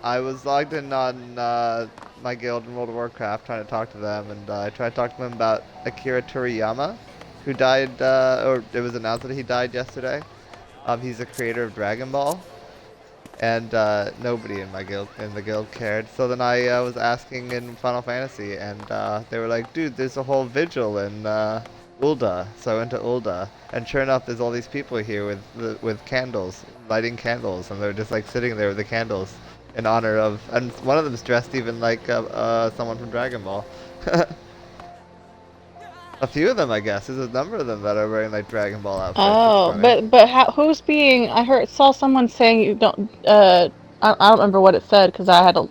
I was logged in on my guild in World of Warcraft trying to talk to them, and I tried to talk to them about Akira Toriyama, who died, or it was announced that he died yesterday. He's the creator of Dragon Ball, and nobody in the guild cared. So then I was asking in Final Fantasy, and they were like, "Dude, there's a whole vigil in Ul'dah." So I went to Ul'dah, and sure enough, there's all these people here with candles, lighting candles, and they're just like sitting there with the candles in honor of. And one of them's dressed even like someone from Dragon Ball. A few of them, I guess. There's a number of them that are wearing like Dragon Ball outfits. It's Oh, funny. but who's being? I saw someone saying you don't. I don't remember what it said because I had a.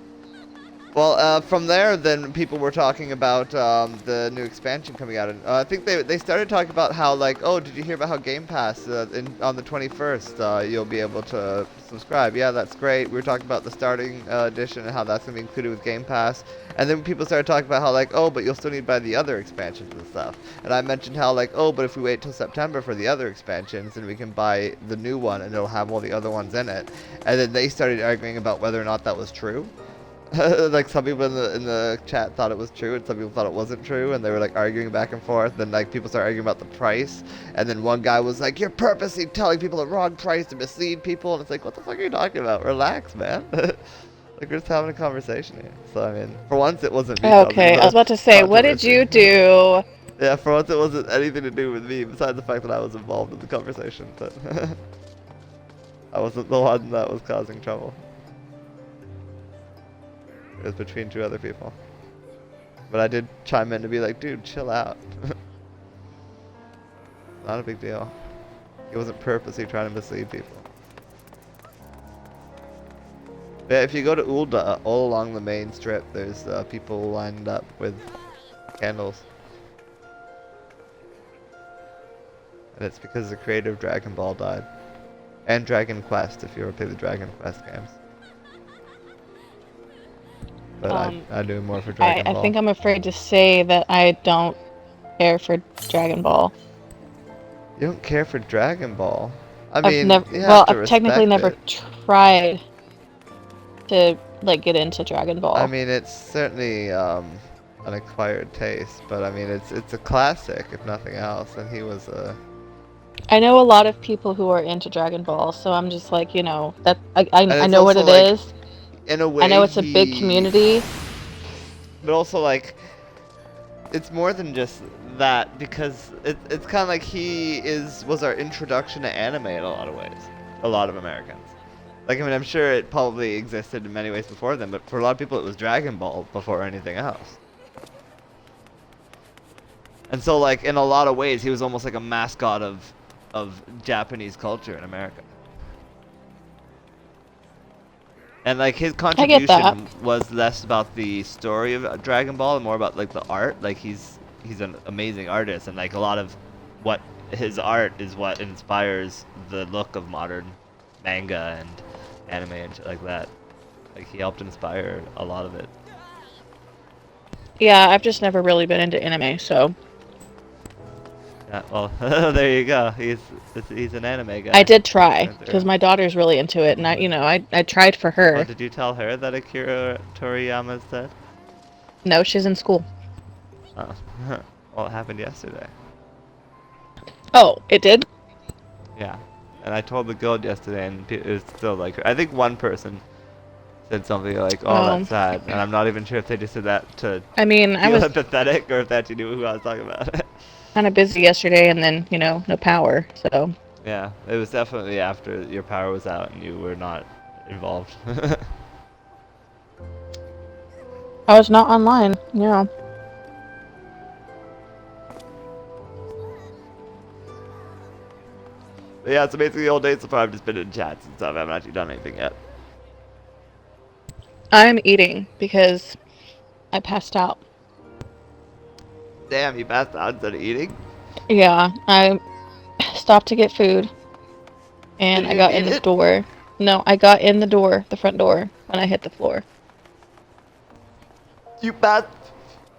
Well, from there, then people were talking about the new expansion coming out, and I think they started talking about how like, oh, did you hear about how Game Pass on the 21st you'll be able to subscribe? Yeah, that's great. We were talking about the starting edition and how that's gonna be included with Game Pass, and then people started talking about how like, oh, but you'll still need to buy the other expansions and stuff. And I mentioned how like, oh, but if we wait till September for the other expansions, then we can buy the new one and it'll have all the other ones in it. And then they started arguing about whether or not that was true. Like some people in the chat thought it was true and some people thought it wasn't true, and they were like arguing back and forth. Then like people started arguing about the price, and then one guy was like, "You're purposely telling people the wrong price to mislead people," and it's like, what the fuck are you talking about? Relax, man. Like we're just having a conversation here. So I mean, for once it wasn't me causing Okay, I was the about to say, what did controversy. you do? Yeah, for once it wasn't anything to do with me, besides the fact that I was involved in the conversation, but I wasn't the one that was causing trouble. It was between two other people. But I did chime in to be like, dude, chill out. Not a big deal. He wasn't purposely trying to mislead people. Yeah, if you go to Ul'dah, all along the main strip, there's people lined up with candles. And it's because the creator of Dragon Ball died. And Dragon Quest, if you ever play the Dragon Quest games. But Um, I do more for I Dragon I Ball. think I'm afraid to say that I don't care for Dragon Ball. You don't care for Dragon Ball? I I've mean, never, you have well, to I've technically respect never it. tried to like get into Dragon I Ball. mean, it's certainly an acquired taste, but I mean, it's a classic if nothing else. And he was a I know a lot of people who are into Dragon Ball, so I'm just like, that and I it's know what also it like is. in a I know way it's a big he, community. but also like it's more than just that because it's kind of like he was our introduction to anime in a lot of ways. A lot of Americans. Like I mean, I'm sure it probably existed in many ways before them, but for a lot of people, it was Dragon Ball before anything else. And so, like in a lot of ways, he was almost like a mascot of Japanese culture in America. And like his I get that. contribution was less about the story of Dragon Ball and more about like the art. Like he's an amazing artist, and like a lot of what his art is what inspires the look of modern manga and anime and shit like that. Like he helped inspire a lot of it. Yeah, I've just never really been into anime, so Yeah, well, there you go. He's an anime I guy. did try Through and through. because my daughter's really into it, and I tried for Oh, her. did you tell her that Akira Toriyama's dead? No, she's in school. Oh, well, it happened yesterday. Oh, it did? Yeah, and I told the guild yesterday, and it was still like I think one person said something like, "Oh, Oh, that's sad," and I'm not even sure if they just said that to I mean, I feel was empathetic or if they actually knew who I was talking about. kind of busy yesterday, and then no power, so Yeah, it was definitely after your power was out and you were not involved. I was not online. Yeah. But yeah, so basically all day so far I've just been in chats and stuff. I haven't actually done anything yet. I'm eating because I passed out. Damn, you passed out instead of eating? Yeah, I stopped to get food, and Did I you got in eat the it? door. No, I got in the door, the front door, when I hit the floor. You passed,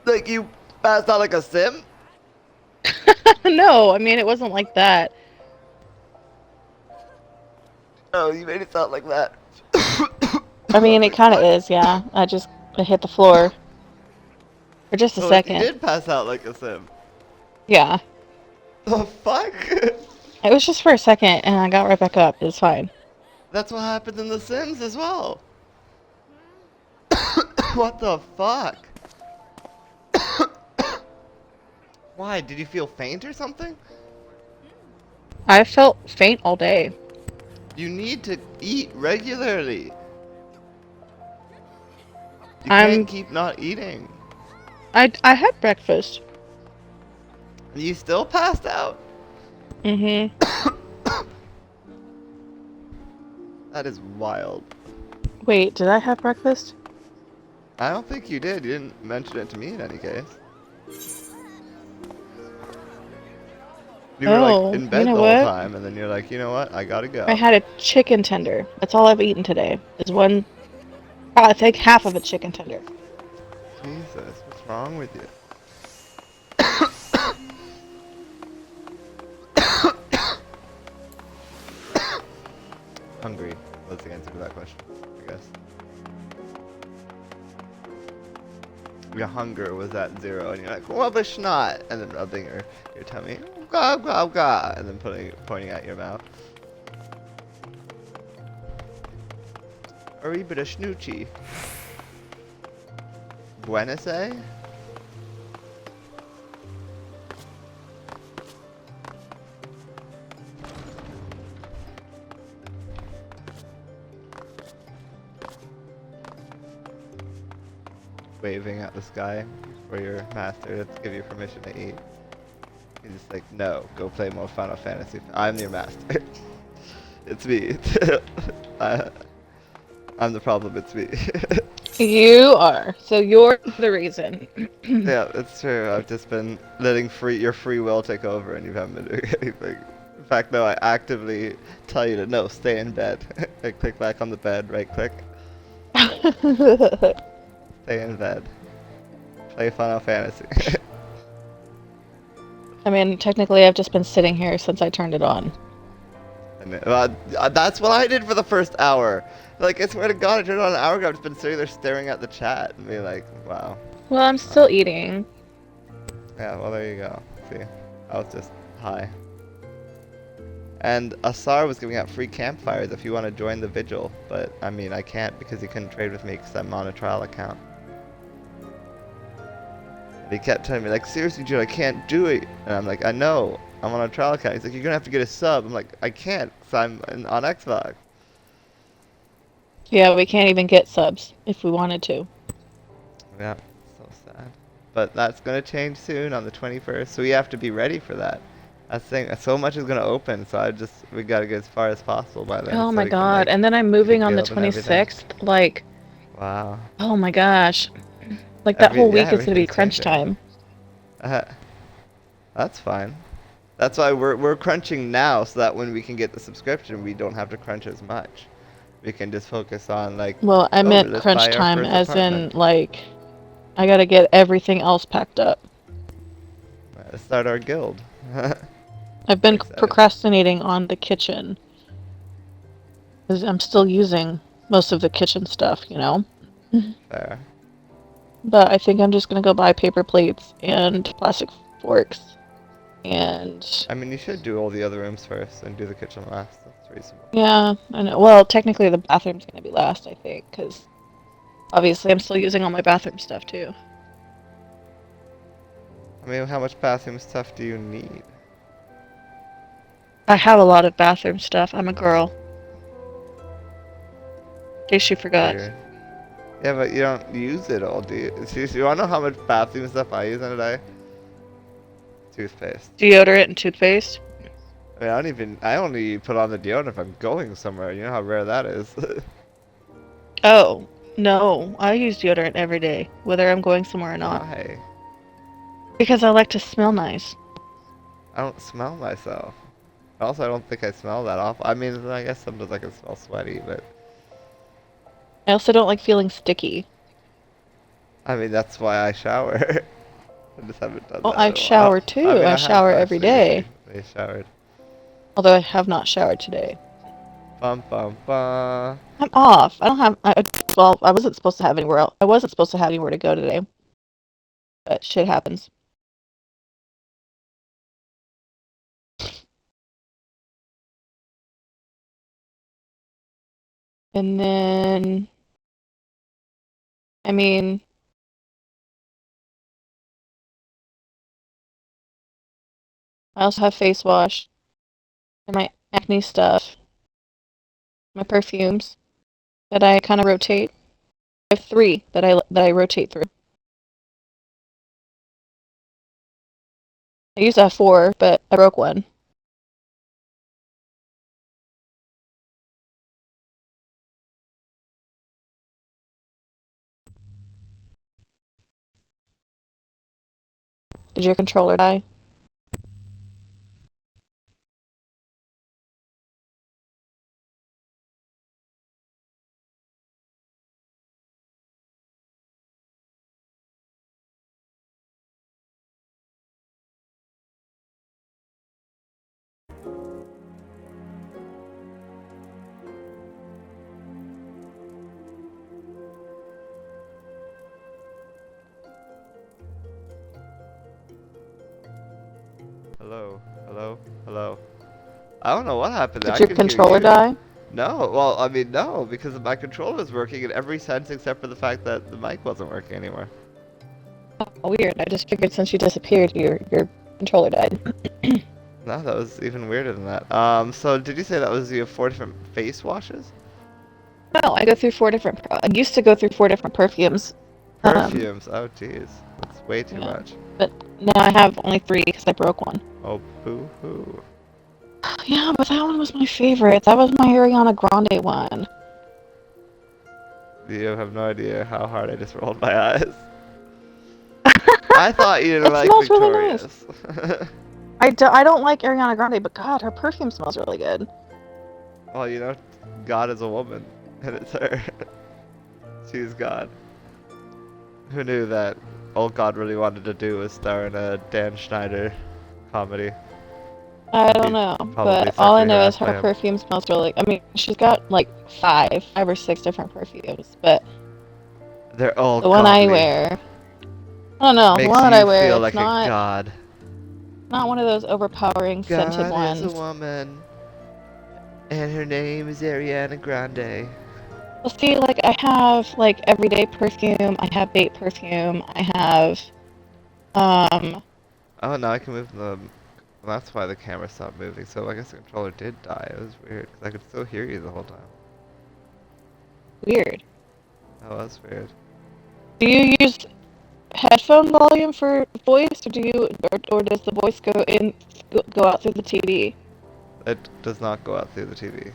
like you passed out like a sim? No, I mean, it wasn't like that. Oh, you made it sound like that. I mean, it kind of is, yeah. I hit the floor for just a Oh, you second. did pass out like a sim. Yeah. The fuck? It was just for a second, and I got right back up. It was fine. That's what happened in The Sims as well. What the fuck? Why? Did you feel faint or something? I felt faint all day. You need to eat regularly. You can't I'm. keep not eating. I had breakfast. You still passed out? Mm-hmm. That is wild. Wait, did I have breakfast? I don't think you did. You didn't mention it to me in any case. You were like Oh, in you bed know the whole what? time, and then you're like, you know what? I gotta I go. had a chicken tender. That's all I've eaten today. Is one. I think half of a chicken tender. Jesus, what's wrong with you? Hungry was the answer to that question, I guess. Your hunger was at 0, and you're like, well, but not, and then rubbing your tummy, gah, gah, gah, and then pointing at your mouth. Or bit of snoochie. Buenos Aires? Waving at the sky for your master to give you permission to eat. He's just like, no, go play more Final Fantasy. I'm your master. It's me. I'm the problem, it's me. You are. So you're the reason. Yeah, it's true. I've just been letting your free will take over, and you haven't been doing anything. In fact, no, I actively tell you to no, stay in bed. I click back on the bed, right click, stay in bed. Play Final Fantasy. I mean, technically, I've just been sitting here since I turned it on. And that's what I did for the first hour. Like, I swear to God, I turned it on an hour ago. I've just been sitting there staring at the chat and being like, wow. Well, I'm still eating. Yeah, well, there you go. See, I was just high. And Asar was giving out free campfires if you want to join the vigil, but I mean, I can't because he couldn't trade with me because I'm on a trial account. And he kept telling me, like, seriously, dude, I can't do it. And I'm like, I know, I'm on a trial account. He's like, you're gonna have to get a sub. I'm like, I can't because on Xbox. Yeah, we can't even get subs if we wanted to. Yeah, so sad. But that's gonna change soon on the 21st, so we have to be ready for that. That's the thing. So much is gonna open, so we gotta get as far as possible by then. Oh So my we can god. like And then I'm get a moving on the guild and everything. 26th. Like, Wow. oh my gosh. Like, that whole week is gonna be Everything's crunch changing. time. Uh, that's fine. That's why we're crunching now, so that when we can get the subscription, we don't have to crunch as much. We can just focus on like, Well, I oh, meant let's crunch buy our time first as in, apartment. like, I gotta get everything else packed up. Let's start our guild. I've been Excited. procrastinating on the kitchen. Because I'm still using most of the kitchen stuff, you know? Fair. But I think I'm just gonna go buy paper plates and plastic forks. And I mean, you should do all the other rooms first and do the kitchen last. That's reasonable. yeah, I know. Well, technically the bathroom's gonna be last, I think, because obviously I'm still using all my bathroom stuff too. I mean, how much bathroom stuff do you need? I have a lot of bathroom stuff. I'm a girl. In case you forgot. Weird. Yeah, but you don't use it all, do you? Seriously, you wanna know how much bathroom stuff I use in a day? Toothpaste. Deodorant and toothpaste. I mean, I only put on the deodorant if I'm going somewhere. You know how rare that is. Oh, no. I use deodorant every day, whether I'm going somewhere or not. Why? Because I like to smell nice. I don't smell myself. Also, I don't think I smell that awful. I mean, I guess sometimes I can smell sweaty, but I also don't like feeling sticky. I mean, that's why I shower. I just haven't done Well, that I in a while. shower I too. mean, I I have shower every actually day. recently showered. Although I have not showered today. Bum bum bum. I'm off. I don't have. well, I wasn't supposed to have anywhere else. I wasn't supposed to have anywhere to go today, but shit happens. And then, I mean, I also have face wash and my acne stuff, my perfumes that I kind of rotate. I have three that I rotate through. I used to have four, but I broke one. Did your controller die? Hello, hello, hello. I don't know what happened there. Did I your could hear controller you. die? No, well, I mean, no, because my controller was working in every sense except for the fact that the mic wasn't working anymore. Oh, weird. I just figured since you disappeared, your controller died. No, that was even weirder than that. So did you say that was you have 4 different face washes? No, I go through four different. I used to go through four different perfumes. Um, Perfumes. Oh, jeez. That's way too yeah, much. but now I have only three because I broke one. Oh, boo-hoo. Yeah, but that one was my favorite. That was my Ariana Grande one. You have no idea how hard I just rolled my eyes. I thought you didn't It like smells really nice. Victoria's. I don't like Ariana Grande, but God, her perfume smells really good. Well, you know, God is a woman, and it's her. She's God. Who knew that all God really wanted to do was star in a Dan Schneider comedy? I And don't be know, probably but all I sexually know is harassed by her him. perfume smells really. I mean, she's got like five or six different perfumes, but They're all the one I godly. wear, I don't know, the Makes one that I you wear, feel it's like a not god. one of those overpowering scented God is a ones. woman, and her name is Ariana Grande. Well, see, like I have like everyday perfume, I have bait perfume, I have um Oh, now I can move the. Well, that's why the camera stopped moving. So I guess the controller did die. It was weird because I could still hear you the whole time. weird. That was weird. Do you use headphone volume for voice, or or does the voice go out through the TV? It does not go out through the TV.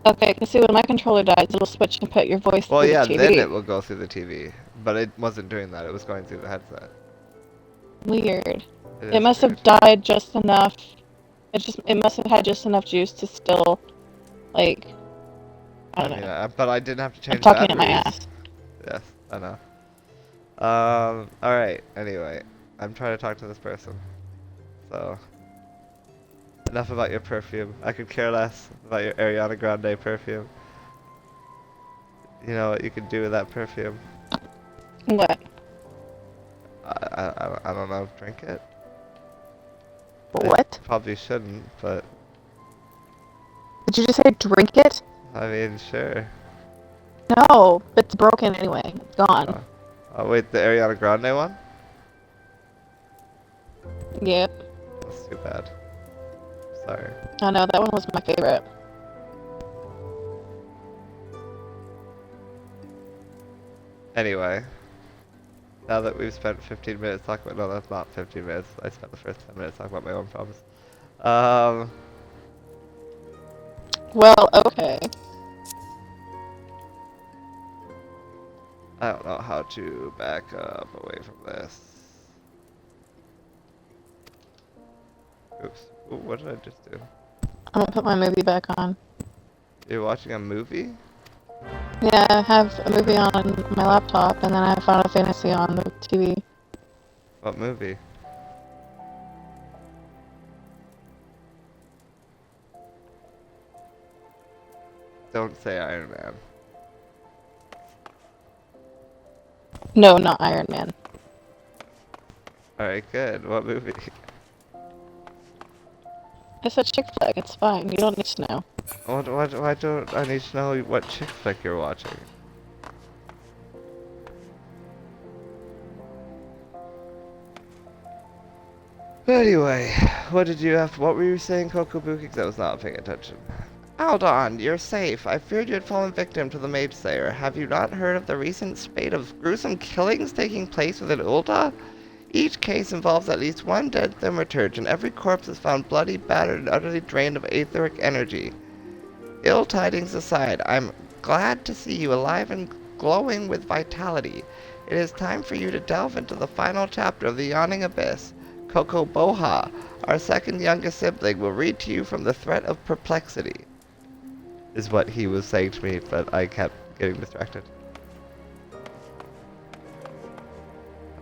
Okay, because see, when my controller dies, it'll switch and put your voice Well, through the yeah, then TV. it will go through the TV, but it wasn't doing that. It was going through the headset. Weird. It It is must weird. have died just enough. It must have had just enough juice to still, like, I I don't mean, know. but I didn't have to I'm change talking at my batteries. ass. Yes, I know. Alright, anyway. I'm trying to talk to this person. So, enough about your perfume. I could care less about your Ariana Grande perfume. You know what you can do with that perfume? What? I don't know, drink it? I What? probably shouldn't, but, Did you just say drink it? I mean, sure. No, it's broken anyway. It's gone. Uh, oh, wait, the Ariana Grande one? Yep. That's too bad. Sorry. I know, that one was my favorite. Anyway, now that we've spent 15 minutes talking about, no, that's not 15 minutes. I spent the first 10 minutes talking about my own problems. Um, Well, okay. I don't know how to back up away from this. Oops. Ooh, what did I just do? I'm gonna put my movie back on. You're watching a movie? Yeah, I have a movie on my laptop, and then I have Final Fantasy on the TV. What movie? Don't say Iron Man. No, not Iron Man. Alright, good. What movie? It's a chick flick. It's fine. You don't need to know. Why don't I need to know what chick flick you're watching? Anyway, what were you saying, Kokobuki? Because I was not paying attention. Hold on, you're safe. I feared you had fallen victim to the Mage Slayer. Have you not heard of the recent spate of gruesome killings taking place within Ulta? Each case involves at least one dead thaumaturge, and every corpse is found bloody, battered, and utterly drained of aetheric energy. Ill tidings aside, I'm glad to see you alive and glowing with vitality. It is time for you to delve into the final chapter of the Yawning Abyss. Koko Boha, our second youngest sibling, will read to you from the Threat of Perplexity. Is what he was saying to me, but I kept getting distracted. I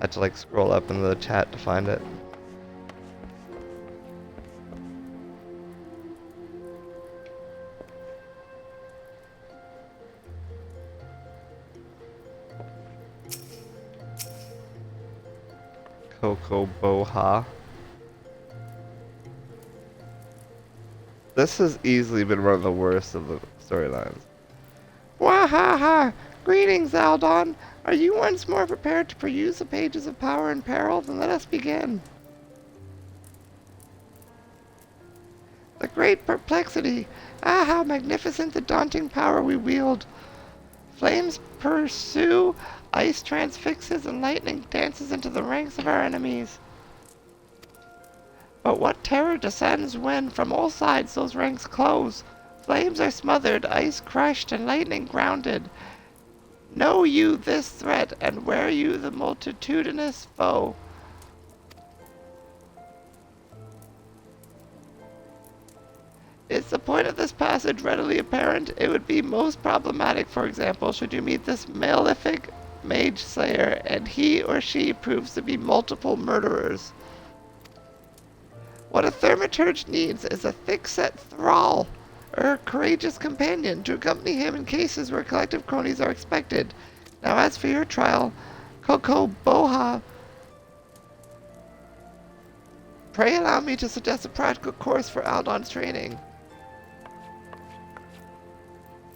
had to like scroll up in the chat to find it. Koko Boha. This has easily been one of the worst of the storylines. Wahaha! Greetings, Aldon! Are you once more prepared to peruse the pages of Power and Peril? Then let us begin. The Great Perplexity! Ah, how magnificent the daunting power we wield! Flames pursue, ice transfixes, and lightning dances into the ranks of our enemies. But what terror descends when from all sides those ranks close? Flames are smothered, ice crushed, and lightning grounded. Know you this threat, and wear you the multitudinous foe. Is the point of this passage readily apparent? It would be most problematic, for example, should you meet this malefic mage slayer, and he or she proves to be multiple murderers. What a thaumaturge needs is a thick-set thrall, or courageous companion, to accompany him in cases where collective cronies are expected. Now as for your trial, Koko Boha, pray allow me to suggest a practical course for Aldon's training.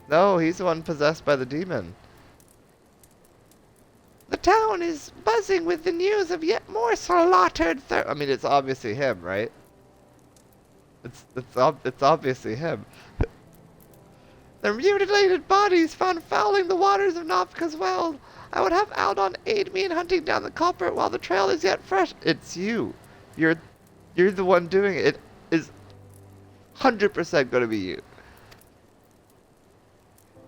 No, he's the one possessed by the demon. The town is buzzing with the news of yet more slaughtered I mean, it's obviously him, right? It's obviously him. The mutilated bodies found fouling the waters of Nafka's well. I would have Aldon aid me in hunting down the culprit while the trail is yet fresh. It's you. You're the one doing it. It is 100% going to be you.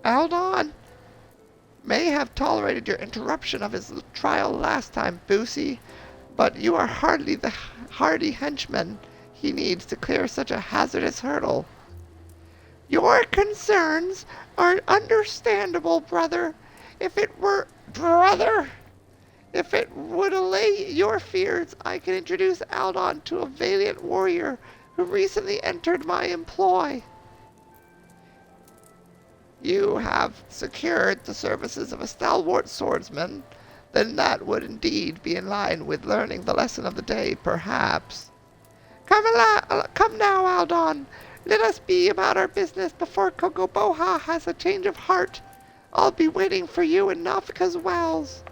Aldon may have tolerated your interruption of his trial last time, Boosie, but you are hardly the hardy henchman he needs to clear such a hazardous hurdle. Your concerns are understandable, brother. If it would allay your fears, I can introduce Aldon to a valiant warrior who recently entered my employ. You have secured the services of a stalwart swordsman, then that would indeed be in line with learning the lesson of the day, perhaps. Come now, Aldon. Let us be about our business before Koko Boha has a change of heart. I'll be waiting for you in Nafika's wells.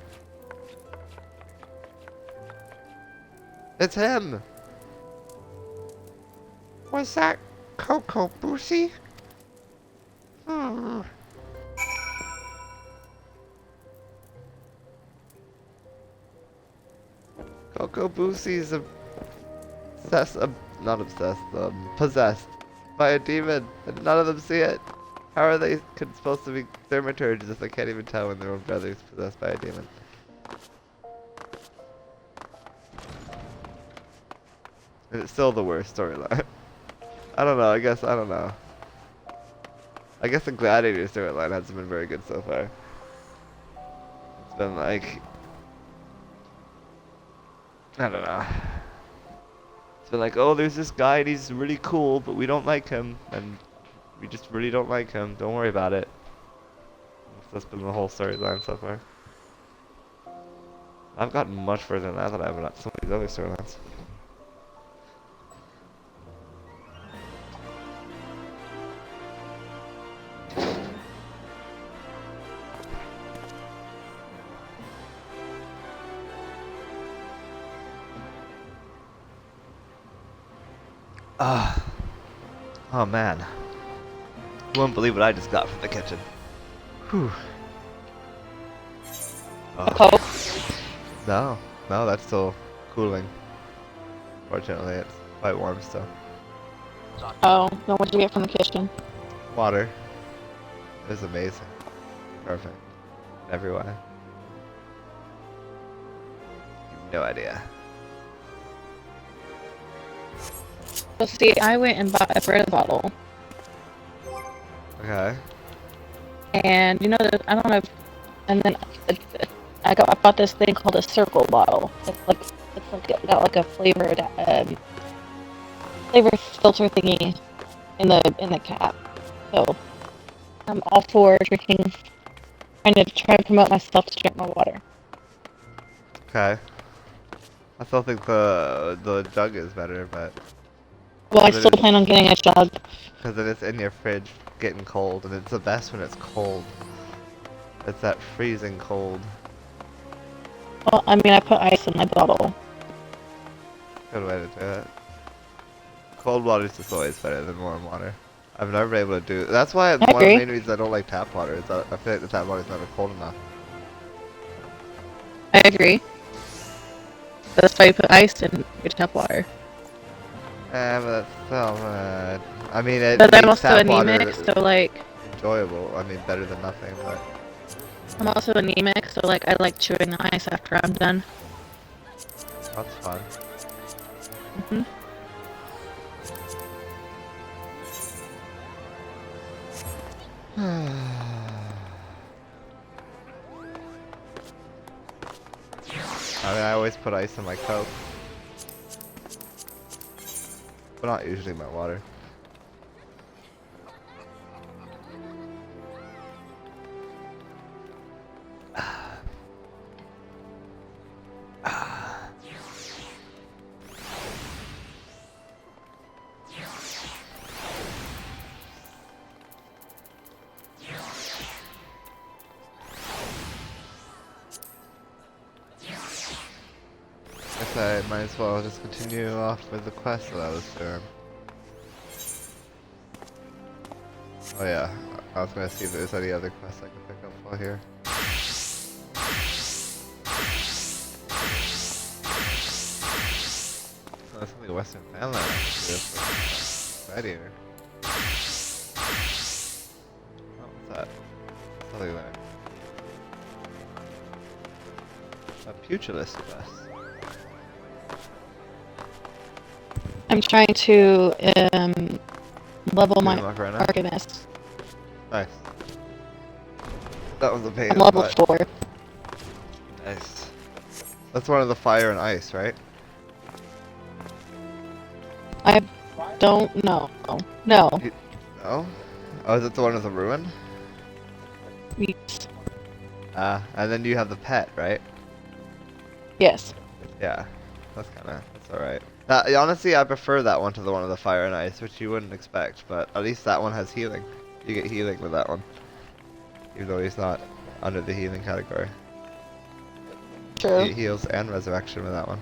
It's him. Was that Koko Boosie? Koko Boosie's possessed by a demon, and none of them see it. How are they supposed to be thaumaturges if they can't even tell when their own brother's possessed by a demon? And it's still the worst storyline. I don't know, I don't know. I guess the Gladiator storyline hasn't been very good so far. It's been like, I don't know. It's been like, oh, there's this guy and he's really cool, but we don't like him, and we just really don't like him. Don't worry about it. That's been the whole storyline so far. I've gotten much further than that I have at some of these other storylines. Ah. Oh man. You won't believe what I just got from the kitchen. Whew. Oh. No, no, that's still cooling. Fortunately, it's quite warm still. Oh, then what did you get from the kitchen? Water. It was amazing. Perfect. Every way. No idea. Well, see, I went and bought a bread bottle. Okay. And you know, I don't know. And then I bought this thing called a circle bottle. It's like it got like a flavored flavor filter thingy in the cap. So I'm all for drinking. Trying to promote myself to drink more water. Okay. I still think the jug is better, but Well, I still plan on getting a jug. because it is in your fridge getting cold, and it's the best when it's cold. It's that freezing cold. Well, I mean, I put ice in my bottle. Good way to do it. Cold water is just always better than warm water. I've never been able to do. That's why one of the main reasons I don't like tap water is that I feel like the tap water is never cold enough. I agree. That's why you put ice in your tap water. But that's still, I mean, it But I'm makes also tap water anemic, so like. enjoyable. I mean, better than nothing, but. I'm also anemic, so like I like chewing the ice after I'm done. That's fun. Mhm. I mean, I always put ice in my Coke. But not usually my water. Guess I might as well just continue off with the quest that I was doing. Oh yeah, I was gonna see if there's any other quests I can pick up while here. Oh, that's something Western Fanland right here. Oh, what's that? Something there. A pugilist quest. I'm trying to level my Macarena? arcanist. Nice. That was a pain I'm in the level butt. 4. Nice. That's one of the fire and ice, right? I don't know. No. No? Oh, is it the one with the ruin? Yes. And then you have the pet, right? Yes. Yeah. That's alright. Honestly, I prefer that one to the one with the fire and ice, which you wouldn't expect, but at least that one has healing. You get healing with that one. Even though he's not under the healing category. True. He heals and resurrection with that one.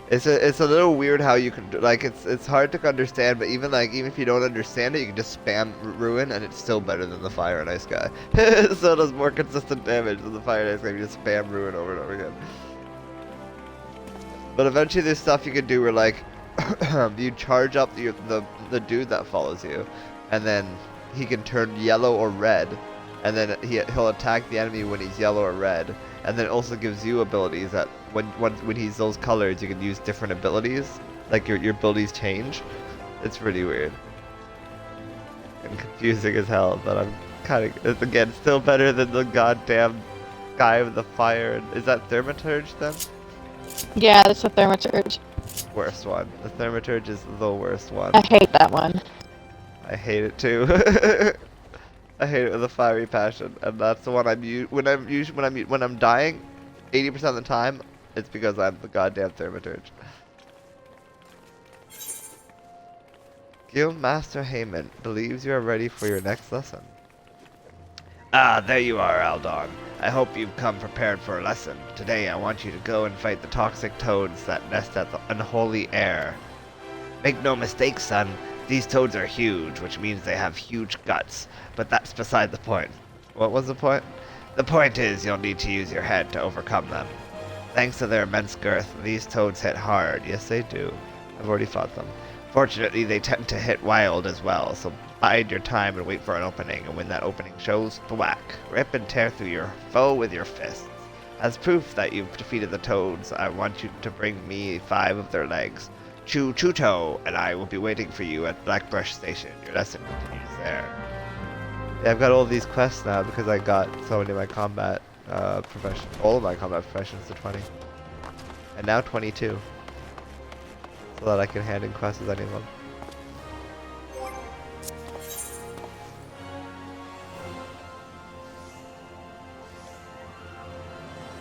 It's a little weird how you can like it's hard to understand, but even if you don't understand it, you can just spam ruin and it's still better than the fire and ice guy. So it does more consistent damage than the fire and ice guy. You just spam ruin over and over again. But eventually there's stuff you can do where like you charge up the dude that follows you, and then he can turn yellow or red, and then he'll attack the enemy when he's yellow or red, and then it also gives you abilities that when he's those colors you can use different abilities, like your abilities change. It's really weird and confusing as hell, but I'm it's again still better than the goddamn guy with the fire. Is that Thaumaturge then? Yeah, that's a Thaumaturge. Worst one. The Thaumaturge is the worst one. I hate that one. I hate it too. I hate it with a fiery passion, and that's the one when I'm dying, 80% of the time, it's because I'm the goddamn thaumaturge. Guild Master Heyman believes you are ready for your next lesson. Ah, there you are, Aldon. I hope you've come prepared for a lesson. Today I want you to go and fight the toxic toads that nest at the unholy air. Make no mistake, son. These toads are huge, which means they have huge guts. But that's beside the point. What was the point? The point is you'll need to use your head to overcome them. Thanks to their immense girth, these toads hit hard. Yes, they do. I've already fought them. Fortunately, they tend to hit wild as well, so bide your time and wait for an opening, and when that opening shows, thwack. Rip and tear through your foe with your fists. As proof that you've defeated the toads, I want you to bring me 5 of their legs. Chew Chuto, and I will be waiting for you at Blackbrush Station. Your lesson continues there. Yeah, I've got all these quests now because I got so many of my combat all of my combat professions to 20. And now 22. So that I can hand in quests as anyone.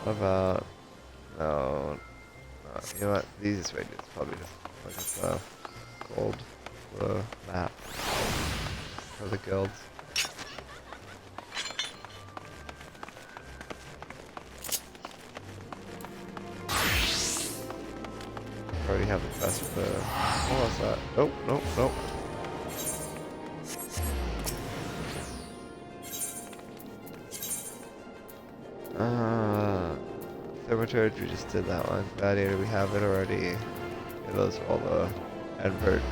What about... No, you know what? The easiest way to do is probably just look at the gold, the map for the guilds. I already have the quest for the... What was that? Nope, nope, nope. Thaumaturge, we just did that one. Gladiator, we have it already. Yeah, those are all the advert.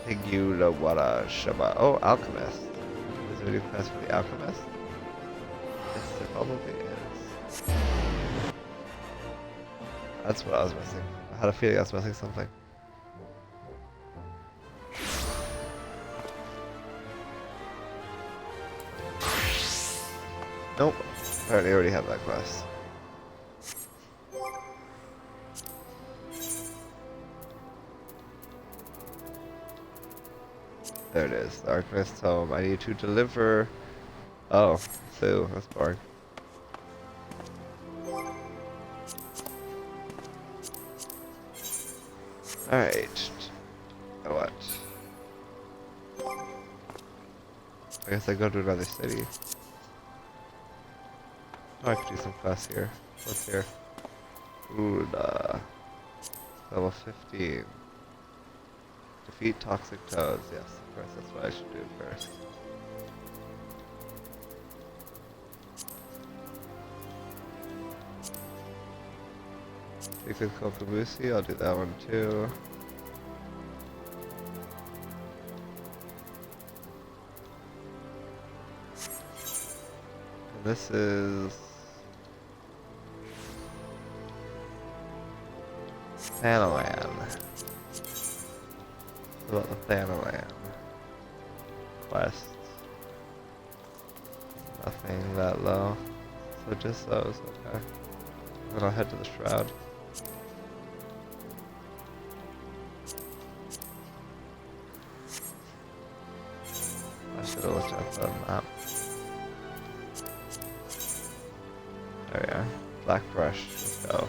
Higula Wara Shaba. Oh, Alchemist. There's a new quest for the Alchemist. Yes, there probably is. That's what I was missing. I had a feeling I was missing something. Nope. Apparently I already have that quest. There it is, the Archivist's home. I need to deliver... Oh, boo, that's boring. Alright. What? I guess I go to another city. Oh, I could do some quests here. What's here? Ooh, level 15. Defeat toxic toads. Yes, of course, that's what I should do first. Secret Kokobushi, I'll do that one too. And this is... Thanalan. What about the Thanalan quest? Nothing that low. So just those, okay. Then I'll head to the Shroud. I should have looked at the map. There we are. Black brush, let's go.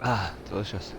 Ah, delicious.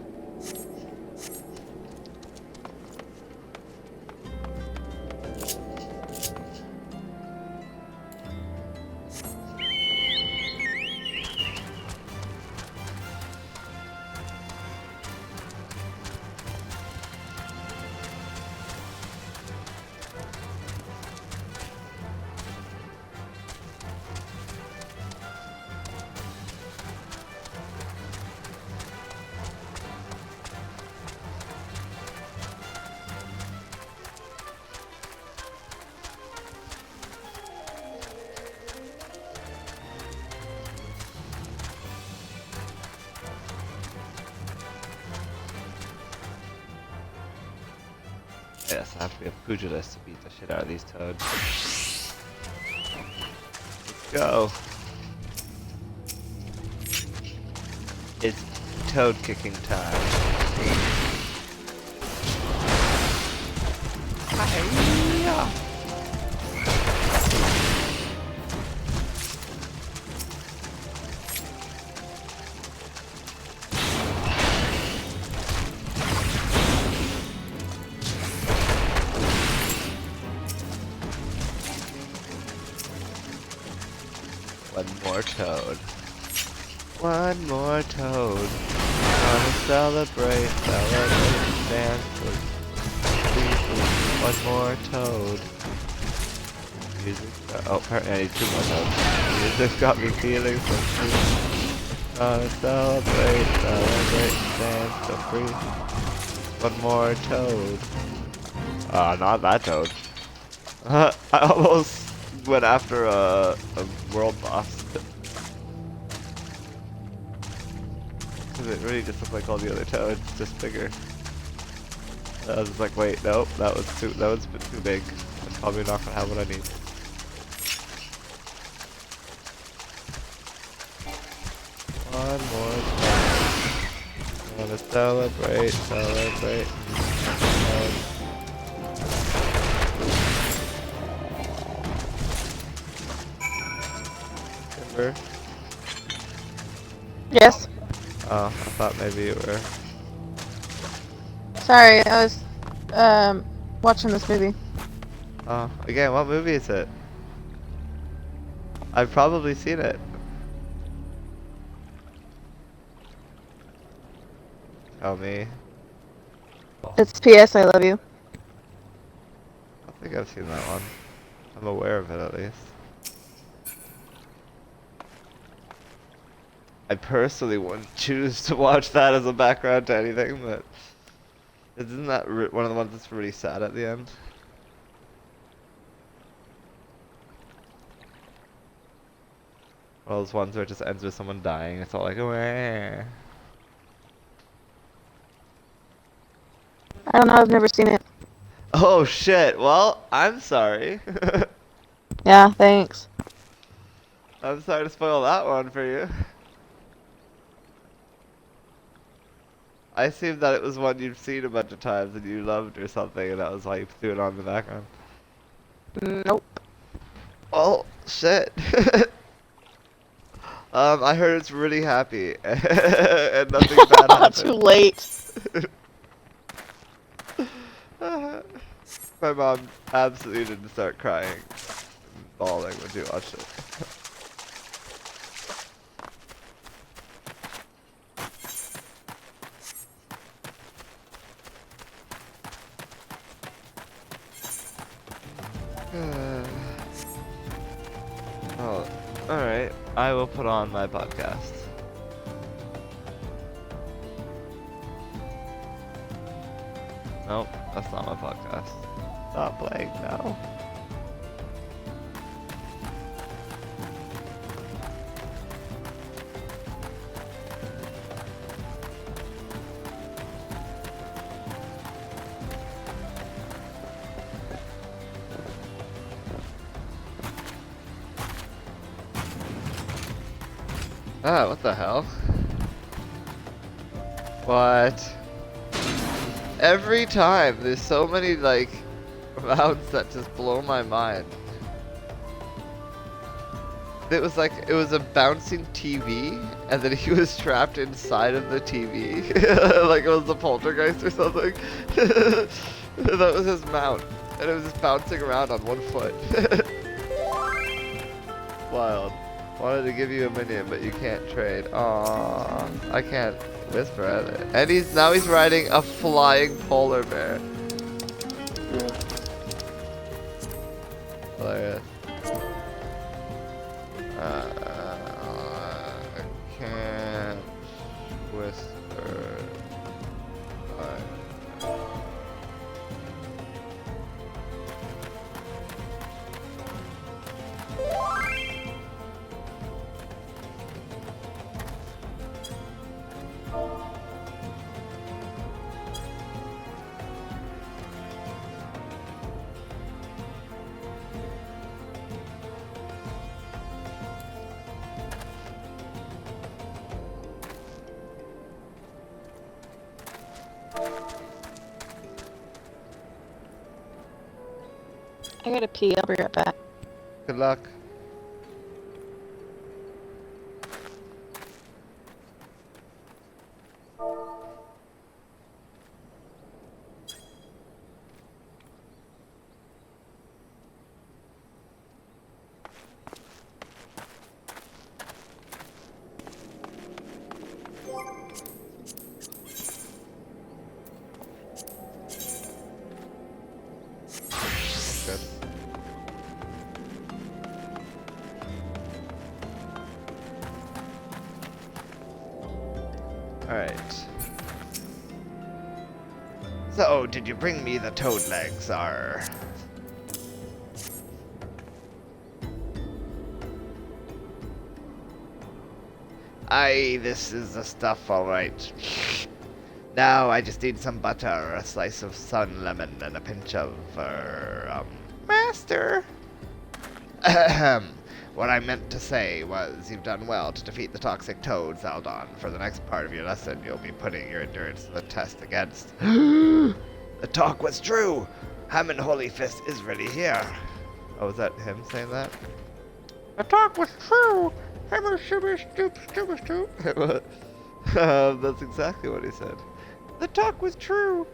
Yes, I have to be a pugilist to beat the shit out of these toads. Let's go. It's toad kicking time. Hi-ya. One more toad. One more toad. Gonna celebrate, dance with one more toad. Music. Oh, apparently I need two more toads. Music's got me feeling so free. Gonna celebrate, dance so free. One more toad. Not that toad. I almost went after a world boss. Cause it really just looked like all the other toads, just bigger. I was like, wait, nope, that was too big. I'm probably not gonna have what I need. One more time. I'm gonna celebrate. Kimber? Yes. Oh, I thought maybe you were. Sorry, I was watching this movie. Oh, again, what movie is it? I've probably seen it. Tell me. It's P.S. I Love You. I think I've seen that one. I'm aware of it at least. I personally wouldn't choose to watch that as a background to anything, but isn't that one of the ones that's really sad at the end? One of those ones where it just ends with someone dying. It's all like, wah. I don't know, I've never seen it. Oh shit. Well, I'm sorry. Yeah, thanks. I'm sorry to spoil that one for you. I assumed that it was one you've seen a bunch of times and you loved or something, and that was why you threw it on in the background. Nope. Oh, shit. I heard it's really happy, and nothing bad happened. Too late. My mom absolutely didn't start crying and bawling when she watched it. Oh, alright. I will put on my podcast. Nope, that's not my podcast. Stop playing now. Ah, what the hell? What? Every time, there's so many, like, rounds that just blow my mind. It was like, it was a bouncing TV, and then he was trapped inside of the TV. Like it was a poltergeist or something. That was his mount. And it was just bouncing around on one foot. Wild. Wanted to give you a minion, but you can't trade. Aww. I can't whisper either. And now he's riding a flying polar bear. Hilarious. I can't whisper. I gotta pee. I'll be right back. Good luck. Good. Alright. So, did you bring me the toad legs, Ar? Aye, this is the stuff, alright. Now I just need some butter, a slice of sun lemon, and a pinch of, Master! Ahem. What I meant to say was, you've done well to defeat the toxic toads, Aldon. For the next part of your lesson, you'll be putting your endurance to the test against... The talk was true! Hammond Holy Fist is really here. Oh, was that him saying that? The talk was true! Hammer shibber stoop stooper stoop. That's exactly what he said. The talk was true!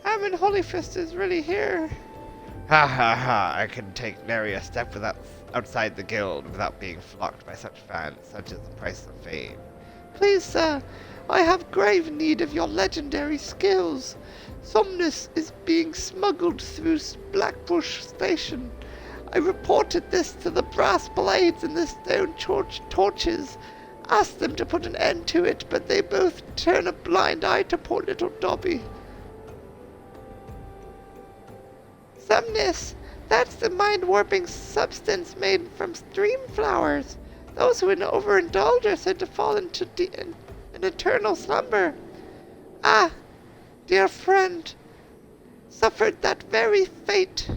Hammond Holy Fist is really here. Ha ha ha! I can take nary a step without outside the guild without being flocked by such fans, such as the price of fame. Please, sir, I have grave need of your legendary skills. Somnus is being smuggled through Blackbush Station. I reported this to the brass blades and the stone torches. Asked them to put an end to it, but they both turn a blind eye to poor little Dobby. Somnus, that's the mind-warping substance made from stream flowers. Those who overindulge are said to fall into an eternal slumber. Ah, dear friend, suffered that very fate.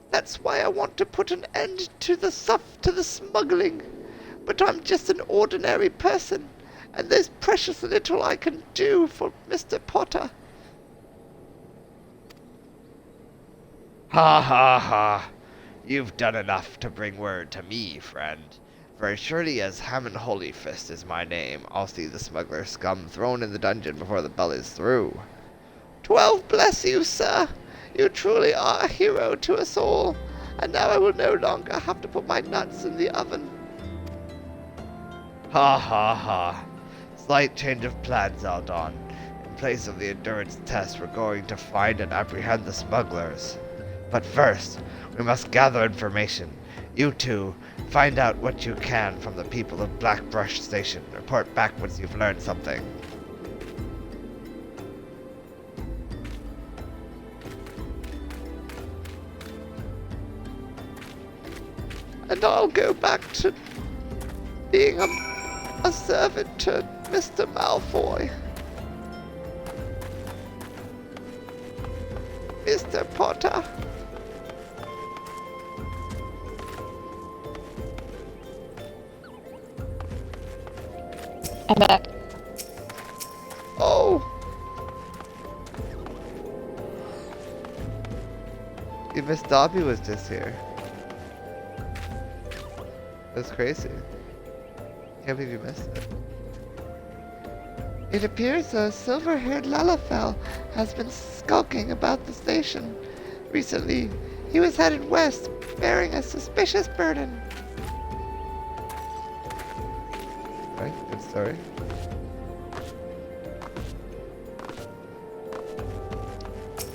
That's why I want to put an end to the smuggling. But I'm just an ordinary person, and there's precious little I can do for Mr. Potter. Ha ha ha! You've done enough to bring word to me, friend. For as surely as Hammond Holy Fist is my name, I'll see the smuggler scum thrown in the dungeon before the bell is through. 12 bless you, sir. You truly are a hero to us all, and now I will no longer have to put my nuts in the oven. Ha ha ha. Slight change of plans, Aldon. In place of the endurance test, we're going to find and apprehend the smugglers. But first, we must gather information. You two, find out what you can from the people of Blackbush Station. Report back once you've learned something. And I'll go back to being a servant to Mr. Malfoy. Mr. Potter. I'm back. Oh! You missed Dobby was just here. That's crazy. Can't believe you missed it. It appears a silver-haired Lalafell has been skulking about the station. Recently, he was headed west, bearing a suspicious burden. Right, good story.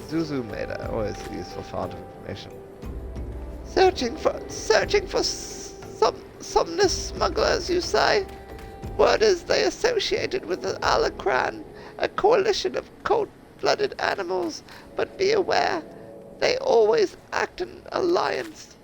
Zuzu Maida, always a useful font of information. Searching for Somnus smugglers, you say? Word is they associated with the Alacran, a coalition of cold-blooded animals, but be aware, they always act in alliance.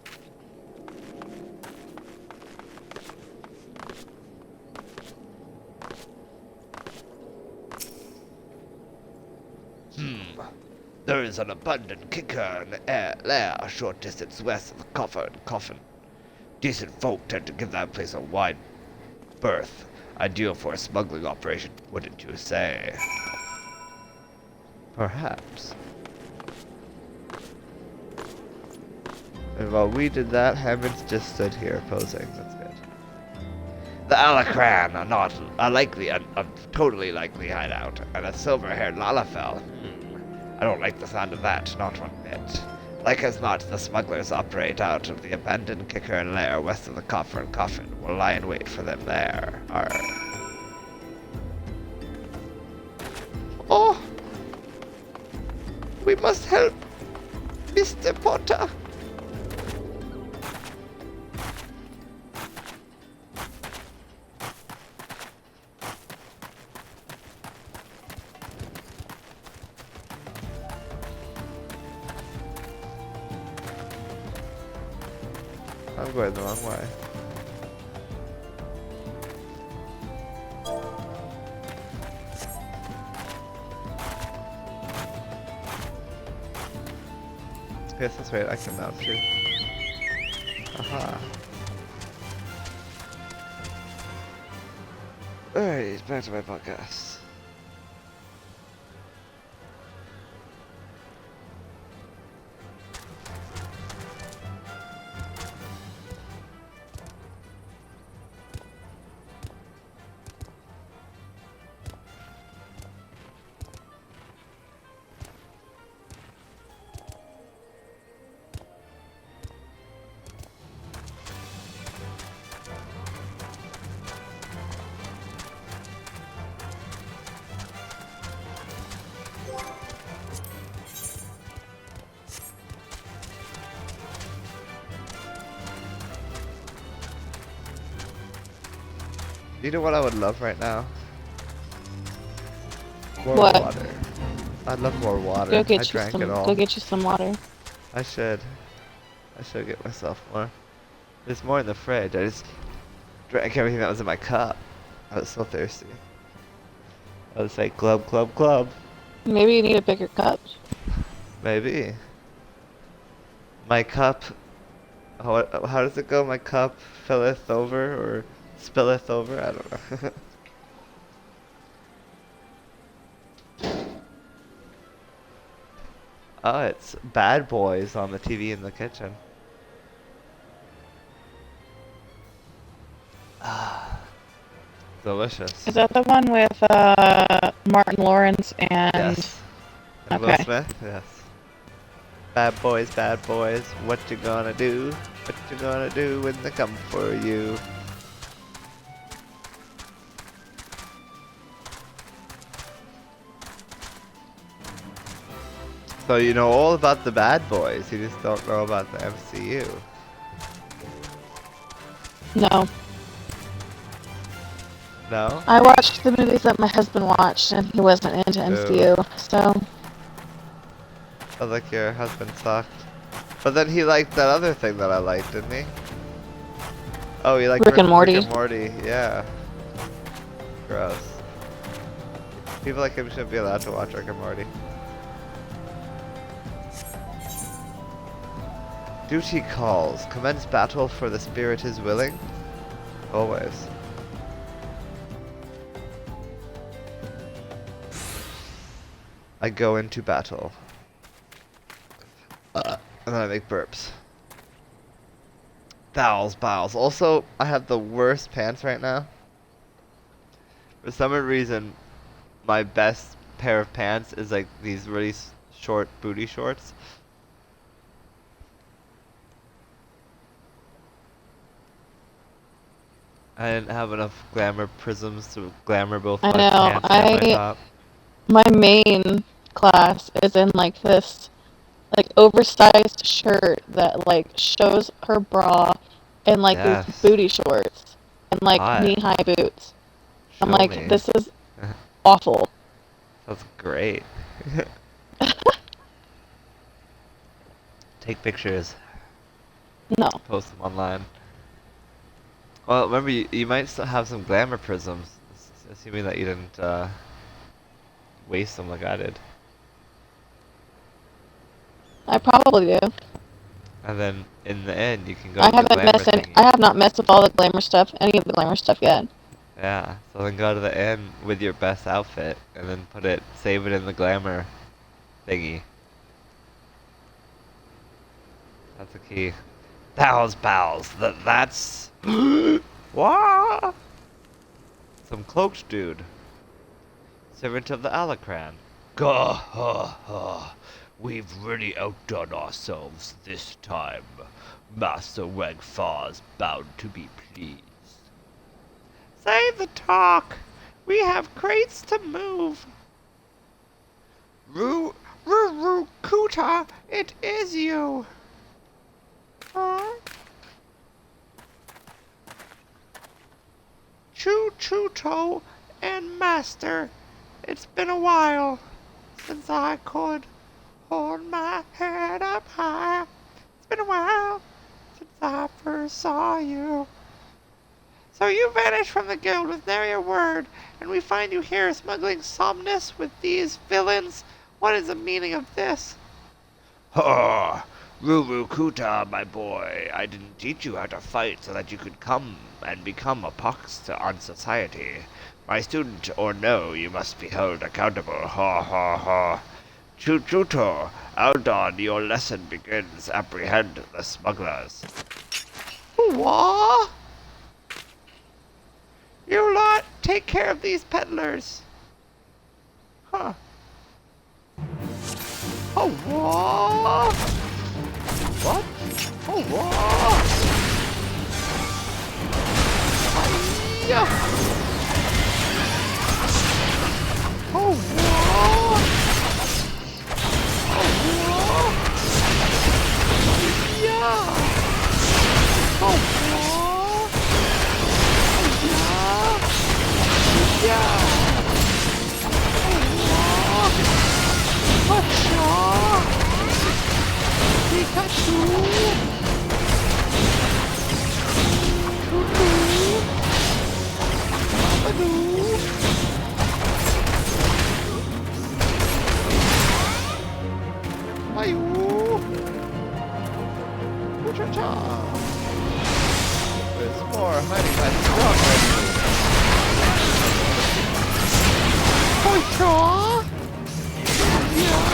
There is an abundant kicker in the lair a short distance west of the coffin. Decent folk tend to give that place a wide berth. Ideal for a smuggling operation, wouldn't you say? Perhaps. And while we did that, Hammond just stood here posing. That's good. The Alacran are not a totally likely hideout, and a silver-haired Lalafell. I don't like the sound of that, not one bit. Like as not, the smugglers operate out of the abandoned Kicker and Lair west of the Coffer and Coffin. We'll lie in wait for them there. Arr. Oh! We must help Mr. Potter. I'm going the wrong way. Yes, that's right, I can mount too. Aha. Alright, back to my podcast. You know what I would love right now? More What? water. I'd love more water. Go I get you drank some. it all. Go get you some water. I should. I should get myself more. There's more in the fridge. I just drank everything that was in my cup. I was so thirsty. I was like, club, club, club. Maybe you need a bigger cup. Maybe. My cup. How does it go? My cup filleth over or spilleth over? I don't know. Oh, it's Bad Boys on the TV in the kitchen. Ah, delicious. Is that the one with Martin Lawrence and? Yes. And Will Okay. Smith? Yes. Bad boys, what you gonna do? What you gonna do when they come for you? So you know all about the Bad Boys, you just don't know about the MCU. No. No? I watched the movies that my husband watched, and he wasn't into MCU. So. Sounds like your husband sucked. But then he liked that other thing that I liked, didn't he? Oh, he liked Rick and Morty. Rick and Morty, yeah. Gross. People like him shouldn't be allowed to watch Rick and Morty. Duty calls. Commence battle for the spirit is willing. Always. I go into battle. And then I make burps. Bowels, bowels. Also, I have the worst pants right now. For some reason, my best pair of pants is like these really short booty shorts. I didn't have enough glamour prisms to glamour both I my know. pants and my top. My main class is in like this, like oversized shirt that like shows her bra and like these Yes. booty shorts and like Hot. knee-high boots. I'm Show like, me. this is awful. That's great. Take pictures. No. Post them online. Well, remember, you might still have some glamour prisms, assuming that you didn't waste them like I did. I probably do. And then in the end, you can go I to the haven't glamour messed in, thingy. I have not messed with all the glamour stuff, any of the glamour stuff yet. Yeah, so then go to the end with your best outfit, and then save it in the glamour thingy. That's the key. Pals, that's... What? Some cloaked dude. Servant of the Alacran. Gah ha ha. We've really outdone ourselves this time. Master Wegfar's bound to be pleased. Save the talk. We have crates to move. Kuta, it is you. Huh? Chuto and Master, it's been a while since I could hold my head up high. It's been a while since I first saw you. So you vanished from the guild with nary a word, and we find you here smuggling somnus with these villains. What is the meaning of this? Ha! Kuta, my boy, I didn't teach you how to fight so that you could come and become a pox on society. My student or no, you must be held accountable. Ha ha ha. Chuchuto, Aldon, your lesson begins. Apprehend the smugglers. What? You lot take care of these peddlers. Huh. Oh, what? What? Oh, what? Hi-ya. Oh, what? Oh, what? Yeah. Oh, what? Yeah. Yeah. Pikachu! Choo-choo! Babadoo! Ayoo! Cha-cha-cha! There's more hiding by the rock. Oh, yeah!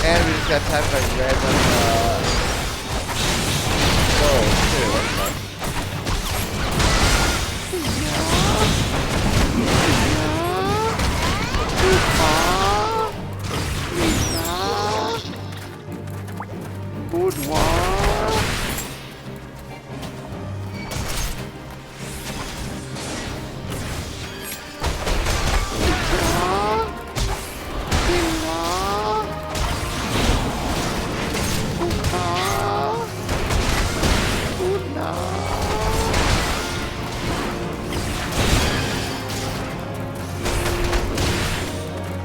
And we just got tapped by random, too, that's fun.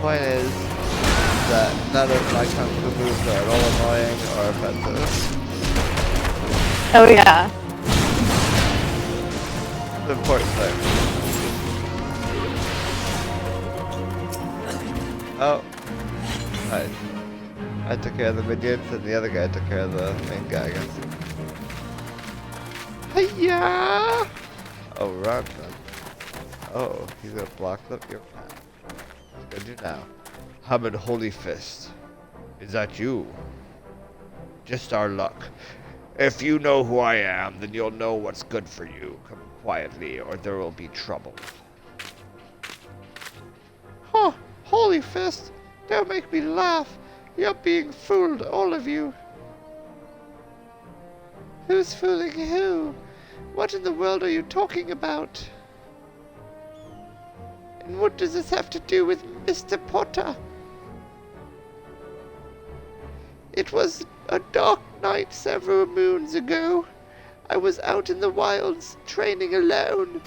Point is that none of my kung fu moves are at all annoying or offensive. Oh yeah. The important thing. Oh. Nice. I took care of the minions and the other guy took care of the main guy, I guess. Hiya! Oh, run. Oh, he's gonna block your path. What do now? Hamid Holy Fist. Is that you? Just our luck. If you know who I am, then you'll know what's good for you. Come quietly, or there will be trouble. Huh, Holy Fist, don't make me laugh. You're being fooled, all of you. Who's fooling who? What in the world are you talking about? And what does this have to do with Mr. Potter? It was a dark night several moons ago. I was out in the wilds, training alone.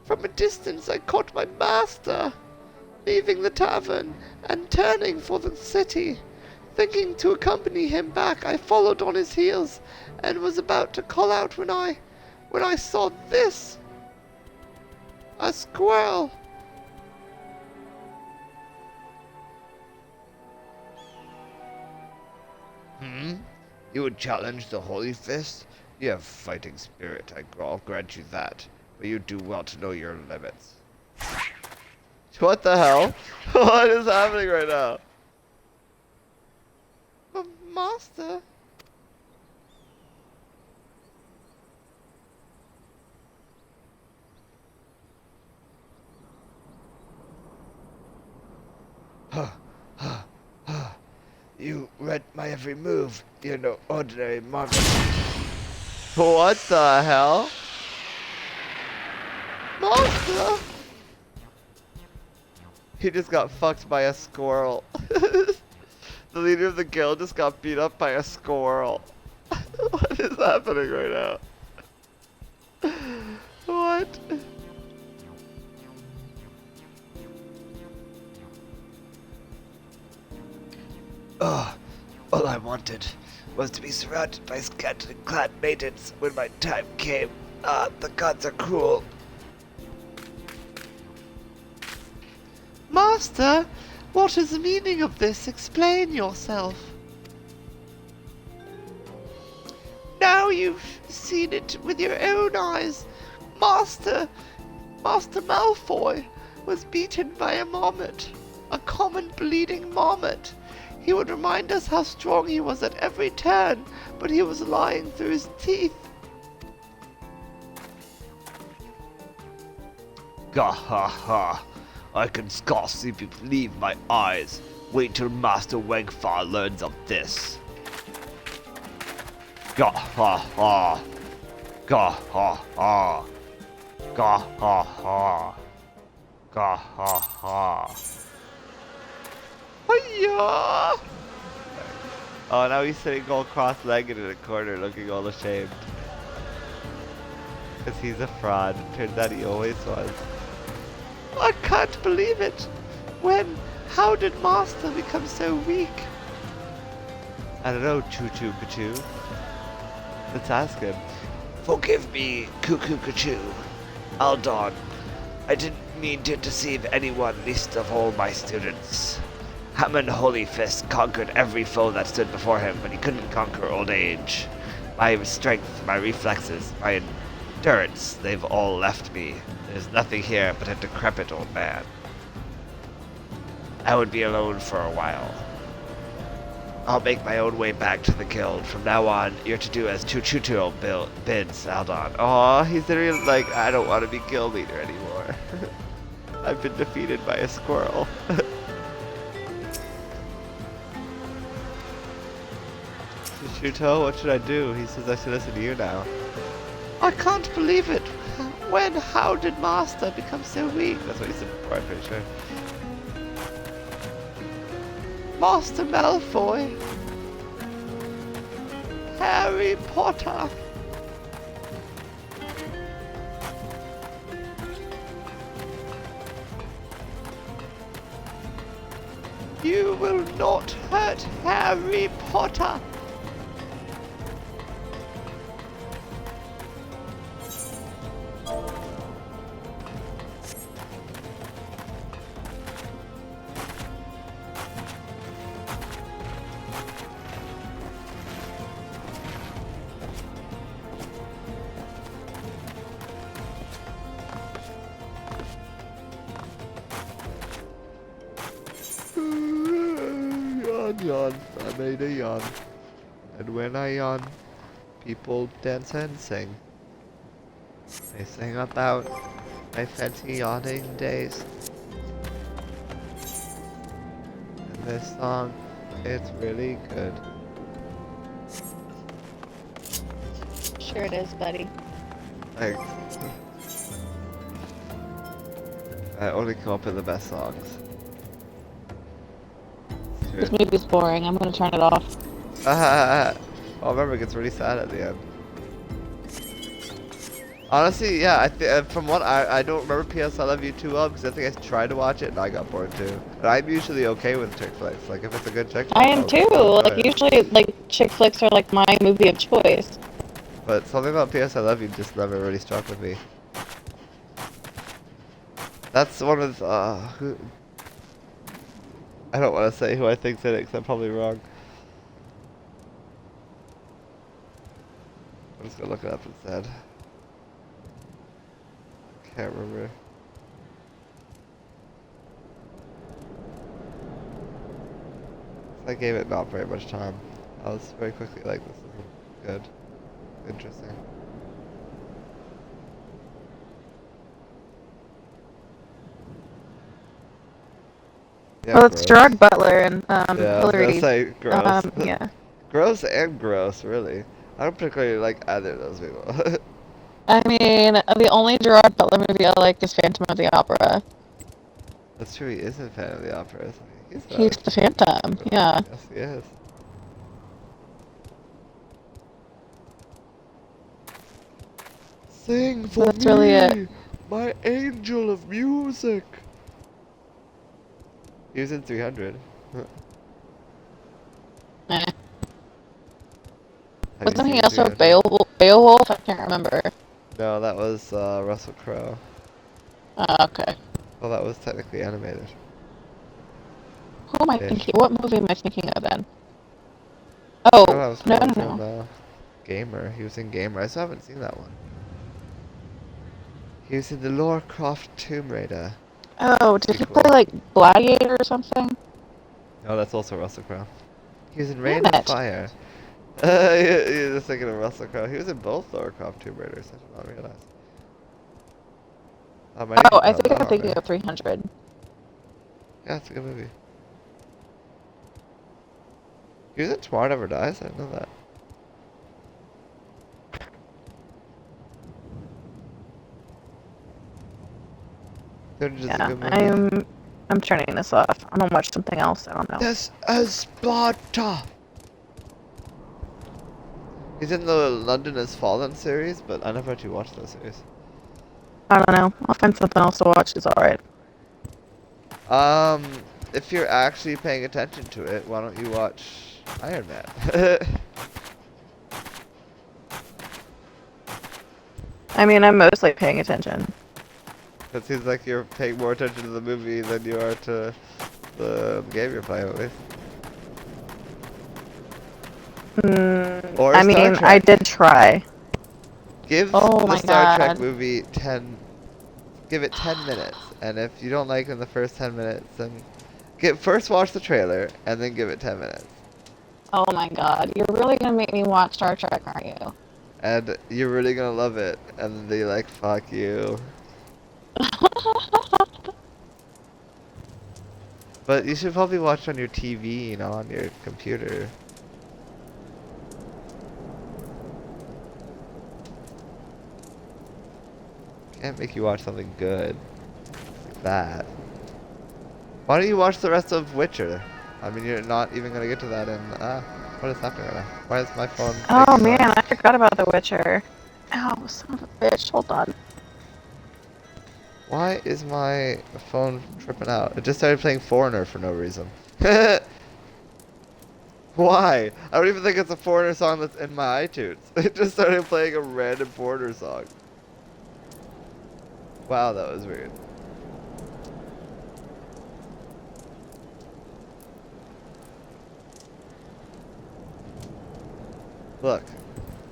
From a distance I caught my master, leaving the tavern and turning for the city. Thinking to accompany him back, I followed on his heels and was about to call out when I saw this. A squirrel. You would challenge the Holy Fist? You have fighting spirit, I'll grant you that. But you do well to know your limits. What the hell? What is happening right now? Master? You read my every move. You're no ordinary monster. What the hell? Master? He just got fucked by a squirrel. The leader of the guild just got beat up by a squirrel. What is happening right now? What? Oh, all I wanted was to be surrounded by scantily clad maidens when my time came. Ah, the gods are cruel. Master, what is the meaning of this? Explain yourself. Now you've seen it with your own eyes. Master Malfoy was beaten by a marmot, a common bleeding marmot. He would remind us how strong he was at every turn, but he was lying through his teeth. Gah ha ha. I can scarcely believe my eyes. Wait till Master Wegfar learns of this. Gah ha ha. Gah ha ha. Gah ha ha. Gah ha ha. Hiya! Oh, now he's sitting all cross-legged in a corner looking all ashamed. Because he's a fraud. Turns out he always was. I can't believe it. How did Master become so weak? I don't know, Choo Choo Kachoo. Let's ask him. Forgive me, Cuckoo Cachoo. Aldon, I didn't mean to deceive anyone, least of all my students. Hammond Holyfist conquered every foe that stood before him, but he couldn't conquer old age. My strength, my reflexes, my endurance, they've all left me. There's nothing here but a decrepit old man. I would be alone for a while. I'll make my own way back to the guild. From now on, you're to do as Chuchuto bids, Aldon. Aw, he's literally like, I don't want to be guild leader anymore. I've been defeated by a squirrel. Chuchuto, what should I do? He says I should listen to you now. I can't believe it. How did Master become so weak? That's what he said before, I'm pretty sure. Master Malfoy. Harry Potter. You will not hurt Harry Potter. Yawn. I made a yawn. And when I yawn, people dance and sing. They sing about my fancy yawning days. And this song, it's really good. Sure it is, buddy. Thanks. I only come up with the best songs. This movie's boring. I'm gonna turn it off. Oh, remember, it gets really sad at the end. Honestly, yeah, from what I don't remember PS I Love You too well because I think I tried to watch it and I got bored too. But I'm usually okay with chick flicks. Like if it's a good chick flick, I am too. Like usually, like chick flicks are like my movie of choice. But something about PS I Love You just never really struck with me. That's one of I don't want to say who I think's in it because I'm probably wrong. I'm just gonna look it up instead. Can't remember. I gave it not very much time. I was very quickly like, this isn't good. Interesting. Yeah, Well, it's gross. Gerard Butler and Yeah, I was gonna Hillary. say gross. Yeah. Gross and gross, really. I don't particularly like either of those people. I mean, the only Gerard Butler movie I like is Phantom of the Opera. That's true, he is a fan of the opera, isn't he? He's He's the Phantom. Yeah. Yes, he is. Sing for That's really it. me, my angel of music. He was in 300. Eh. Have you Wasn't he seen also 300? Beowulf? I can't remember. No, that was Russell Crowe. Oh, okay. Well, that was technically animated. Who am I Ish. thinking? What movie am I thinking of then? Oh, Oh, I was no, calling no, him no. Gamer. He was in Gamer. I still haven't seen that one. He was in the Lara Croft Tomb Raider. Oh, did he Sequel. play like Gladiator or something? No, that's also Russell Crowe. He was in Damn Rain of it. Fire. You're just thinking of Russell Crowe. He was in both Lara Croft Tomb Raiders. I did not realize. Oh, I think I'm thinking of 300. Yeah, it's a good movie. He was in Tomorrow Never Dies. I didn't know that. They're just a Yeah, good movie. I'm turning this off. I'm gonna watch something else. I don't know. This is Sparta. He's in the London Has Fallen series, but I never actually watched that series. I don't know. I'll find something else to watch. It's alright. If you're actually paying attention to it, why don't you watch Iron Man? I mean, I'm mostly paying attention. It seems like you're paying more attention to the movie than you are to the game you're playing, at least. Or I Star mean, Trek. I did try. Give Oh the my Star Trek God. movie 10. Give it 10 minutes, and if you don't like it in the first 10 minutes, then first watch the trailer and then give it 10 minutes. Oh my God. You're really gonna make me watch Star Trek, aren't you? And you're really gonna love it, and then they like, fuck you. But you should probably watch on your TV, not on your computer. Can't make you watch something good like that. Why don't you watch the rest of Witcher? I mean, you're not even gonna get to that in. What is happening right now? Why is my phone? Oh making man, noise? I forgot about The Witcher. Ow, son of a bitch. Hold on. Why is my phone tripping out? It just started playing Foreigner for no reason. Why? I don't even think it's a Foreigner song that's in my iTunes. It just started playing a random Foreigner song. Wow, that was weird. Look.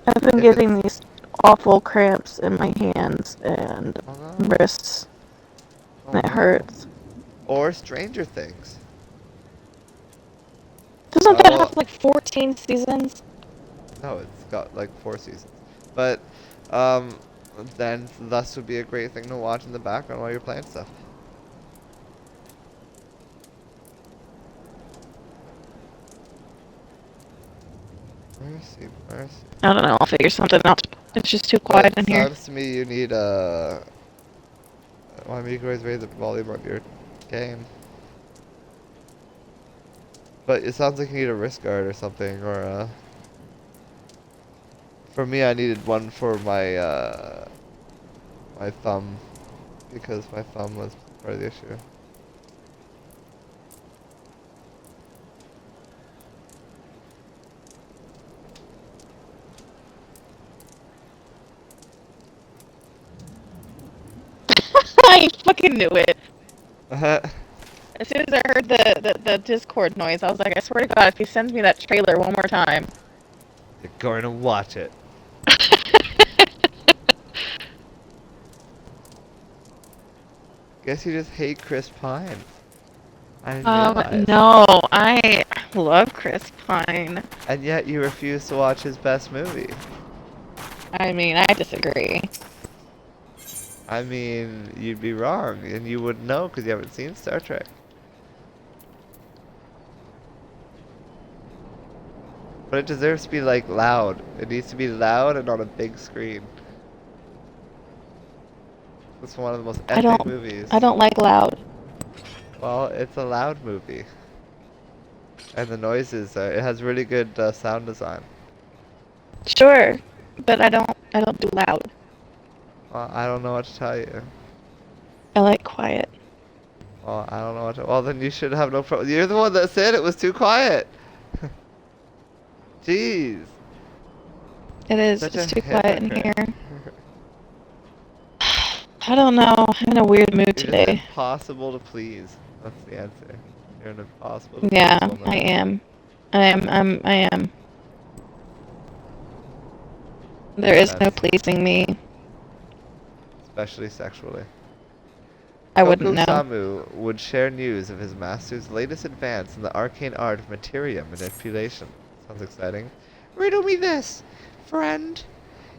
I've been If getting these awful cramps in my hands and Oh no. wrists. Oh And it no. hurts. Or Stranger Things. Doesn't that well, have like 14 seasons? No, it's got like 4 seasons. But, then thus would be a great thing to watch in the background while you're playing stuff. Mercy, mercy. I don't know. I'll figure something out. It's just too quiet in here. Sounds to me you need why you can always raise the volume of your game. But it sounds like you need a wrist guard or something, or for me I needed one for my my thumb, because my thumb was part of the issue. I fucking knew it. You're As soon as I heard the Discord noise, I was like, I swear to God, if he sends me that trailer one more time. going to watch it. Guess you just hate Chris Pine. I didn't realize. No, love Chris Pine. And yet you refuse to watch his best movie. I mean, I disagree. I mean, you'd be wrong, and you wouldn't know because you haven't seen Star Trek. But it deserves to be, like, loud. It needs to be loud and on a big screen. It's one of the most epic movies. I don't like loud. Well, it's a loud movie. And the noises, it has really good sound design. Sure, but I don't do loud. Well, I don't know what to tell you. I like quiet. Well, I don't know what to... Well, then you should have no problem. You're the one that said it was too quiet. Jeez. It is. Such It's a too quiet in hypocrite. here. I don't know. I'm in a weird mood You're just today. impossible to please. That's the answer. You're an impossible to Yeah, please woman. I am. I am. There is no That's- pleasing me. Especially sexually. I wouldn't know. Samu would share news of his master's latest advance in the arcane art of materia manipulation. Sounds exciting. Riddle me this, friend.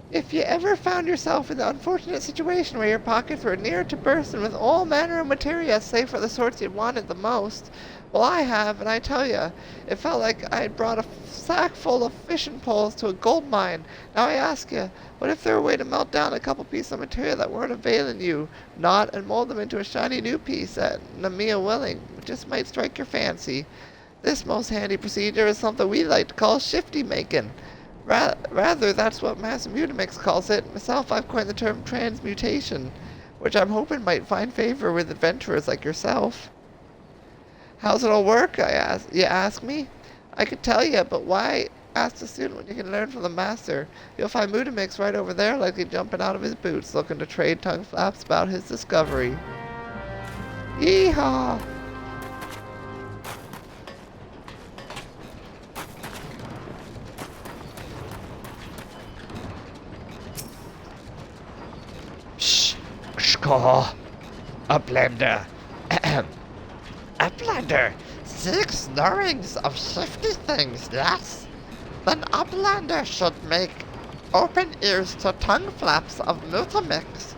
If you ever found yourself in the unfortunate situation where your pockets were near to bursting with all manner of materia save for the sorts you wanted the most, well, I have, and I tell you, it felt like I had brought a sack full of fishing poles to a gold mine. Now I ask you, what if there were a way to melt down a couple pieces of material that weren't availing you, not and mold them into a shiny new piece that Namia willing just might strike your fancy? This most handy procedure is something we like to call shifty making. Rather, that's what Master Mutamix calls it. Myself, I've coined the term transmutation, which I'm hoping might find favor with adventurers like yourself. How's it all work, you ask me? I could tell you, but why ask the student when you can learn from the master? You'll find Mutamix right over there, likely jumping out of his boots, looking to trade tongue flaps about his discovery. Yeehaw! Score. Uplander. Uplander. 6 knowings of shifty things, yes? Then Uplander should make open ears to tongue flaps of Mutamix.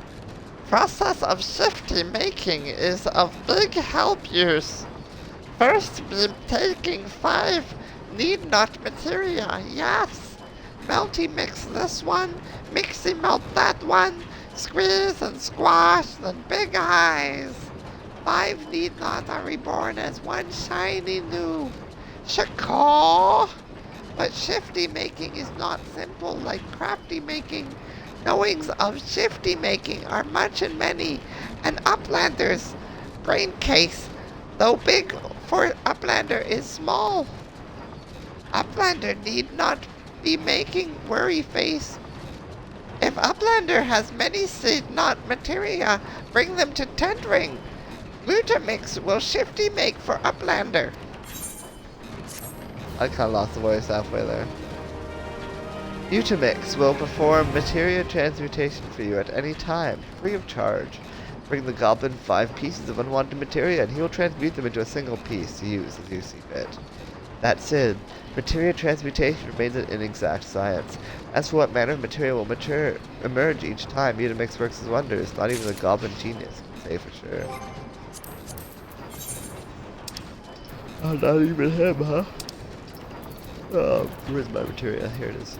Process of shifty making is of big help use. First be taking 5 need not materia, yes. Melty mix this one, mixy melt that one, squeeze and squash, then big eyes. 5 need not are reborn as one shiny new. Shakaw! But shifty making is not simple like crafty making. Knowings of shifty making are much and many, and Uplander's brain case, though big for Uplander, is small. Uplander need not be making worry face. If Uplander has many seed not materia, bring them to tent ring. Mutamix will shifty make for Uplander. I kinda lost the voice halfway there. Mutamix will perform materia transmutation for you at any time, free of charge. Bring the goblin 5 pieces of unwanted materia and he will transmute them into a single piece to use as you see fit. That said, materia transmutation remains an inexact science. As for what manner of materia will emerge each time, Mutamix works his wonders. Not even the goblin genius can say for sure. Oh, not even him, huh? Oh, where's my materia? Here it is.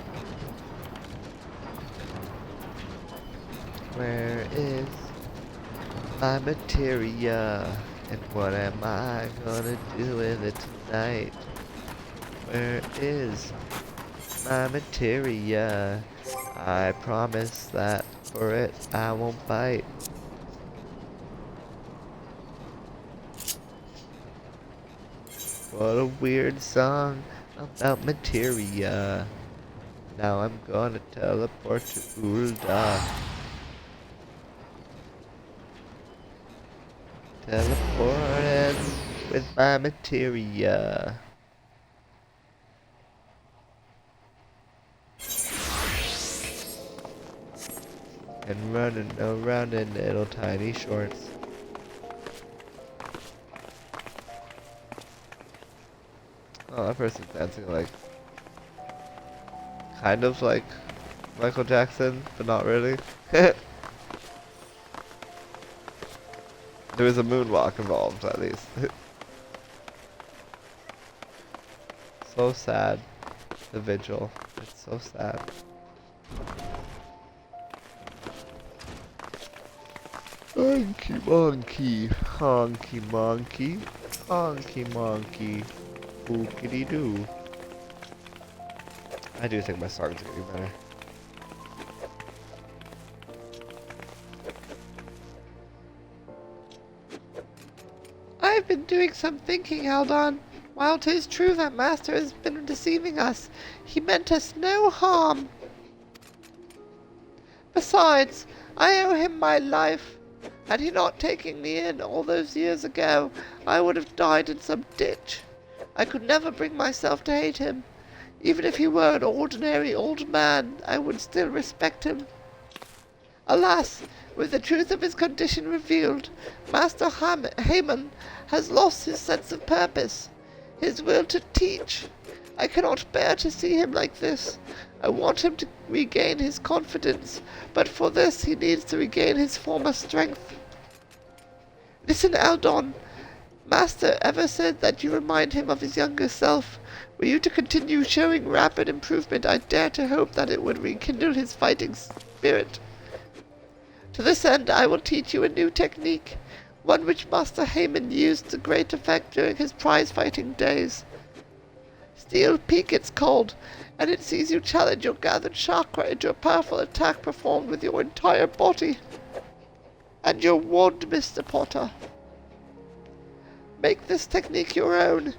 Where is my materia? And what am I gonna do with it tonight? Where is my materia? I promise that for it I won't bite. What a weird song about materia. Now I'm gonna teleport to Ulda. Teleported with my materia. And running around in little tiny shorts. Oh, that person's dancing like, kind of like Michael Jackson, but not really. There was a moonwalk involved, at least. So sad. The vigil. It's so sad. Honky monkey, honky monkey, honky monkey, bookity doo. I do think my songs are getting better. I've been doing some thinking, Aldon. While 'tis true that Master has been deceiving us, he meant us no harm. Besides, I owe him my life. Had he not taken me in all those years ago, I would have died in some ditch. I could never bring myself to hate him. Even if he were an ordinary old man, I would still respect him. Alas, with the truth of his condition revealed, Master Haman has lost his sense of purpose, his will to teach. I cannot bear to see him like this. I want him to regain his confidence, but for this he needs to regain his former strength. Listen, Aldon. Master ever said that you remind him of his younger self. Were you to continue showing rapid improvement, I dare to hope that it would rekindle his fighting spirit. To this end, I will teach you a new technique, one which Master Haman used to great effect during his prize-fighting days. Steel Peak it's called, and it sees you challenge your gathered chakra into a powerful attack performed with your entire body. And your wand, Mr. Potter. Make this technique your own,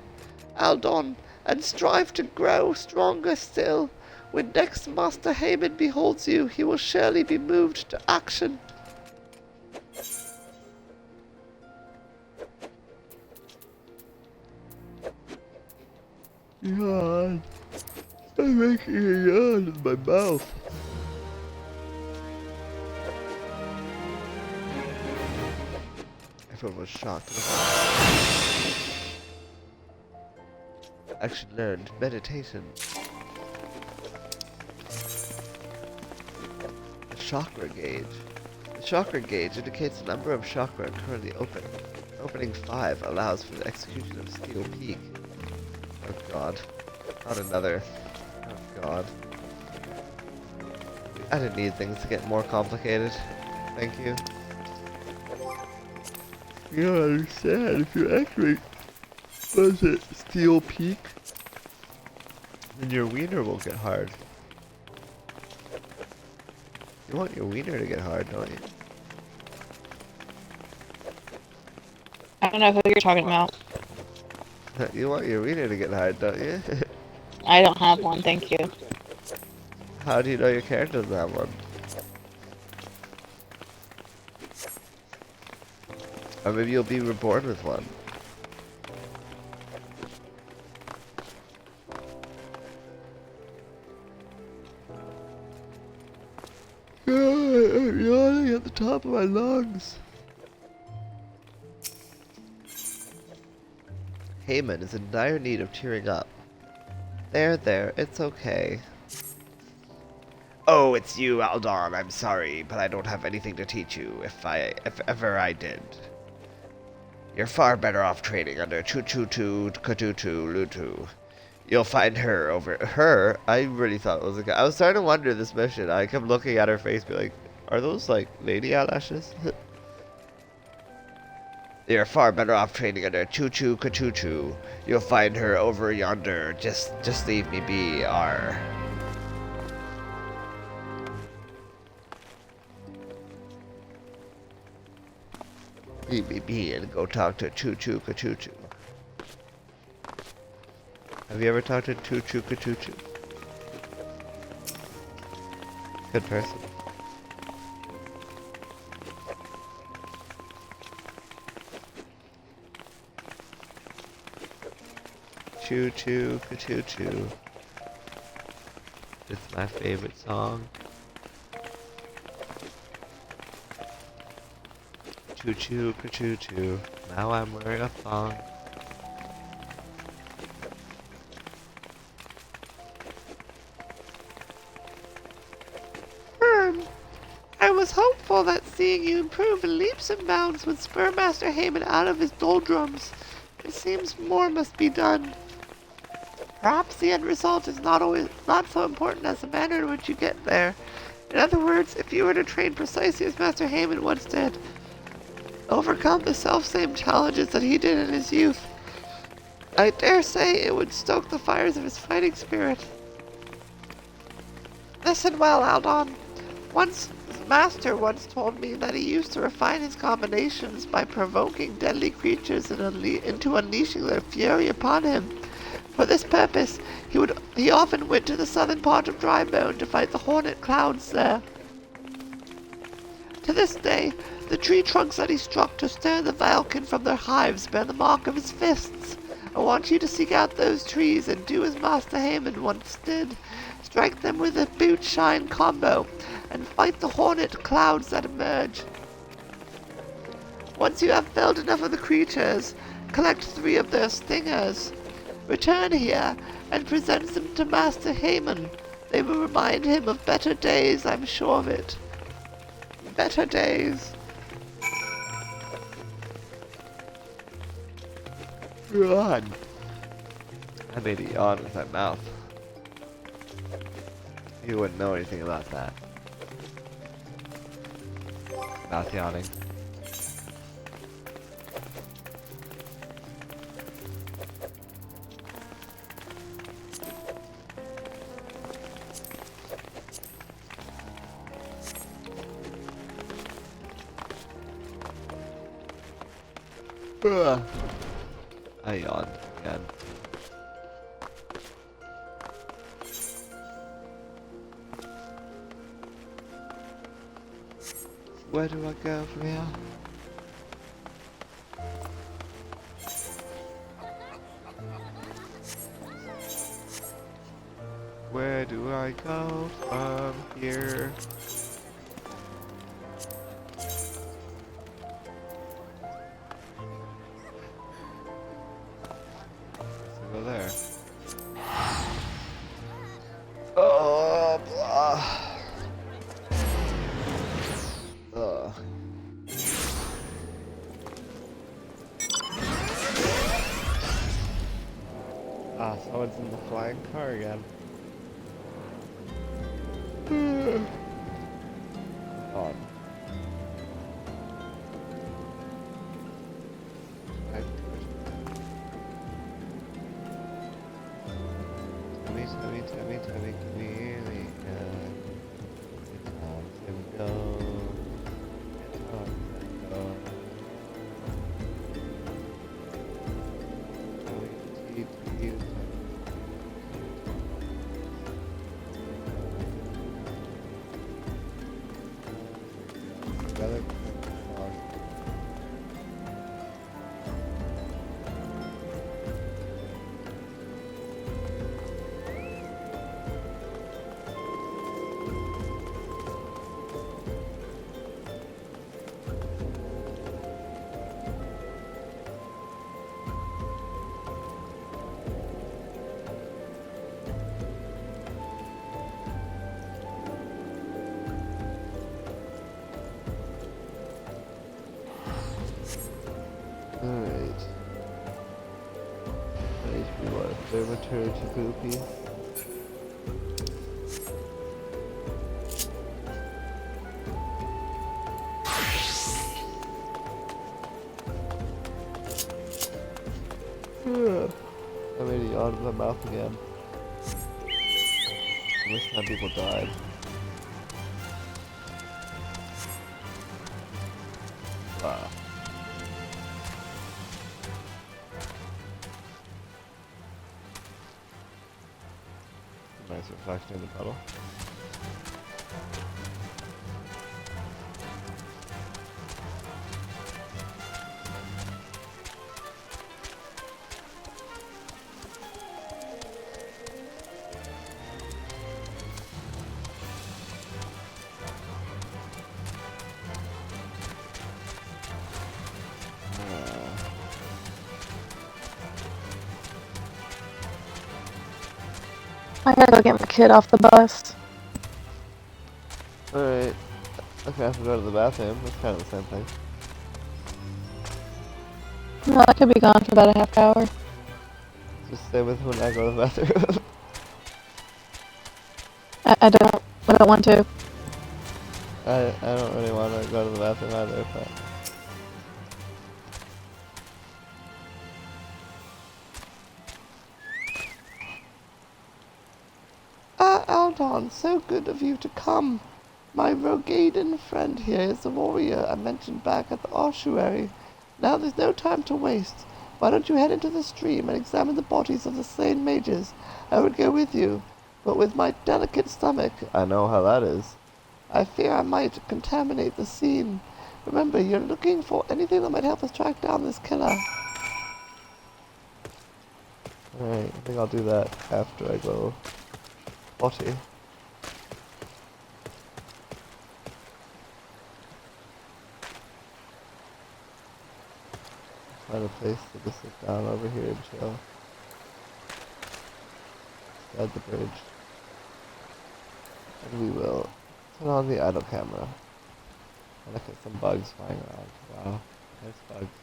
Aldon, and strive to grow stronger still. When next Master Haman beholds you, he will surely be moved to action. Yawn. I'm making a yawn in my mouth. Everyone was shocked. Action learned. Meditation. The chakra gauge. The chakra gauge indicates the number of chakra currently open. Opening 5 allows for the execution of Steel Peak. Oh god. Not another. Oh god. I didn't need things to get more complicated. Thank you. You don't understand. If you actually was it Steel Peak, then your wiener will get hard. You want your wiener to get hard, don't you? I don't know who you're talking about. You want your wiener to get hard, don't you? I don't have one, thank you. How do you know your character doesn't have one? Or maybe you'll be reborn with one. I'm yawning at the top of my lungs. Haman is in dire need of cheering up. There, it's okay. Oh, it's you, Aldon. I'm sorry, but I don't have anything to teach you, if ever I did. You're far better off training under Choo-Choo-Choo, Ka-Choo-Choo, Lutu. You'll find her over... Her? I really thought it was a guy. I was starting to wonder this mission. I kept looking at her face, be like, are those like lady eyelashes? You're far better off training under Choo-Choo, Ka-Choo-Choo. You'll find her over yonder. Just leave me be, R. Leave me be and go talk to Choo-Choo Ka-Choo-Choo. Have you ever talked to Choo-Choo Ka-Choo-Choo? Good person. Choo-Choo Ka-Choo-Choo. It's my favorite song. Choo-choo, ka-choo-choo. Now I'm wearing a thong. I was hopeful that seeing you improve in leaps and bounds would spur Master Heyman out of his doldrums. It seems more must be done. Perhaps the end result is not so important as the manner in which you get there. In other words, if you were to train precisely as Master Heyman once did, overcome the self-same challenges that he did in his youth, I dare say it would stoke the fires of his fighting spirit. Listen well, Aldon. Master once told me that he used to refine his combinations by provoking deadly creatures into unleashing their fury upon him. For this purpose, he often went to the southern part of Drybone to fight the hornet clouds there. To this day, the tree trunks that he struck to stir the Valken from their hives bear the mark of his fists. I want you to seek out those trees and do as Master Heyman once did. Strike them with a boot-shine combo, and fight the hornet clouds that emerge. Once you have felled enough of the creatures, collect 3 of their stingers. Return here, and present them to Master Heyman. They will remind him of better days, I'm sure of it. Better days. God. I made a yawn with my mouth. You wouldn't know anything about that. Mouth yawning. I yawned again. Where do I go from here? Where do I go from here? Go there. Oh, blah. Ugh. Ah, someone's in the flying car again. On. Tummy, really good. It's on to go. It's on to go. Together. Alright. HP what? Observatory to Goopy. I made a yawn in my mouth again. This time people died. Wow. Nice reflection in the puddle. I gotta go get my kid off the bus. Alright. Okay, I have to go to the bathroom. That's kind of the same thing. Well, I could be gone for about a half hour. Just stay with when I go to the bathroom. I don't want to. I don't really want to go to the bathroom either, but... Aldon, so good of you to come. My Rogaden friend here is the warrior I mentioned back at the ossuary. Now there's no time to waste. Why don't you head into the stream and examine the bodies of the slain mages? I would go with you, but with my delicate stomach, I know how that is, I fear I might contaminate the scene. Remember, you're looking for anything that might help us track down this killer. Alright, I think I'll do that after I go potty. Find a place to just sit down over here and chill. Beside the bridge. And we will turn on the idle camera. And look at some bugs flying around. Wow, nice bugs.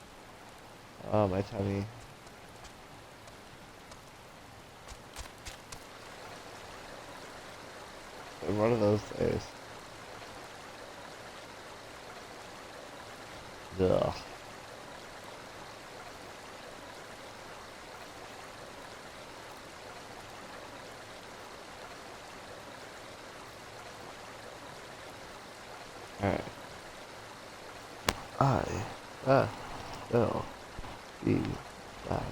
Oh, my tummy. And one of those days. Ugh. Alright. Will be back.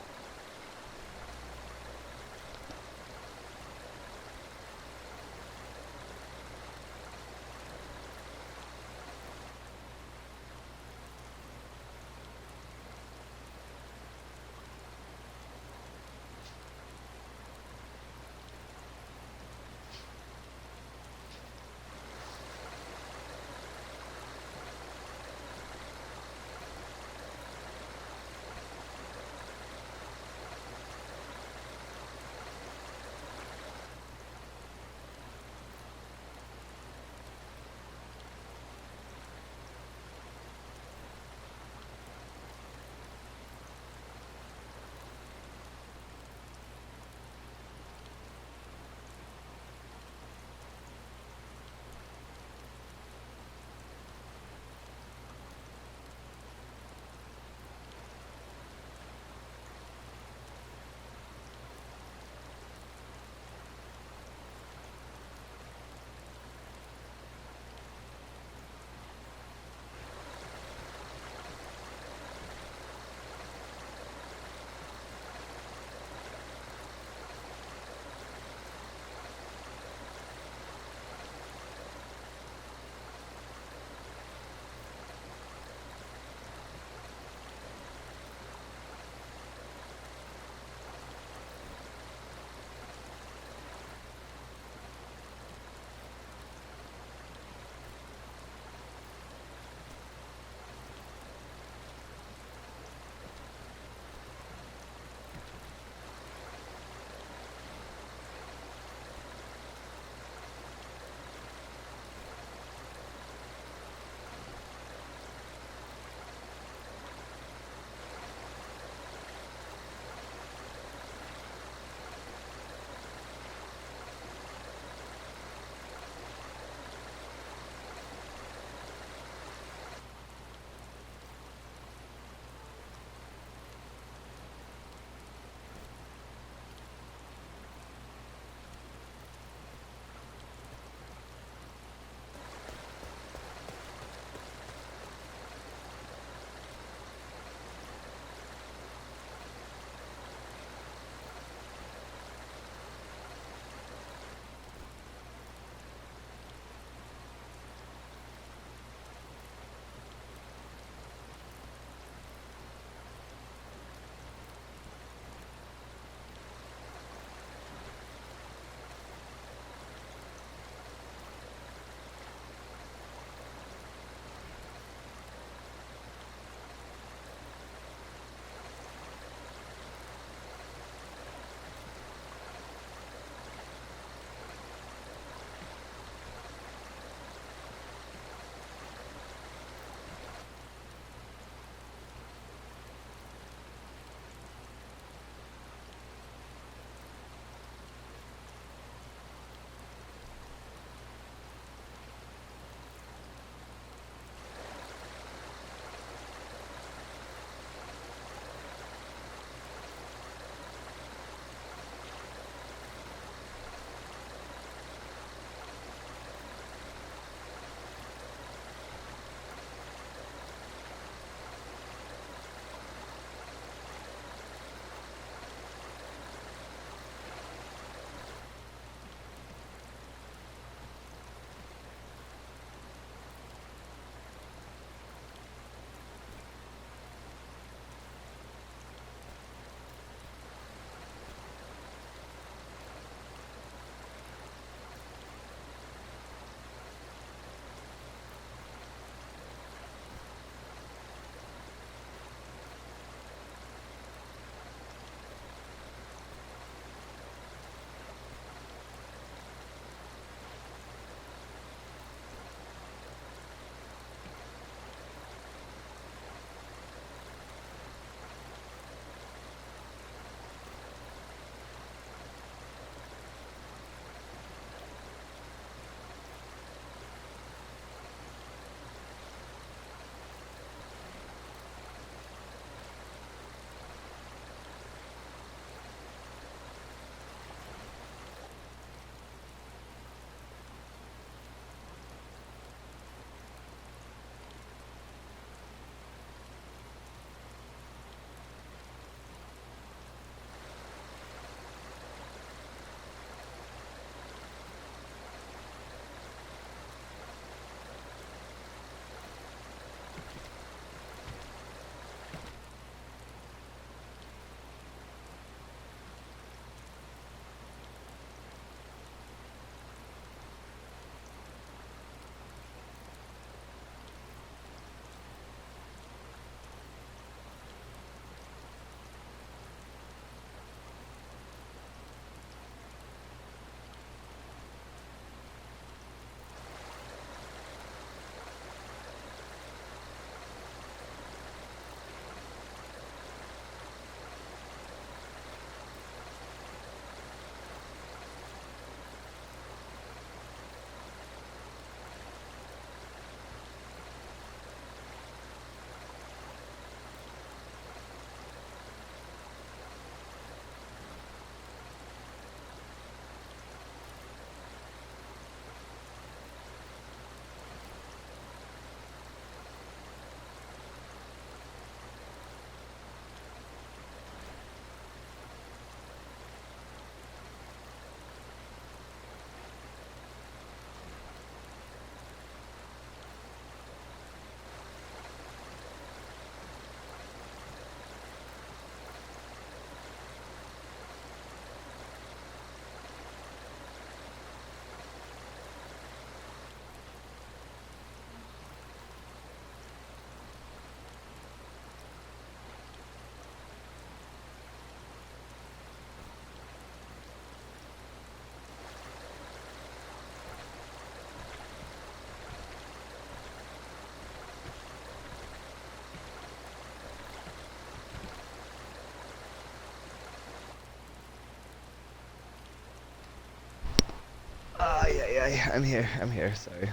I'm here. I'm here. Sorry.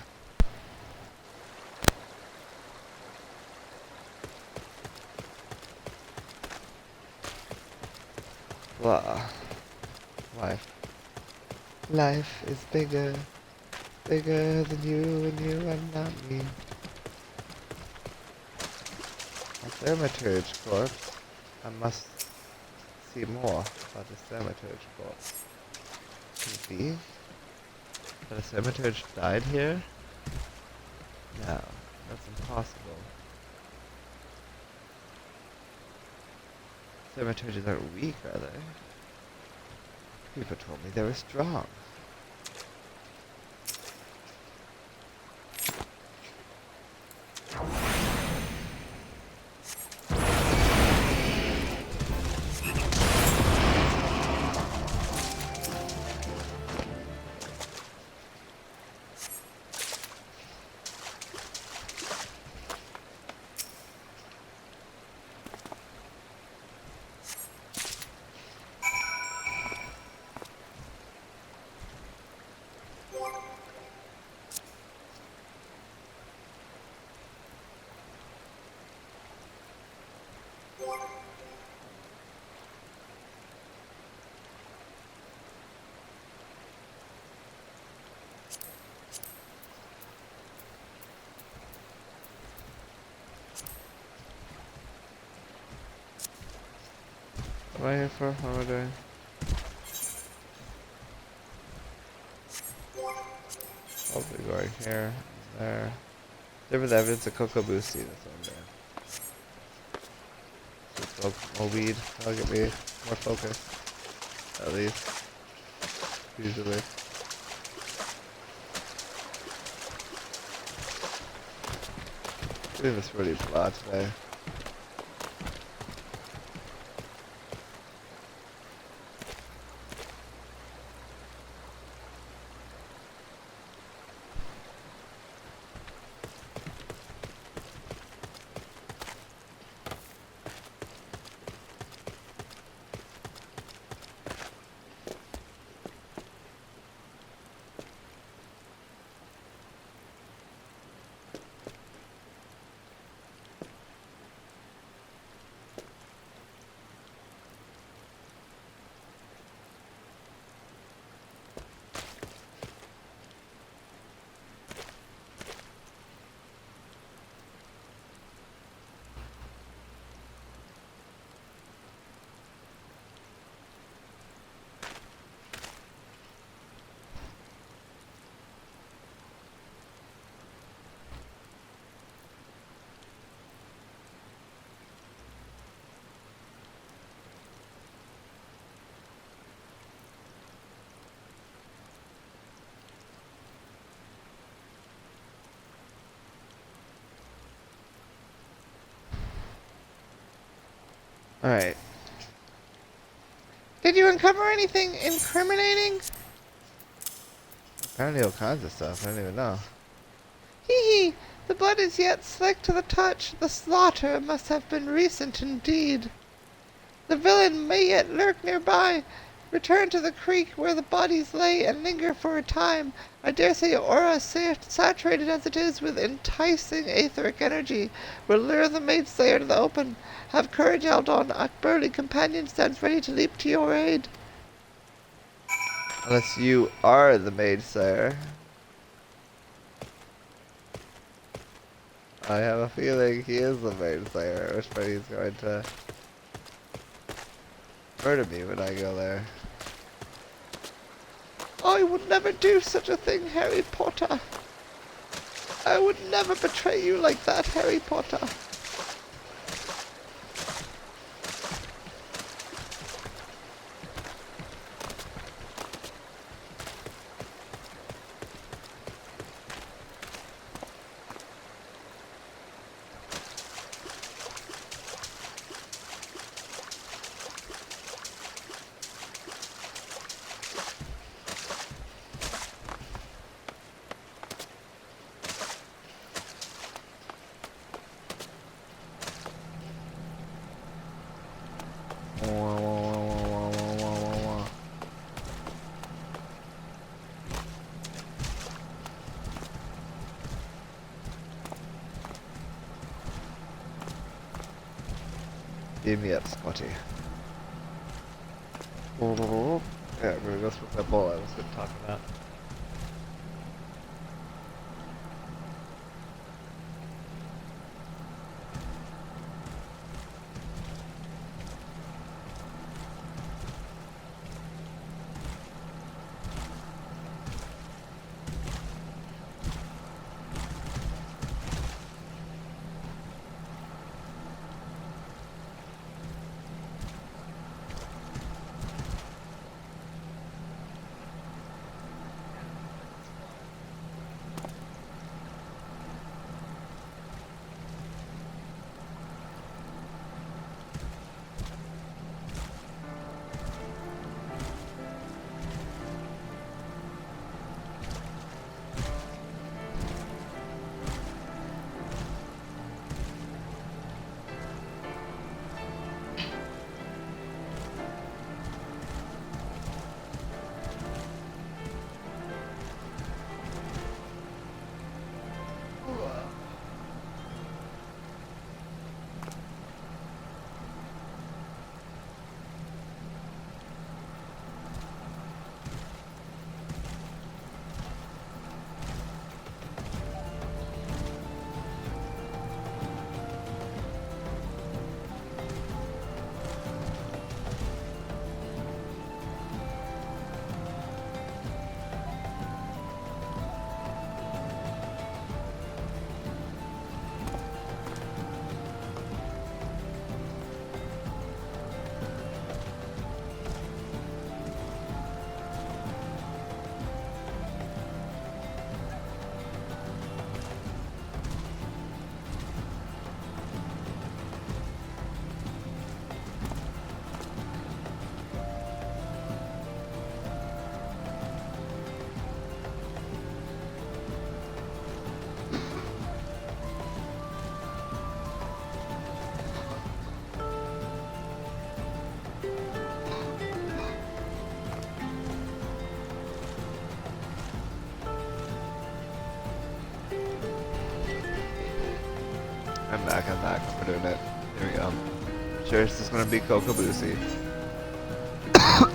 Wow. Life. Life is bigger. Bigger than you and you and not me. A thaumaturge corpse. I must see more about this thaumaturge corpse. Could it be that a thaumaturge died here? No, that's impossible. Thaumaturges aren't weak, are they? People told me they were strong. What am I here for? What am I doing? Probably going here, there. Different evidence of Coco Boosie, that's what I'm doing. Smoke more weed, that'll get me more focus. At least. Usually. Doing this really blah today. Alright. Did you uncover anything incriminating? Apparently all kinds of stuff, I don't even know. Hee hee! The blood is yet slick to the touch. The slaughter must have been recent indeed. The villain may yet lurk nearby. Return to the creek where the bodies lay and linger for a time. I dare say your aura, saturated as it is with enticing etheric energy, will lure the maid slayer to the open. Have courage, Aldon. A burly companion stands ready to leap to your aid. Unless you are the maid slayer. I have a feeling he is the maid slayer, which means he's going to murder me when I go there. I would never do such a thing, Harry Potter. I would never betray you like that, Harry Potter. Beam me up, Scotty. Yeah, I'm gonna go smoke that bowl I was gonna talk about. I'm back. We're doing it. Here we go. Sure, this is gonna be Coco Boosie. Oh.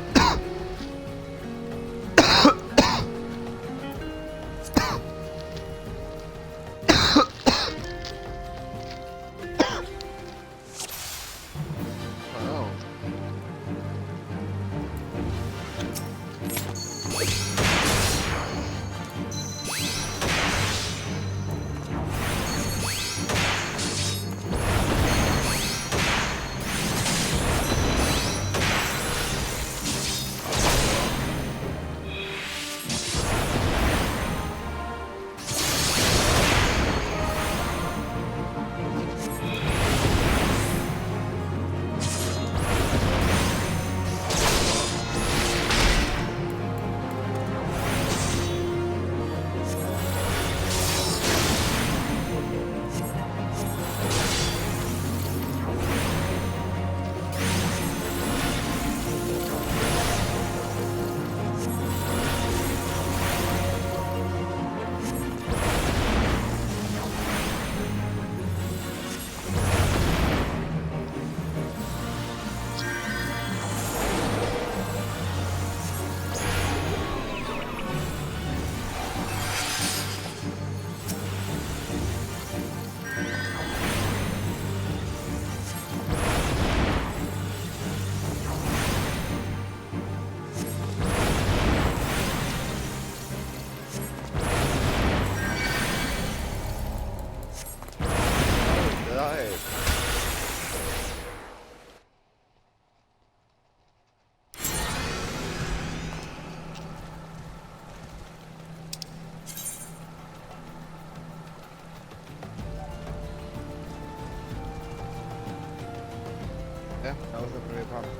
Yeah, that wasn't really a problem.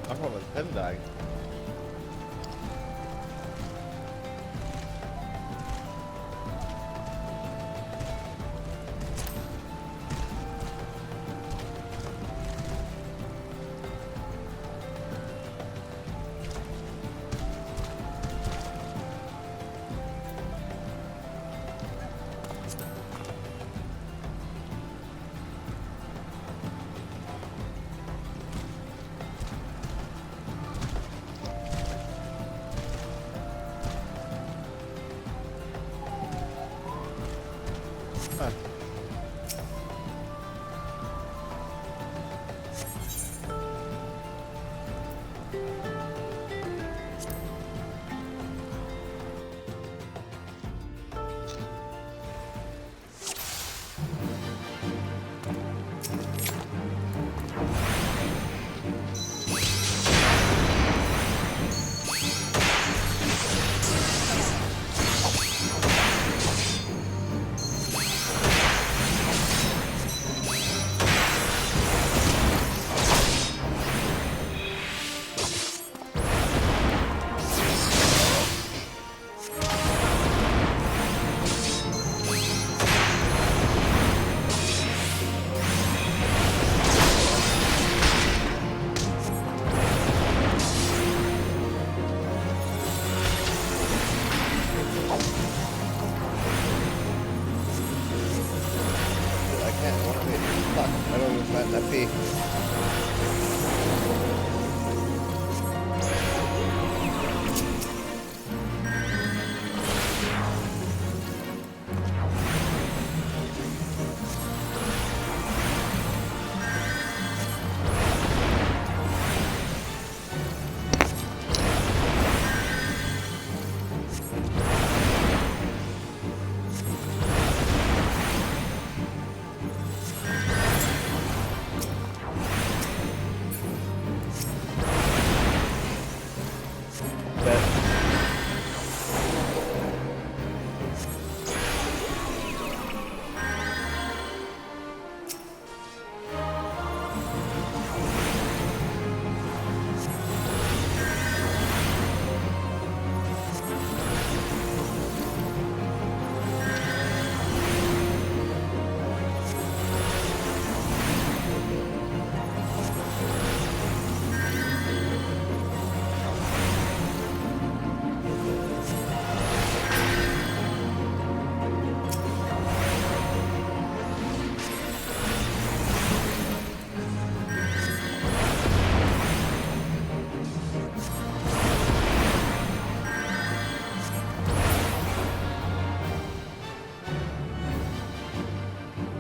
My problem was him dying. I can't. What am I? Fuck. I don't know what that be.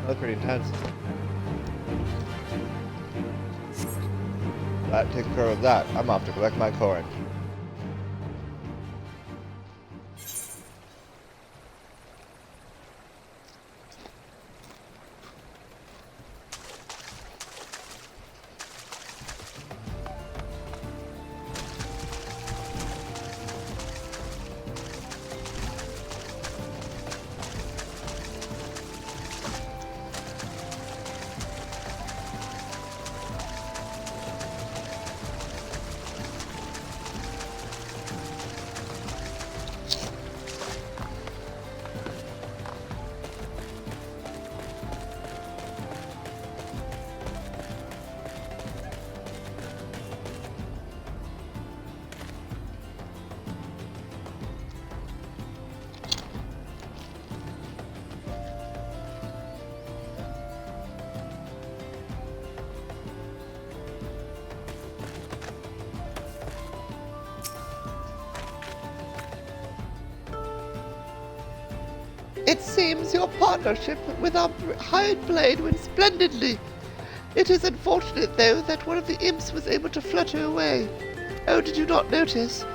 That's pretty intense. That takes care of that. I'm off to collect my coin. It seems your partnership with our hired blade went splendidly. It is unfortunate, though, that one of the imps was able to flutter away. Oh, did you not notice?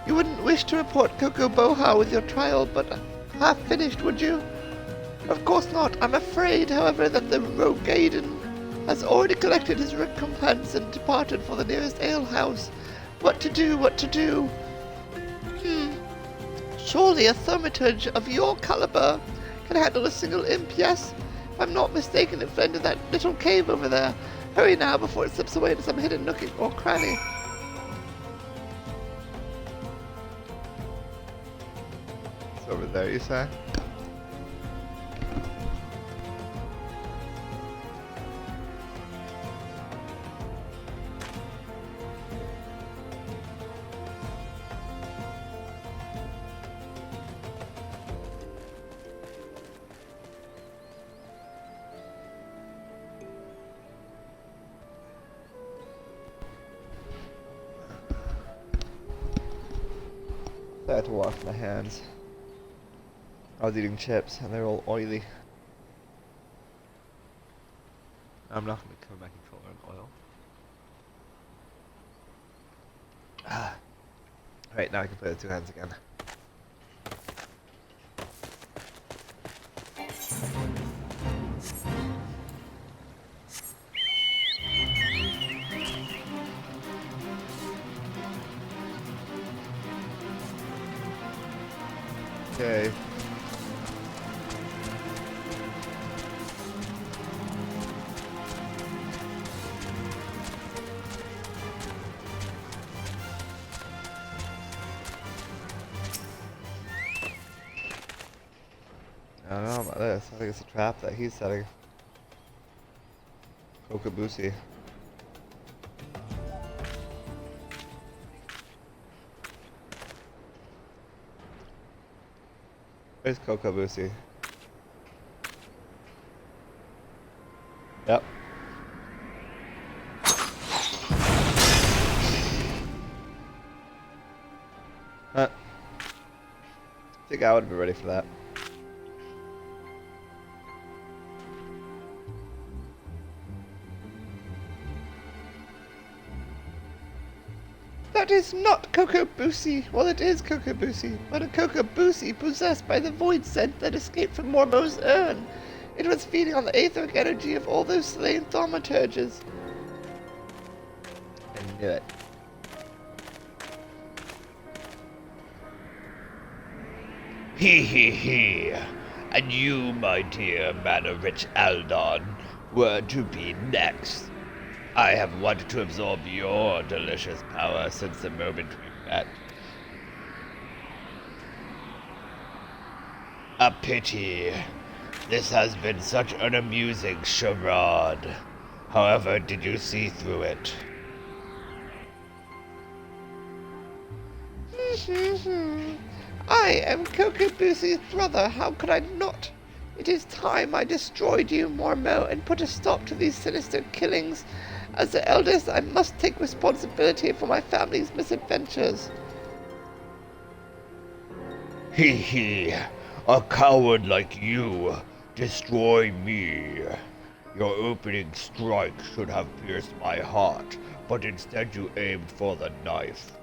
You wouldn't wish to report Coco Boha with your trial but half finished, would you? Of course not. I'm afraid, however, that the rogue Gaiden has already collected his recompense and departed for the nearest alehouse. What to do, what to do? Surely a thaumaturge of your caliber can handle a single imp, yes? If I'm not mistaken, it fled into that little cave over there. Hurry now before it slips away into some hidden nook or cranny. It's over there, you say? I had to wash my hands. I was eating chips and they're all oily. I'm not going to cover my controller in oil. Alright, now I can play with two hands again. Okay. I don't know about this. I think it's a trap that he's setting. Kokabusi. Where's Kokabusi? Yep. Huh. I think I would be ready for that. That is not Kokobusi. Well, it is Kokobusi, but a Kokobusi possessed by the void scent that escaped from Mormo's urn. It was feeding on the etheric energy of all those slain thaumaturges. I knew it. He. And you, my dear mana-rich Aldon, were to be next. I have wanted to absorb your delicious power since the moment we met. A pity. This has been such an amusing charade. However, did you see through it? I am Kokobusi's brother. How could I not? It is time I destroyed you, Mormo, and put a stop to these sinister killings. As the eldest, I must take responsibility for my family's misadventures. He. A coward like you. Destroy me. Your opening strike should have pierced my heart, but instead you aimed for the knife.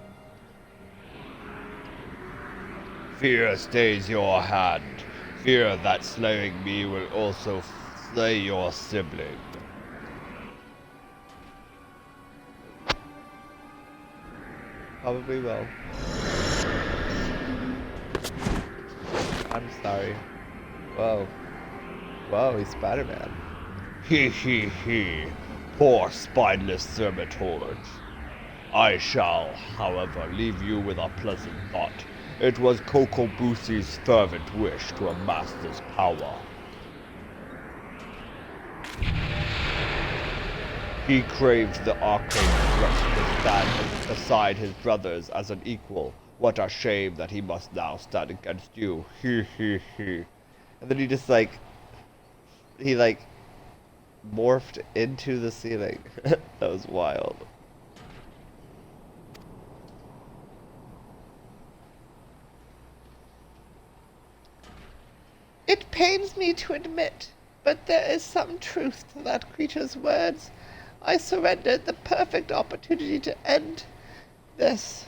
Fear stays your hand. Fear that slaying me will also slay your sibling. Probably will. I'm sorry. Whoa. Whoa, he's Spider-Man. He. Poor spineless servitors. I shall, however, leave you with a pleasant thought. It was Kokobusi's fervent wish to amass this power. He craved the arcane thrust to stand beside his brothers as an equal. What a shame that he must now stand against you. He. And then he just he morphed into the ceiling. That was wild. It pains me to admit, but there is some truth to that creature's words. I surrendered the perfect opportunity to end this.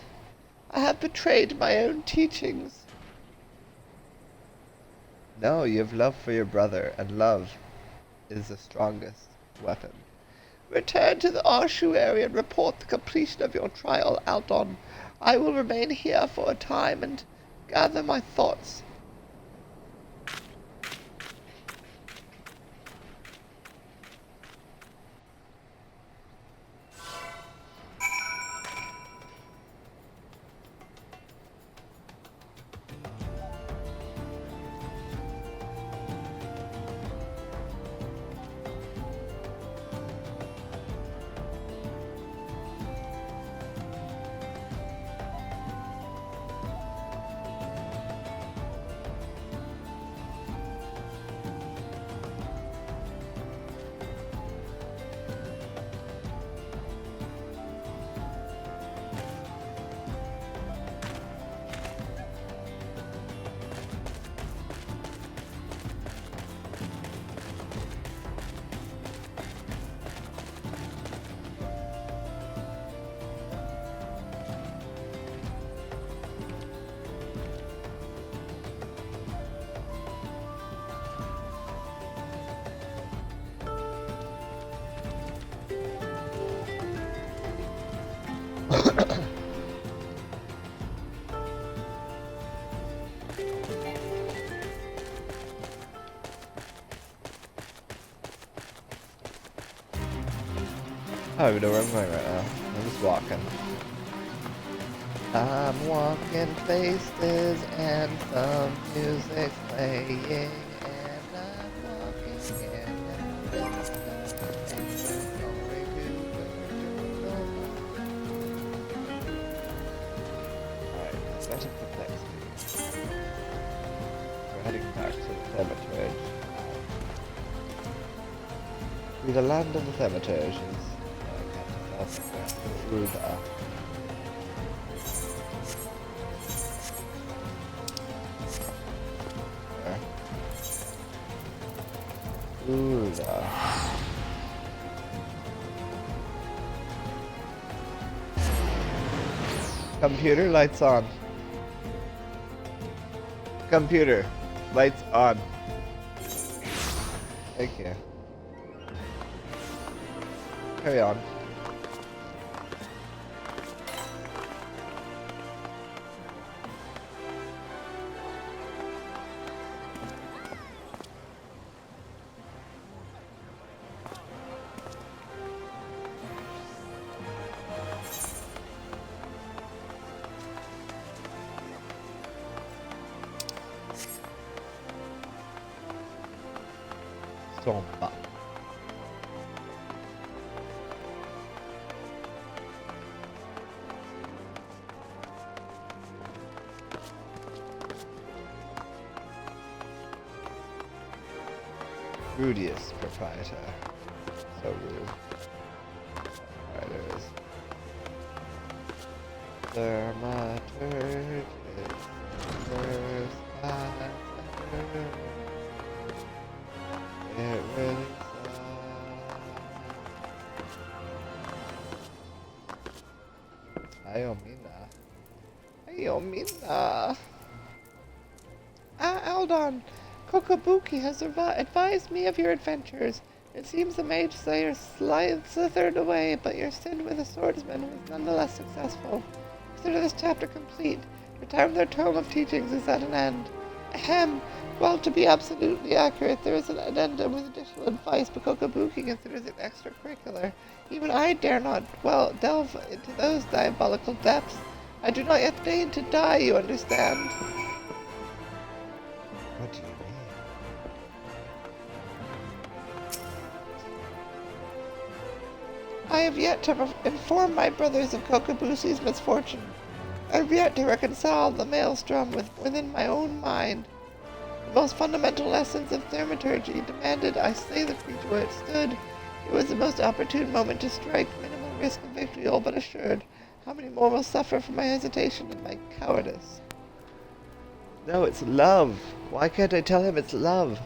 I have betrayed my own teachings. No, you have love for your brother, and love is the strongest weapon. Return to the ossuary and report the completion of your trial, Aldon. I will remain here for a time and gather my thoughts. I don't even know where I'm going right now. I'm just walking. I'm walking places and some music's playing and I'm walking and now it's done and we're going to Alright, pathetic perplexity. We're heading back to the cemetery. To the land of the cemeteries. Ruda. Ruda. Computer, lights on. Computer, lights on. Thank you. Carry on. Somba. Rudiest proprietor. So rude. Alright, there it is. Thermaturgis. First class. It really sucks. Ayomina. Ayomina. Aldon, Kokobuki has advised me of your adventures. It seems the mage slayer slithered away, but your stint with the swordsman was nonetheless successful. Consider this chapter complete. Your time in their tome of teachings is at an end. Ahem. Well, to be absolutely accurate, there is an addendum with additional advice, but Kokobuki considers it extracurricular. Even I dare not, delve into those diabolical depths. I do not yet deign to die, you understand. What do you mean? I have yet to inform my brothers of Kokobusi's misfortune. I have yet to reconcile the maelstrom within my own mind. The most fundamental lessons of thaumaturgy demanded I slay the creature where it stood. It was the most opportune moment to strike, minimal risk of victory, all but assured. How many more will suffer from my hesitation and my cowardice? No, it's love. Why can't I tell him it's love?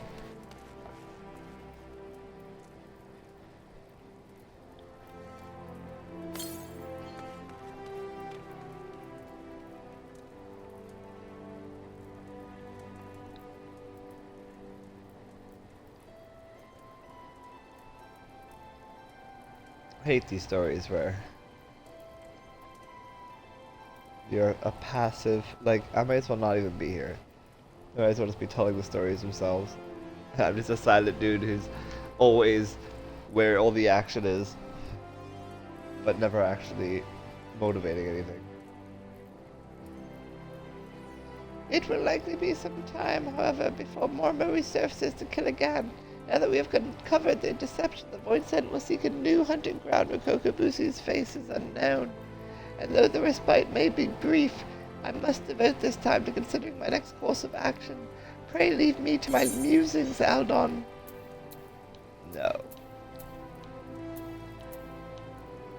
I hate these stories where you're a passive, like, I might as well not even be here. I might as well just be telling the stories themselves. I'm just a silent dude who's always where all the action is, but never actually motivating anything. It will likely be some time, however, before Mormo resurfaces to kill again. Now that we have uncovered the deception, the Void Scent will seek a new hunting ground where Kokobusi's face is unknown. And though the respite may be brief, I must devote this time to considering my next course of action. Pray leave me to my musings, Aldon. No.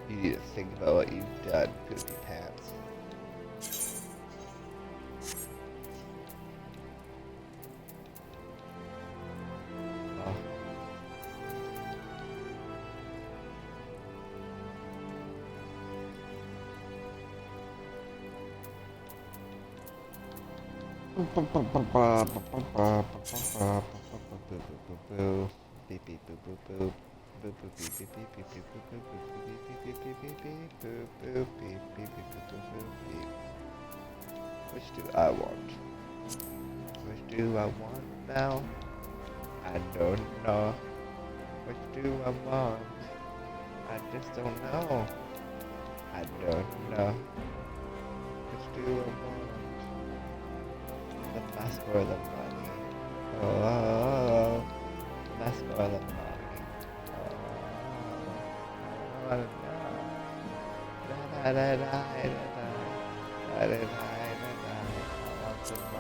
You need to think about what you've done, poopy pants. Oh. Which do I want? Which do I want now? I don't know. Which do I want? I just don't know. I don't know. Which do I want? The mask or the money? Oh, the mask or the money? Oh, I don't know. Da da da da da da da da da da. I want the money.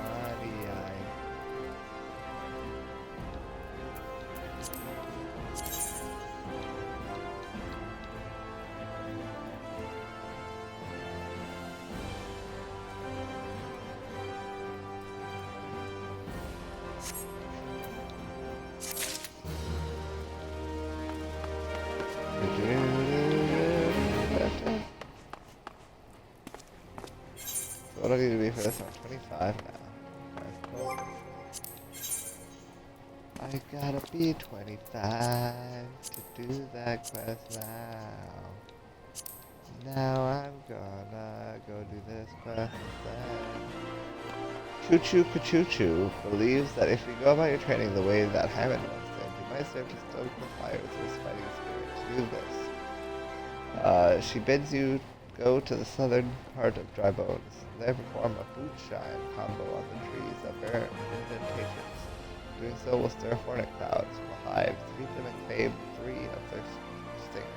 So what do I need to be for this one? 25 now. That's cool. I gotta be 25 to do that quest now. Now I'm gonna go do this quest instead. Choo Choo Choo believes that if you go about your training the way that Hammond once did, you might serve to stoke the fires of his fighting spirit. To do this, she bids you go to the southern part of Dry Bones. There perform a boot shine combo on the trees that bear indentations. Doing so will stir hornet clouds from the hives, defeat them and claim 3 of their stingers.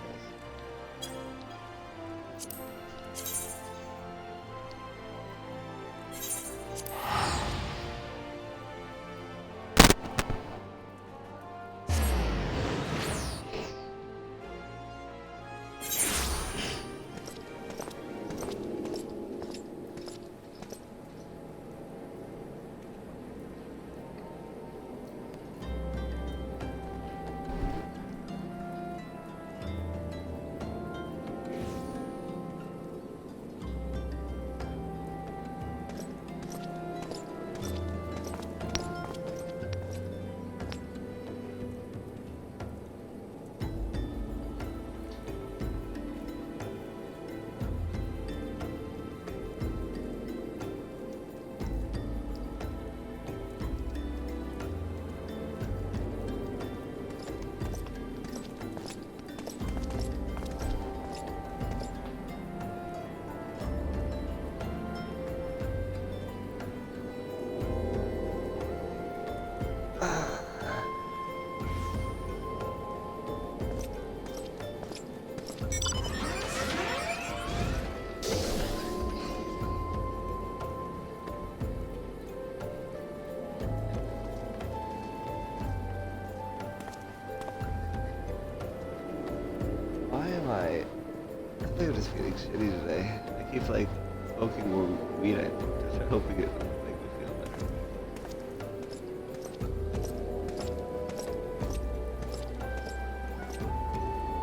I think I'm just feeling shitty today. I keep like smoking more weed, I think, just hoping it will make me feel better.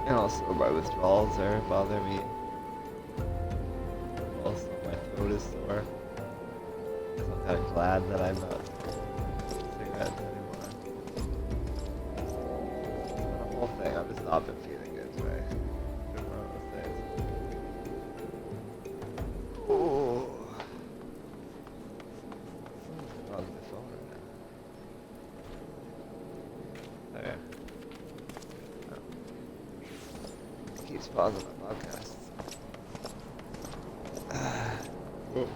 And also my withdrawals are bothering me. Also my throat is sore. So I'm kind of glad that I'm not smoking cigarettes anymore. The whole thing, I've just not been feeling good today. It's been one of those days. Oh. Someone's on the phone right now. Okay. Oh. It keeps pausing my podcasts. Whoa.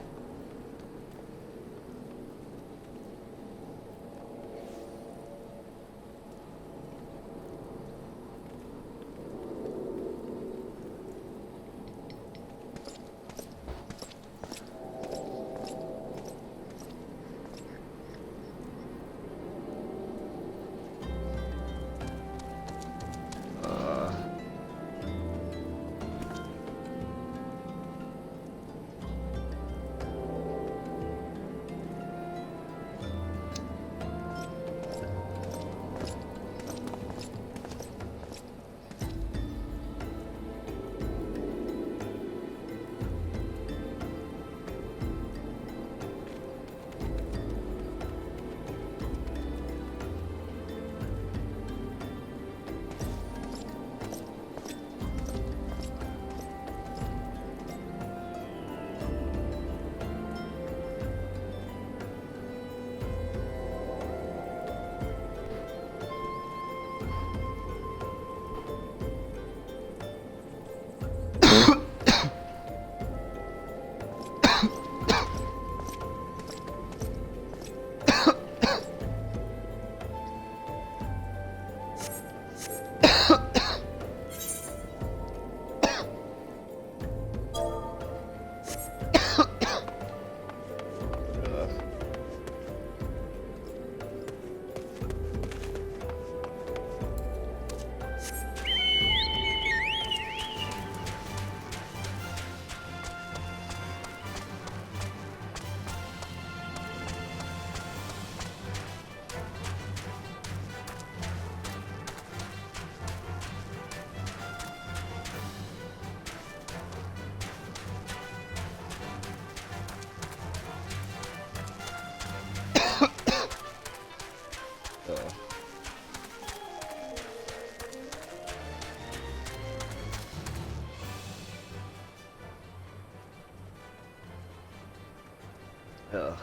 Ugh.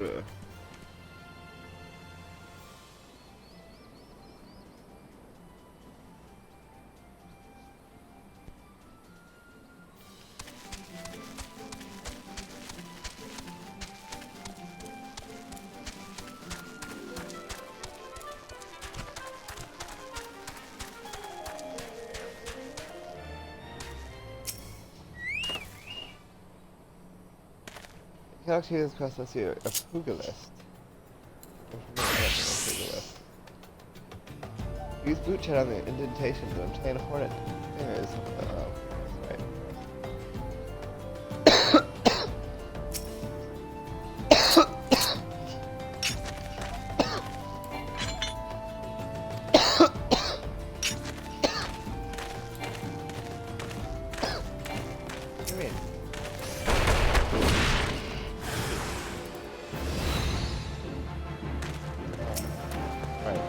Ugh. Character use process here, a Puga list. Use boot chat on the indentation to obtain hornet fingers. Right. What do you mean? Right.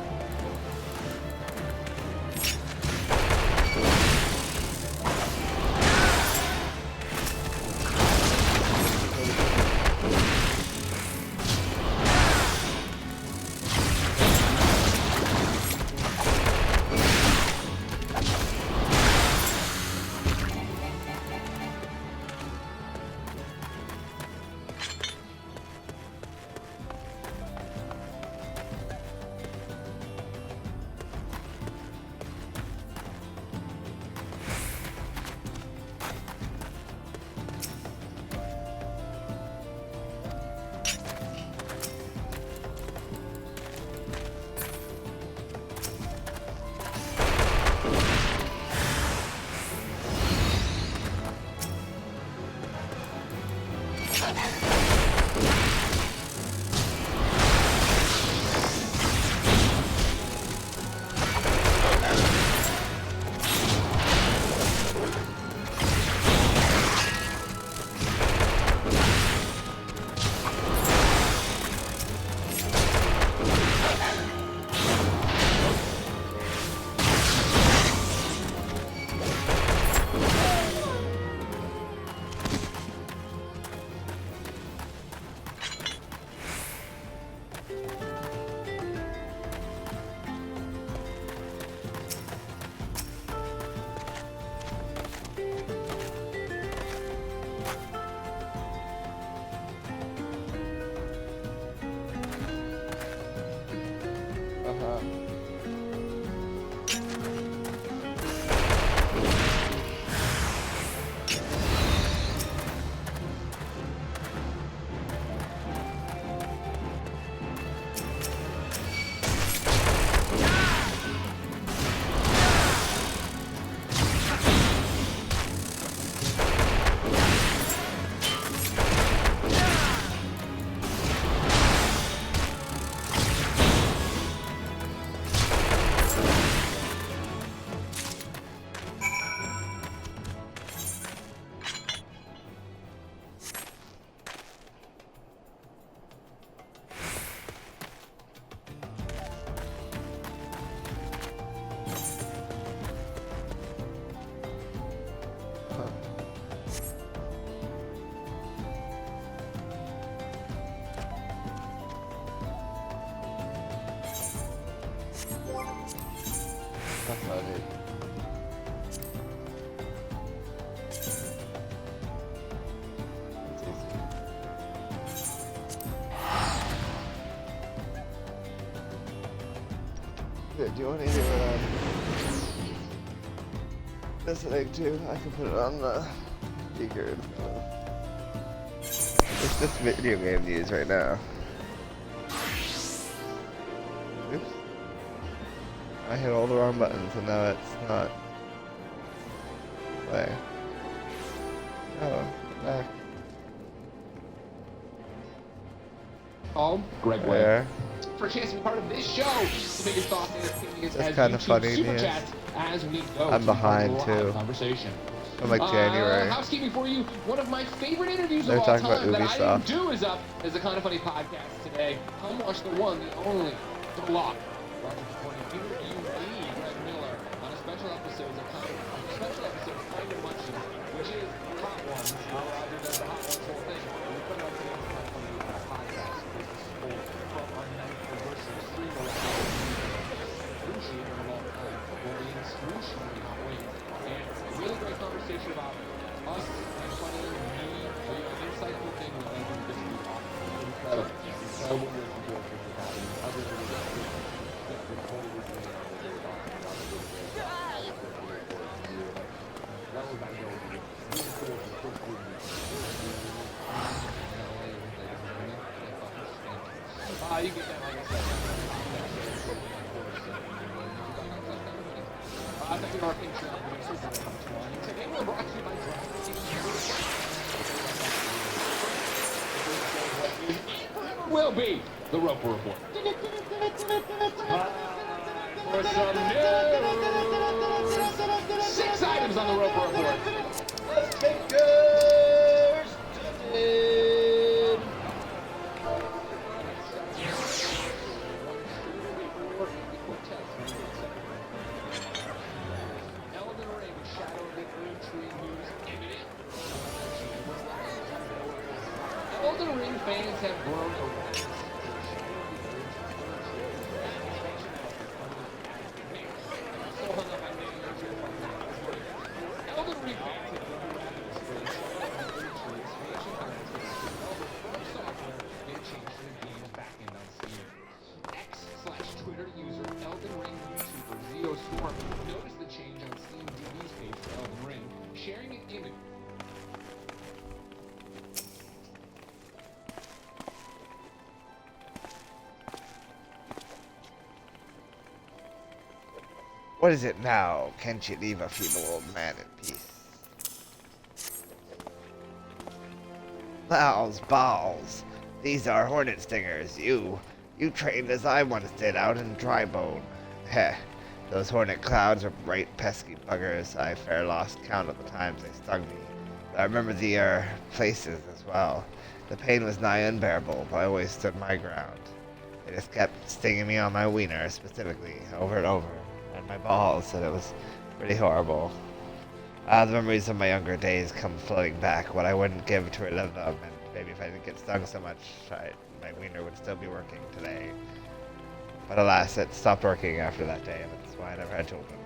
That's about it. It's easy. Good, do you want to hear what I'm listening to? I can put it on the speaker. It's just video game news right now. Oops. I hit all the wrong buttons and now it's not play. Oh, back. called Greg Way. There. For a chance to be part of this show, the biggest thoughts and opinions That's as kinda YouTube funny, Super Nia. Chats as we go I'm to behind, the live too. conversation. From like January. Housekeeping for you. One of my favorite interviews They're of all talking about time that I didn't Ubisoft. do is up as the Kinda Funny podcast today. Come watch the one, the only, The Lock. Roger supporting interview me, Greg Miller, on a special episode of Kind of Munchies, which is Hot Ones. Roger does the Hot Ones whole thing. We put it up today on the Kinda Funny podcast. This is from our 9th anniversary stream around. Excruciating of all time. We'll be excruciating hot wings. And a really great conversation about us and funny and me. An insightful thing that I think this will be awesome. Incredible. Incredible year for George for having other than the totally that was I know really cool for the first movie. You get that like I said. Thank you to our Patreon producers that are on today. We're brought to you by DraftKings. Will be the Roper Report. For some news. 6 items on the Roper Report. Let's take yours today. Elden Ring, Shadow of the Green Tree news imminent. Elden Ring fans have grown around. Elden Ring fans have grown around this expansion Elder from software and changed the game's backend on Steam. X/Twitter user Elden Ring YouTuber Zeostorm noticed the change on Steam DB's page for Elden Ring, sharing an image. What is it now? Can't you leave a feeble old man in peace? Balls. These are hornet stingers. You trained as I once did out in Drybone. Heh. Those hornet clouds are bright, pesky buggers. I fair lost count of the times they stung me. But I remember the, places as well. The pain was nigh unbearable, but I always stood my ground. They just kept stinging me on my wiener, specifically, over and over. And my balls, and it was pretty horrible. The memories of my younger days come flooding back, what I wouldn't give to relive them, and maybe if I didn't get stung so much, my wiener would still be working today. But alas, it stopped working after that day, and that's why I never had children.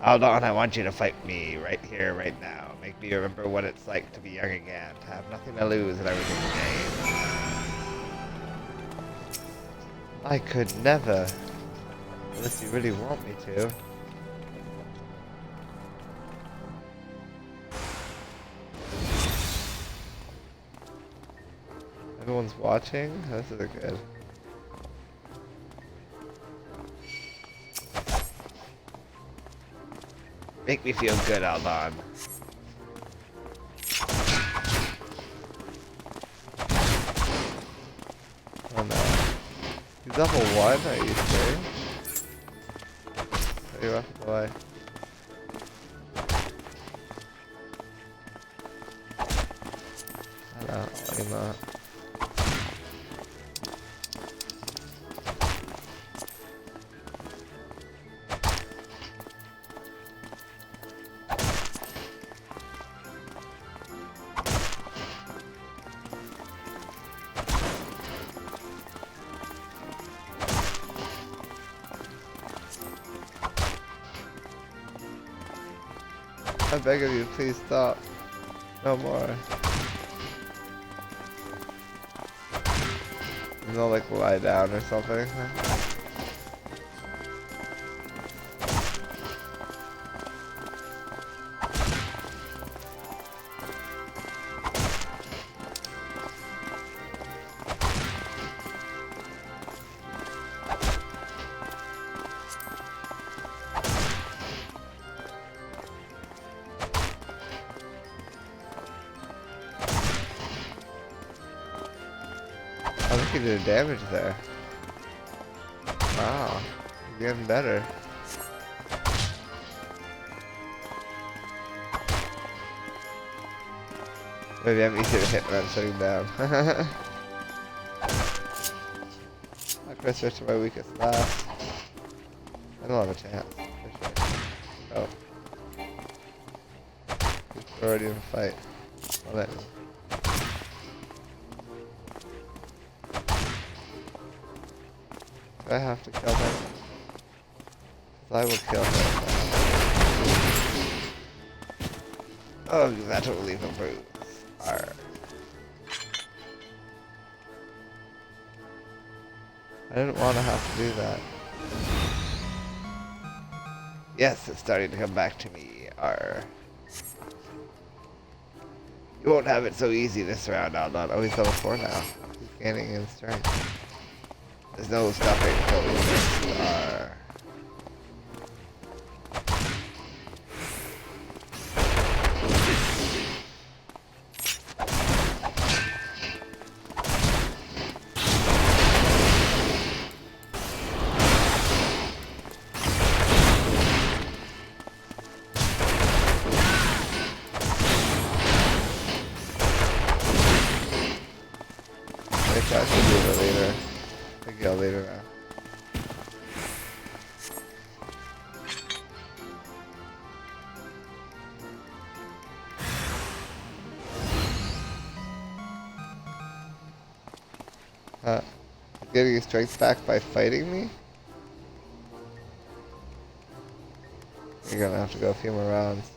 Aldon, I want you to fight me right here, right now. Make me remember what it's like to be young again, to have nothing to lose and everything to gain. I could never. Unless you really want me to. Everyone's watching? This is good. Make me feel good, Aldon. Oh no. He's level 1, are you serious? Are you off the way? I don't know. I beg of you, please stop. No more. No, like, lie down or something. think you did damage there. Wow. You're getting better. Maybe I'm easier to hit when I'm sitting down. I press switch to my weakest last. I don't have a chance. For sure. Oh. We're already in a fight. I'll let me. Do I have to kill him? 'Cause I will kill him. Oh, that will leave a bruise. Arr. I didn't want to have to do that. Yes, it's starting to come back to me. Arr. You won't have it so easy this round, Outlaw. Oh, he's level 4 now. He's gaining in strength. There's no stopping until we finish. Arr. I should do it later. I think I'll later now. Getting his strength back by fighting me? You're gonna have to go a few more rounds.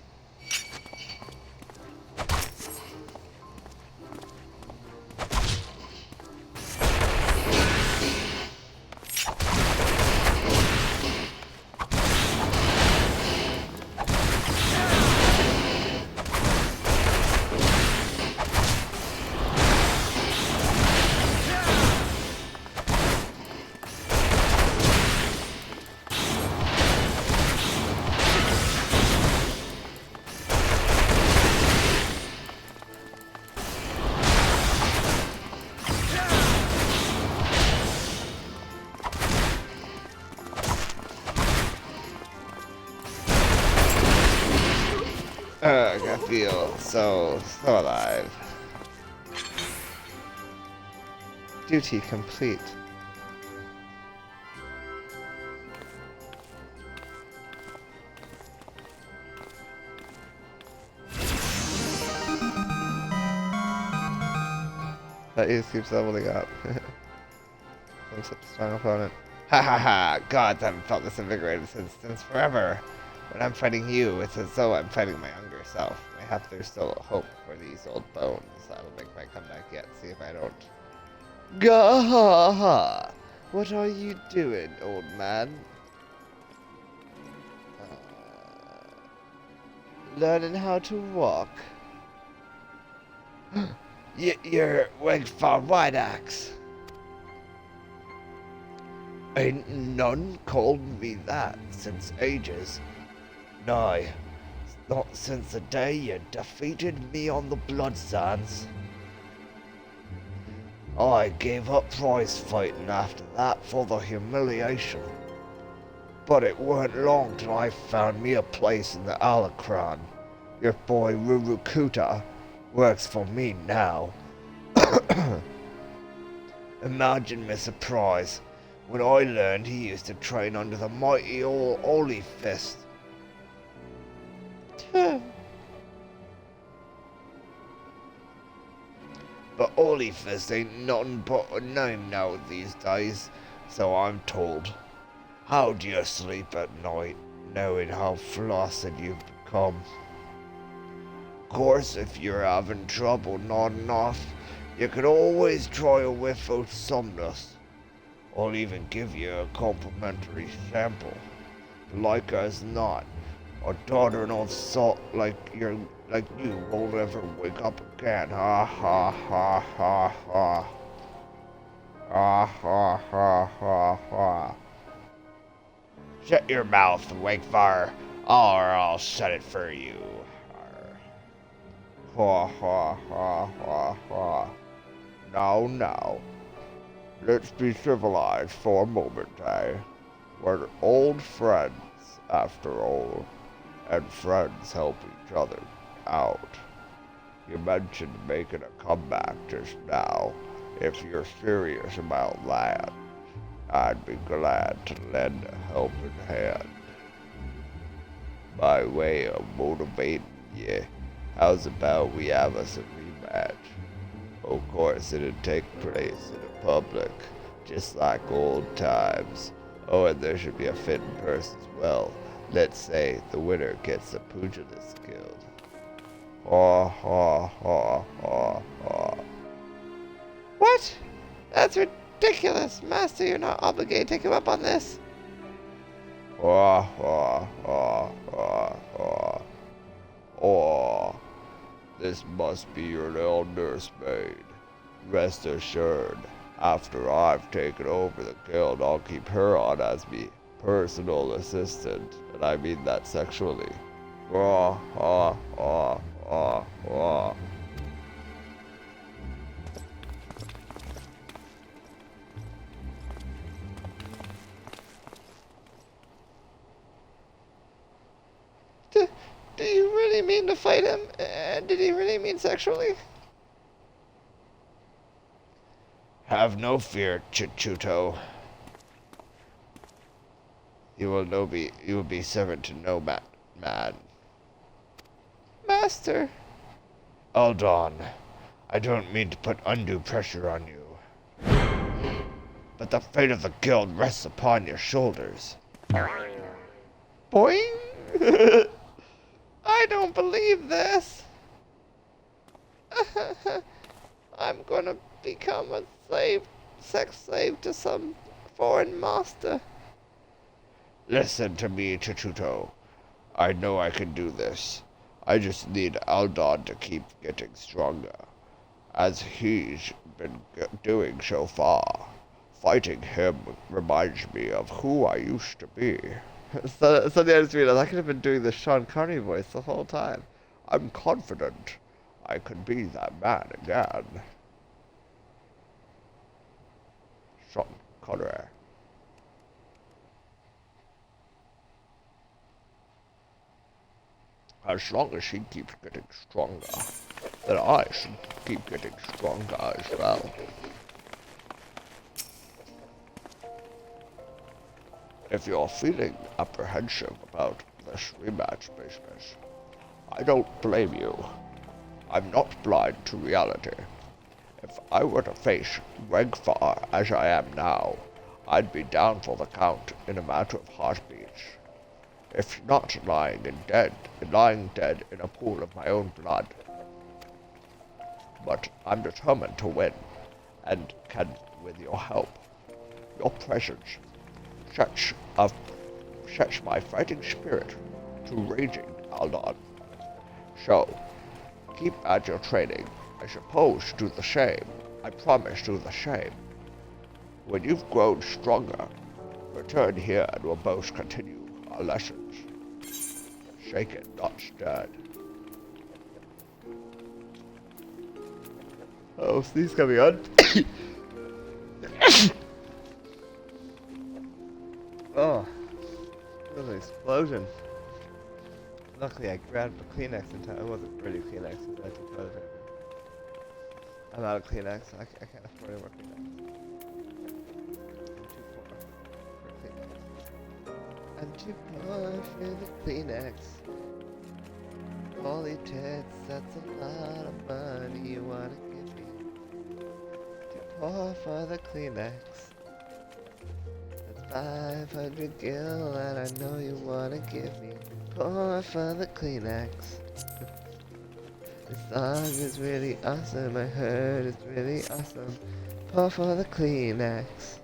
I feel so alive. Duty complete. That just keeps leveling up. I'm such a strong opponent. Ha ha ha! Gods, I haven't felt this invigorated since forever. When I'm fighting you, it's as though I'm fighting my younger self. Mayhap there's still hope for these old bones. I'll make my comeback yet, see if I don't. Gah! What are you doing, old man? Learning how to walk. You're Wegfar White Axe. Ain't none called me that since ages. Nay, not since the day you defeated me on the Blood Sands. I gave up prize fighting after that for the humiliation. But it weren't long till I found me a place in the Alacran. Your boy Rurukuta works for me now. Imagine my surprise when I learned he used to train under the mighty old Holy Fist. But Holy Fist ain't nothing but a name now these days, so I'm told. How do you sleep at night, knowing how flaccid you've become? Course, if you're having trouble nodding off, you could always try a whiff of Somnus. I'll even give you a complimentary sample. Like as not, a daughter of salt like you won't ever wake up again. Ha ha ha ha ha. Ha ha ha ha ha. Shut your mouth, Wakefire, or I'll shut it for you. Ha ha ha ha ha. Now, now. Let's be civilized for a moment, eh? We're old friends, after all, and friends help each other out. You mentioned making a comeback just now. If you're serious about that, I'd be glad to lend a helping hand. By way of motivating you, how's about we have us a rematch? Of course, it'd take place in a public, just like old times. Oh, and there should be a fitting purse as well. Let's say the winner gets the Pugilist Guild. Ha ha ha ha ha. What? That's ridiculous. Master, you're not obligated to take him up on this. Ha ha ha ha ha. Oh, this must be your little nursemaid. Rest assured, after I've taken over the guild, I'll keep her on as me personal assistant, and I mean that sexually. Ha ha ha ha ha. Do you really mean to fight him? And did he really mean sexually? Have no fear, Chichuto. You will be servant to no man. Master. Aldon, I don't mean to put undue pressure on you, but the fate of the guild rests upon your shoulders. Boing? I don't believe this. I'm gonna become a sex slave to some foreign master. Listen to me, Chichuto. I know I can do this. I just need Aldon to keep getting stronger, as he's been doing so far. Fighting him reminds me of who I used to be. So I just realized I could have been doing the Sean Connery voice the whole time. I'm confident I could be that man again. Sean Connery. As long as he keeps getting stronger, then I should keep getting stronger as well. If you're feeling apprehensive about this rematch business, I don't blame you. I'm not blind to reality. If I were to face Regfar as I am now, I'd be down for the count in a matter of heartbeats. If not lying dead in a pool of my own blood. But I'm determined to win, and can, with your help, your presence, sets my fighting spirit to raging, Aldon. So, keep at your training. I suppose do the same. I promise do the same. When you've grown stronger, return here and we'll both continue our lessons. Shaken, not stirred. Oh, sneeze coming on. Oh, that was an explosion. Luckily, I grabbed a Kleenex in time. It wasn't really Kleenex, it was actually toilet paper. I'm out of Kleenex. I can't afford any more Kleenex. I'm too poor for the Kleenex. Holy tits, that's a lot of money you wanna give me. Too poor for the Kleenex. That's 500 gil and I know you wanna give me. Poor for the Kleenex. This song is really awesome, I heard it's really awesome. Poor for the Kleenex.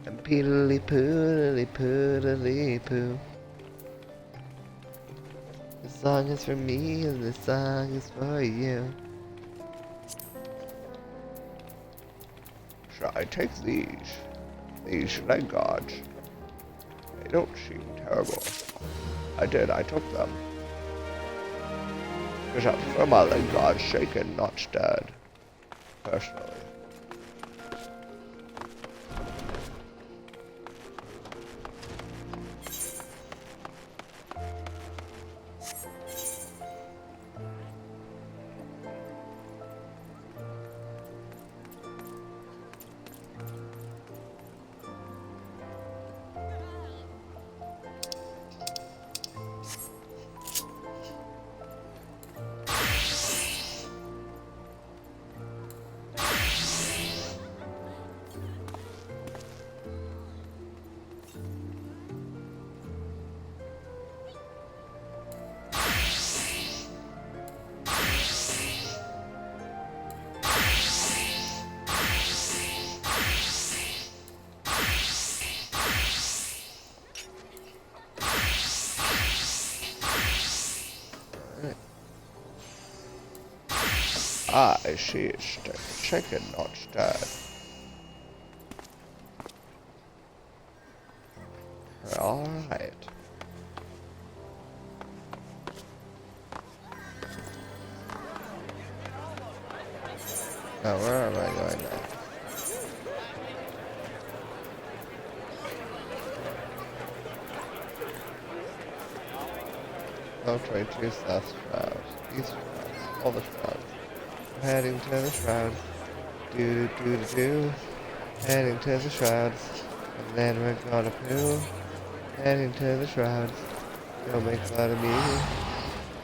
And peedly poodly poodly poo. This song is for me and this song is for you. Shall I take these? These leg guards? They don't seem terrible. I took them. Because I prefer my leg guards shaken, not stirred. Personally. I see it's shaken, not stirred. Alright. Now where am I going now? Oh, 22 south shrouds, east shrouds, all the shrouds. I'm heading to the shrouds. Do do do do do. Heading to the shrouds. And then we're gonna poo. Heading to the shrouds. Don't make fun of me.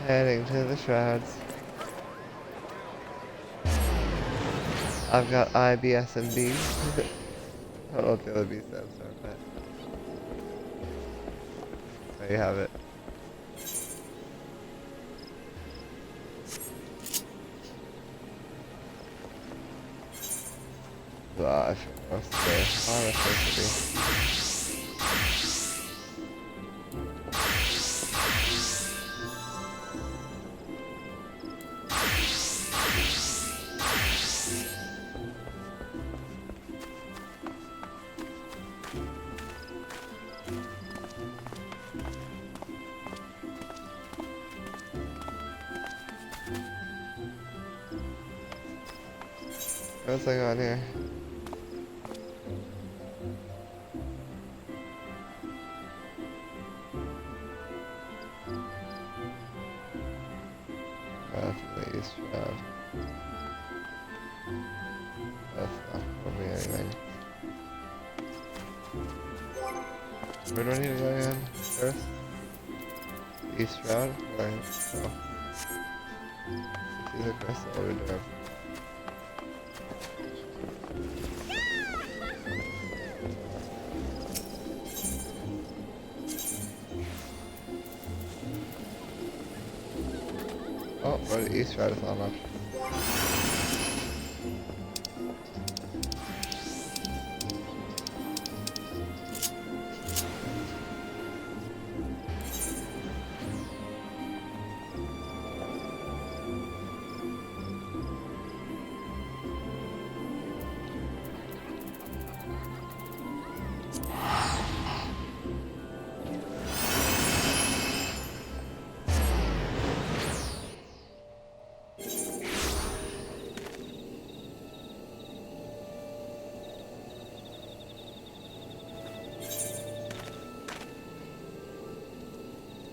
Heading to the shrouds. I've got I, B, S, and B. I don't know what the other B stands for, but there you have it. I feel most of the honestly. What's going on here? That's the east shroud. That's not probably anything. Where do I need to go again? First? East shroud? Right. Oh. See the crystal over there. Oh, right, the east shroud is not much.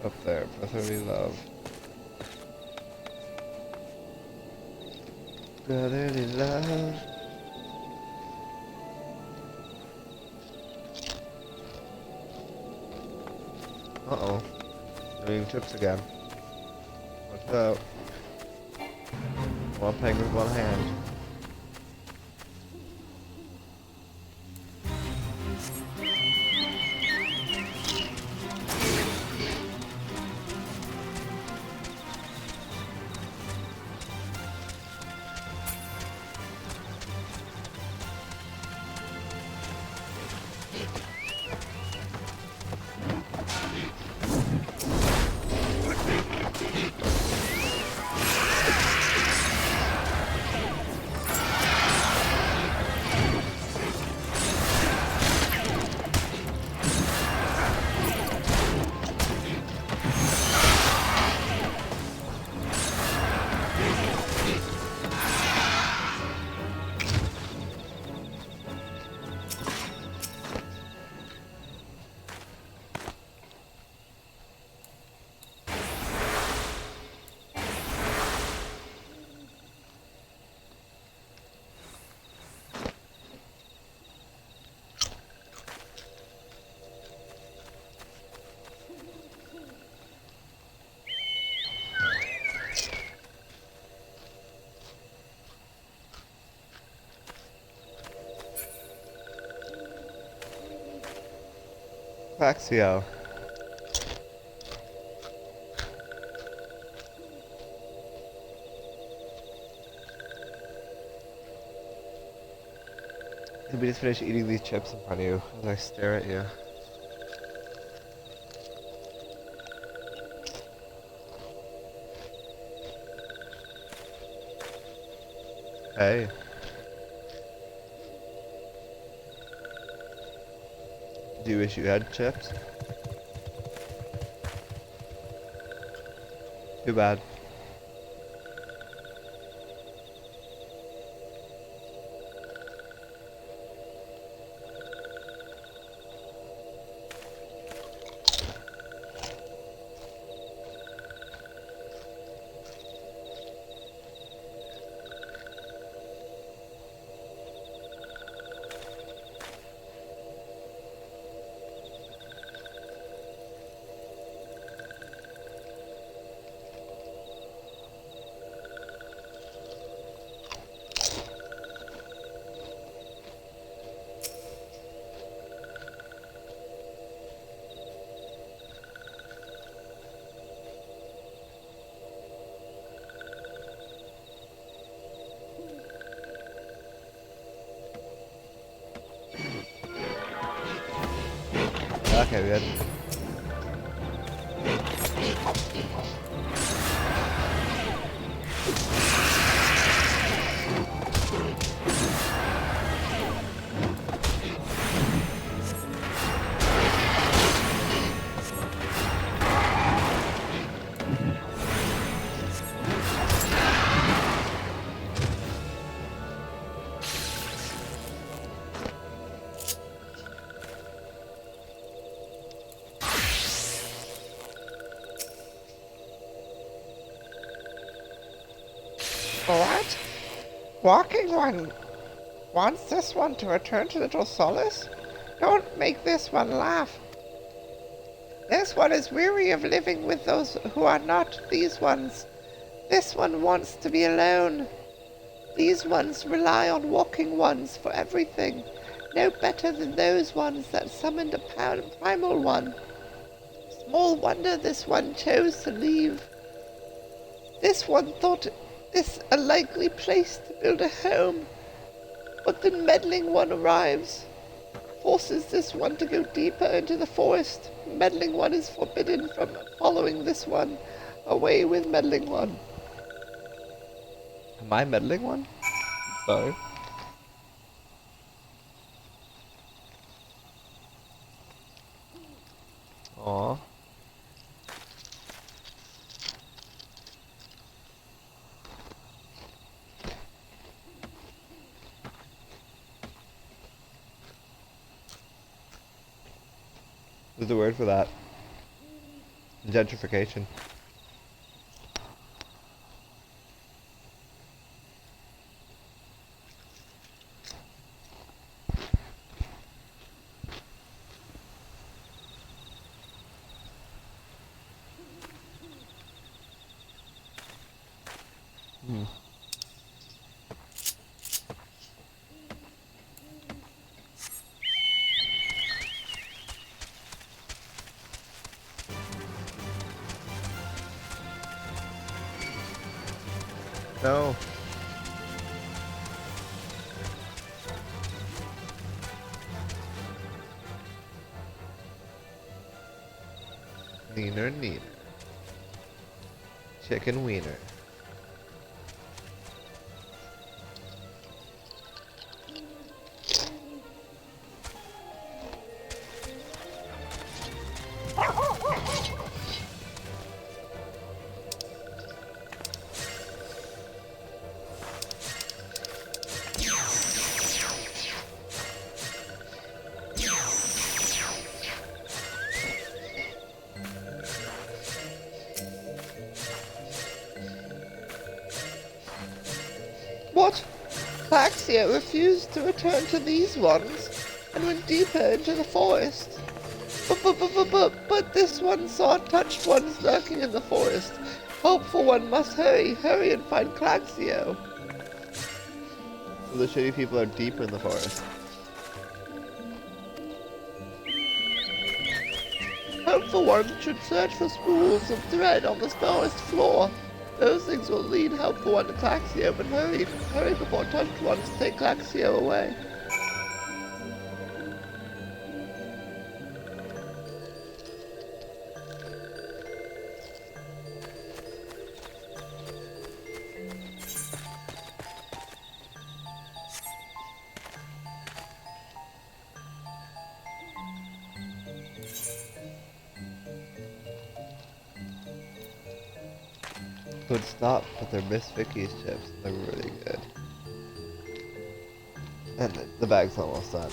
Up there, brotherly love. Brotherly love. Uh-oh. Doing chips again. What's up? One peg with one hand. Axio. Let me just finish eating these chips in front of you as I stare at you. Hey. Do you wish you had chips? Too bad. Okay, good. What? Walking one wants this one to return to Little Solace? Don't make this one laugh. This one is weary of living with those who are not these ones. This one wants to be alone. These ones rely on walking ones for everything, no better than those ones that summoned a primal one. Small wonder this one chose to leave. This one thought this a likely place to build a home, but the meddling one arrives, forces this one to go deeper into the forest. Meddling one is forbidden from following this one. Away with meddling one. Am I meddling one? Sorry. Aw. There's a word for that. Gentrification. No. Neener, neener. Chicken wiener. What? Plaxia refused to return to these ones and went deeper into the forest. But this one saw touched ones lurking in the forest. Hopeful one must hurry and find Claxio. So the shitty people are deeper in the forest. Hopeful one should search for spools of thread on the forest floor. Those things will lead Helpful one to Claxio, but hurry before touched ones take Claxio away. Would stop, but they're Miss Vicky's chips. They're really good. And the bag's almost done.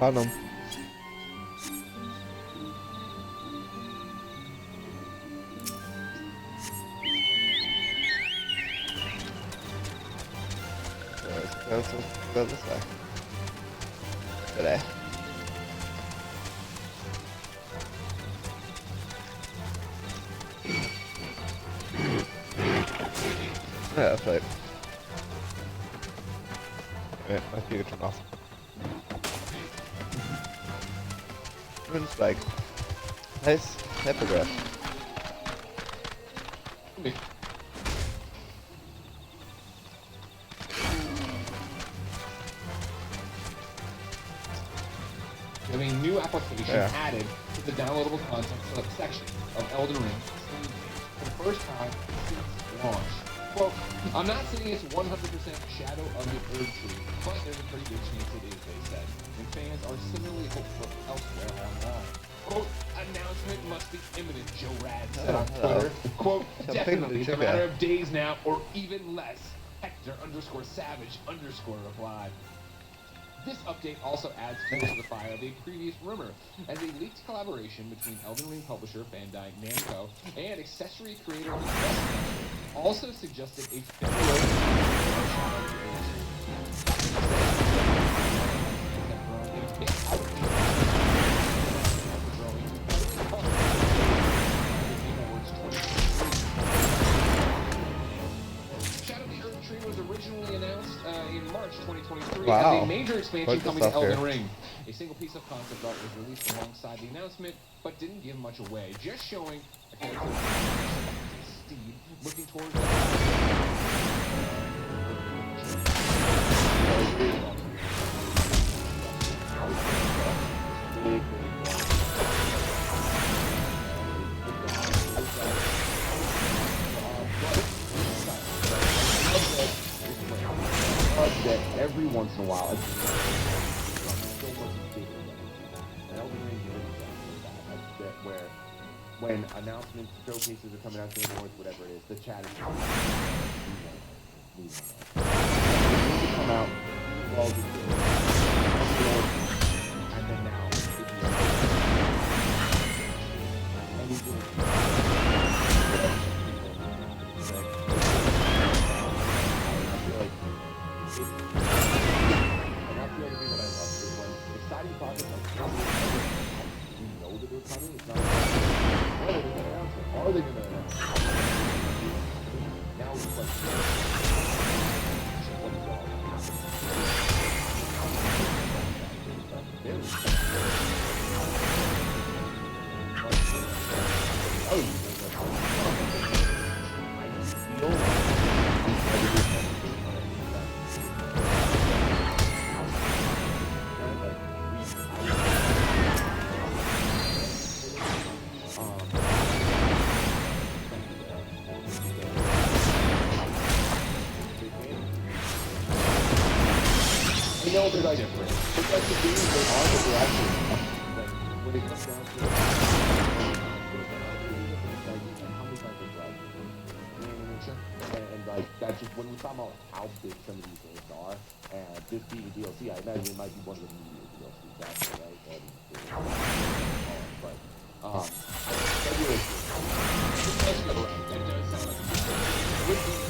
Found them. Let's go this way. Today. Yeah, that's right. Alright, my speaker turned off. Moon spike. Nice hippogriff. We have a new application added to the downloadable content section of Elden Ring for the first time since launch. Quote, I'm not saying it's 100% Shadow of the Erd Tree, but there's a pretty good chance it is, they said, and fans are similarly hopeful elsewhere online. Quote, announcement must be imminent, Joe Rad said on Twitter. Quote, definitely, it's a matter of days now, or even less. Hector_Savage_ replied. This update also adds fuel to the fire of a previous rumor, as a leaked collaboration between Elden Ring publisher Bandai Namco and accessory creator also suggested a Shadow of the Erd Tree was originally announced in March 2023 as a major expansion coming to Elden Ring. A single piece of concept art was released alongside the announcement, but didn't give much away, just showing a character Steve looking towards that every once in a while, it's so much bigger than and Elden Ring is that where when announcements, showcases are coming out, Game Awards, whatever it is, the chat is come out, all the and then now exciting projects like we know that they're coming. It's not are they going to announce it? Now it's like know they're like different. But that's the thing, they are what they're actually when it comes down to it, how many times they're like, and like, that's just, when we talk about how big some of these things are, and this being a DLC, I imagine it might be one of the media DLCs, that's right, and, but, February, that does sound like a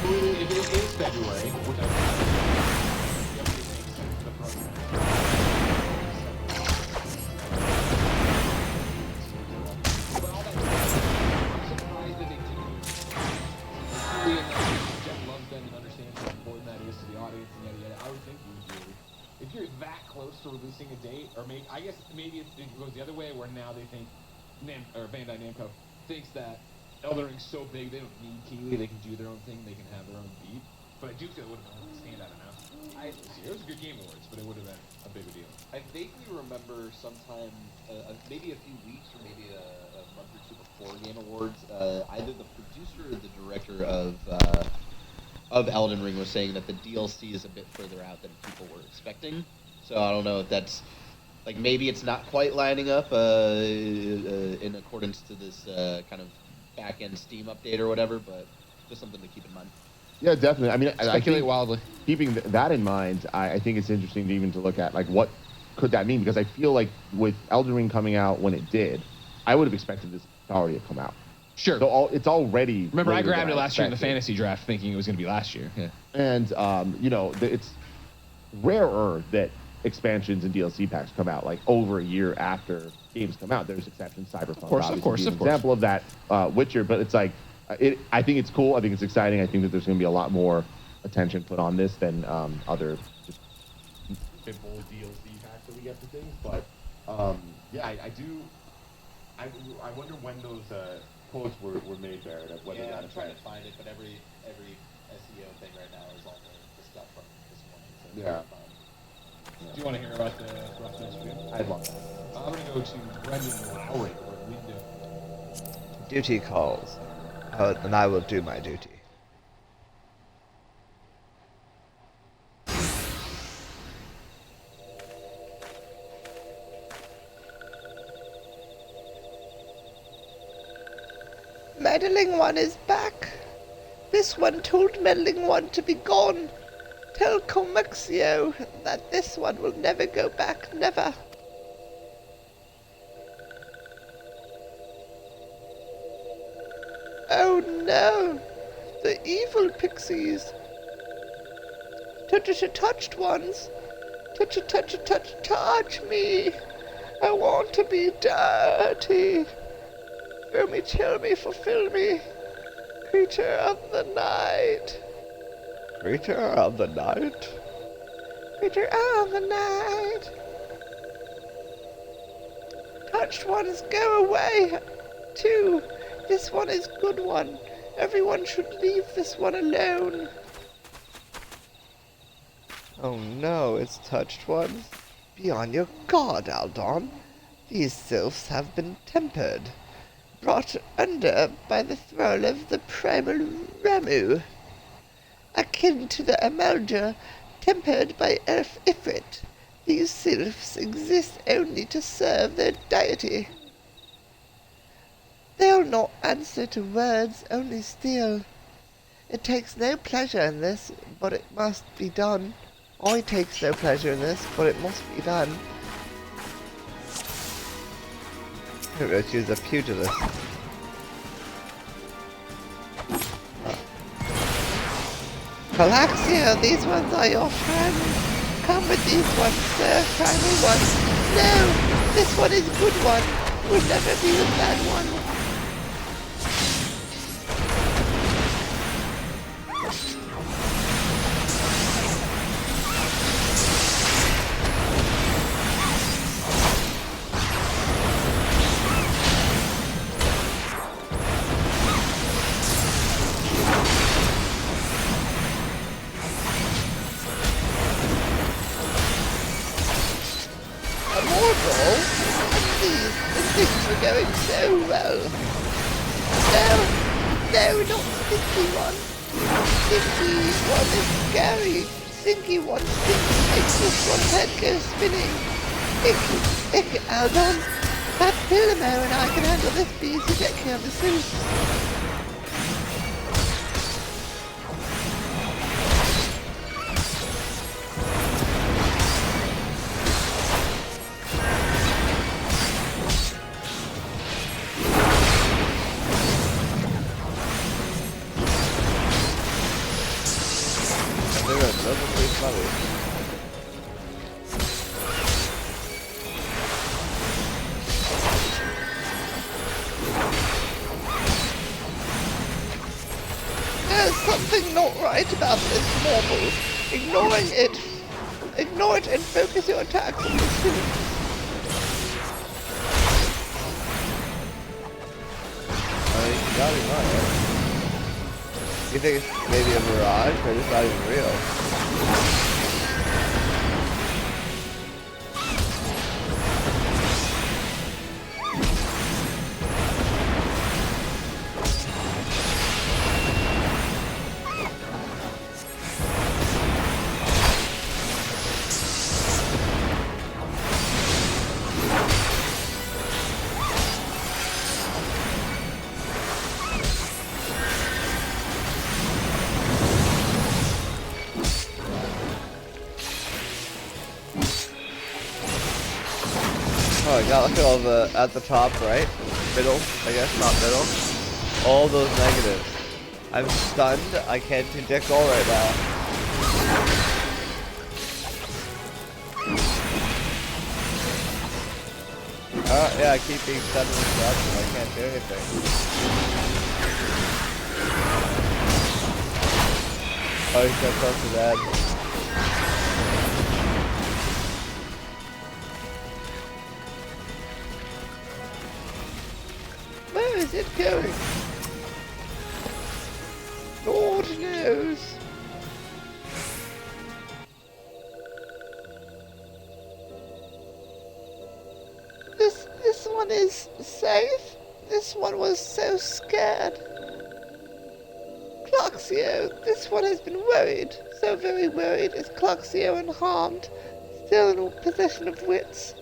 if it is February, which I but all that I'm surprised that they didn't. Jeff loves them and understands how important that is to the audience and yada yada. I would think you would do. If you're that close to releasing a date, or maybe I guess maybe it goes the other way, where now they think Bandai Namco thinks that Elden Ring's so big they don't need Keighley, they can do their own thing, they can have their own beat. But I do feel it would have been a standout announcement. It was a good Game Awards, but it would have been a bigger deal. I vaguely remember sometime, maybe a few weeks or maybe a month or two before Game Awards, either the producer or the director of Elden Ring was saying that the DLC is a bit further out than people were expecting. So I don't know if that's like maybe it's not quite lining up in accordance to this kind of back end Steam update or whatever, but just something to keep in mind. Yeah, definitely. I mean, I Speculate think wildly. keeping that in mind, I think it's interesting to even to look at like what could that mean, because I feel like with Elden Ring coming out when it did, I would have expected this to already have come out. Sure. So it's already. Remember, I later grabbed than it last year in the expected. fantasy draft, thinking it was going to be last year. Yeah. And it's rarer that expansions and DLC packs come out like over a year after games come out. There's exceptions, Cyberpunk, Of course, obviously, an example of that. Witcher, but it's like I think it's cool. I think it's exciting. I think that there's going to be a lot more attention put on this than other just simple DLC packs that we get for things. But yeah, I do. I wonder when those quotes were made there. Whether Yeah, that I'm trying to find it, but every SEO thing right now is all the stuff from this morning. So Yeah. Do you want to hear about the rough news for you? I'd love that. I'm going to go to Brendan Lowry, or Lindo. Duty calls. And I will do my duty. Meddling One is back. This one told Meddling One to be gone. Tell Comexio that this one will never go back, never. Oh no, the evil pixies. Touched ones. Touch me. I want to be dirty. Fill me, chill me, fulfill me. Creature of the night. Creature of the night? Creature of the night. Touched ones, go away. Two. This one is good one. Everyone should leave this one alone. Oh no, it's touched ones? Be on your guard, Aldon. These sylphs have been tempered. Brought under by the thrall of the primal Ramu. Akin to the Amalja, tempered by Elf Ifrit. These sylphs exist only to serve their deity. They'll not answer to words, only steal. It takes no pleasure in this, but it must be done. I takes no pleasure in this, but it must be done. I'm going to choose a pugilist. Calaxio, these ones are your friends. Come with these ones, sir, primal ones. No, this one is good one. Will never be the bad one. Immortal? And things were going so well. No, not Stinky One. Stinky One is scary. Stinky One stinks, makes this one's head go spinning. Ick, Aldon. That Pilamo and I can handle this beast. You take care of the soup. There's something not right about this mortal. Ignore it and focus your attacks on the soup. You got it right. You think it's maybe a mirage, or it's not even real? Oh, I got like all the, at the top, right? Middle, I guess, not middle. All those negatives. I'm stunned, I can't do dick all right now. Yeah, I keep being stunned and interrupted, I can't do anything. Oh, he's so close to that. Where is it going? Lord knows. This one is safe. This one was so scared. Clarksio, this one has been worried. So very worried. Is Clarksio unharmed? Still in possession of wits?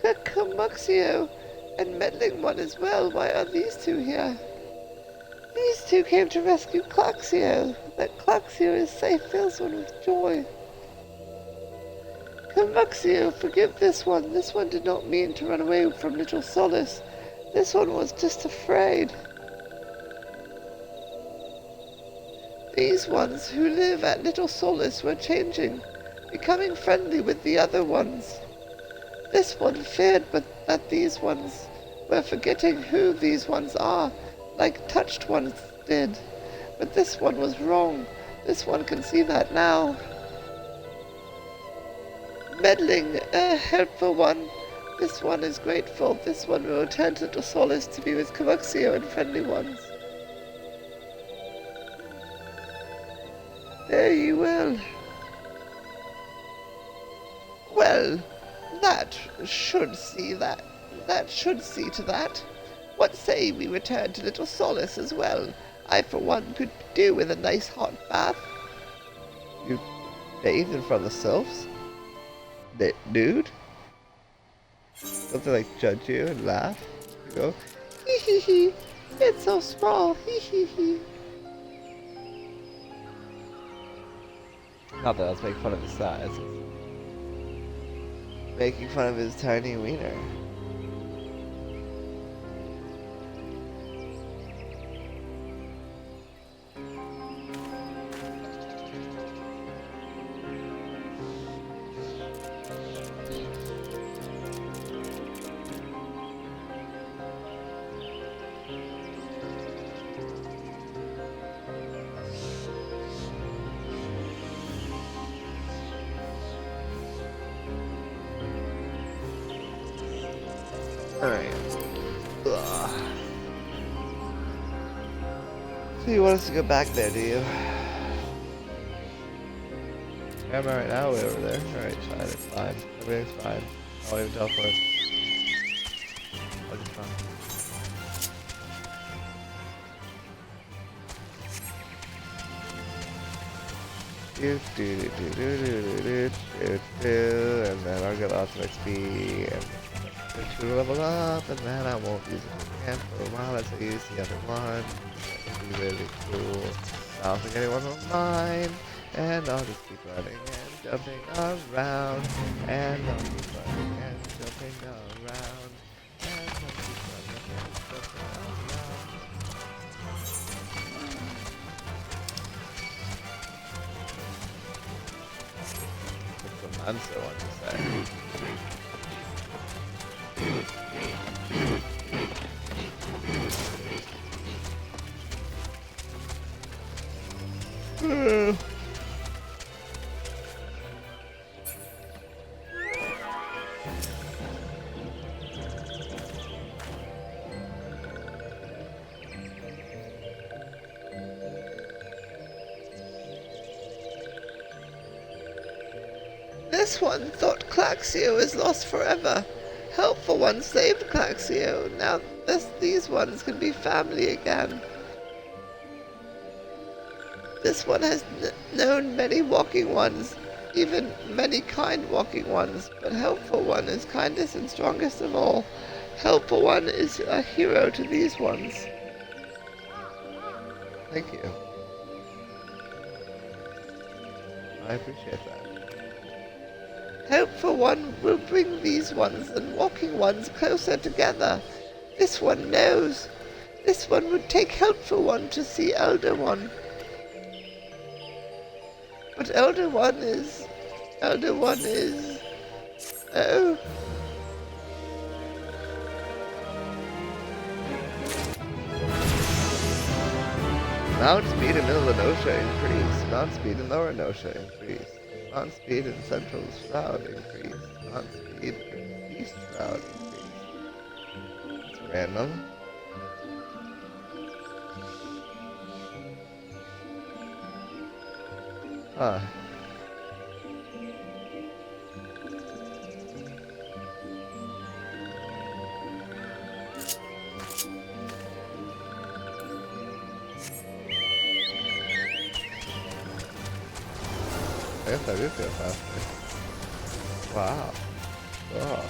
Kamuxio and meddling one as well. Why are these two here? These two came to rescue Clarksio. That Clarksio is safe fills one with joy. Kamuxio, forgive this one. This one did not mean to run away from Little Solace. This one was just afraid. These ones who live at Little Solace were changing, becoming friendly with the other ones. This one feared but that these ones were forgetting who these ones are, like touched ones did. But this one was wrong. This one can see that now. Meddling, a helpful one. This one is grateful. This one will return to Little Solace to be with Kamuxio and friendly ones. There you will. Well, that should see that. That should see to that. What say we return to Little Solace as well? I, for one, could do with a nice hot bath. You bathe in front of the sylphs? Dude? Don't they like judge you and laugh? You go, Hee hee hee. It's so small. Hee hee hee. not that I was making fun of his size. Making fun of his tiny wiener. Alright. So you want us to go back there, do you? Where am I right now? Way over there. Alright, fine, it's fine. Everything's fine. I'll even teleport. I'll just fine. And then I'll get lots of XP and to level up, and then I won't use it again for a while as I use the other one. That'd be really cool. I don't think anyone will mind, and I'll just keep running and jumping around, and I'll keep running and jumping around, and I'll keep running and jumping around. That's what Manso wants to say. This one thought Claxio is lost forever. Helpful one saved Claxio. Now these ones can be family again. This one has known many walking ones, even many kind walking ones, but Helpful one is kindest and strongest of all. Helpful one is a hero to these ones. Thank you. I appreciate that. Hope for one will bring these ones and walking ones closer together. This one knows. This one would take help for one to see Elder One. But Elder One is... Oh. Mount speed in middle of Notia increase. Mount speed in lower Notia increase. Mount speed in central Shroud increase. Mount speed in east Shroud increase. It's random. Huh. I guess I do feel faster. Wow. Oh.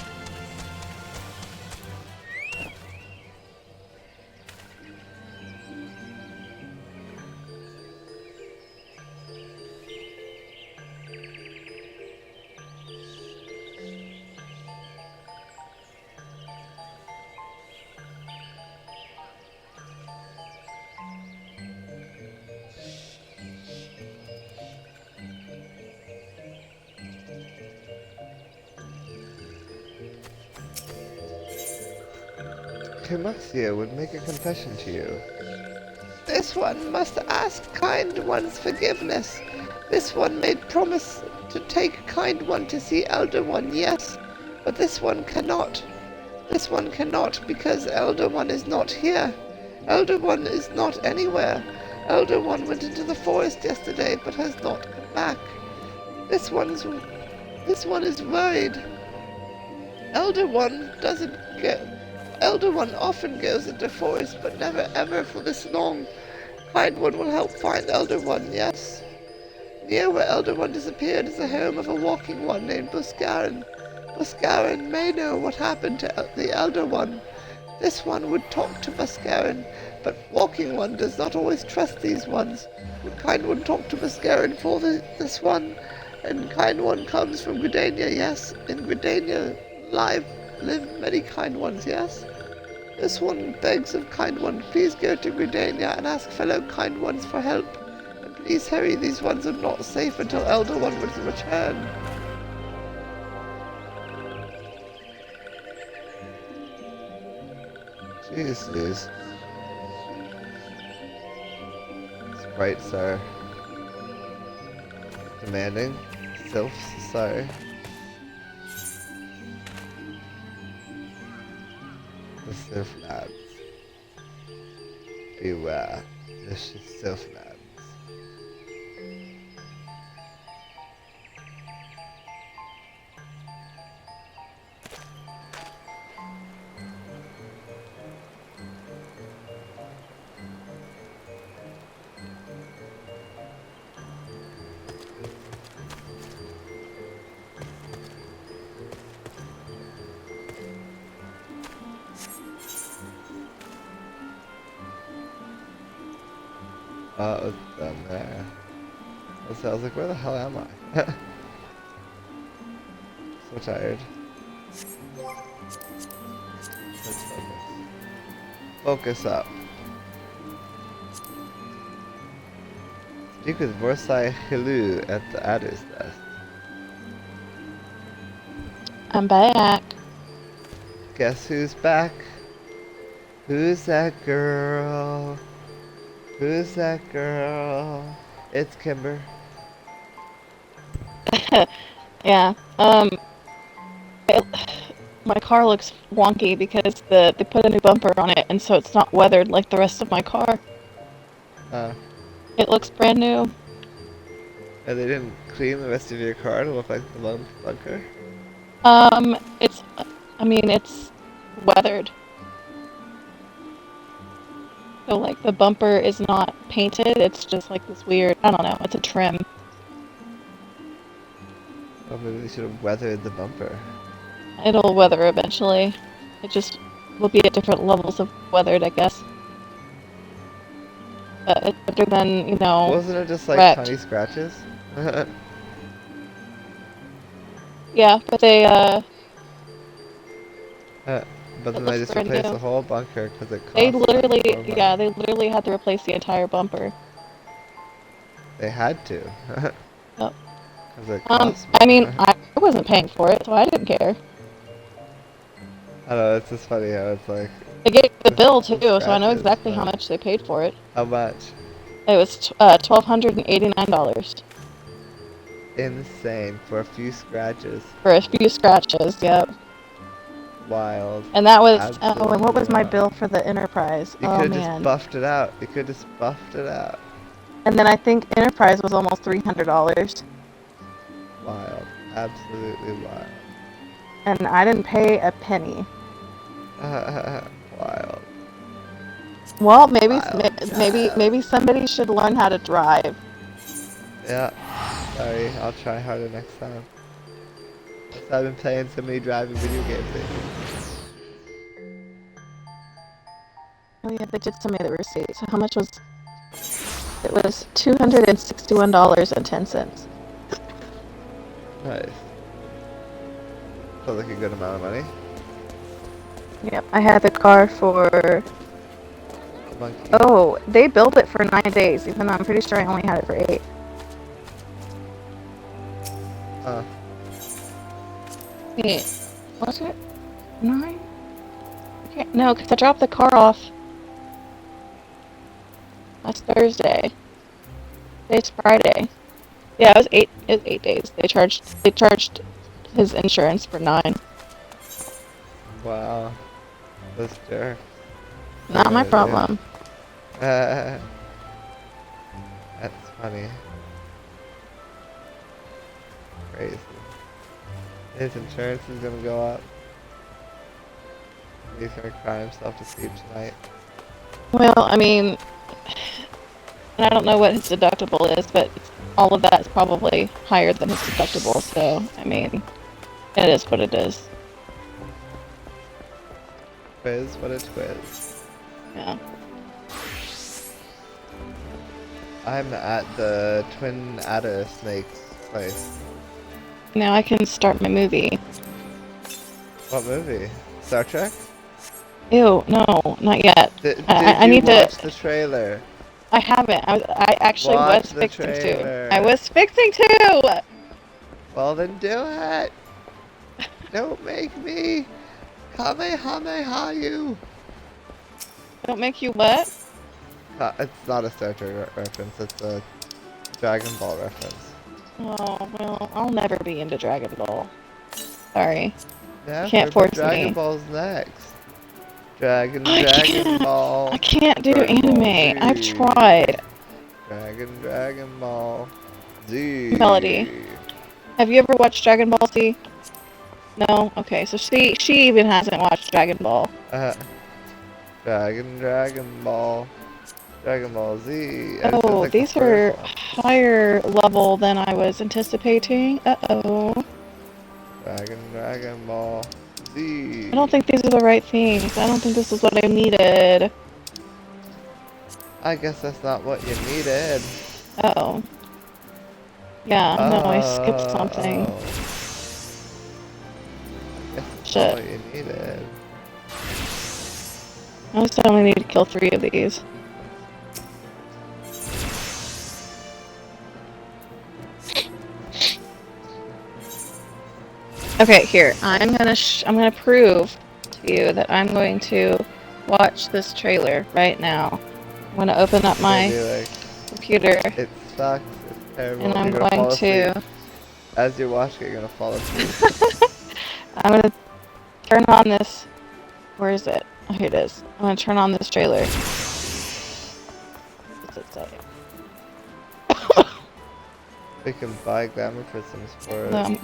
Kimuxia would make a confession to you. This one must ask kind one's forgiveness. This one made promise to take kind one to see Elder One, yes. But this one cannot. This one cannot because Elder One is not here. Elder One is not anywhere. Elder One went into the forest yesterday but has not come back. This one is worried. Elder One doesn't get... Elder One often goes into forest, but never ever for this long. Kind One will help find Elder One, yes? Near where Elder One disappeared is the home of a walking one named Buscarin. Buscarin may know what happened to the Elder One. This one would talk to Buscarin, but Walking One does not always trust these ones. Would Kind One talk to Buscarin for this one? And Kind One comes from Gridania, yes? In Gridania live many Kind Ones, yes? This one begs of Kind One, please go to Gridania and ask fellow Kind Ones for help. And please hurry, these ones are not safe until Elder One was returned. Jeez. Sprites are demanding. Sylphs, sorry. The Sylph lads. Beware. This is Sylph lads. It's down there. So I was like, where the hell am I? So tired. Let's focus. Focus up. Speak with Vorsai Hilu at the Adder's Nest. I'm back. Guess who's back? Who's that girl? Who's that girl? It's Kimber. Yeah. My car looks wonky because they put a new bumper on it, and so it's not weathered like the rest of my car. It looks brand new. And they didn't clean the rest of your car to look like the bunker? It's weathered. So, like, the bumper is not painted, it's just like this weird, I don't know, it's a trim. Oh, maybe they should have weathered the bumper. It'll weather eventually. It just will be at different levels of weathered, I guess. But it's better than, Wasn't it just like wrecked. tiny scratches? Yeah, but they But it then they looks just brand replaced new. the whole bunker because it They cost them literally, more yeah, money. they literally had to replace the entire bumper. They had to. Yep. Because it cost I mean, more. I wasn't paying for it, so I didn't care. I don't know, it's just funny how it's like, They gave the the, bill the too, so I know scratches, exactly how but much they paid for it. how much? It was $1,289 Insane for a few scratches. for a few scratches. Yep. Wild. And that was and what Absolutely was my wild. bill for the Enterprise? You Oh could have just man. buffed it out. You could have just buffed it out. And then I think Enterprise was almost $300, Wild. Absolutely wild. and I didn't pay a penny. Wild. Well, Wild child. maybe somebody should learn how to drive. Yeah. Sorry, I'll try harder next time. Plus, I've been playing so many driving video games lately. Oh yeah, they did send me the receipt. So how much was? It was $261.10. Nice. Feels like a good amount of money. Yep, I had the car for. The monkey. Oh, they billed it for 9 days, even though I'm pretty sure I only had it for 8. Huh. Wait, was it 9? Okay, no, because I dropped the car off last Thursday. Today's Friday. Yeah, it was 8. It was 8 days. They charged his insurance for 9. Wow. Those jerks. Not my Yeah. problem. That's funny. Crazy. His insurance is gonna go up. He's gonna cry himself to sleep tonight. Well, I mean, and I don't know what his deductible is, but all of that is probably higher than his deductible, so, I mean, it is what it is. Quiz, what a quiz. Yeah. I'm at the Twin Adder Snake's place. Now I can start my movie. What movie? Star Trek? Ew, no, not yet. Did I you need watch to. the trailer? I haven't. I actually Watch was the fixing trailer. to. I was fixing to! Well then do it! Don't make me Kamehameha you! Don't make you what? It's not a Star Trek reference, it's a Dragon Ball reference. Oh, well, I'll never be into Dragon Ball. Sorry. Never, Can't but force Dragon me. Ball's next. Dragon I Ball. can't do Dragon Ball anime. I've Z. tried. Dragon Ball Z. Melody. Have you ever watched Dragon Ball Z? No? Okay, so she even hasn't watched Dragon Ball. Dragon Ball. Dragon Ball Z. And it says, Oh, like, the these first are one. higher level than I was anticipating. Uh-oh. Dragon Ball Z. I don't think these are the right things. I don't think this is what I needed. I guess that's not what you needed. Uh-oh. Yeah, no, I skipped something. Oh. I guess that's Shit. not what you needed. I just only need to kill 3 of these. Okay, here. I'm gonna prove to you that I'm going to watch this trailer right now. I'm gonna open up my Maybe, like, computer it sucks. It's terrible. and I'm You're gonna fall going to asleep. As you're watching it, you're gonna fall asleep. I'm gonna turn on this. Where is it? Oh, here it is. I'm gonna turn on this trailer. What's it say? We can buy glamour prisms for The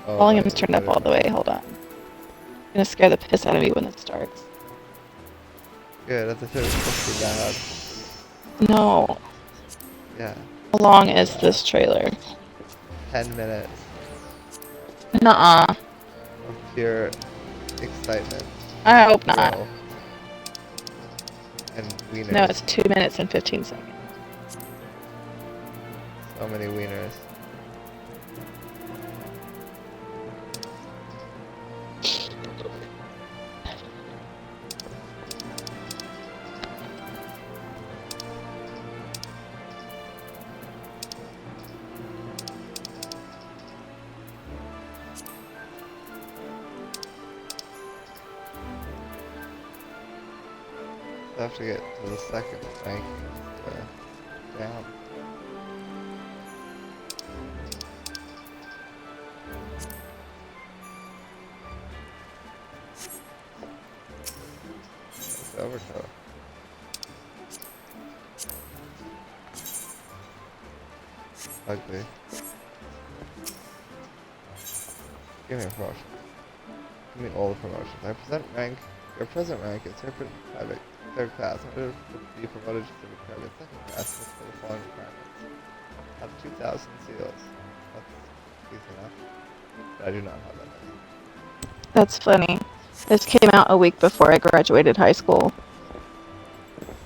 Oh, volume my is turned up all the way. Hold on. It's gonna scare the piss out of me when it starts. Good, that's a supposed to be loud. No. Yeah. How long is this trailer? 10 minutes Nuh-uh. of pure excitement. I hope not. Thrill, and wieners. No, it's 2 minutes and 15 seconds. So many wieners. have to get to the second rank. Down. It's overkill. Ugly. Give me a promotion. Give me all the promotions. Your present rank is private third class. In order to be promoted to the private second class, must for the following requirements. Have 2,000 seals. That's easy enough. But I do not have that many. That's funny. This came out a week before I graduated high school.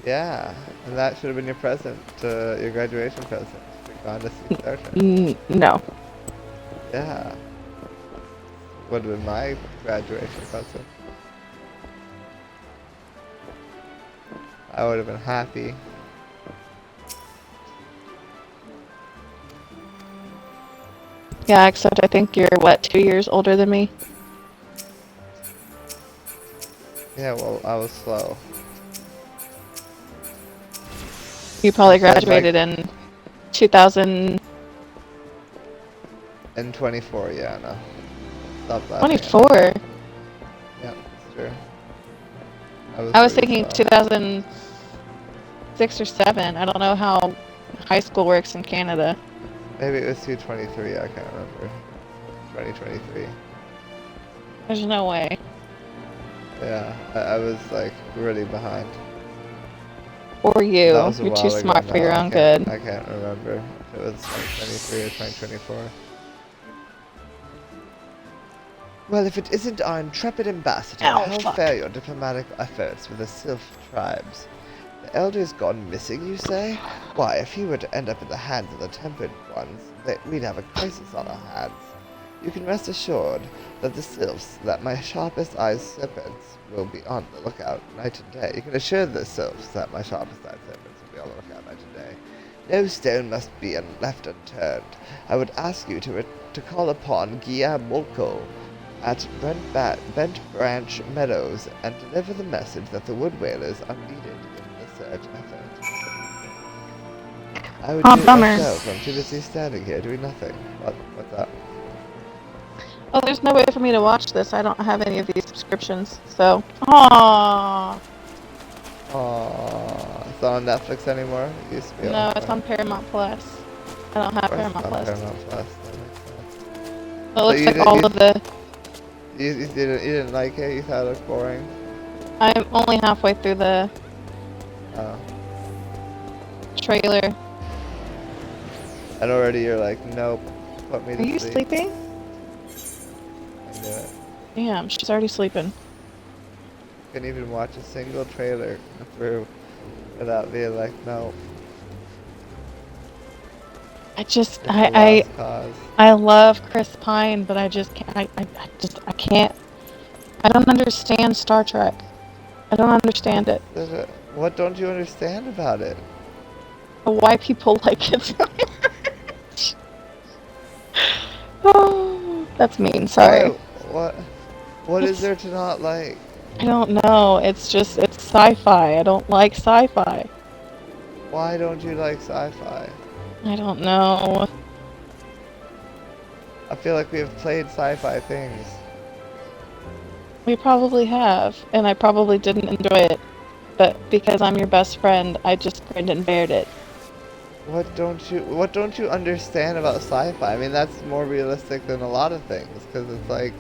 Yeah, and that should have been your present, your graduation present. You've gone to see Star Trek. No. Yeah. Would have been my graduation present. I would have been happy. Yeah, except I think you're, 2 years older than me? Yeah, well, I was slow. You probably Said, like- graduated in 2000... In 24, yeah, no. Stop laughing. 24? Yeah, that's true. I was really thinking slow. 2006 or 7. I don't know how high school works in Canada. Maybe it was 223, I can't remember. 2023. There's no way. Yeah, I was like really behind. Or you. That was a You're while too ago smart for now. your I own can't- good. I can't remember if it was 2023 or 2024. Well, if it isn't our intrepid ambassador, Ow, how fuck. fare your diplomatic efforts with the Sylph tribes? The elder's gone missing, you say? Why, if he were to end up in the hands of the tempered ones, we'd have a crisis on our hands. You can rest assured that the Sylphs, that my sharpest eyes serpents, will be on the lookout night and day. You can assure the Sylphs that my sharpest eyes serpents will be on the lookout night and day. No stone must be left unturned. I would ask you to call upon Guillermo at Bent Branch Meadows and deliver the message that the wood whalers are needed in the search effort. I would Aw, do it bummer. myself. I'm too busy standing here doing nothing. What's up? Oh, there's no way for me to watch this. I don't have any of these subscriptions, so... Aww. Aww. It's not on Netflix anymore? It used to be No, it's on Paramount Plus. I don't have Of course it's Paramount on Plus. Paramount Plus. That makes sense. It looks you like did- all you- of the... You didn't like it? You thought it was boring? I'm only halfway through the Oh. trailer. And already you're like, nope. Put me to Are you sleep. sleeping? I knew it. Damn, she's already sleeping. Couldn't even watch a single trailer through without being like, no. It's a lost cause. I love Chris Pine, but I just can't. I can't. I don't understand Star Trek. I don't understand it. What don't you understand about it? Why people like it so much. Oh, that's mean. Sorry. What is there to not like? I don't know. It's sci-fi. I don't like sci-fi. Why don't you like sci-fi? I don't know. I feel like we have played sci-fi things. We probably have, and I probably didn't enjoy it. But because I'm your best friend, I just grinned and bared it. What don't you understand about sci-fi? I mean, that's more realistic than a lot of things, because it's like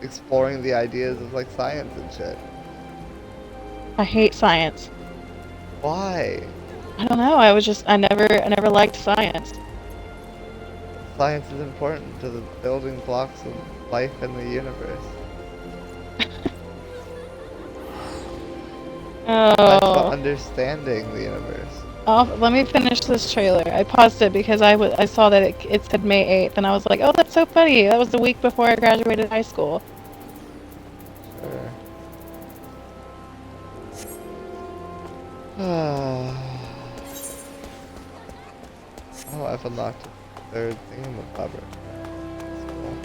exploring the ideas of like science and shit. I hate science. Why? I don't know. I never liked science. Science is important to the building blocks of life in the universe. That's about Oh. understanding the universe. Let me finish this trailer. I paused it because I saw that it said May 8th, and I was like, oh, that's so funny. That was the week before I graduated high school. Sure. Oh, I've unlocked a third thingamabobber. That's cool.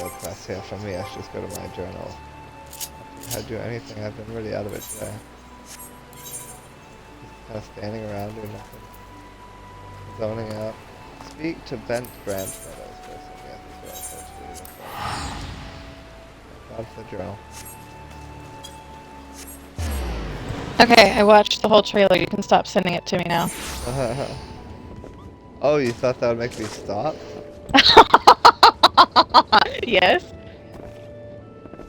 no press here from me. I should just go to my journal. How to do anything? I've been really out of it today. Just kind of standing around doing nothing. Zoning out. Speak to Bent Branch Meadows person. Yeah, that's what I was supposed to do. That's the journal. Okay, I watched the whole trailer. You can stop sending it to me now. Oh, you thought that would make me stop? Yes.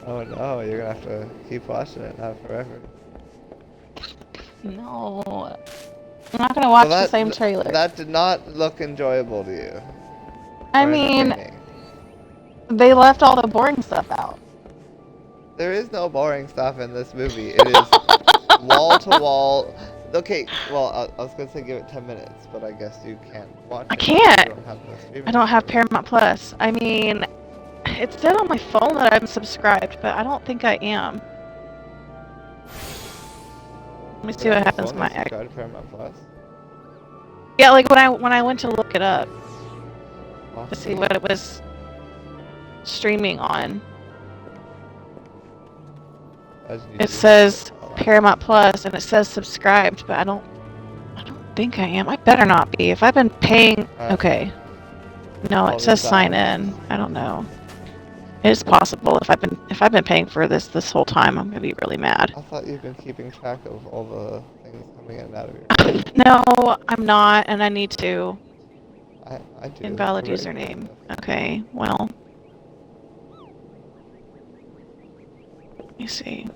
Oh no, you're gonna have to keep watching it now forever. No. I'm not gonna watch Well, the same trailer. That did not look enjoyable to you. I or mean, entertaining. they left all the boring stuff out. There is no boring stuff in this movie. It is wall to wall. Okay, well, I was gonna say give it 10 minutes, but I guess you can't watch it. I can't. You don't have the streaming I don't have service. Paramount Plus. I mean, it said on my phone that I'm subscribed, but I don't think I am. Let me see You're what on happens your when phone I. and subscribe to Paramount Plus? Yeah, like when I went to look it up to Awesome. see what it was streaming on. Imagine you It do says have all that. Paramount Plus and it says subscribed, but I don't think I am. I better not be. If I've been paying, okay. No, All it says the sign time. in. I don't know. It is possible. If I've been paying for this whole time, I'm gonna be really mad. I thought you've been keeping track of all the things coming in and out of your. No, I'm not, and I need to. I do. Invalid It's very username. impressive. Okay, well. Let me see.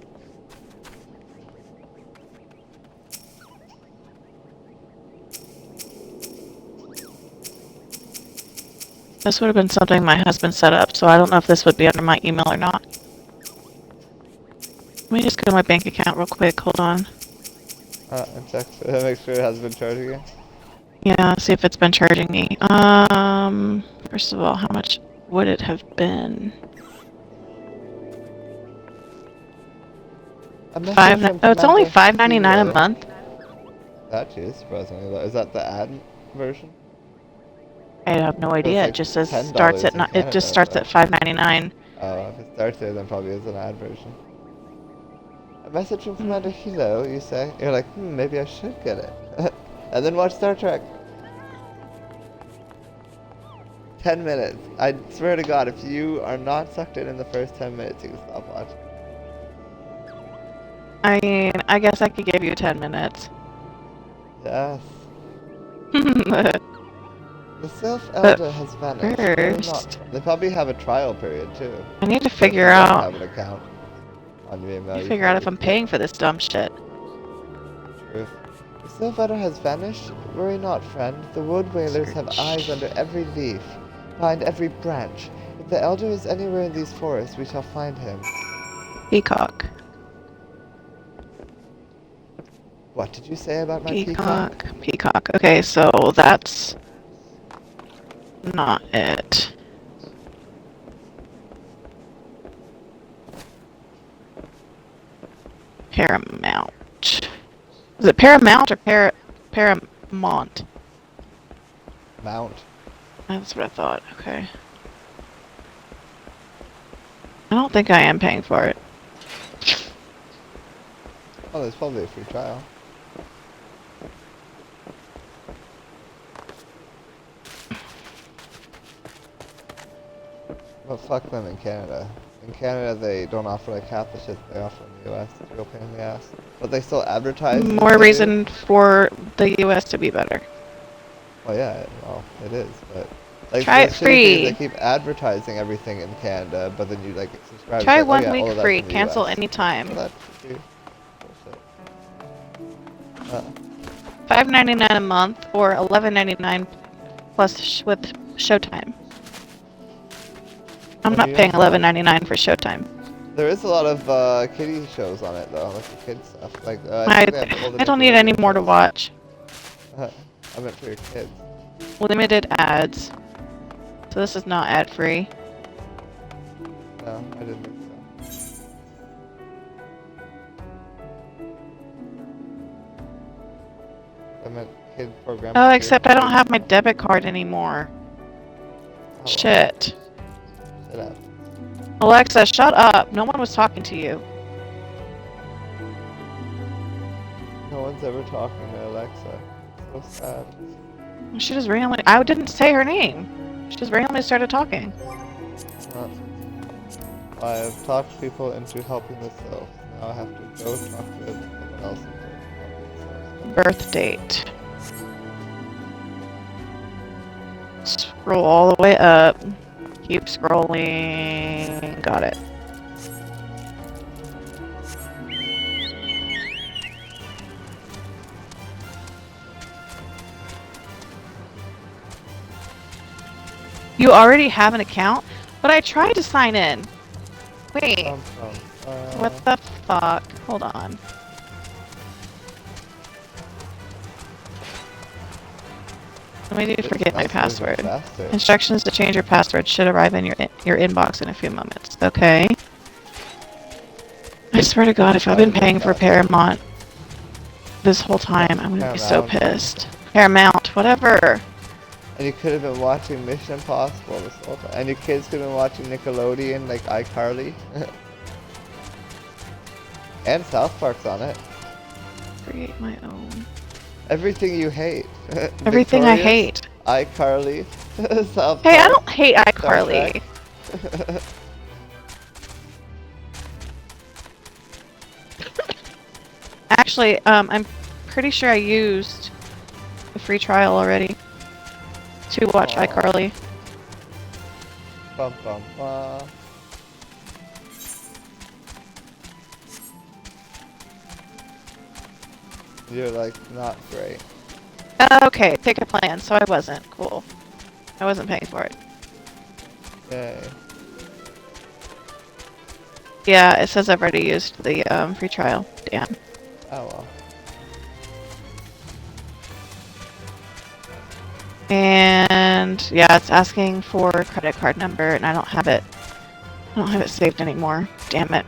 This would have been something my husband set up, so I don't know if this would be under my email or not. Let me just go to my bank account real quick. Hold on. And check. Make sure it has been charging you. Yeah, see if it's been charging me. First of all, how much would it have been? Oh, it's only $5.99 a month. That is surprisingly low. Is that the ad version? I have no idea. like It just says $10 starts at in it just Canada, starts at $5.99. Oh, if it starts there, then probably is an ad version. A message from Commander Hilo, you say? You're like, maybe I should get it. And then watch Star Trek. 10 minutes. I swear to God, if you are not sucked in the first 10 minutes, you can stop watching. I mean, I guess I could give you 10 minutes. Yes. But The Sylph Elder has vanished. Worry first- not. They probably have a trial period, too. I need to So if figure you don't out. have an account on your email, I need you to figure out if probably I'm paying for this dumb shit. Truth. The Sylph Elder has vanished. Worry not, friend. The wood whalers have eyes under every leaf, behind every branch. If the Elder is anywhere in these forests, we shall find him. Peacock. What did you say about my peacock? Peacock. Okay, so that's not it. Paramount. Is it Paramount or Paramount? Mount. That's what I thought. Okay. I don't think I am paying for it. Oh, there's probably a free trial. Well, fuck them in Canada. In Canada, they don't offer like half the shit they offer in the US. It's a real pain in the ass. But they still advertise. as More they do. reason for the US to be better. Well, yeah, well, it is, but like Try the it shitty thing is free. they keep advertising everything in Canada, but then you like subscribe. Try it's like, 1 oh, yeah, all week of that's free. in the Cancel US. anytime. Well, that should be bullshit. $5.99 a month or $11.99 plus with Showtime. I'm What not do you paying have? $11.99 for Showtime. There is a lot of kiddie shows on it though, like the kids stuff. Like I think they have all the don't need any Nickelodeon more to shows. watch. I meant for your kids. Limited ads. So this is not ad free. No, I didn't think so. I meant kid programs. Oh, too. except I don't have my debit card anymore. Oh, well, Shit. Shut up. Alexa, shut up. No one was talking to you. No one's ever talking to Alexa. So sad. She just randomly. I didn't say her name. She just randomly started talking. I have talked people into helping themselves. Now I have to go talk to someone else into helping themselves. Birth date. Scroll all the way up. Keep scrolling. Got it. You already have an account? But I tried to sign in. Wait. What the fuck? Hold on. Let me forget my password. Instructions to change your password should arrive in your inbox in a few moments. Okay. I swear to God, if I've been paying for Paramount this whole time, I'm gonna be so pissed. Paramount, whatever. And you could have been watching Mission Impossible this whole time. And your kids could have been watching Nickelodeon, like iCarly. And South Park's on it. Create my own. Everything you hate. Everything I hate. iCarly. South Park. Hey, I don't hate iCarly. Actually, I'm pretty sure I used the free trial already to watch iCarly. Bum, bum, bum. You're like not great. Okay, pick a plan. So I wasn't. Cool. I wasn't paying for it. Yay. Yeah, it says I've already used the free trial. Damn. Oh well. And yeah, it's asking for a credit card number, and I don't have it. I don't have it saved anymore. Damn it.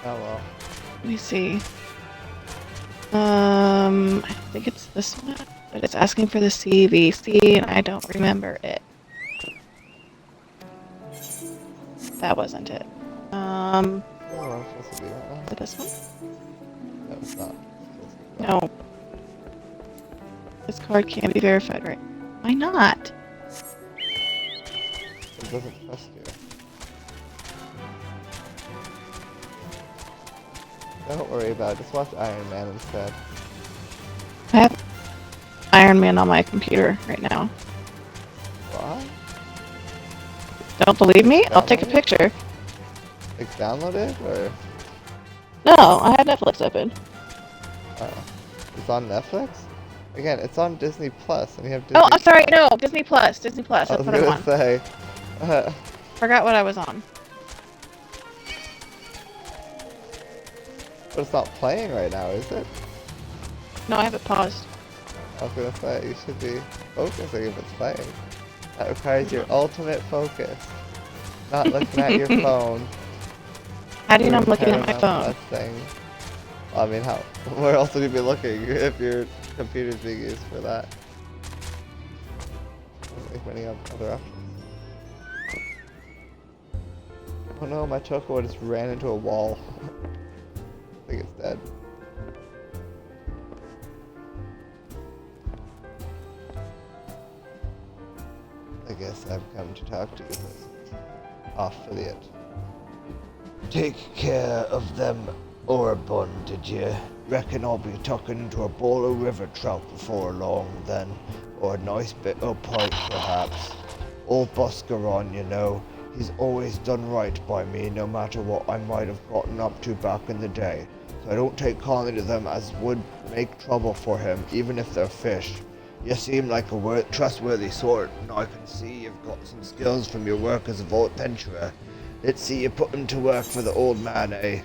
Oh well. Let me see. I think it's this one, but it's asking for the CVC, and I don't remember it. That wasn't it. Oh, I'm supposed to be that one. Is it this one? No, it's not. No. This card can't be verified, right? Why not? It doesn't trust you. Don't worry about it. Just watch Iron Man instead. I have Iron Man on my computer right now. What? Don't believe me? I'll take a Download it? picture. Like download it or? No, I have Netflix open. It's on Netflix? Again, it's on Disney Plus, and you have Disney. Oh, I'm sorry. No, Disney Plus. Disney Plus. I That's was what I'm gonna on. say. Forgot what I was on. But it's not playing right now, is it? No, I have it paused. I was gonna say, you should be focusing if it's playing. That requires your ultimate focus. Not looking at your phone. How do you know I'm or looking at my tearing phone? up that thing. I mean, how? Where else would you be looking if your computer's being used for that? Like many other options. Oh no, my chocobo just ran into a wall. I think it's dead. I guess I've come to talk to you. Affiliate. Take care of them Orbon, did you? Reckon I'll be tucking into a bowl of river trout before long then. Or a nice bit of pike perhaps. Old Buscaron, you know, he's always done right by me no matter what I might have gotten up to back in the day. So I don't take kindly to them as would make trouble for him, even if they're fish. You seem like a trustworthy sort, and I can see you've got some skills from your work as a vault adventurer. Let's see you put 'em to work for the old man, eh?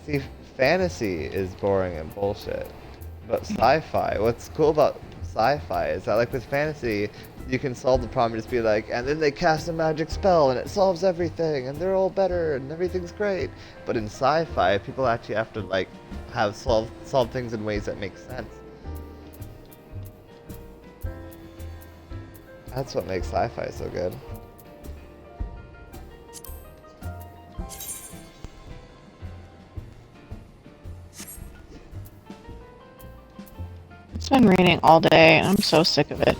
See, fantasy is boring and bullshit. But sci-fi, what's cool about sci-fi is that, like with fantasy, you can solve the problem, just be like, and then they cast a magic spell and it solves everything and they're all better and everything's great. But in sci-fi, people actually have to like have solve things in ways that make sense. That's what makes sci-fi so good. It's been raining all day, and I'm so sick of it.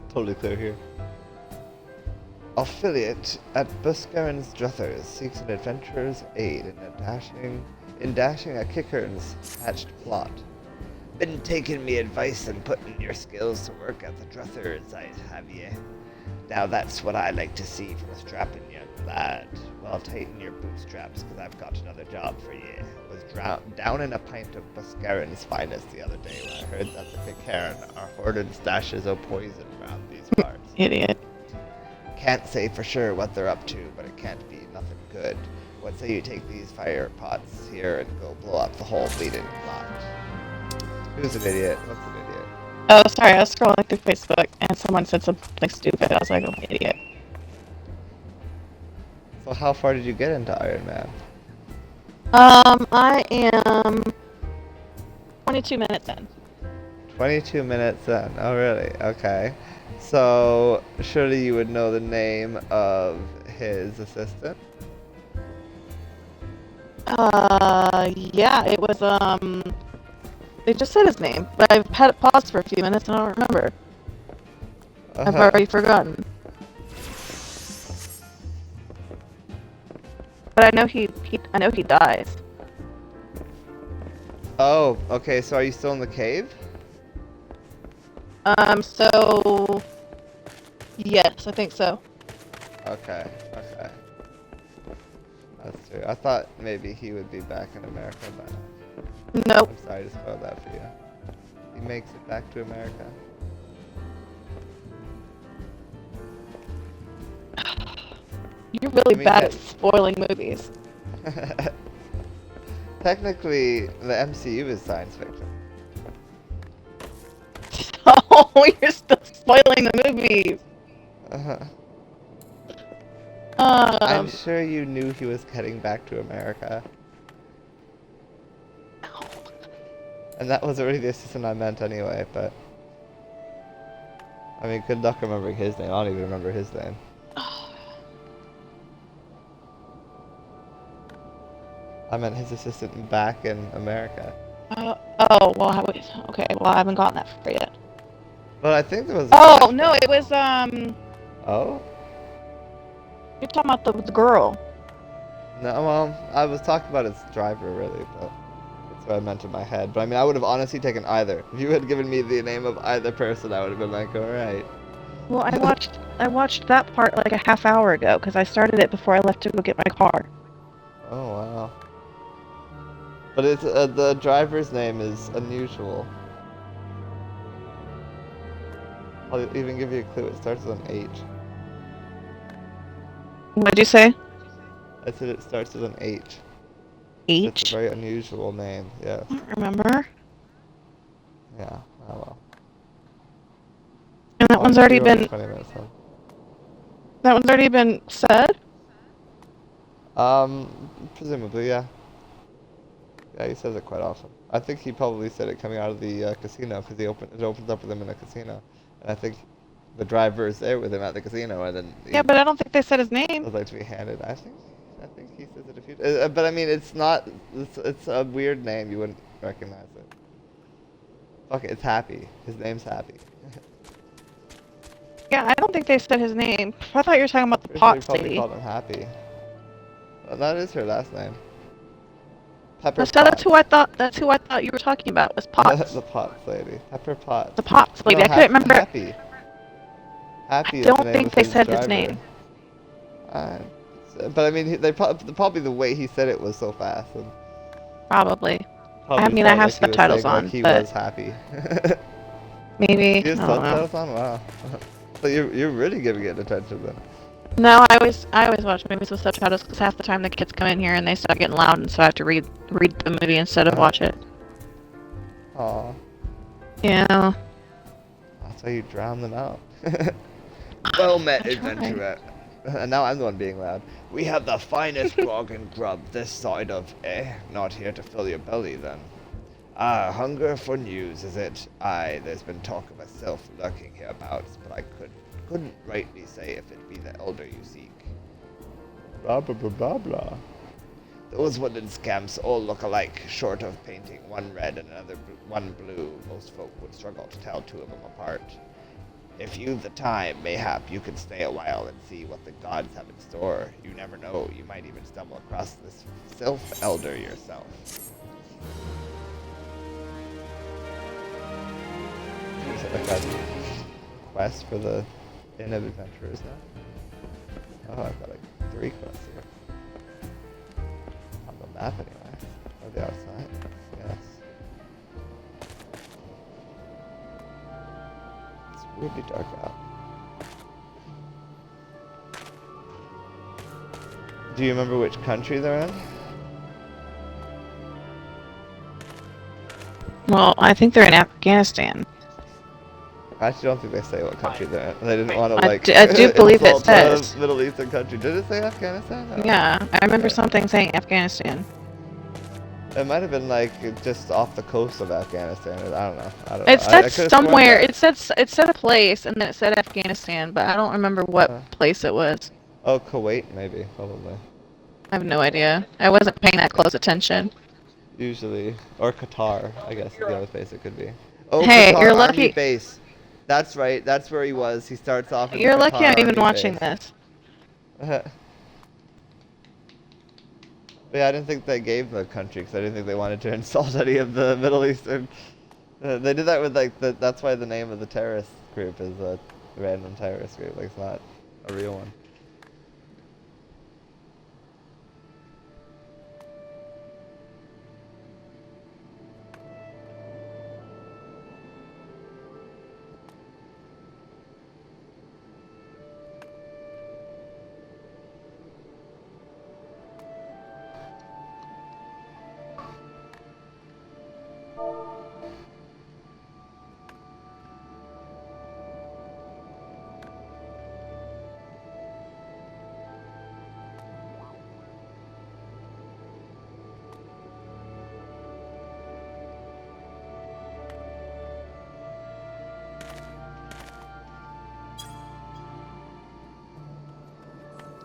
Totally clear here. Affiliate at Buscarin's Druthers seeks an adventurer's aid in dashing a kicker's hatched plot. Been taking me advice and putting your skills to work at the Druthers, I have ye. Now that's what I like to see from a strapping young lad. Well, tighten your bootstraps, 'cause I've got another job for ye. Was down in a pint of Buscarin's finest the other day when I heard that the Kickern are hoarding stashes of poison around these parts. Idiot. Can't say for sure what they're up to, but it can't be nothing good. What say you take these fire pots here and go blow up the whole bleeding lot? Who's an idiot? What's an idiot? Oh, sorry, I was scrolling through Facebook, and someone said something stupid. I was like, oh, idiot. So how far did you get into Iron Man? I am 22 minutes in. 22 minutes in. Oh, really? Okay. So, surely you would know the name of his assistant? Yeah, it was, they just said his name, but I've had it paused for a few minutes and I don't remember. I've already forgotten. But I know he dies. Oh, okay, so are you still in the cave? So... Yes, I think so. Okay, okay. That's true. I thought maybe he would be back in America by now. Nope. I'm sorry to spoil that for you. He makes it back to America. You're really I mean, bad at spoiling movies. Technically, the MCU is science fiction. Oh, you're still spoiling the movies. I'm sure you knew he was heading back to America. And that was already the assistant I meant anyway, but... I mean, good luck remembering his name. I don't even remember his name. I meant his assistant back in America. Oh, well, okay, well, I haven't gotten that far yet. But I think there was. Oh, no, it was, Oh? you're talking about the girl. No, well, I was talking about his driver, really, but that's what I meant in my head. But I mean, I would have honestly taken either. If you had given me the name of either person, I would have been like, alright. Well, I watched that part like a half hour ago, because I started it before I left to go get my car. Oh, wow. But it's, the driver's name is unusual. I'll even give you a clue. It starts with an H. What'd you say? I said it starts with an H. H? It's a very unusual name, yes. I don't remember. Yeah, oh well. And that one's already been... 20 minutes in. That one's already been said? Presumably, yeah. Yeah, he says it quite often. I think he probably said it coming out of the casino, because it opens up with him in a casino. And I think the driver is there with him at the casino, and then... Yeah, but I don't think they said his name. Would like to be handed. I think he says it a few. But I mean, it's not. It's a weird name. You wouldn't recognize it. Okay, it's Happy. His name's Happy. Yeah, I don't think they said his name. I thought you were talking about the Pretty sure he Potts probably lady. called him Happy. Well, that is her last name. Pepper That's Potts. That's who I thought you were talking about. Was Potts. The Potts lady. Pepper Potts. The Potts lady. No, I couldn't remember. Happy. Happy I is the don't name think of they his said his driver. name. But I mean, they probably the way he said it was so fast. And Probably. probably I mean, I felt have like he was subtitles saying, on, like, he but- was happy. Maybe. He has I don't know. subtitles on? Wow. So you're really giving it attention then. No, I always watch movies with subtitles because half the time the kids come in here and they start getting loud, and so I have to read the movie instead of watch it. Aw. Yeah. That's how you drown them out. Well met, I tried. adventurer. And now I'm the one being loud. We have the finest grog and grub this side of, not here to fill your belly then. Ah, hunger for news, is it? Aye, there's been talk of a sylph lurking hereabouts, but I couldn't rightly say if it be the elder you seek. Blah blah blah blah blah. Those wooden scamps all look alike, short of painting one red and another one blue. Most folk would struggle to tell two of them apart. If you've the time, mayhap you could stay a while and see what the gods have in store. You never know, you might even stumble across this sylph elder yourself. Is it like a quest for the Inn of Adventurers now? Oh, I've got like 3 quests here. On the map anyway. Are they outside? Yes. It's weirdly dark out. Do you remember which country they're in? Well, I think they're in Afghanistan. I actually don't think they say what country they're in. They didn't want to I like. I do believe it insult the says. Middle Eastern country. Did it say Afghanistan? No. Yeah, I remember Okay. something saying Afghanistan. It might have been like just off the coast of Afghanistan. I don't know. I don't It know. I said could've sworn somewhere. that. It said a place, and then it said Afghanistan, but I don't remember what Uh. place it was. Oh, Kuwait maybe, probably. I have no idea. I wasn't paying that close attention. Usually, or Qatar, I guess is the other place it could be. Oh, Hey, Qatar you're Army lucky- base. That's right. That's where he was. He starts off in You're Qatar lucky I'm even Army watching base. this. But yeah, I didn't think they gave the country because I didn't think they wanted to insult any of the Middle Eastern. They did that with like that's why the name of the terrorist group is a random terrorist group. Like it's not a real one.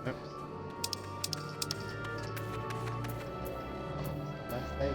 Oops. Nice.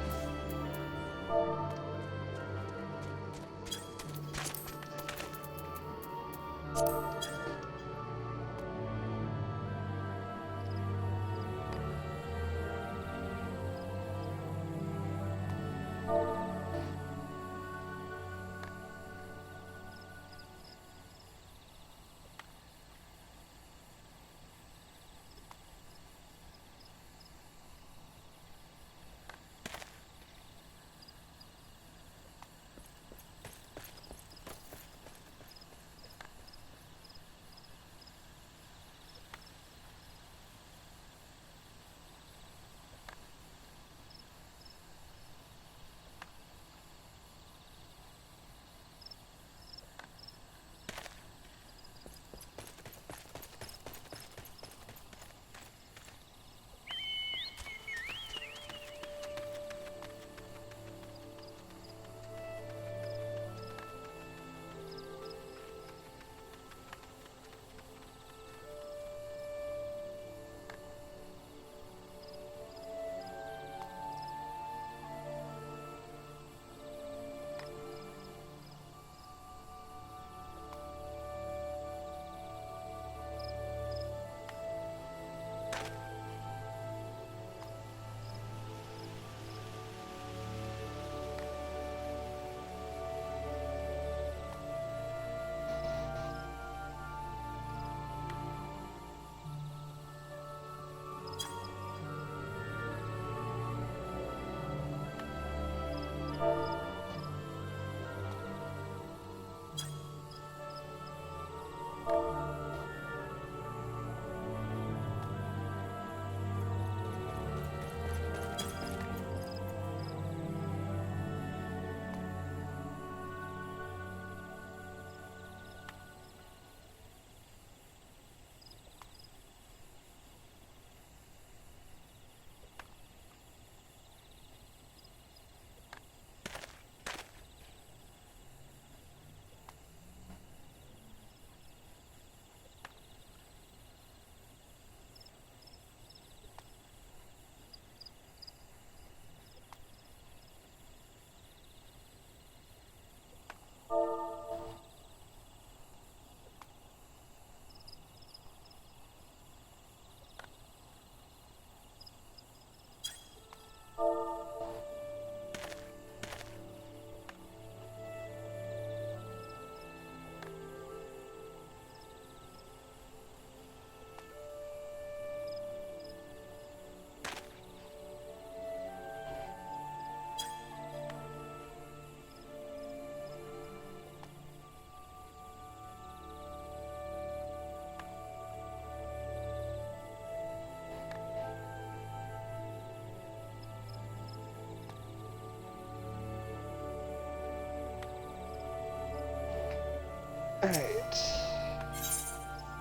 Alright.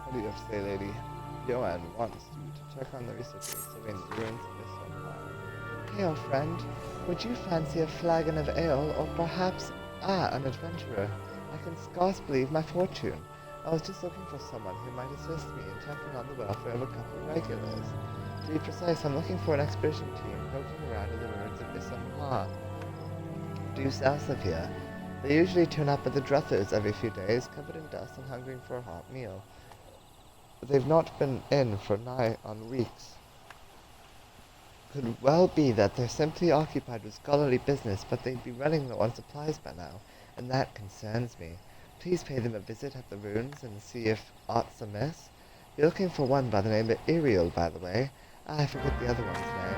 What do you have to say, lady? Joanne wants you to check on the researchers surveying the ruins of this one. Hail, friend. Would you fancy a flagon of ale, or perhaps, an adventurer? I can scarce believe my fortune. I was just looking for someone who might assist me in checking on the welfare of a couple of regulars. To be precise, I'm looking for an expedition team poking around in the ruins of Issamha, due south of here. They usually turn up at the Druthers every few days, covered in dust and hungering for a hot meal. But they've not been in for nigh on weeks. Could well be that they're simply occupied with scholarly business, but they'd be running low on supplies by now, and that concerns me. Please pay them a visit at the ruins and see if aught's amiss. You're looking for one by the name of Iriel, by the way. I forget the other one's name.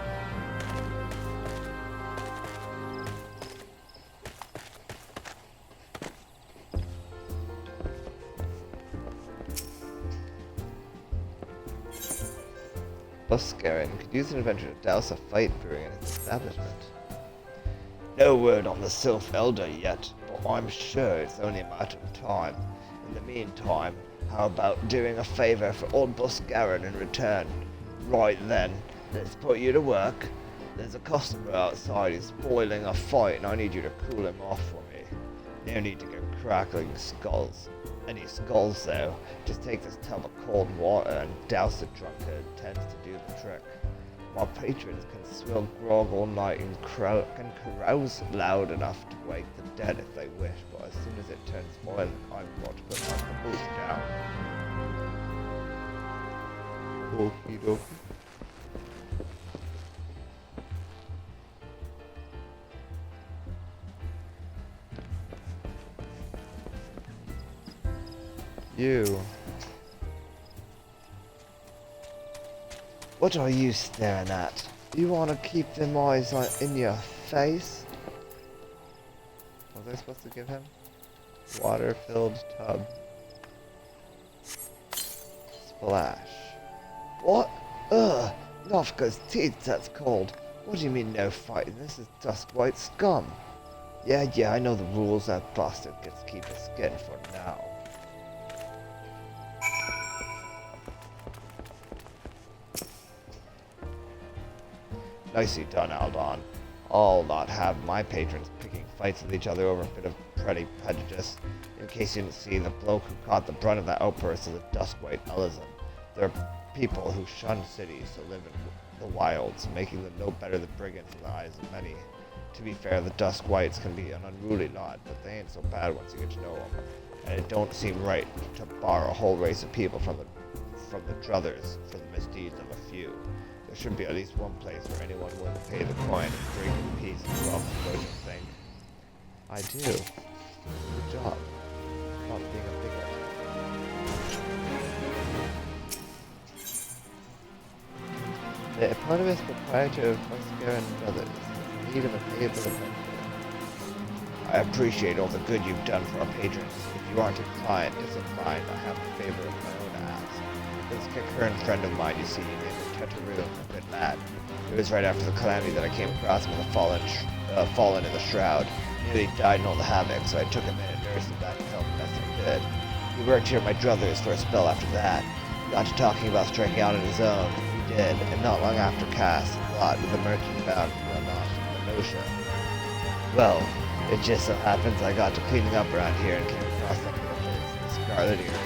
Buscarin could use an adventure to douse a fight brewing in his establishment. No word on the Sylph Elder yet, but I'm sure it's only a matter of time. In the meantime, how about doing a favor for old Buscarin in return? Right then, let's put you to work. There's a customer outside who's spoiling a fight and I need you to cool him off for me. No need to go crackling skulls. Any skulls though, just take this tub of cold water and douse the drunkard. It tends to do the trick. My patrons can swill grog all night and carouse loud enough to wake the dead if they wish, but as soon as it turns boiling, I've got to put my caboose down. Okie dokie. You. What are you staring at? You want to keep them eyes in your face? What was I supposed to give him? Water-filled tub. Splash. What? Ugh! Nofka's teeth, that's cold. What do you mean no fighting? This is Duskwhite scum. Yeah, I know the rules. That bastard gets to keep his skin for now. Nicely done, Aldon. I'll not have my patrons picking fights with each other over a bit of petty prejudice. In case you didn't see, the bloke who caught the brunt of that outburst is a Duskwhite Ellison. They're people who shun cities to live in the wilds, making them no better than brigands in the eyes of many. To be fair, the Duskwhites can be an unruly lot, but they ain't so bad once you get to know them. And it don't seem right to bar a whole race of people from the Druthers for the misdeeds of a few. There should be at least one place where anyone willing to pay the coin and drink in peace and welcome, don't you think? I do. Good job. Not being a bigot. The eponymous proprietor of Buscarin Brothers is in need of a payable adventure. I appreciate all the good you've done for our patrons. If you aren't disinclined, I have a favor of my own to ask. This current friend of mine, you see, named Teteru, a good lad. It was right after the calamity that I came across him with a fallen in the shroud. He nearly died in all the havoc, so I took him in and nursed him back to health best I could. He worked here at my druthers for a spell after that. Got to talking about striking out on his own. He did, and not long after cast lot with the merchant bound to run off to Kenosha. Well, it just so happens I got to cleaning up around here and came across something of his, the Scarlet Ear.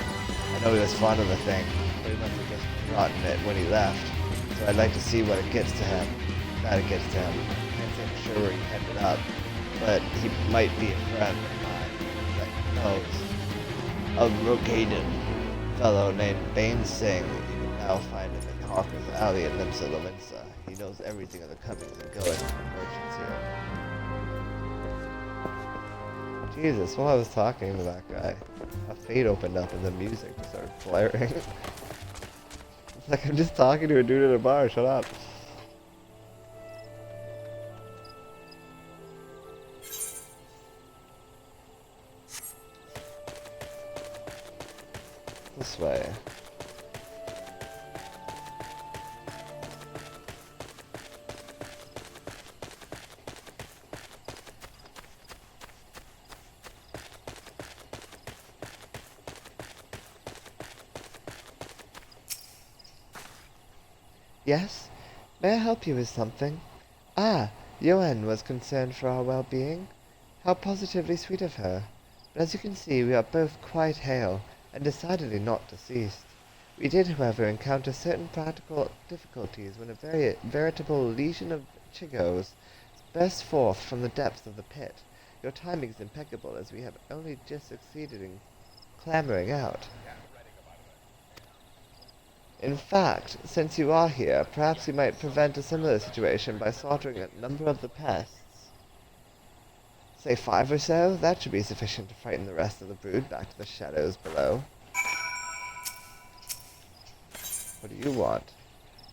I know he was fond of the thing, but he must have just forgotten it when he left. So I'd like to see what it gets to him. That it gets to him. Can't say for sure where he ended up, but he might be a friend of mine that knows. A Rogaden fellow named Bane Singh you can now find him in Hawker's Alley in Limsa Lominsa. He knows everything of the comings and goings of the merchants here. Jesus, while I was talking to that guy, a fade opened up and the music just started blaring. It's like I'm just talking to a dude at a bar, shut up. This way. Yes? May I help you with something? Ah, Joanne was concerned for our well-being. How positively sweet of her. But as you can see, we are both quite hale, and decidedly not deceased. We did, however, encounter certain practical difficulties when a veritable legion of Chigos burst forth from the depths of the pit. Your timing is impeccable, as we have only just succeeded in clambering out. In fact, since you are here, perhaps we might prevent a similar situation by slaughtering a number of the pests. Say 5 or so? That should be sufficient to frighten the rest of the brood back to the shadows below. What do you want?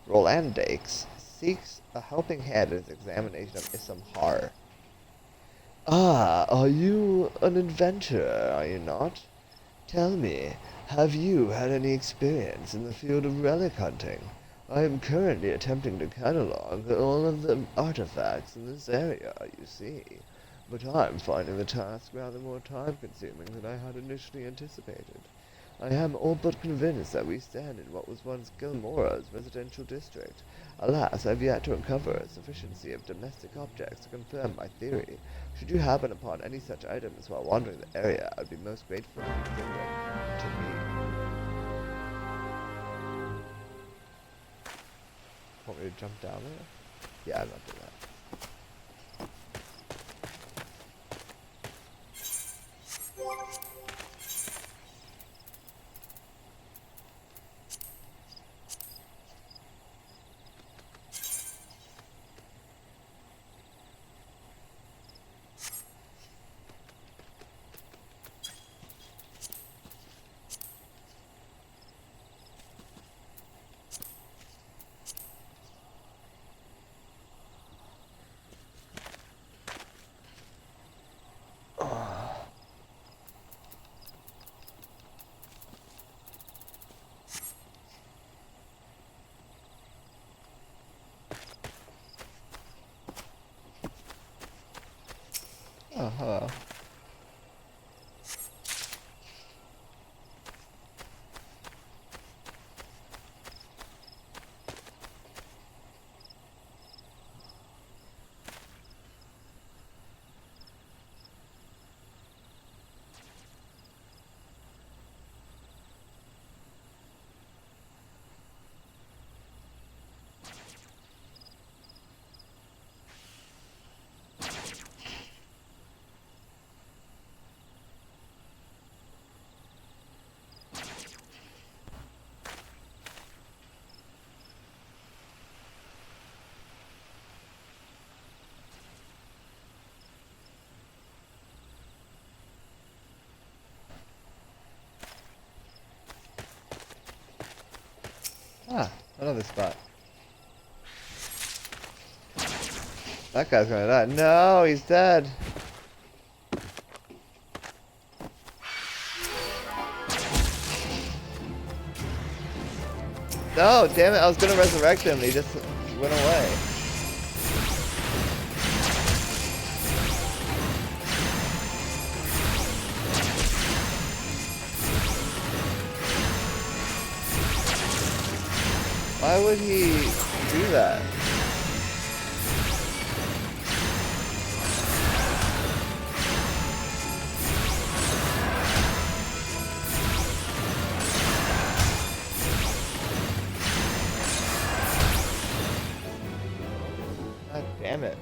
Roland Dakes seeks a helping hand in his examination of Isam Har. Ah, are you an adventurer, are you not? Tell me, have you had any experience in the field of relic hunting? I am currently attempting to catalog all of the artifacts in this area, you see. But I'm finding the task rather more time-consuming than I had initially anticipated. I am all but convinced that we stand in what was once Gilmora's residential district. Alas, I have yet to uncover a sufficiency of domestic objects to confirm my theory. Should you happen upon any such items while wandering the area, I would be most grateful if you could bring them to me. Want me to jump down there? Yeah, I'm not doing that. Oh, hello. Ah, another spot. That guy's gonna die. No, he's dead. No, damn it, I was gonna resurrect him. He just went away. Why would he do that? God damn it.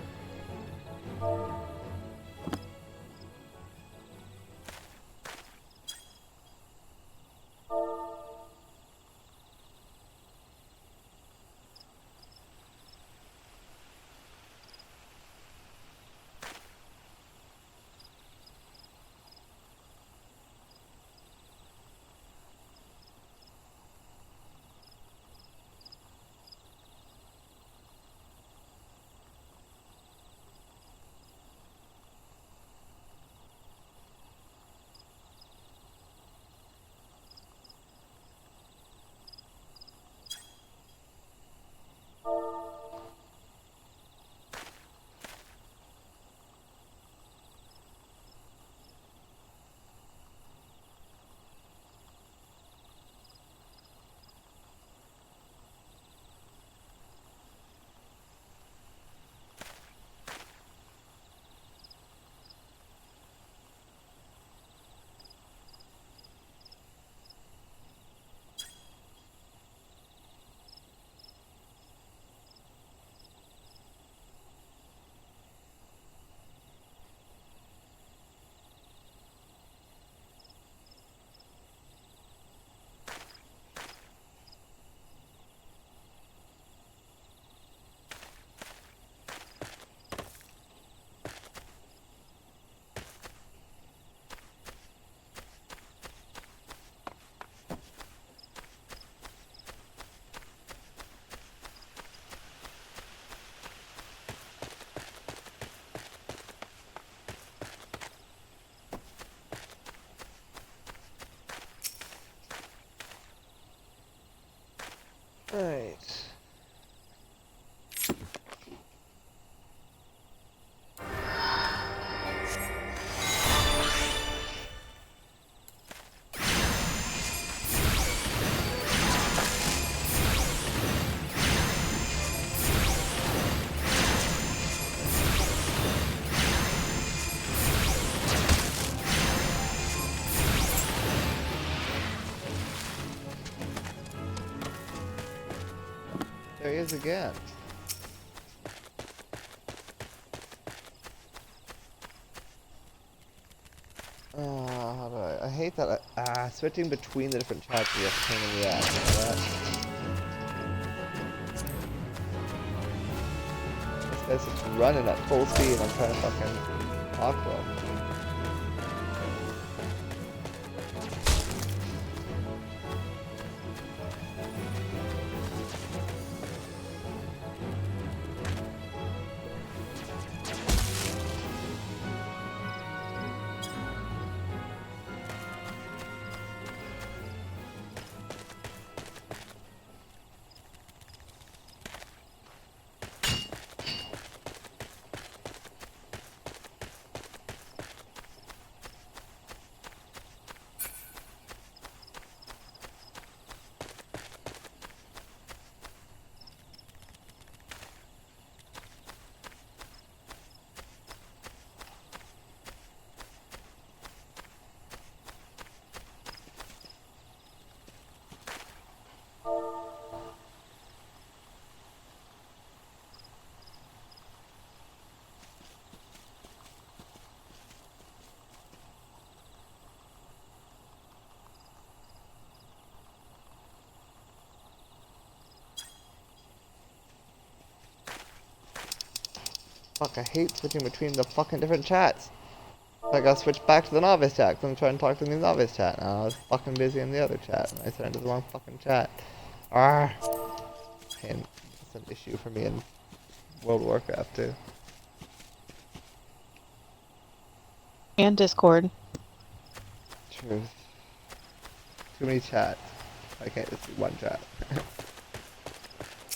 is again. How do I hate that. Switching between the different chats is a pain in the ass. You know that? This guy's just running at full speed and I'm trying to fucking talk to him. Fuck, I hate switching between the fucking different chats. I gotta switch back to the novice chat 'cause I'm trying to talk to the novice chat. Now I was fucking busy in the other chat and I sent it to the wrong fucking chat. And it's an issue for me in World of Warcraft too. And Discord. Truth. Too many chats. I can't just do one chat.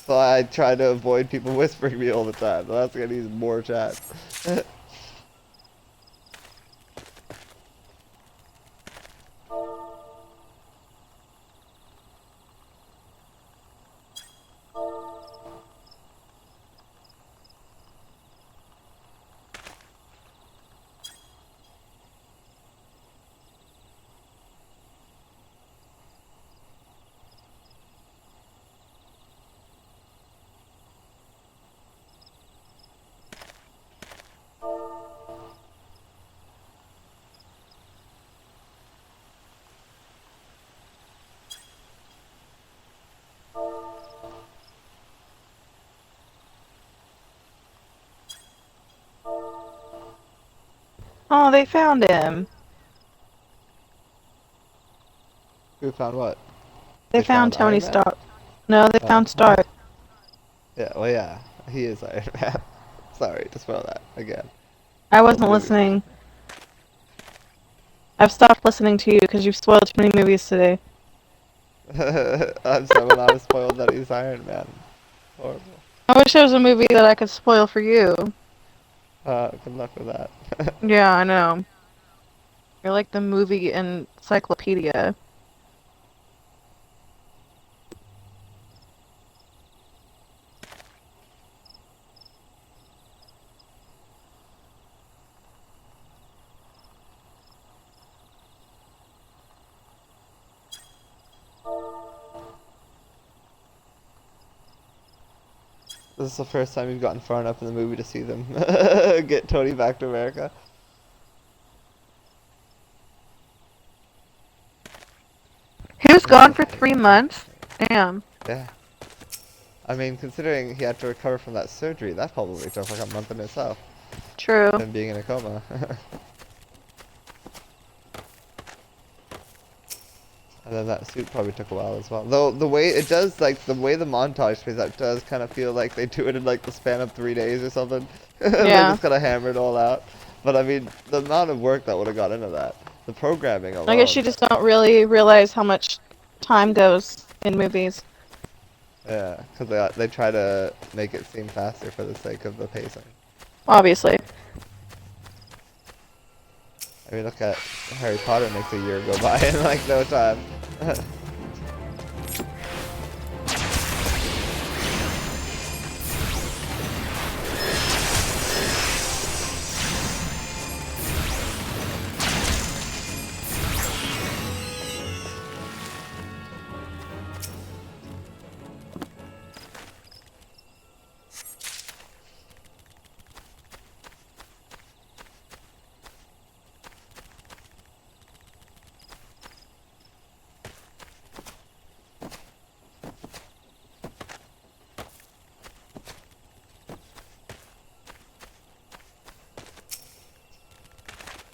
So I try to avoid people whispering me all the time. So that's gonna use more chats. Oh, they found him. Who found what? They found Tony Iron Man? Stark. No, they Oh. found Stark. Yeah, well yeah. He is Iron Man. Sorry to spoil that again. I wasn't movie. listening. I've stopped listening to you because you've spoiled too many movies today. I'm so not spoiled that he's Iron Man. Horrible. I wish there was a movie that I could spoil for you. Good luck with that. Yeah, I know. You're like the movie encyclopedia. This is the first time you've gotten far enough in the movie to see them get Tony back to America. He was gone for 3 months? Damn. Yeah. I mean, considering he had to recover from that surgery, that probably took like a month in itself. True. Him being in a coma. And then that suit probably took a while as well. Though the way it does, like the way the montage plays out, does kind of feel like they do it in like the span of 3 days or something. They Yeah. just kind of hammer it all out. But I mean, the amount of work that would have gone into that, the programming alone. I guess you just don't really realize how much time goes in movies. Yeah, because they try to make it seem faster for the sake of the pacing. Obviously. I mean, look at Harry Potter makes a year go by in like no time.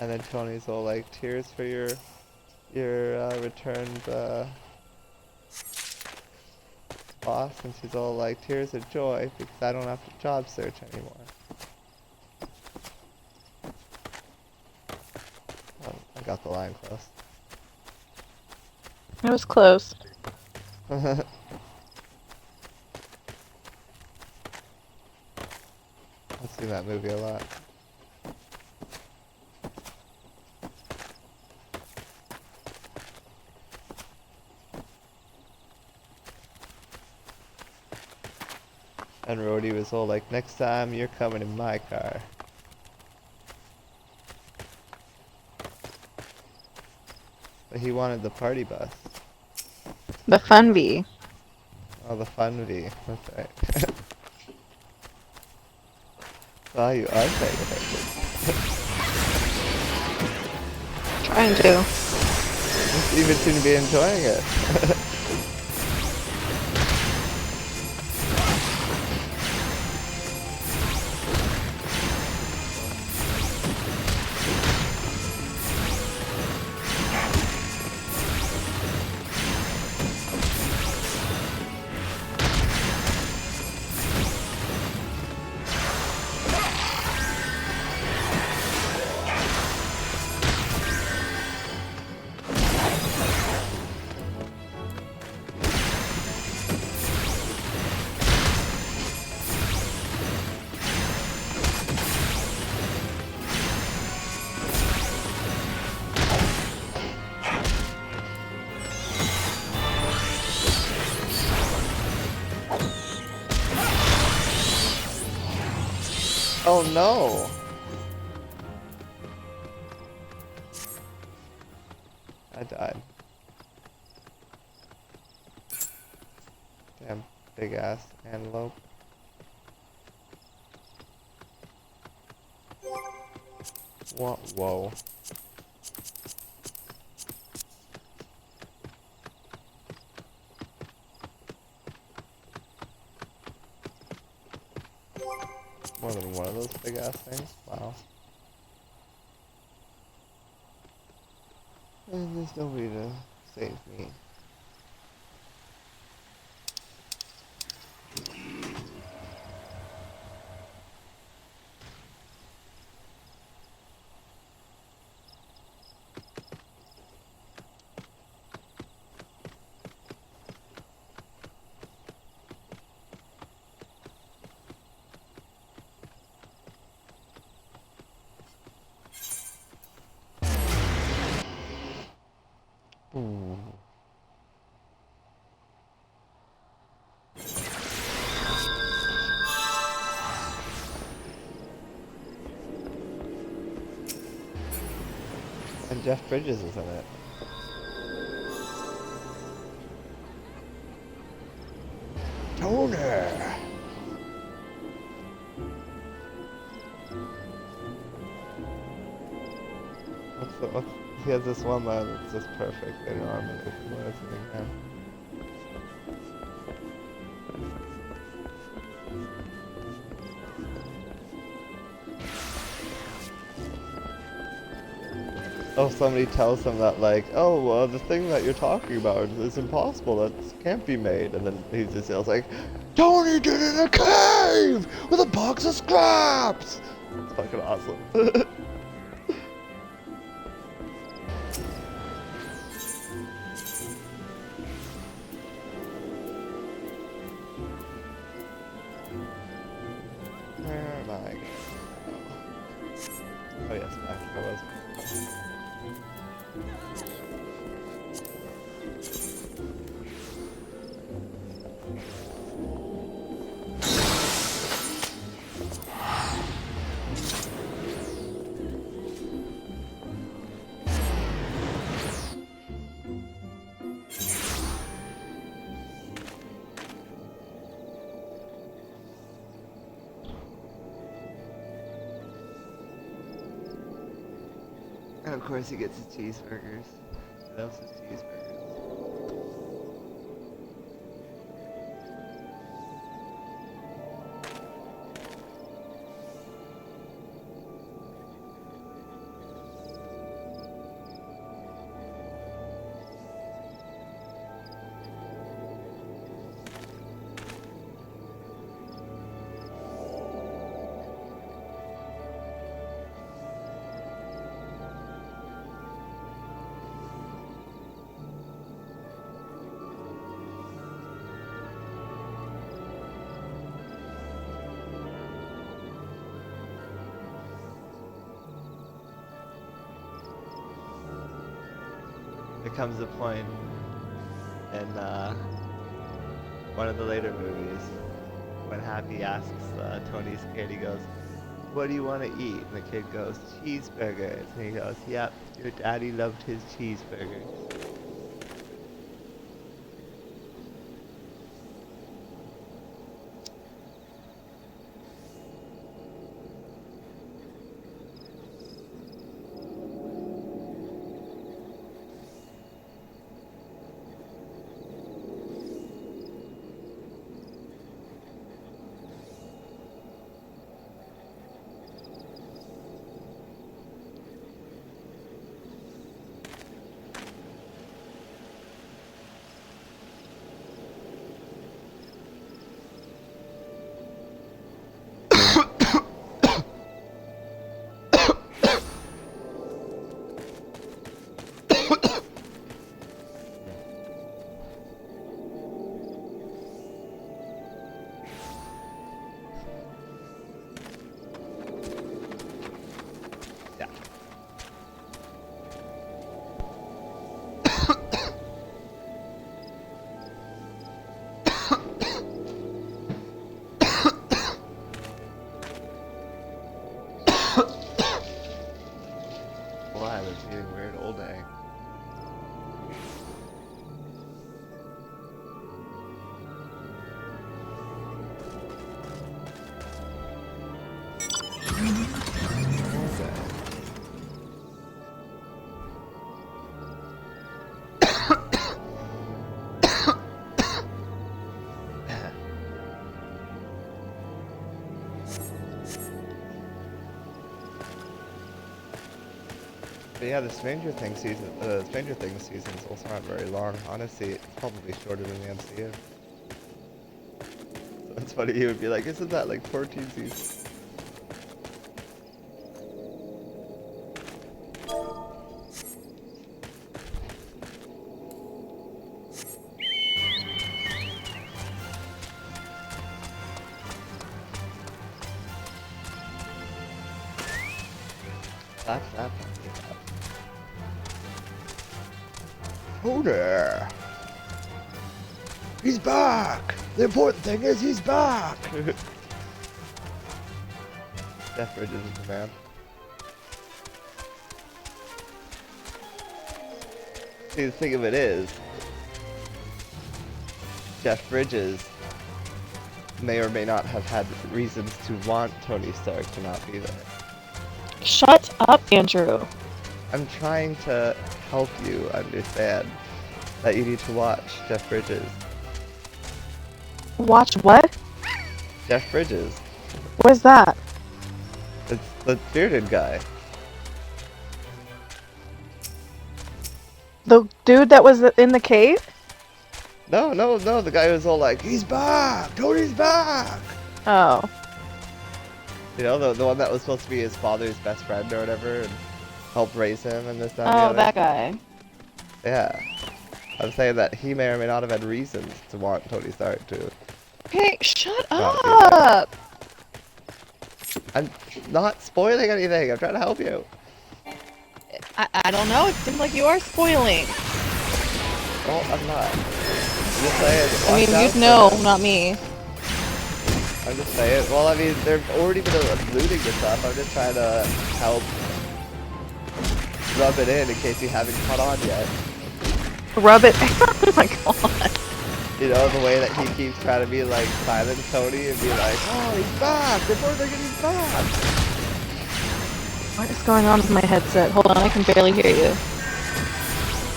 And then Tony's all like, tears for your returned boss, and she's all like, tears of joy because I don't have to job search anymore. Oh, I got the line close. It was close. I've seen that movie a lot. And Rhodey was all like, next time you're coming in my car. But he wanted the party bus. The fun bee. Oh, the fun V. That's right. Wow, you are paying attention. Trying to. You even seem to be enjoying it. Oh no! I died. Damn big ass antelope. What? Whoa. More than one of those big ass things? Wow. And there's nobody to save me. Ooh. And Jeff Bridges is in it. Toner! He has this one line that's just perfect. I know I'm gonna what is it again? Oh, somebody tells him that like, oh, the thing that you're talking about is impossible. That can't be made. And then he just yells like, Tony did it in a cave with a box of scraps. It's fucking awesome. Where am I? Oh yes, back I was. And of course he gets his cheeseburgers. He loves his cheeseburgers. there comes a point in one of the later movies when Happy asks Tony's kid, he goes, "What do you want to eat?" And the kid goes, "Cheeseburgers." And he goes, "Yep, your daddy loved his cheeseburgers." Why? That's getting weird all day. But yeah, the Stranger Things seasons also aren't very long. Honestly, it's probably shorter than the MCU. So it's funny, you would be like, isn't that like 14 seasons? That's that. Tony! He's back! The important thing is he's back! Jeff Bridges is the man. See, the thing of it is, Jeff Bridges may or may not have had reasons to want Tony Stark to not be there. Shut up, Andrew. I'm trying to help you understand that you need to watch Jeff Bridges. Watch what? Jeff Bridges. What is that? It's the bearded guy. The dude that was in the cave? No, the guy who's all like, he's back! Tony's back! Oh. You know, the one that was supposed to be his father's best friend or whatever, and help raise him and this, that, and the Oh, other. that guy. Yeah. I'm saying that he may or may not have had reasons to want Tony Stark to. Hey, shut Not be up! I'm not spoiling anything, I'm trying to help you. I don't know, it seems like you are spoiling. Well, I'm not. I'm just saying, I mean, watch out you for know, them. not me. I'm just saying, well, I mean, they've already been alluding to stuff. I'm just trying to help rub it in case you haven't caught on yet. Rub it. Oh my god. You know, the way that he keeps trying to be like silent Tony and be like, oh, he's back! Before they're getting back! What is going on with my headset? Hold on, I can barely hear you.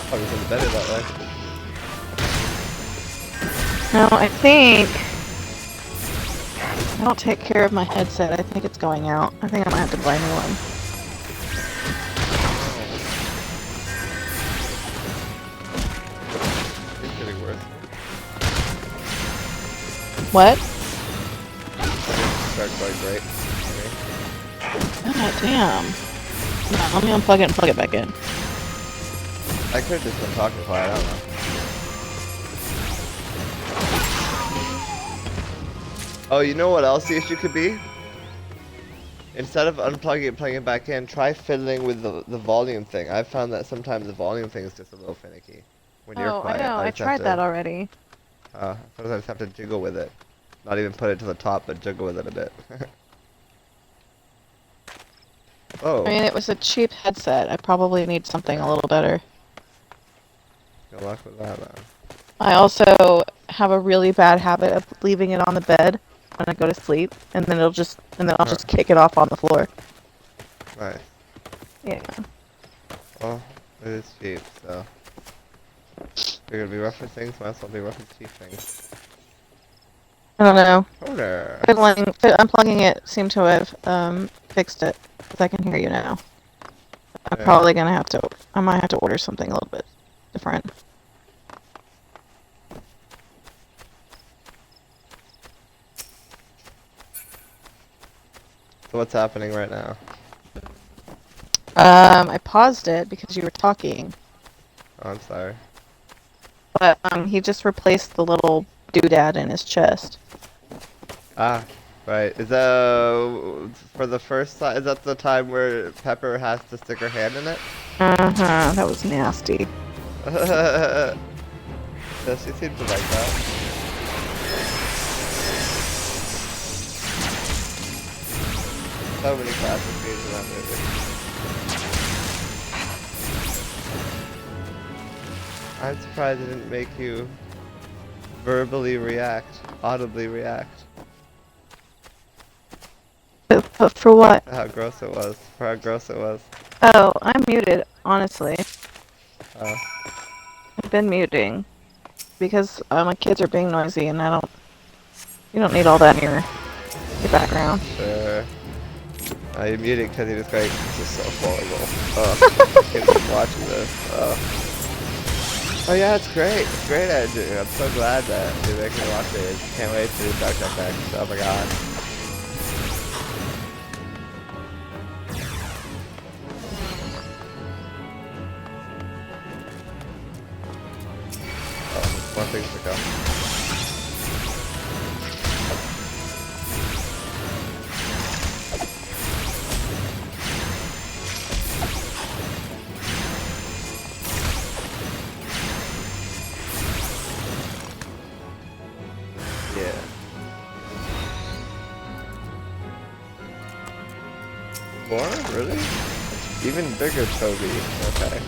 Probably feels better that way. No, I think... I don't take care of my headset. I think it's going out. I think I might have to buy a new one. It's getting worse. What? Starts going great. God damn. No, let me unplug it and plug it back in. I could have just been talking quiet, I don't know. Oh, you know what else the issue could be? Instead of unplugging it and plugging it back in, try fiddling with the volume thing. I've found that sometimes the volume thing is just a little finicky. When you're Oh, I quiet, know. I I just have tried that to, already. sometimes I just have to jiggle with it. Not even put it to the top, but jiggle with it a bit. Oh, I mean, it was a cheap headset. I probably need something a little better. good luck with that, man. I also have a really bad habit of leaving it on the bed when I go to sleep, and then I'll just kick it off on the floor. Nice. Yeah. Well, it is cheap, so. If you're gonna be referencing, so might as well be reference cheap things. I don't know. Order! Unplugging it seemed to have fixed it, because I can hear you now. I'm Yeah. probably gonna have to. I might have to order something a little bit different. So what's happening right now? I paused it because you were talking, Oh, I'm sorry. but he just replaced the little doodad in his chest. Ah, right. Is that for the first time? Is that the time where Pepper has to stick her hand in it? Uh-huh, that was nasty. Yeah, she seems to like that. So many classic scenes in that movie. I'm surprised it didn't make you verbally react, audibly react. But for what? How gross it was. For how gross it was. Oh, I'm muted, honestly. Oh. I've been muting because my kids are being noisy, and you don't need all that in your background. Sure. You muted because he was going, this is so horrible. Oh, kids are watching this. Oh yeah, it's great. It's great, Andrew. I'm so glad that you're making me watch it. Can't wait to do Dark FX. Oh my god. Oh, more things to come. Yeah. More? Really? Even bigger Toby. Okay.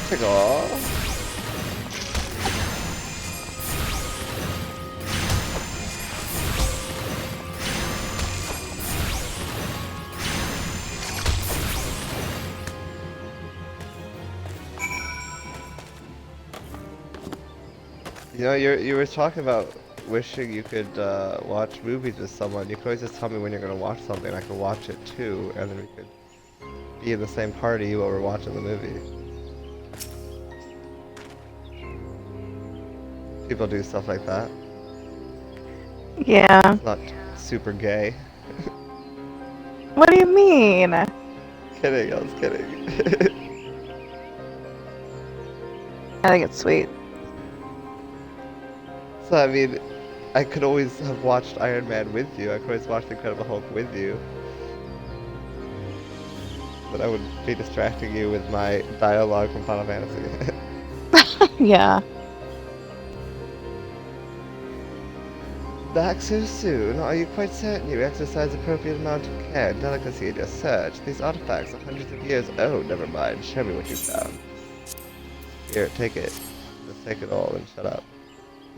Take all. You know, you were talking about wishing you could watch movies with someone. You could always just tell me when you're gonna watch something. I could watch it too, and then we could be in the same party while we're watching the movie. People do stuff like that. Yeah. It's not super gay. What do you mean? Kidding, I was kidding. I think it's sweet. So I mean, I could always have watched Iron Man with you. I could always watch The Incredible Hulk with you. But I would be distracting you with my dialogue from Final Fantasy. Yeah. Back so soon? Are you quite certain you exercise appropriate amount of care and delicacy in your search? These artifacts are hundreds of years old. Never mind. Show me what you found. Here, take it. Just take it all and shut up.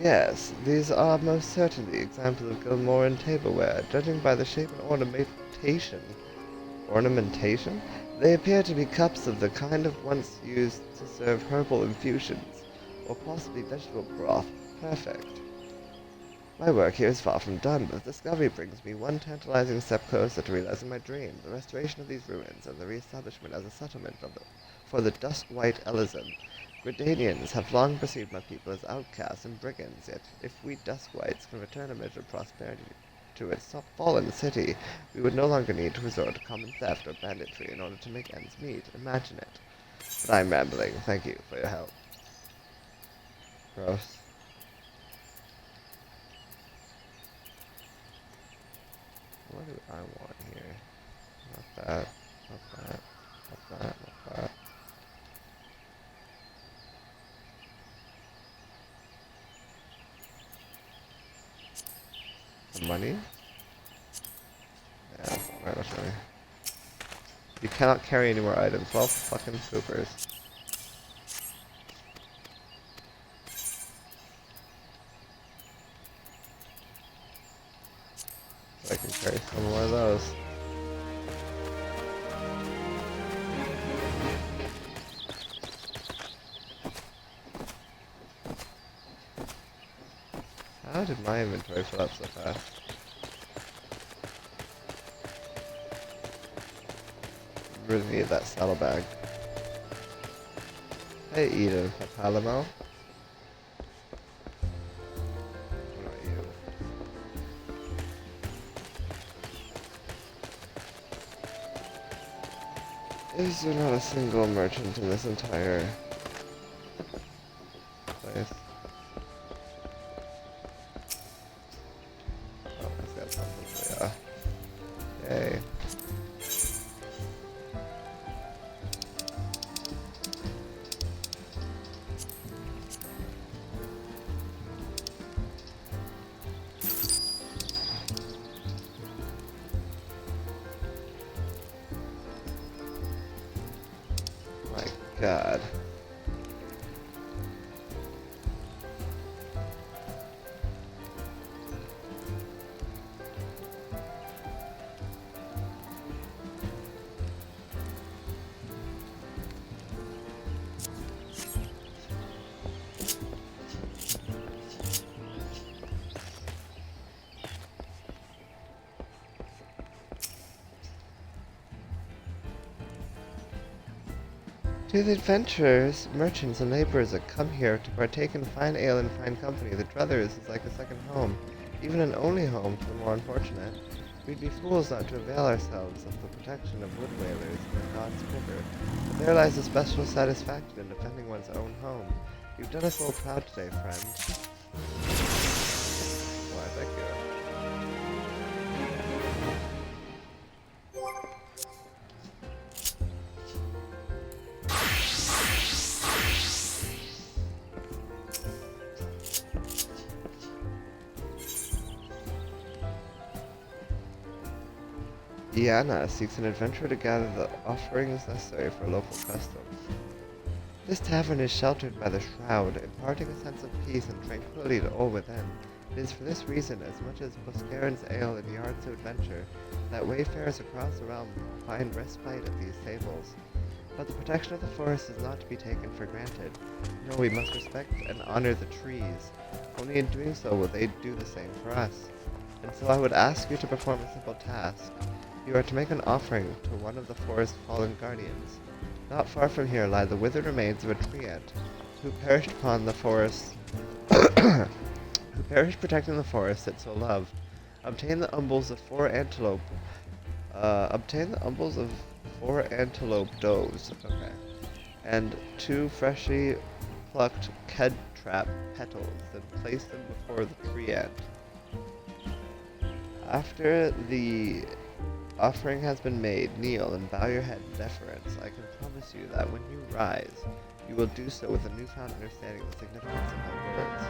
Yes, these are most certainly examples of Gilmoran tableware. Judging by the shape and ornamentation, they appear to be cups of the kind of once used to serve herbal infusions, or possibly vegetable broth. Perfect. My work here is far from done, but the discovery brings me one tantalizing step closer to realizing my dream, the restoration of these ruins and the re-establishment as a settlement for the Dusk-White Elizon. Gridanians have long perceived my people as outcasts and brigands, yet if we Dusk-Whites can return a measure of prosperity to its fallen city, we would no longer need to resort to common theft or banditry in order to make ends meet. Imagine it. But I'm rambling. Thank you for your help. Gross. What do I want here? that. Not that. Not that. Not that. Some money? Yeah, right, that's money. You cannot carry any more items. Well, fucking poopers. So I can carry some more of those. How did my inventory fill up so fast? Really need that saddlebag. Hey Eden, Palamo. What are you? Is there not a single merchant in this entire place? Oh, it's got something. Yeah. Yay. My God. To the adventurers, merchants, and laborers that come here to partake in fine ale and fine company, the Druthers is like a second home, even an only home to the more unfortunate. We'd be fools not to avail ourselves of the protection of wood whalers in God's quiver, but there lies a special satisfaction in defending one's own home. You've done us all proud today, friend. Why, thank you. Iana seeks an adventurer to gather the offerings necessary for local customs. This tavern is sheltered by the shroud, imparting a sense of peace and tranquility to all within. It is for this reason, as much as Boscarin's ale and yards of adventure, that wayfarers across the realm find respite at these tables. But the protection of the forest is not to be taken for granted. No, we must respect and honor the trees. Only in doing so will they do the same for us. And so I would ask you to perform a simple task. You are to make an offering to one of the forest's fallen guardians. Not far from here lie the withered remains of a tree ant, who perished upon the forest, who perished protecting the forest it so loved. Obtain the umbels of four antelope does, okay, and two freshly plucked kedtrap petals, and place them before the tree ant. After the offering has been made, kneel and bow your head in deference. I can promise you that when you rise, you will do so with a newfound understanding of the significance of my words.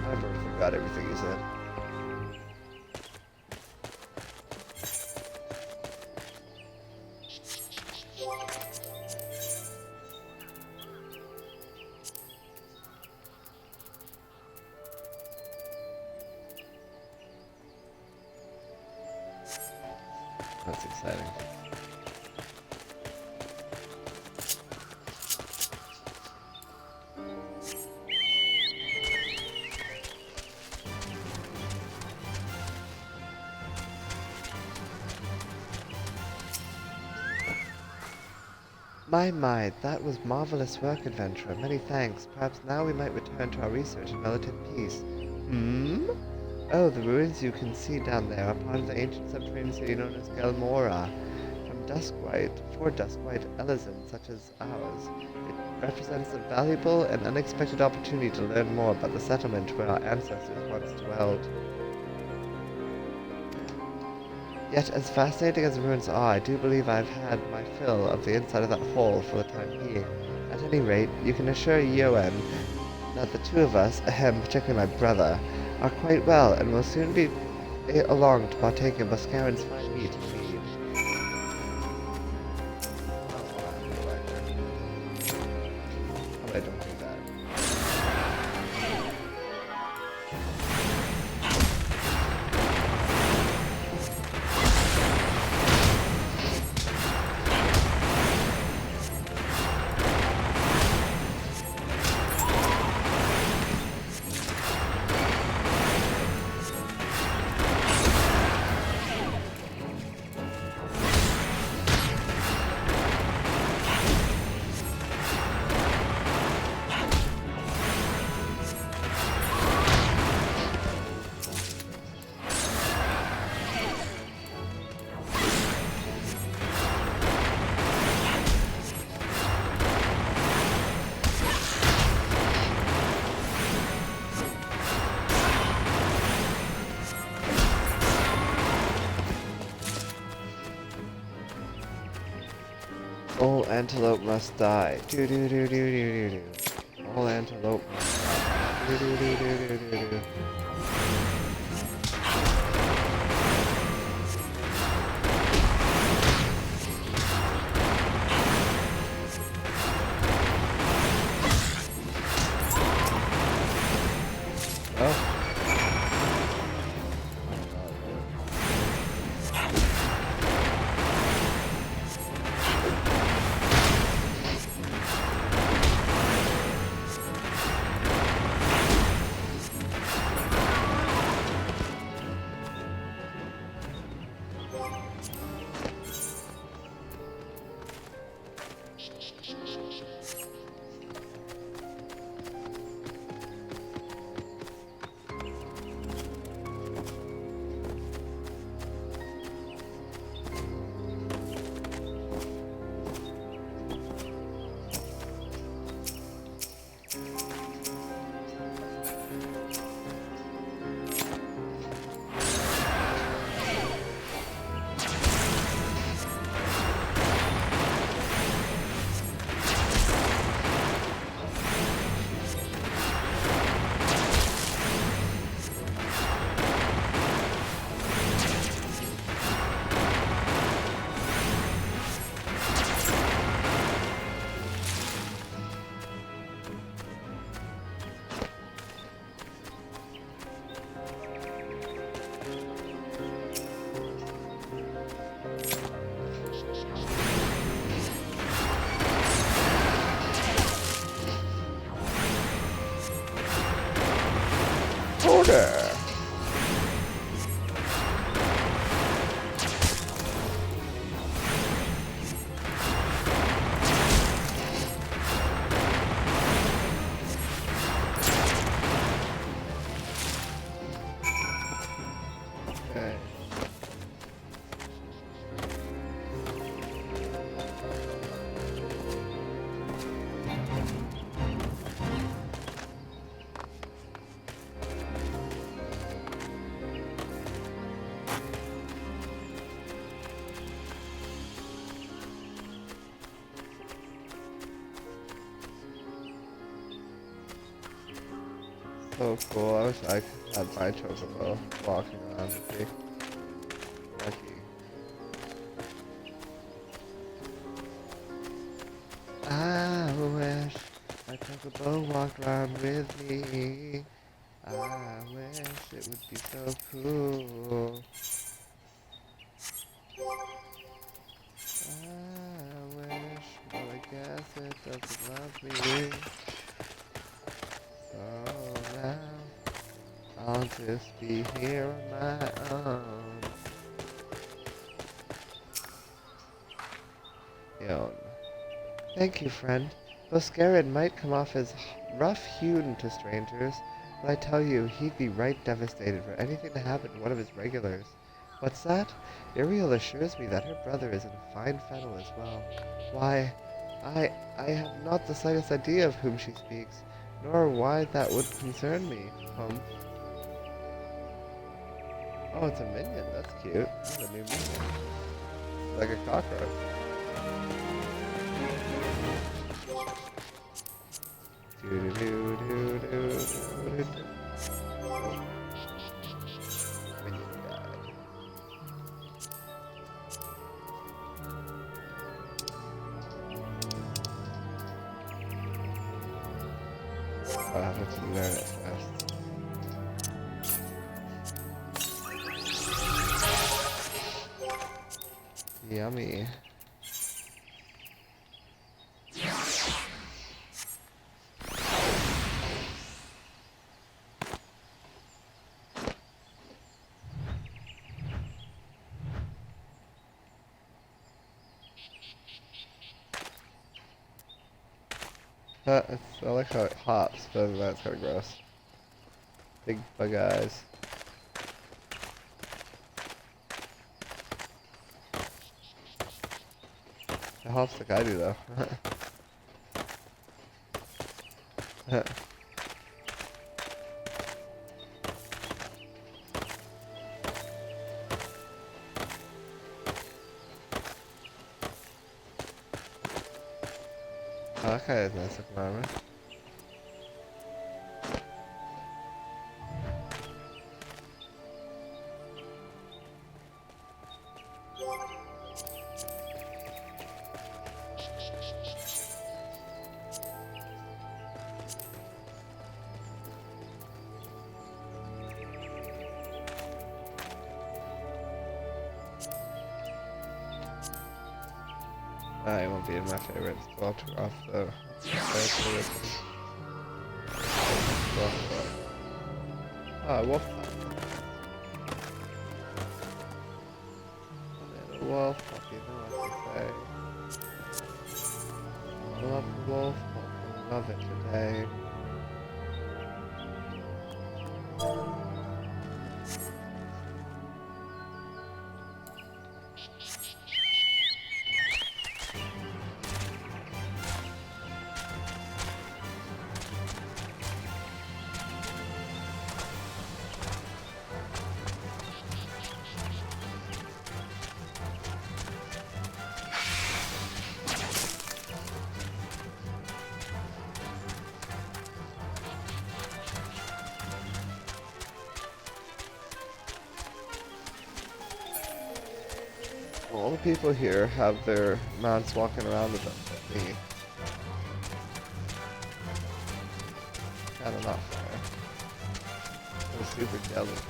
I've already forgot everything you said. That's exciting. My, that was marvelous work, adventurer. Many thanks. Perhaps now we might return to our research in relative peace. Hmm? Oh, the ruins you can see down there are part of the ancient subterranean city known as Gelmora. For Duskwhite Elizons such as ours, it represents a valuable and unexpected opportunity to learn more about the settlement where our ancestors once dwelled. Yet, as fascinating as the ruins are, I do believe I've had my fill of the inside of that hole for the time being. At any rate, you can assure Yoen that the two of us, ahem, particularly my brother, are quite well and will soon be along to partake of Boscaran's fine meat and mead. How about I don't do that? All antelope must die. Do do do do do do do. All antelope must die. Do do do do do do do. Oh. Order! Okay. So cool. I wish I could have my chocobo walking around with me. Lucky. I wish my chocobo walked around with me. I wish it would be so cool. I wish, but I guess it doesn't love me. So now I'll just be here on my own. Yon. Thank you, friend. Boscaran might come off as rough-hewn to strangers, but I tell you, he'd be right devastated for anything to happen to one of his regulars. What's that? Iriel assures me that her brother is in fine fettle as well. Why, I have not the slightest idea of whom she speaks, nor why that would concern me. Oh, it's a minion. That's cute. That's a new minion. Like a cockroach. Doo-doo-doo-doo-doo-doo-doo. Minion guide. I have to learn it fast. Yummy. I like how it hops, but other than that, it's kind of gross. Big bug eyes. It hops like I do, though. Oh, that guy has nice looking armor. It won't be in my favorites, but I'll turn off the wolf. A wolf puppy, know what to say. I love the wolf puppy, love it today. All the people here have their mounts walking around with them, but me. Kinda not fair. I'm super jealous.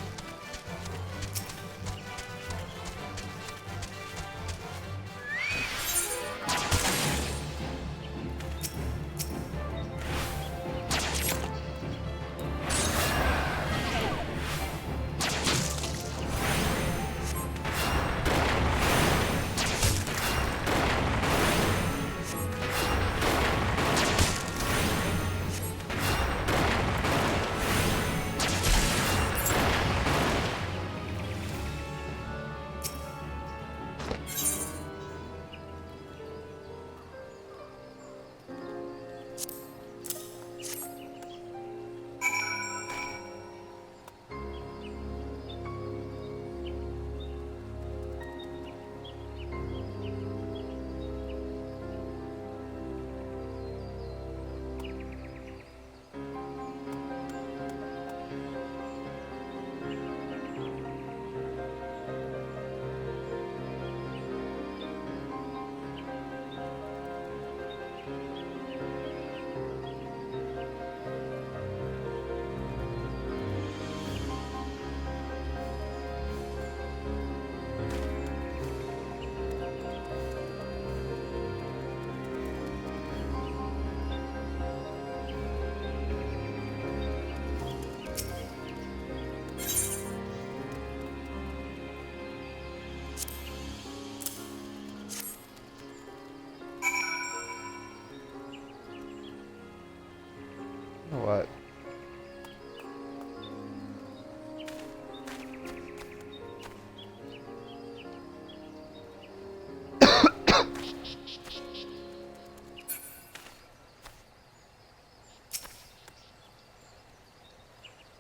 You know what?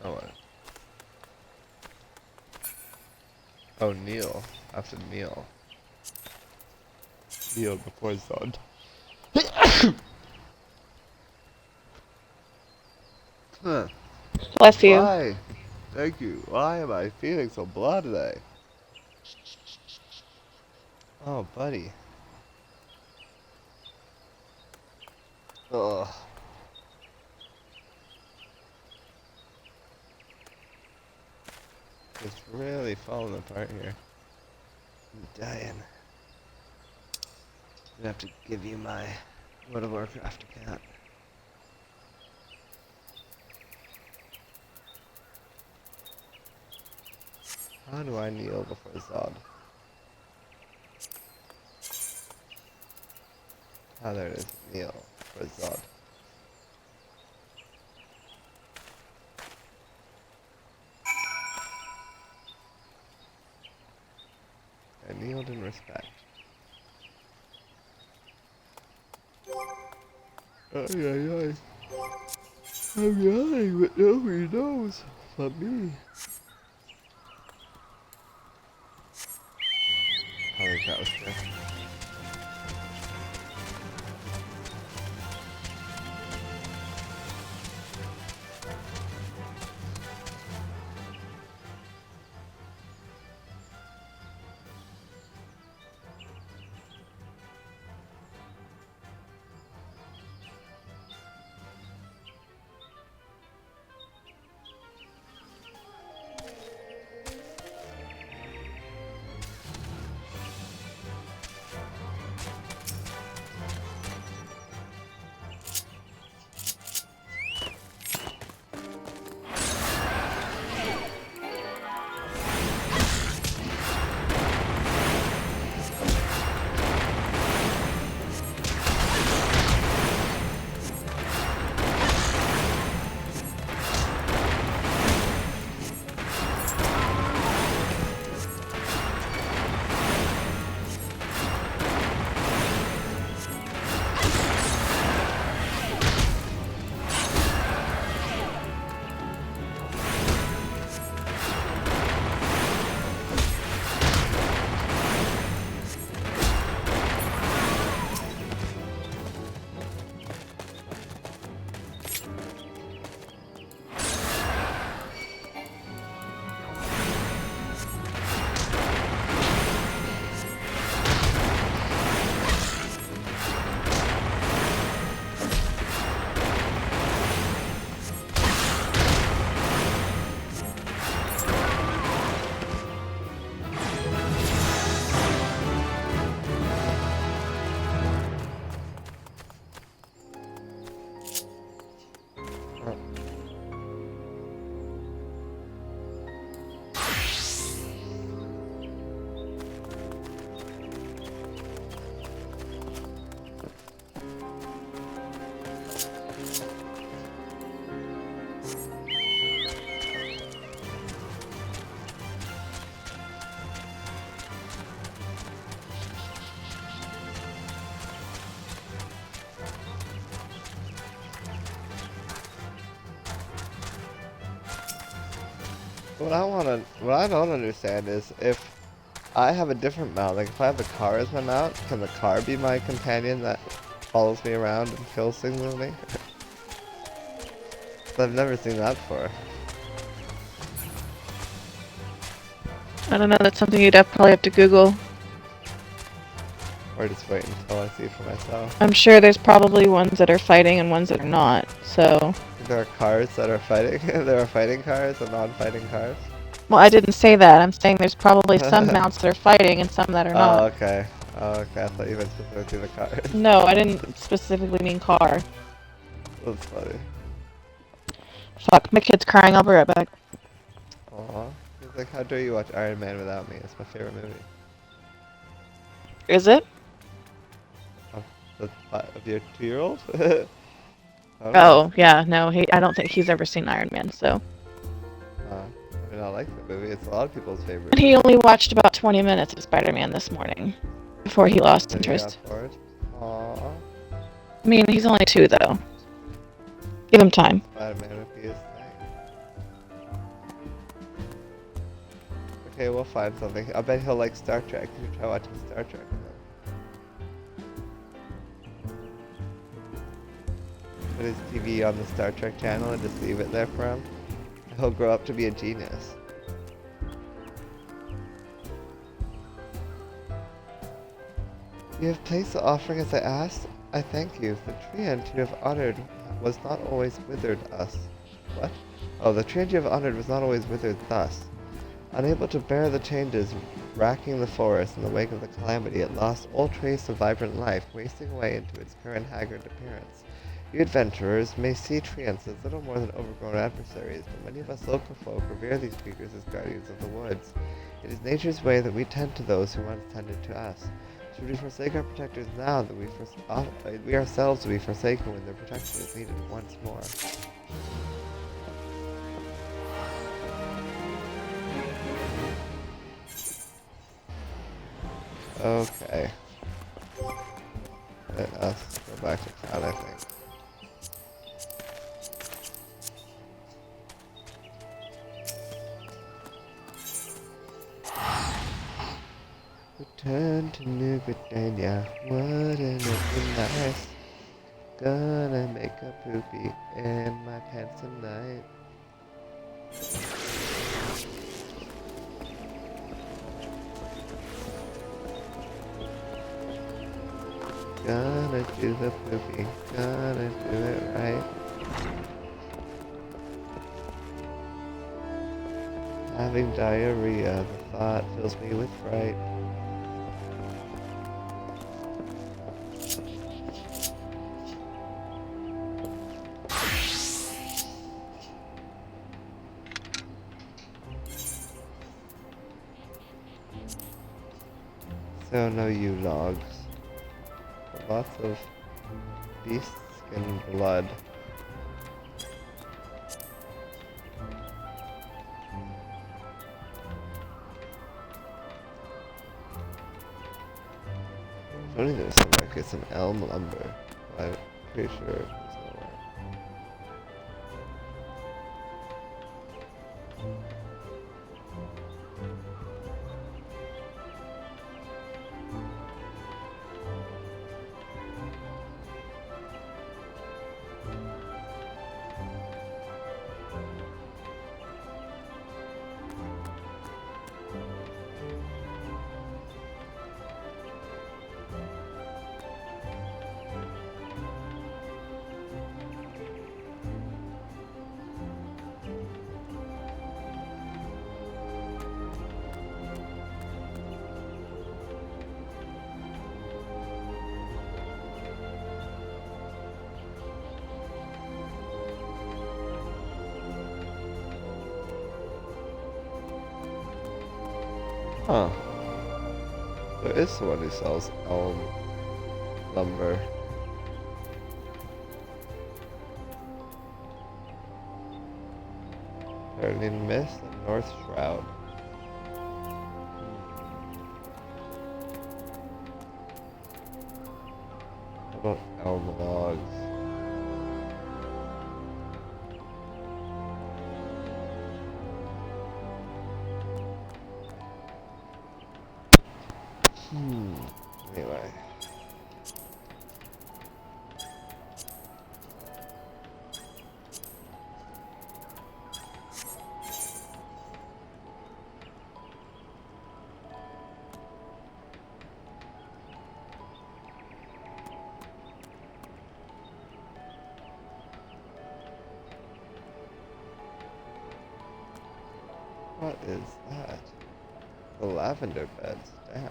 Oh what? Oh, kneel. I have to kneel. Kneel before Zod. Huh. Bless you. Why? Thank you. Why am I feeling so blah today? Oh, buddy. Ugh. It's really falling apart here. I'm dying. I'm gonna have to give you my World of Warcraft account. How do I kneel before Zod? Ah, there it is. Kneel before Zod. I kneeled in respect. Ay, ay, ay. I'm yawning, but nobody knows but me. Probably that was good. What I don't understand is if I have a different mount, like if I have the car as my mount, can the car be my companion that follows me around and kills things with me? I've never seen that before. I don't know, that's something you'd probably have to Google. Or just wait until I see it for myself. I'm sure there's probably ones that are fighting and ones that are not, so... There are cars that are fighting. There are fighting cars and non-fighting cars. Well, I didn't say that. I'm saying there's probably some mounts that are fighting and some that are Oh, not. okay. Oh, okay. I thought you meant specifically the cars. No, I didn't specifically mean car. That's funny. Fuck, my kid's crying. I'll be right back. Aw. He's like, how dare you watch Iron Man without me? It's my favorite movie. Is it? Of your 2-year-old? Oh, yeah, no, I don't think he's ever seen Iron Man, so... I mean, I like the movie. It's a lot of people's favorite. And he only watched about 20 minutes of Spider-Man this morning, before he lost So you interest. got bored? Aw. I mean, he's only 2, though. Give him time. Spider-Man would be his thing. Okay, we'll find something. I bet he'll like Star Trek. You should try watching Star Trek. Put his TV on the Star Trek channel and just leave it there for him. He'll grow up to be a genius. You have placed the offering as I asked. I thank you. The treant you have honored was not always withered us. What? Oh, the treant you have honored was not always withered thus. Unable to bear the changes racking the forest in the wake of the calamity, it lost all trace of vibrant life, wasting away into its current haggard appearance. You adventurers may see treants as little more than overgrown adversaries, but many of us local folk revere these creatures as guardians of the woods. It is nature's way that we tend to those who once tended to us. Should we forsake our protectors now, that we ourselves will be forsaken when their protection is needed once more. Okay. Let us go back to town, I think. Return to New Britannia, wouldn't it be nice? Gonna make a poopy in my pants tonight. Gonna do the poopy, gonna do it right. Having diarrhea, the thought fills me with fright. So no you logs. But lots of beast skin blood. I don't think there's somewhere. Get some elm lumber. I'm pretty sure there's nowhere. Huh. There is someone who sells elm lumber. Caroline Mist and North Shroud. How about elm logs? Anyway. What is that? The lavender beds. Damn.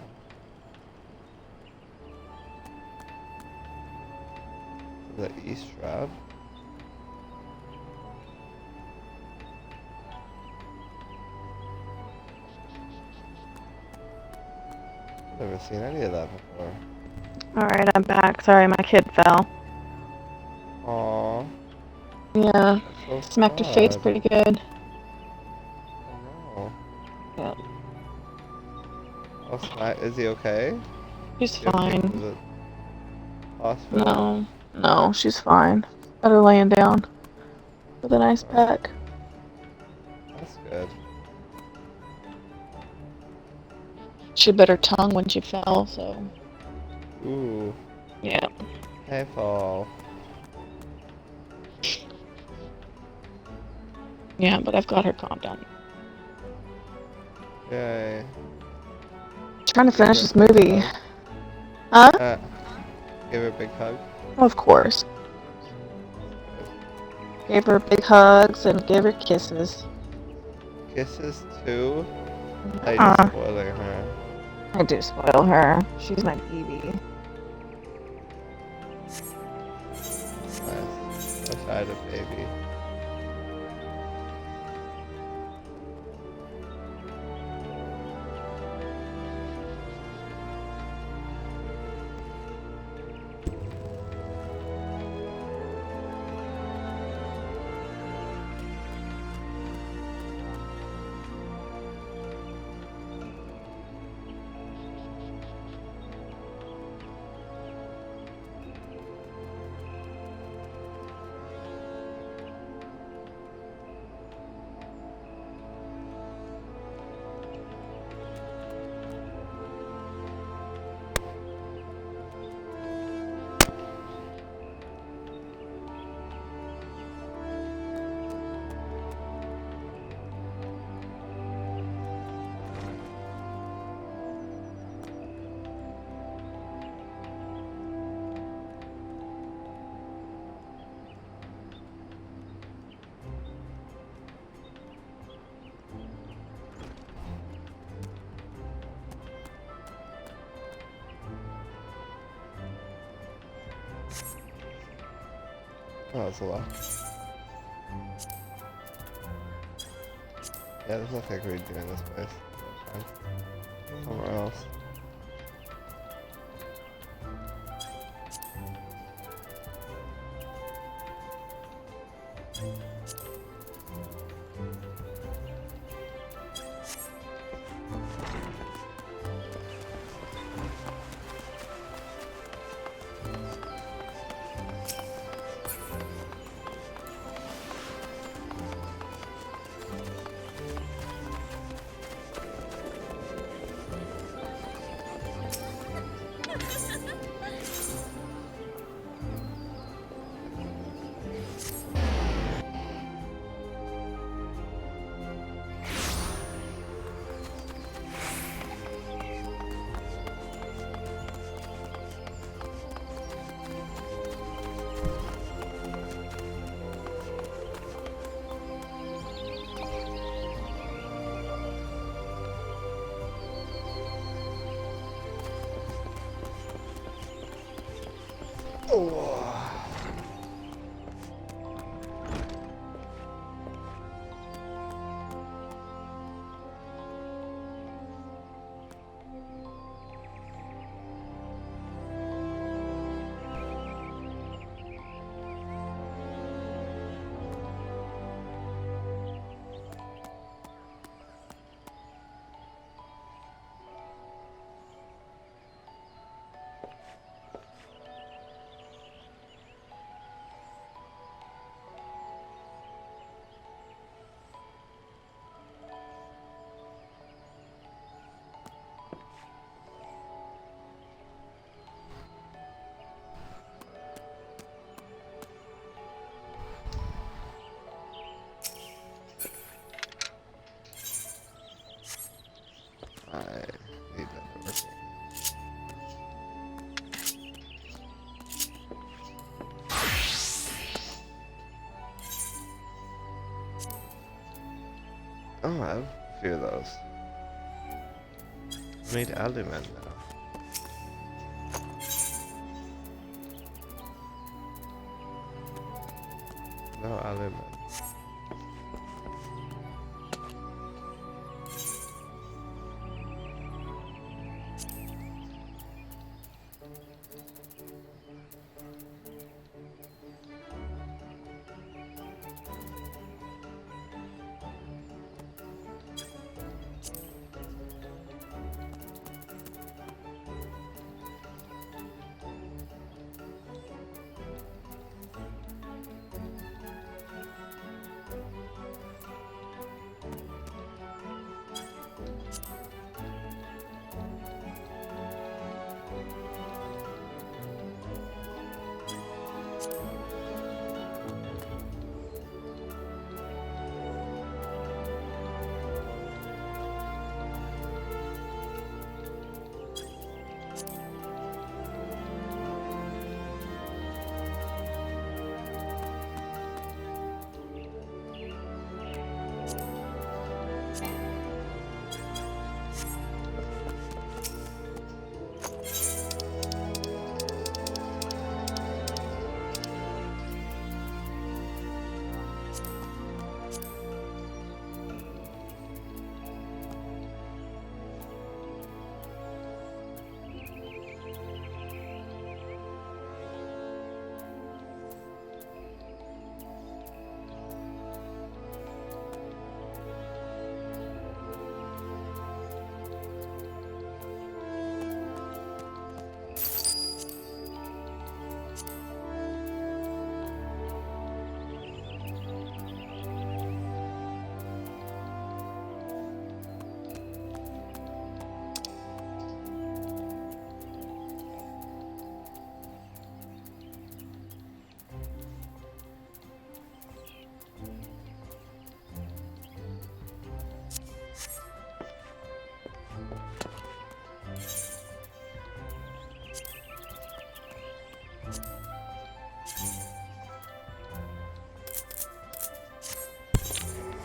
The East Shroud. Never seen any of that before. Alright, I'm back. Sorry, my kid fell. Aww. Yeah, So smacked her face sad. pretty good. Oh Yeah, no. Is he okay? she's Did you ever take him to fine. the hospital? No, she's fine. Got her laying down with an ice pack. That's good. She bit her tongue when she fell, so Ooh. yeah. Hey, fall. Yeah, but I've got her calmed down. Yay. Trying to finish Give this her a big movie. hug. Huh? Give her a big hug. Of course. Gave her big hugs and gave her kisses. Kisses too? Are you just spoiling her? I do spoil her. She's my baby. Nice. Wish I had a baby. Oh, that's a lot. Yeah, there's nothing I can really do in this place. Somewhere else. I need that working. Oh, I have a few of those. Made alumen now. No alumen.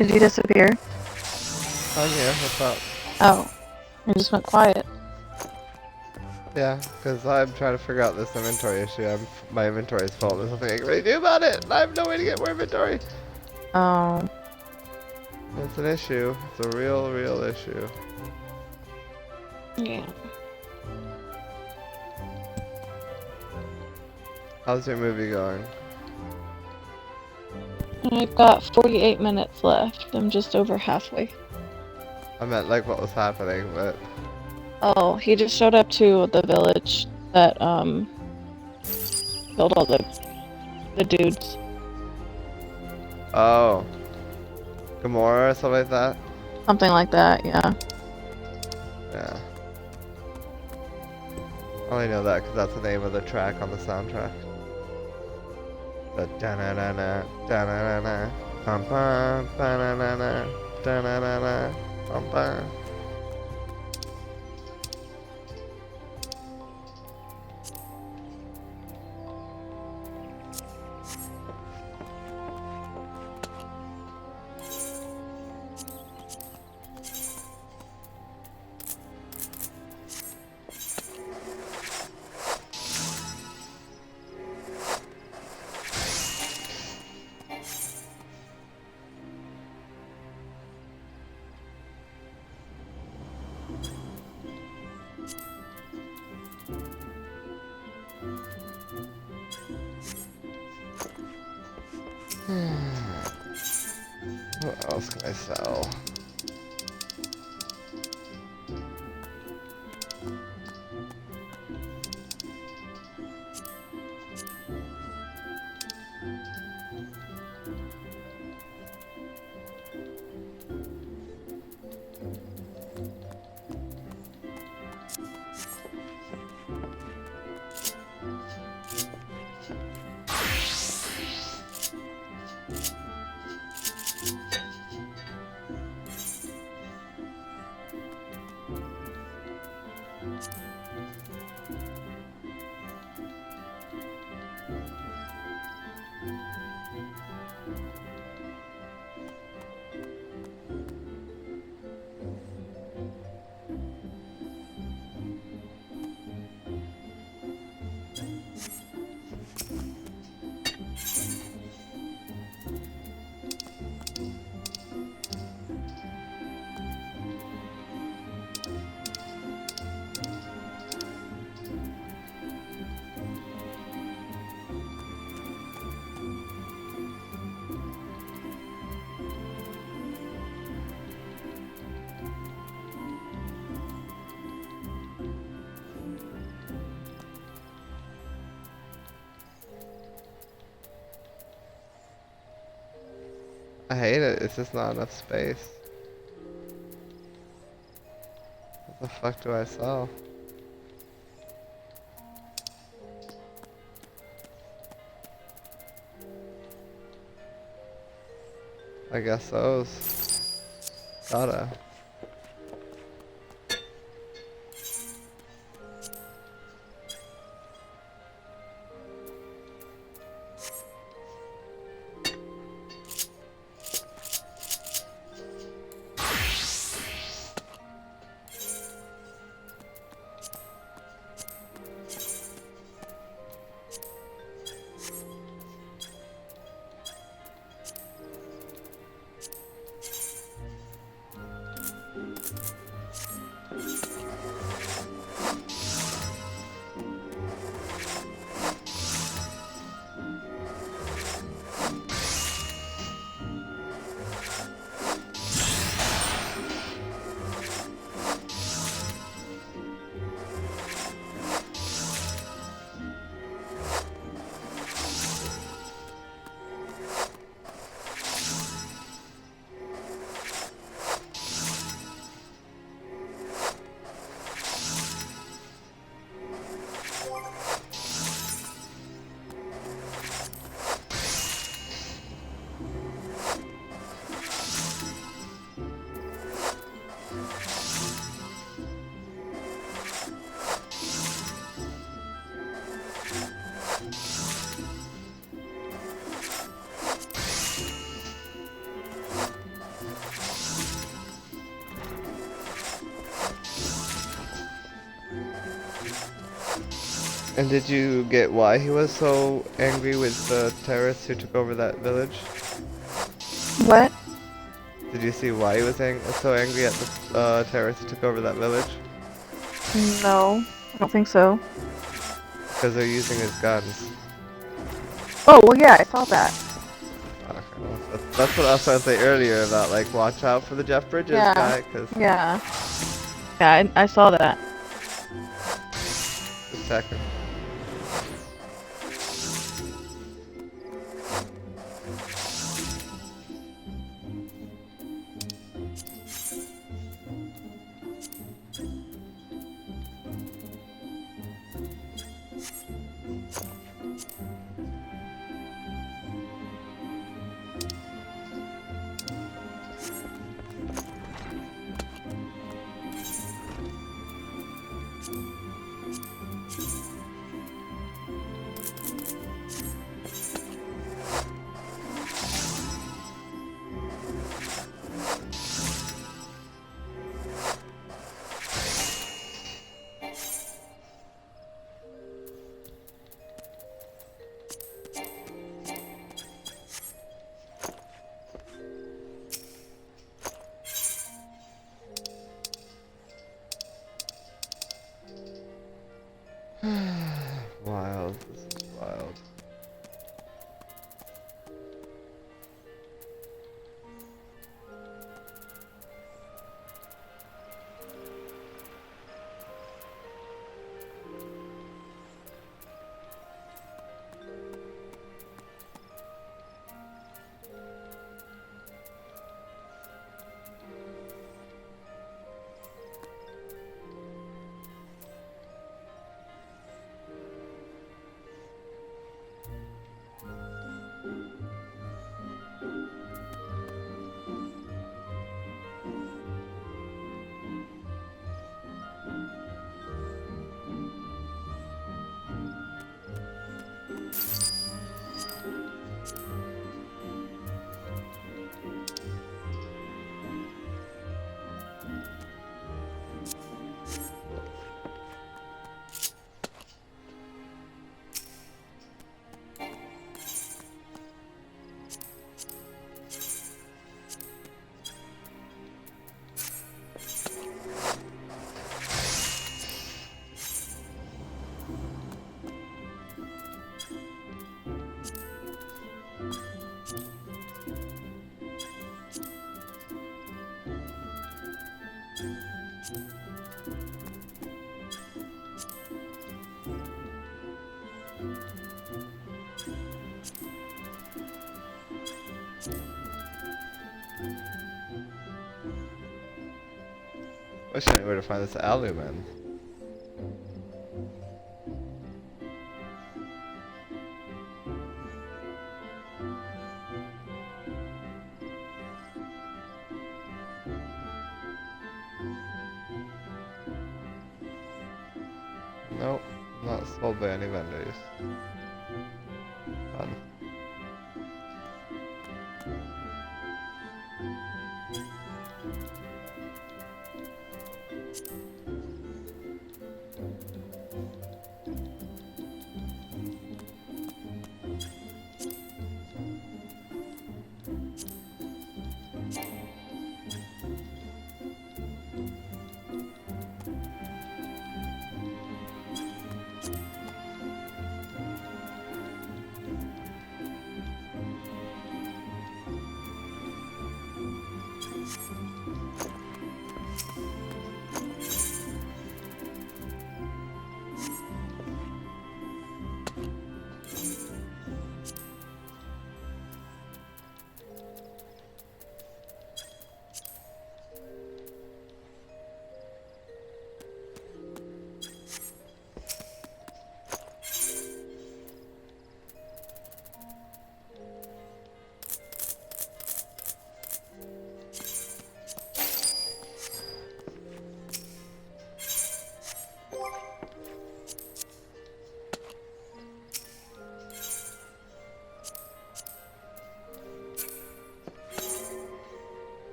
Did you disappear? I'm here. What's up? Oh, you just went quiet. Yeah, because I'm trying to figure out this inventory issue. My inventory is full. There's nothing I can really do about it. And I have no way to get more inventory. Oh, It's an issue. It's a real, real issue. yeah. How's your movie going? I've got 48 minutes left. I'm just over halfway. I meant like what was happening, but Oh, he just showed up to the village that killed all the dudes. oh, Gamora or something like that. Something like that, yeah. Yeah. I only know that because that's the name of the track on the soundtrack. The da-na-na-na, da-na-na-na, bum-bum, ba-na-na-na, da-na-na-na, bum-bum. What else can I sell? I hate it. It's just not enough space. What the fuck do I sell? I guess those. Gotta. And did you get why he was so angry with the terrorists who took over that village? What? Did you see why he was so angry at the terrorists who took over that village? No, I don't think so. Because they're using his guns. Oh, well, yeah, I saw that. Okay, well, that's what I was trying to say earlier about, like, watch out for the Jeff Bridges Yeah. guy, because Yeah. Yeah, I saw that. the second. Wild. This is wild. Wish I knew where to find this alley, man. Nope, not sold by any vendors. Fun.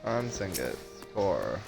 Unsing it. Score.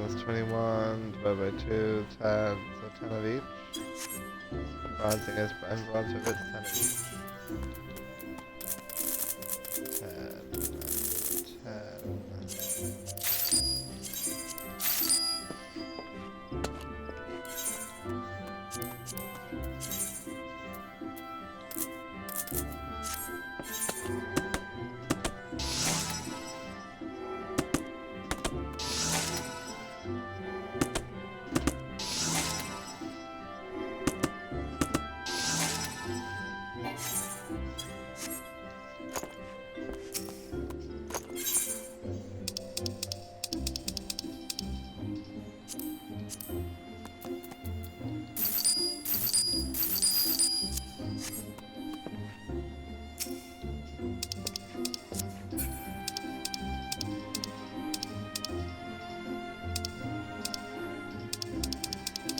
That's 21 divided by 2, 10, so 10 of each. Bronzing is, and bronze of it's 10 of each. 10, 10.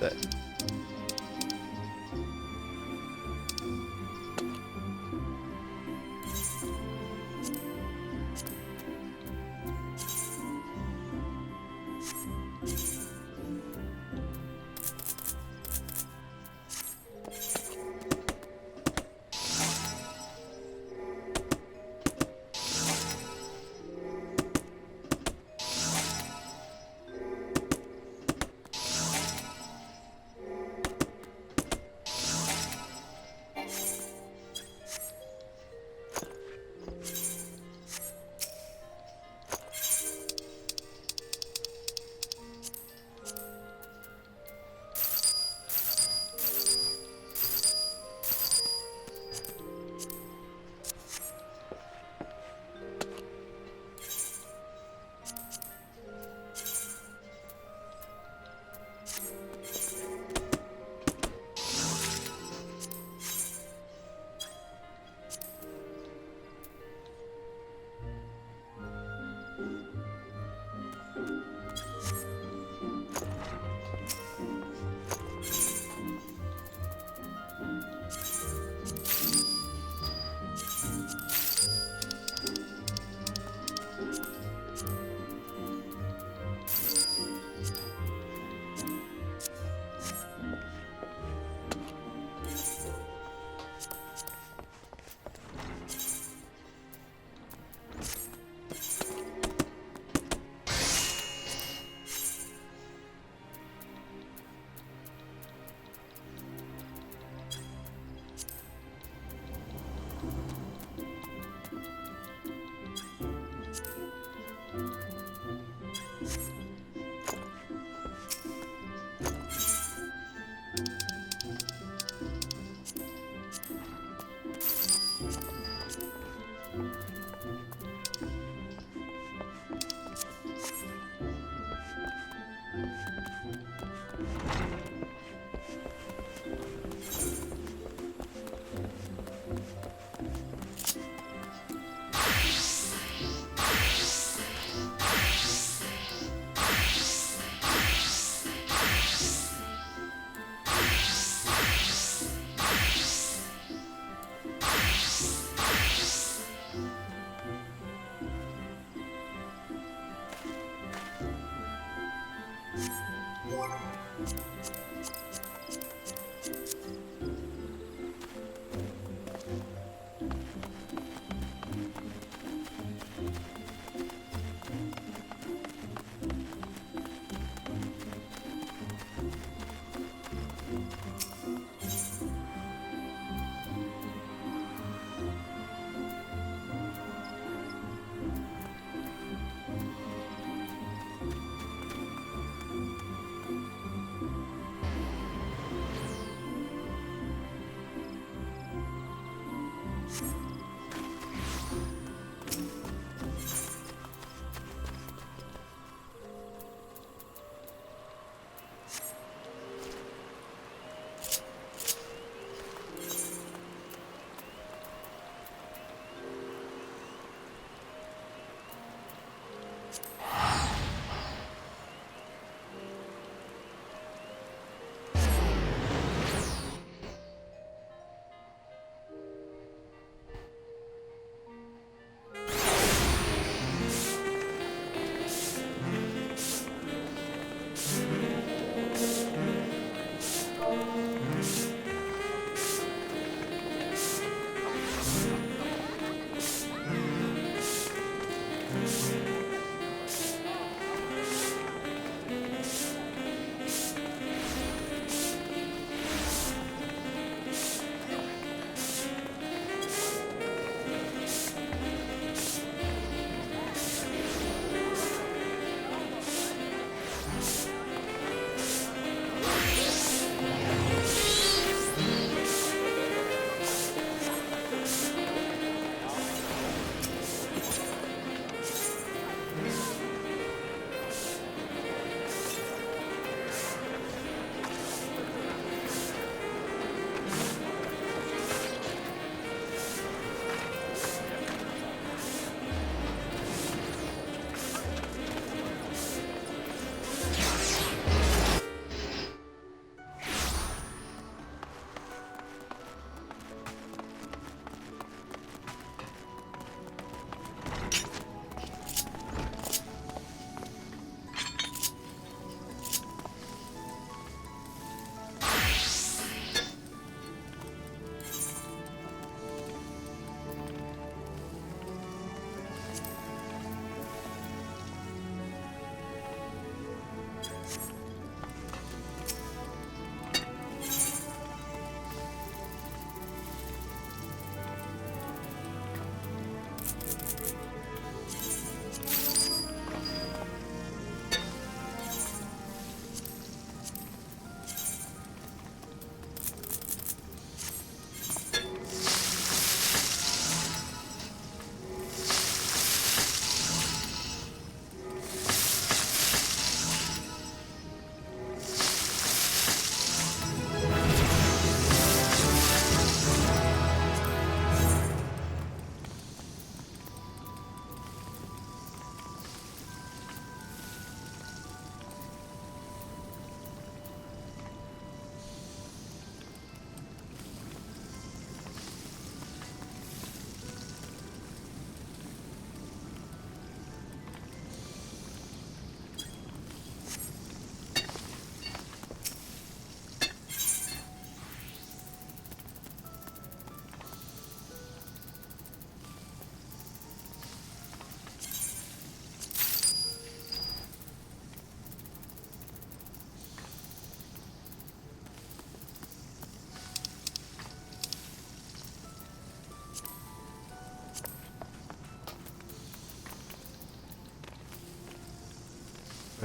But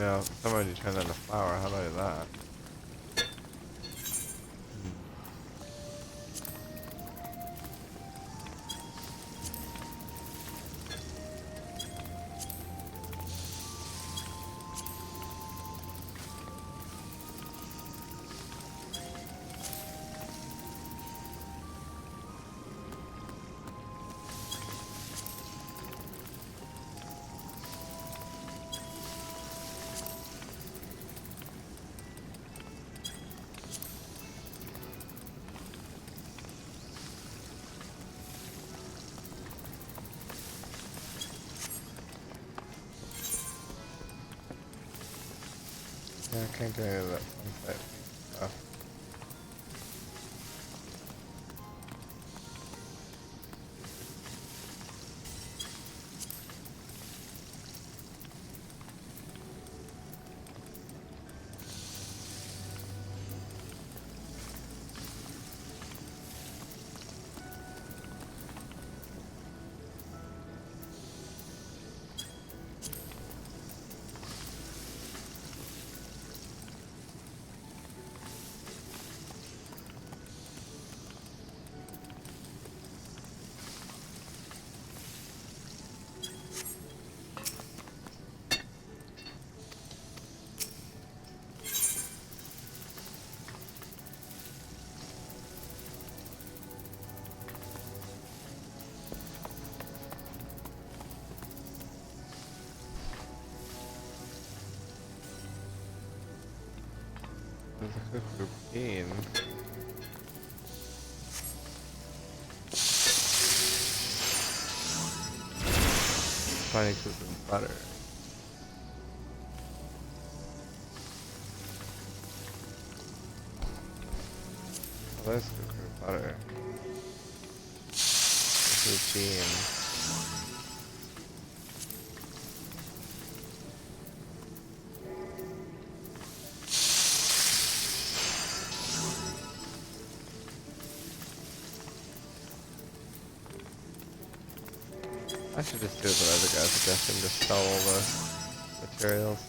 Yeah, somebody turned that into flour. How do I do that? Yeah, I can't get any of that sunset stuff. There's a cuckoo bean. Finding cuckoo butter. Oh, there's cuckoo butter. Cuckoo bean. I should just do what other guys suggested and just sell all the materials.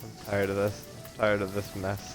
I'm tired of this. I'm tired of this mess.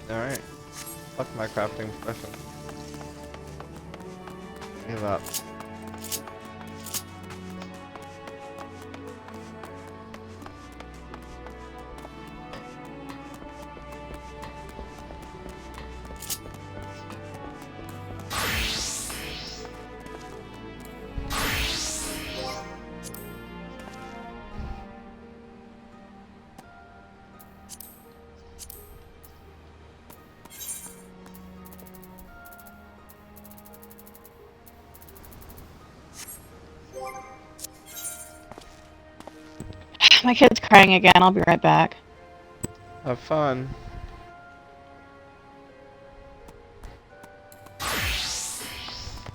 Alright. Fuck my crafting profession. Give up. My kid's crying again. I'll be right back. Have fun.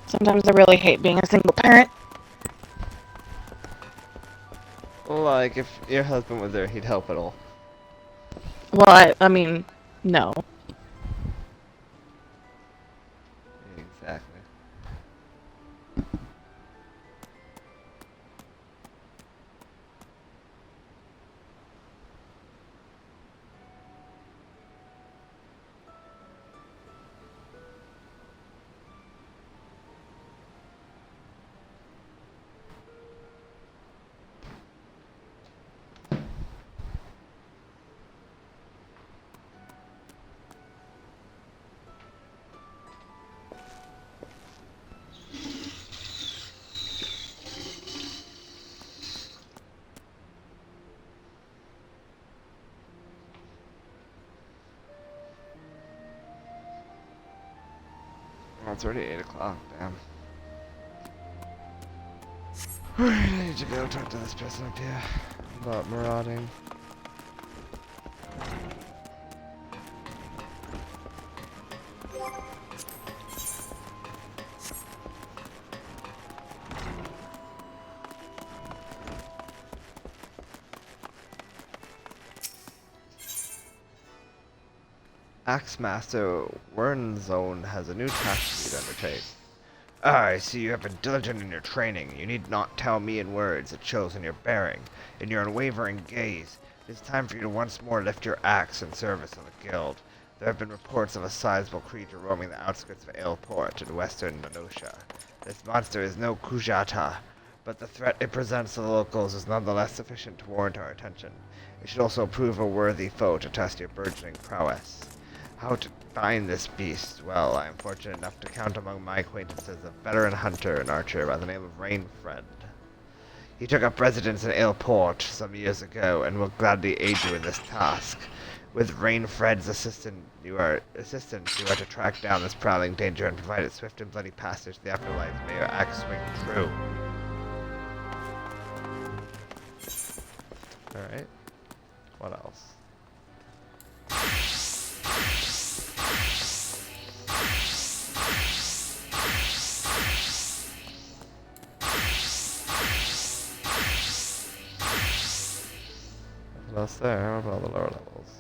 Sometimes I really hate being a single parent. Like, if your husband was there, he'd help at all. Well, I mean, no. Exactly. Oh, it's already 8 o'clock, damn. Alright, I need to go talk to this person up here about marauding. Axemaster Wernzone has a new task to undertake. I see you have been diligent in your training. You need not tell me in words. It shows in your bearing, in your unwavering gaze. It is time for you to once more lift your axe in service of the guild. There have been reports of a sizable creature roaming the outskirts of Aleport in western Nonosha. This monster is no Kujata, but the threat it presents to the locals is nonetheless sufficient to warrant our attention. It should also prove a worthy foe to test your burgeoning prowess. How to find this beast? Well, I am fortunate enough to count among my acquaintances a veteran hunter and archer by the name of Rainfriend. He took up residence in Aleport some years ago and will gladly aid you in this task. With Rainfriend's assistance, you are to track down this prowling danger and provide it swift and bloody passage to the afterlife. May your axe swing true. Alright. What else? Nothing else there. How about all the lower levels?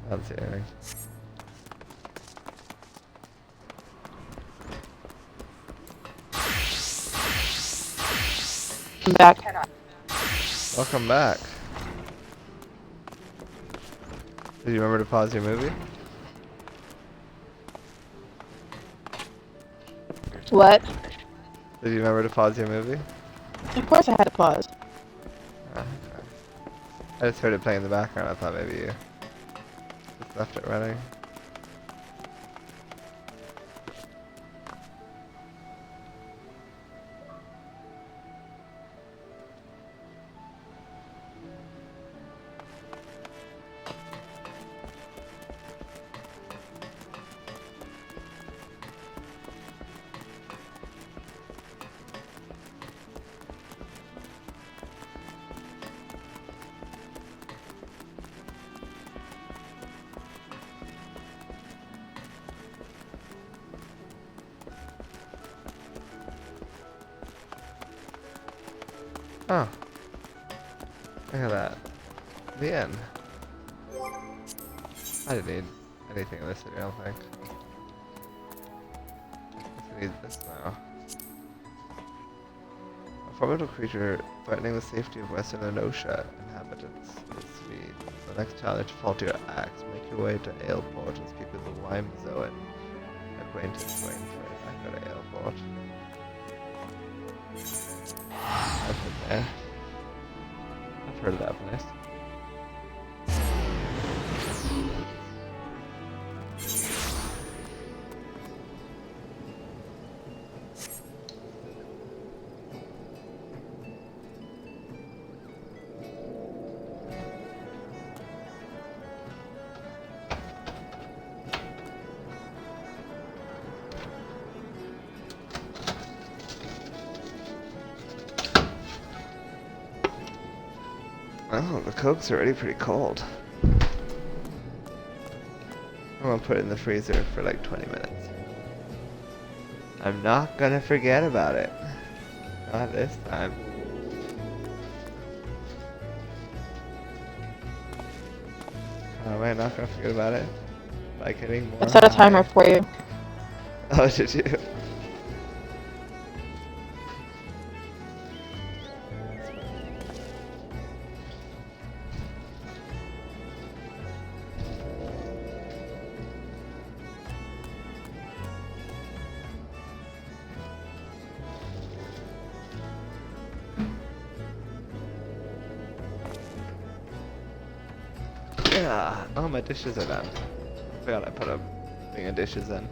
I don't see anything. I'm back. Welcome back. Did you remember to pause your movie? What? Did you remember to pause your movie? Of course I had to pause. Oh, okay. I just heard it playing in the background. I thought maybe you just left it running. Oh. Look at that. The end. I didn't need anything in this video, I don't think. I need this now. A formidable creature threatening the safety of Western Anosha inhabitants is Swede. The next challenge, fall to your axe. Make your way to Aleport and speak with the Wimezoan acquaintance Rainfriend. I go to Aleport. I've been there. I've heard of that place. Oh, the Coke's already pretty cold. I'm gonna put it in the freezer for like 20 minutes. I'm not gonna forget about it. Not this time. How am I not gonna forget about it? By getting more I set a high. timer for you. Oh, did you? Yeah. Oh, my dishes are done. I forgot I put a thing of dishes in.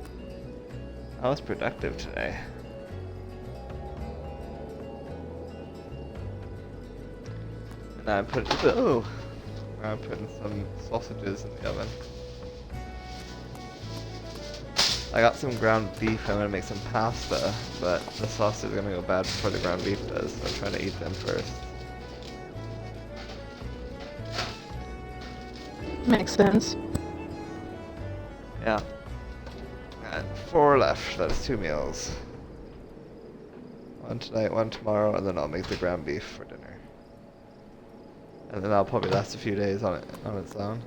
I was productive today. And I put I'm putting some sausages in the oven. I got some ground beef. I'm gonna make some pasta, but the sausage is gonna go bad before the ground beef does. So I'm trying to eat them first. Makes sense. Yeah. And 4 left. That's 2 meals. 1 tonight, 1 tomorrow, and then I'll make the ground beef for dinner. And then I'll probably last a few days on its own.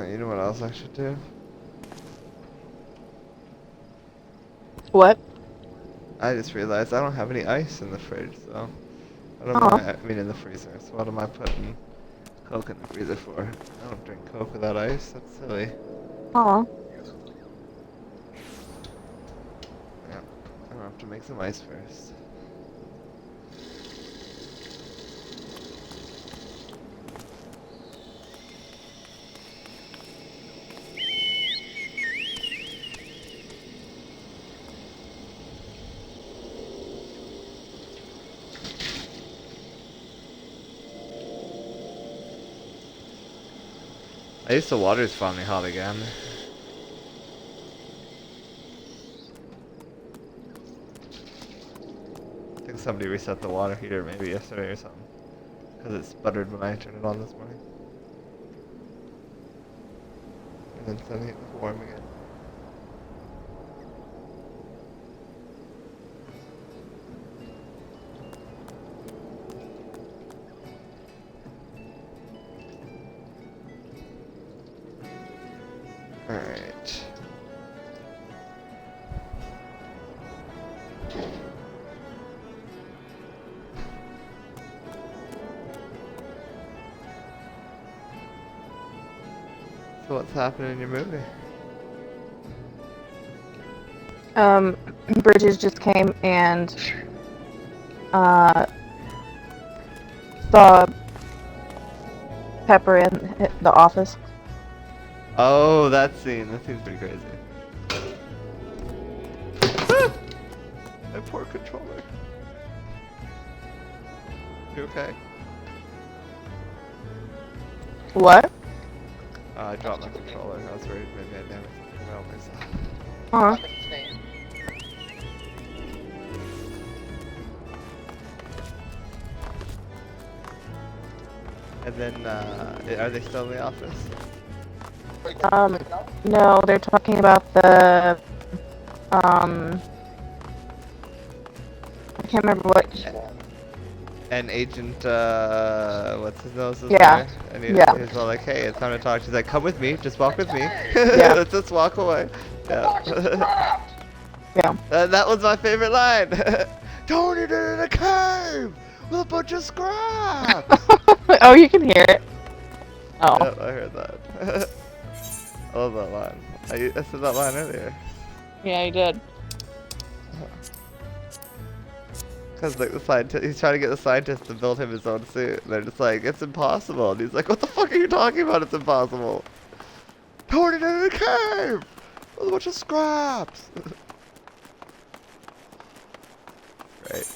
You know what else I should do? What? I just realized I don't have any ice in the fridge, so what am Aw. I mean in the freezer. So what am I putting Coke in the freezer for? I don't drink Coke without ice. That's silly. Aw. Yeah, I'm gonna have to make some ice first. At least the water's finally hot again. I think somebody reset the water heater maybe yesterday or something. Because it sputtered when I turned it on this morning. And then suddenly it was warm again. Alright. So what's happening in your movie? Bridges just came and saw Pepper in the office. Oh, that scene. That seems pretty crazy. My poor controller. You okay? What? I dropped my controller. I was worried maybe I damaged something around myself. Huh? And then, are they still in the office? No, they're talking about the, I can't remember what. And Agent, what's his nose? Yeah. And Yeah. he was all like, hey, it's time to talk. She's like, come with me. Just walk with me. Yeah. Let's just walk away. Yeah. Yeah. That was my favorite line. Tony did it in a cave with a bunch of scraps. Oh, you can hear it. Oh. Yep, I heard that. I love that line. I said that line earlier. Yeah, you did. Because like the scientist, he's trying to get the scientist to build him his own suit. And they're just like, it's impossible. And he's like, what the fuck are you talking about? It's impossible. Tony did it in a cave with a bunch of scraps. Right.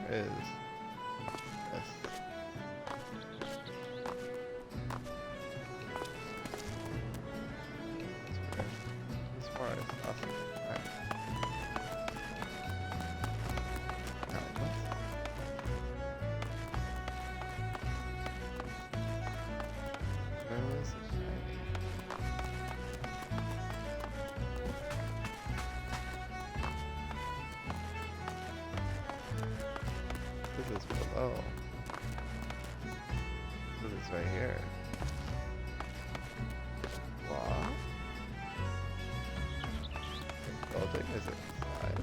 Where is this? This part is awesome. Alright. Now, what Oh. This is right here. What? Building is inside.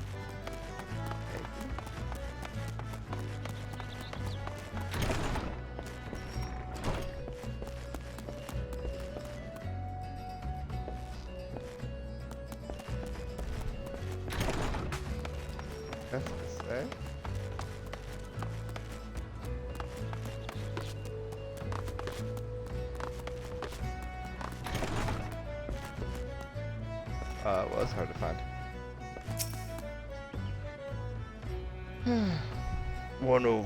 That's this way. It was hard to find. One of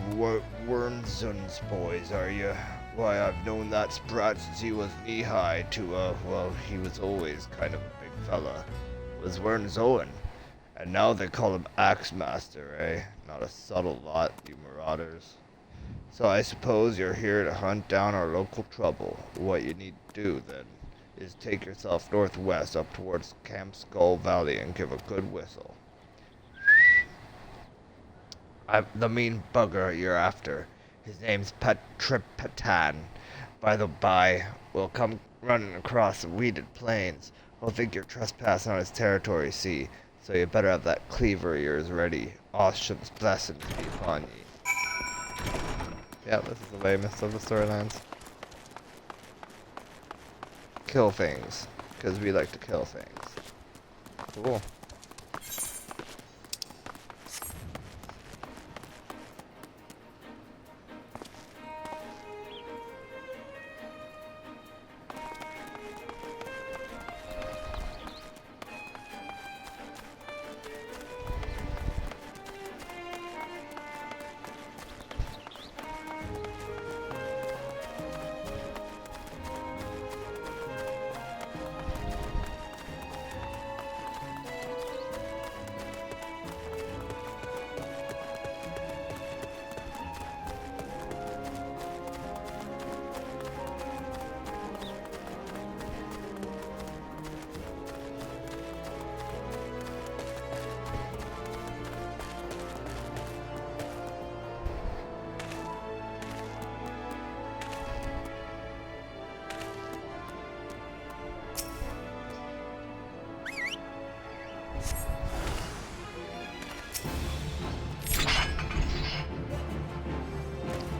Wernzon's boys, are you? Why, I've known that sprat since he was knee-high to, well, he was always kind of a big fella. Was Wernzoen. And now they call him Axe Master, eh? Not a subtle lot, you marauders. So I suppose you're here to hunt down our local trouble. What you need to do, then, is take yourself northwest up towards Camp Skull Valley and give a good whistle. The mean bugger you're after. His name's Patripatan. By the by, will come running across the weeded plains. He'll think you're trespassing on his territory, see? So you better have that cleaver of yours ready. Ocean's blessings be upon ye. Yeah, this is the lamest of the storylines. Kill things. Because we like to kill things. Cool.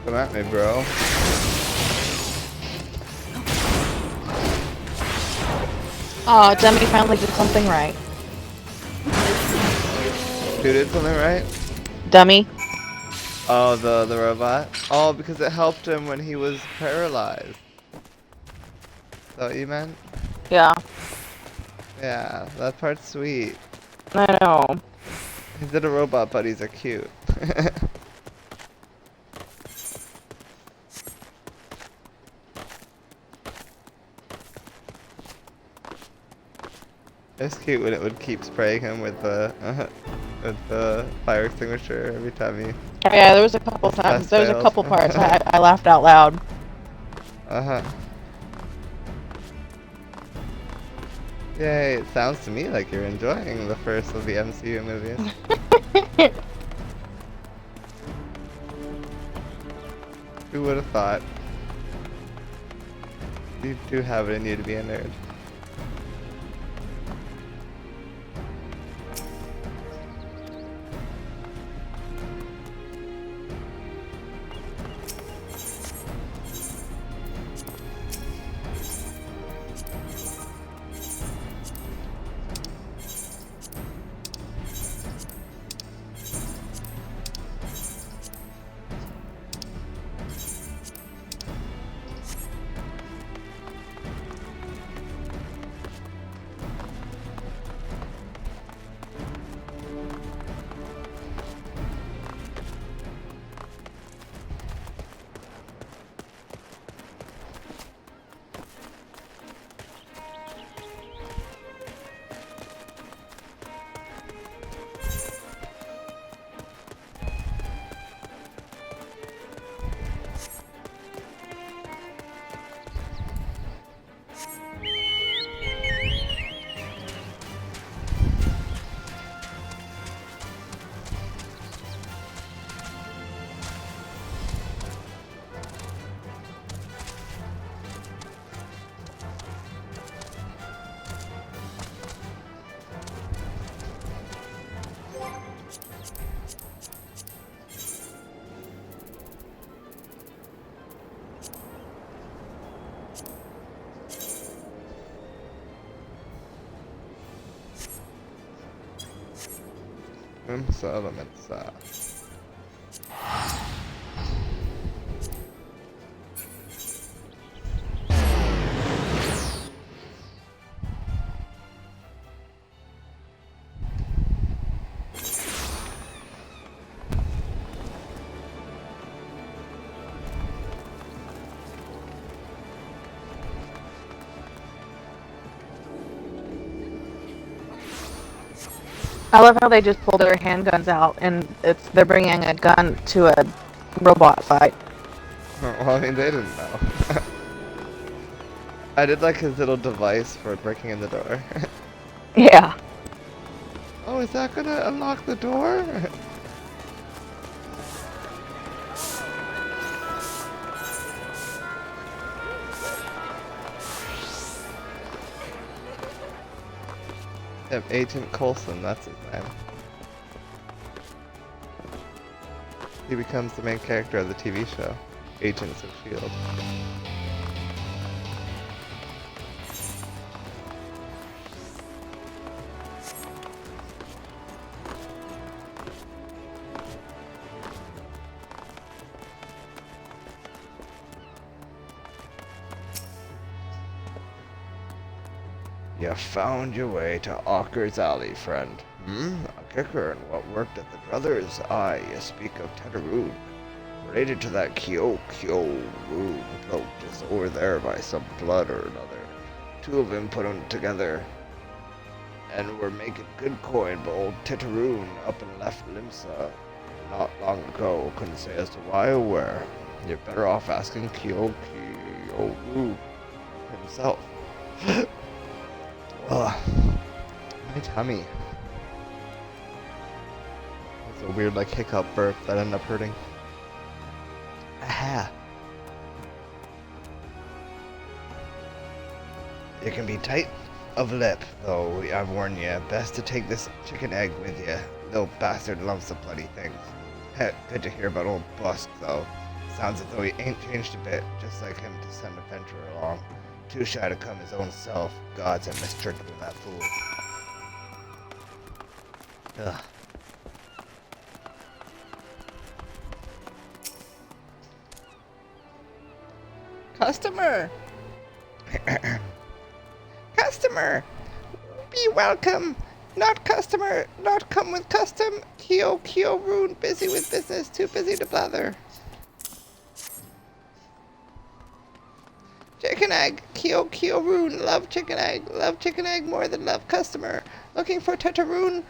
Come at me, bro. Aw, Demi finally did something right. Who did something right? Dummy. Oh, the robot? Oh, because it helped him when he was paralyzed. Is that what you meant? Yeah, Yeah, that part's sweet. I know. His little robot buddies are cute. It's cute when it would keep spraying him with the fire extinguisher every time he. Yeah, there was a couple times. There was a failed. couple parts I laughed out loud. Yay! It sounds to me like you're enjoying the first of the MCU movies. Who would have thought? You do have it in you to be a nerd. Elements. I love how they just pull their handguns out and they're bringing a gun to a robot fight. Well, I mean, they didn't know. I did like his little device for breaking in the door. Yeah. Oh, is that gonna unlock the door? Yep, Agent Coulson, that's his name. He becomes the main character of the TV show, Agents of S.H.I.E.L.D. You found your way to Ocker's Alley, friend. A kicker and what worked at the Brothers? Aye, you speak of Tetaroon. Related to that Kyo Rune bloke just over there by some blood or another. Two of them put them together and were making good coin, but old Tetaroon up and left Limsa not long ago. Couldn't say as to why or where. You're better off asking Kyo Rune himself. Ugh. My tummy. That's a weird, like, hiccup burp that ended up hurting. Aha. You can be tight of lip, though I've warned you. Best to take this chicken egg with you. Little bastard loves the bloody things. Heck, good to hear about old Busk, though. Sounds as though he ain't changed a bit, just like him to send a venture along. Too shy to come his own self. Gods, I mistricked with that fool. Ugh. Customer! Customer! Be welcome! Not customer! Not come with custom! Kyo Rune, busy with business, too busy to blather. Chicken egg, Kyo Rune, love chicken egg more than love customer. Looking for Tetaroon,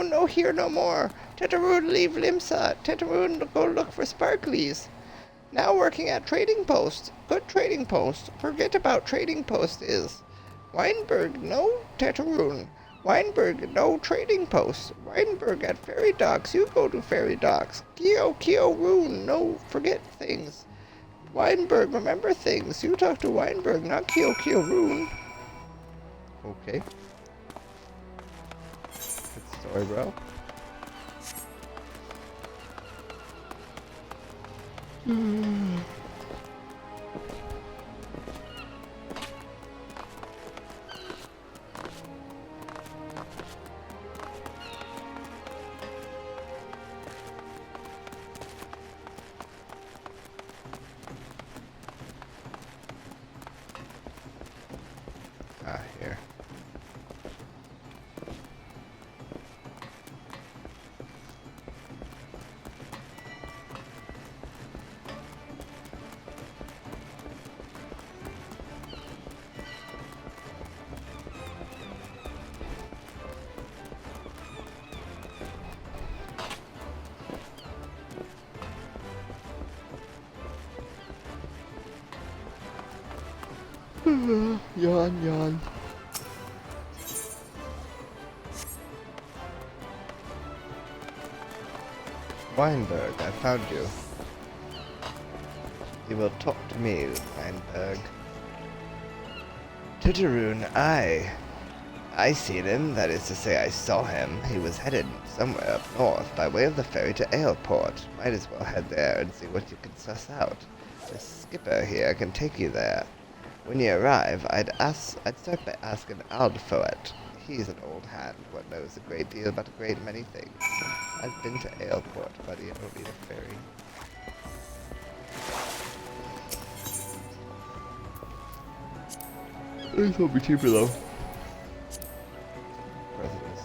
no here no more. Tetaroon leave Limsa, Tetaroon go look for Sparklies. Now working at trading post, good trading post, forget about trading post is. Weinberg, no Tetaroon. Weinberg, no trading post. Weinberg at ferry docks, you go to ferry docks. Kyo Rune, no forget things. Weinberg, remember things. You talk to Weinberg, not Kyo Rune. Okay. Good story, bro. Here. Yawn. Weinberg, I found you. You will talk to me, Weinberg. Tetaroon, I seen him, that is to say I saw him. He was headed somewhere up north by way of the ferry to Airport. Might as well head there and see what you can suss out. The skipper here can take you there. When you arrive, I'd start by asking Ald for it. He's an old hand, what knows a great deal about a great many things. I've been to Aleport, buddy. I don't need a ferry. This will be cheaper though. Residence.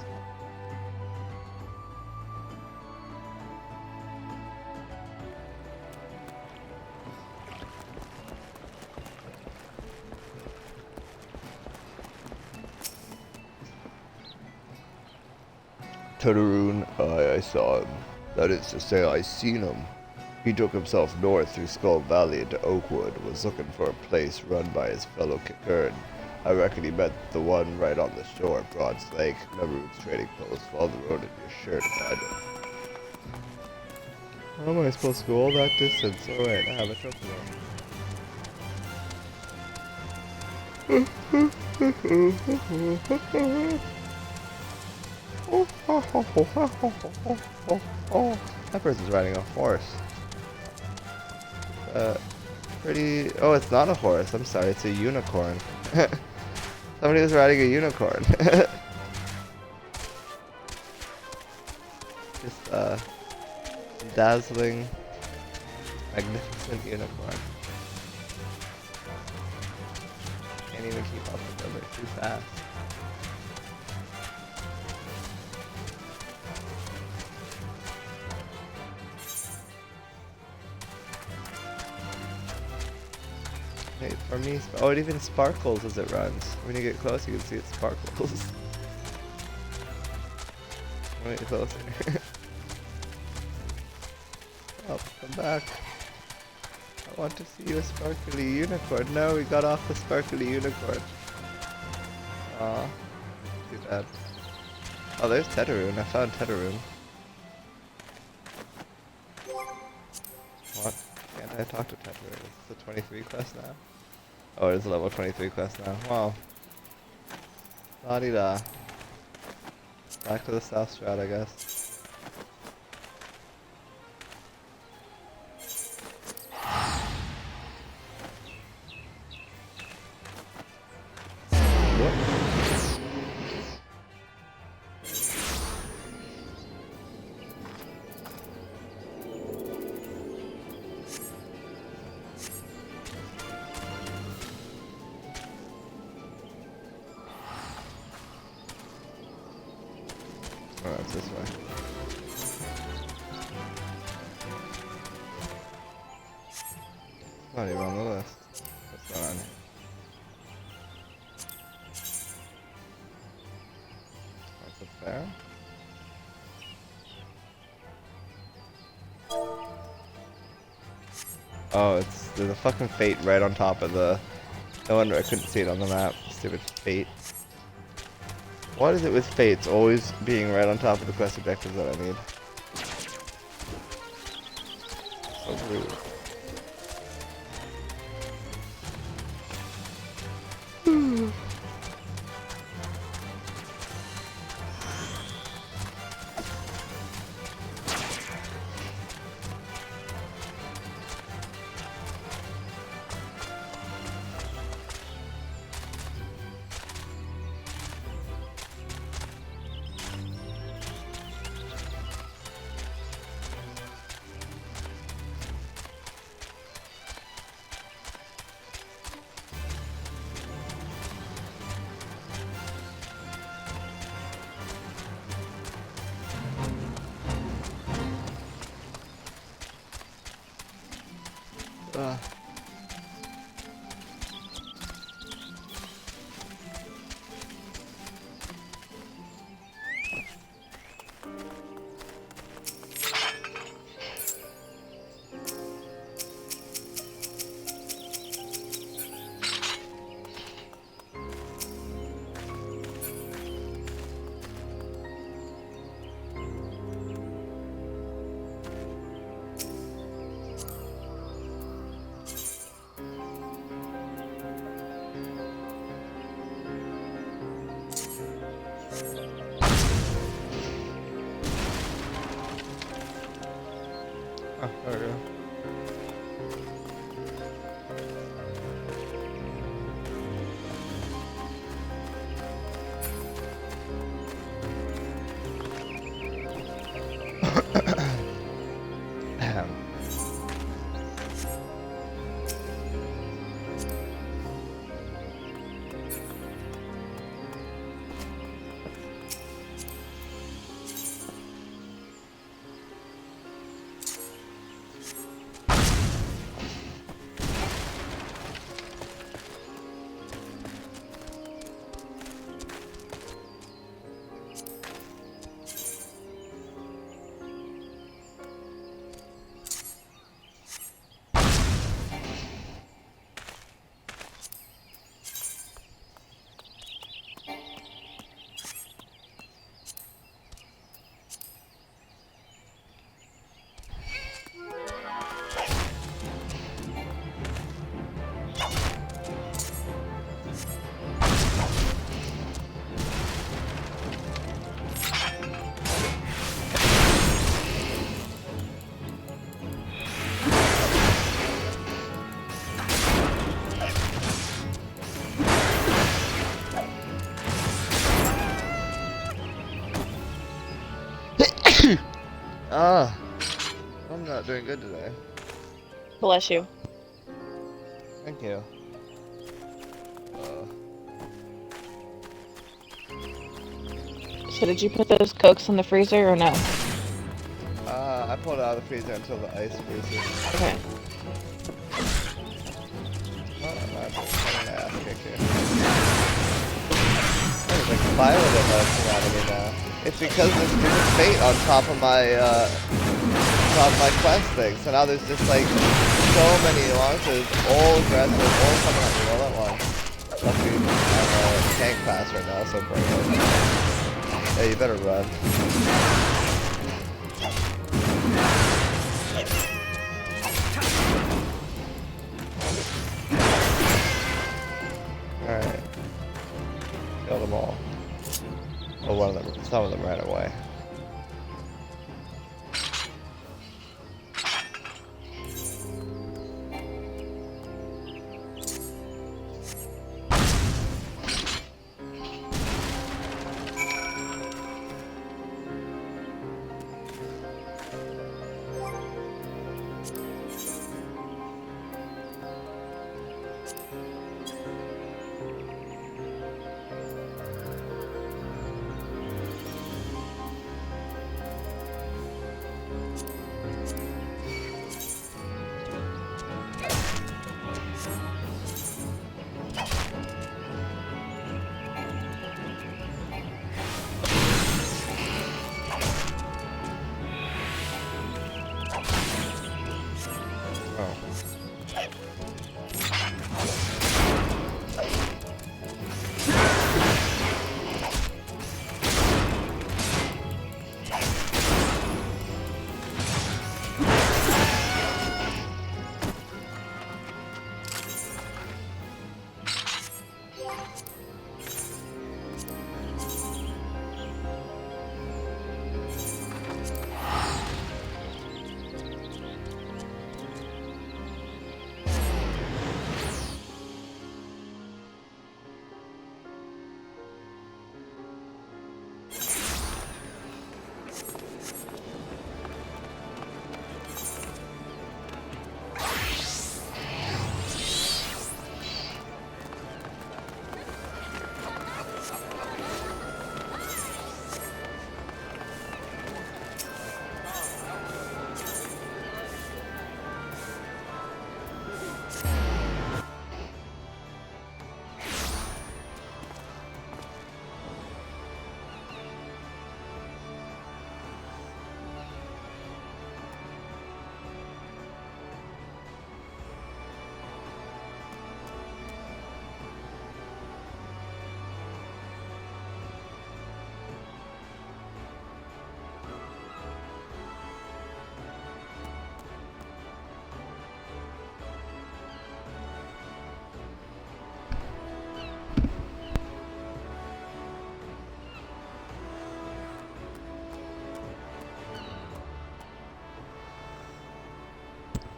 Tetaroon, I saw him. That is to say, I seen him. He took himself north through Skull Valley into Oakwood, was looking for a place run by his fellow Kickern. I reckon he meant the one right on the shore, Broad's Lake. Remember its trading post, follow the road and you're sure to find him. How am I supposed to go all that distance? Alright, I have a trophy now. That person's riding a horse. Pretty... Oh, it's not a horse. I'm sorry, it's a unicorn. Somebody was riding a unicorn. Just, dazzling, magnificent unicorn. Can't even keep up with them, they're too fast. Wait, for me, oh, it even sparkles as it runs. When you get close, you can see it sparkles. Wait, closer. Oh, come back. I want to see a sparkly unicorn. No, we got off the sparkly unicorn. Aw, too bad. Oh, there's Tetaroon. I found Tetaroon. What? Can't I talk to Tetaroon? It's the 23 quest now? Oh, it is a level 23 quest now. Wow. La-di-da. Back to the South Strat, I guess. Oh, it's this way. Not even on the list. What's going on here? What's up there? Oh, there's a fucking fate right on top of the... No wonder I couldn't see it on the map. Stupid fate. What is it with fates always being right on top of the quest objectives that I need? So rude. Oh, there we go. Ah, I'm not doing good today. Bless you. Thank you. So did you put those Cokes in the freezer or no? I pulled it out of the freezer until the ice freezes. Okay. Oh, that's an ass kick here. There's like violet emotion out of me now. It's because there's stupid fate on top of my quest thing. So now there's just like so many launches, all aggressive, all coming at me all at once. Luckily, I'm a tank pass right now, so bring it. Yeah, you better run. Alright. Kill them all. Oh, one of them. Some of them ran away.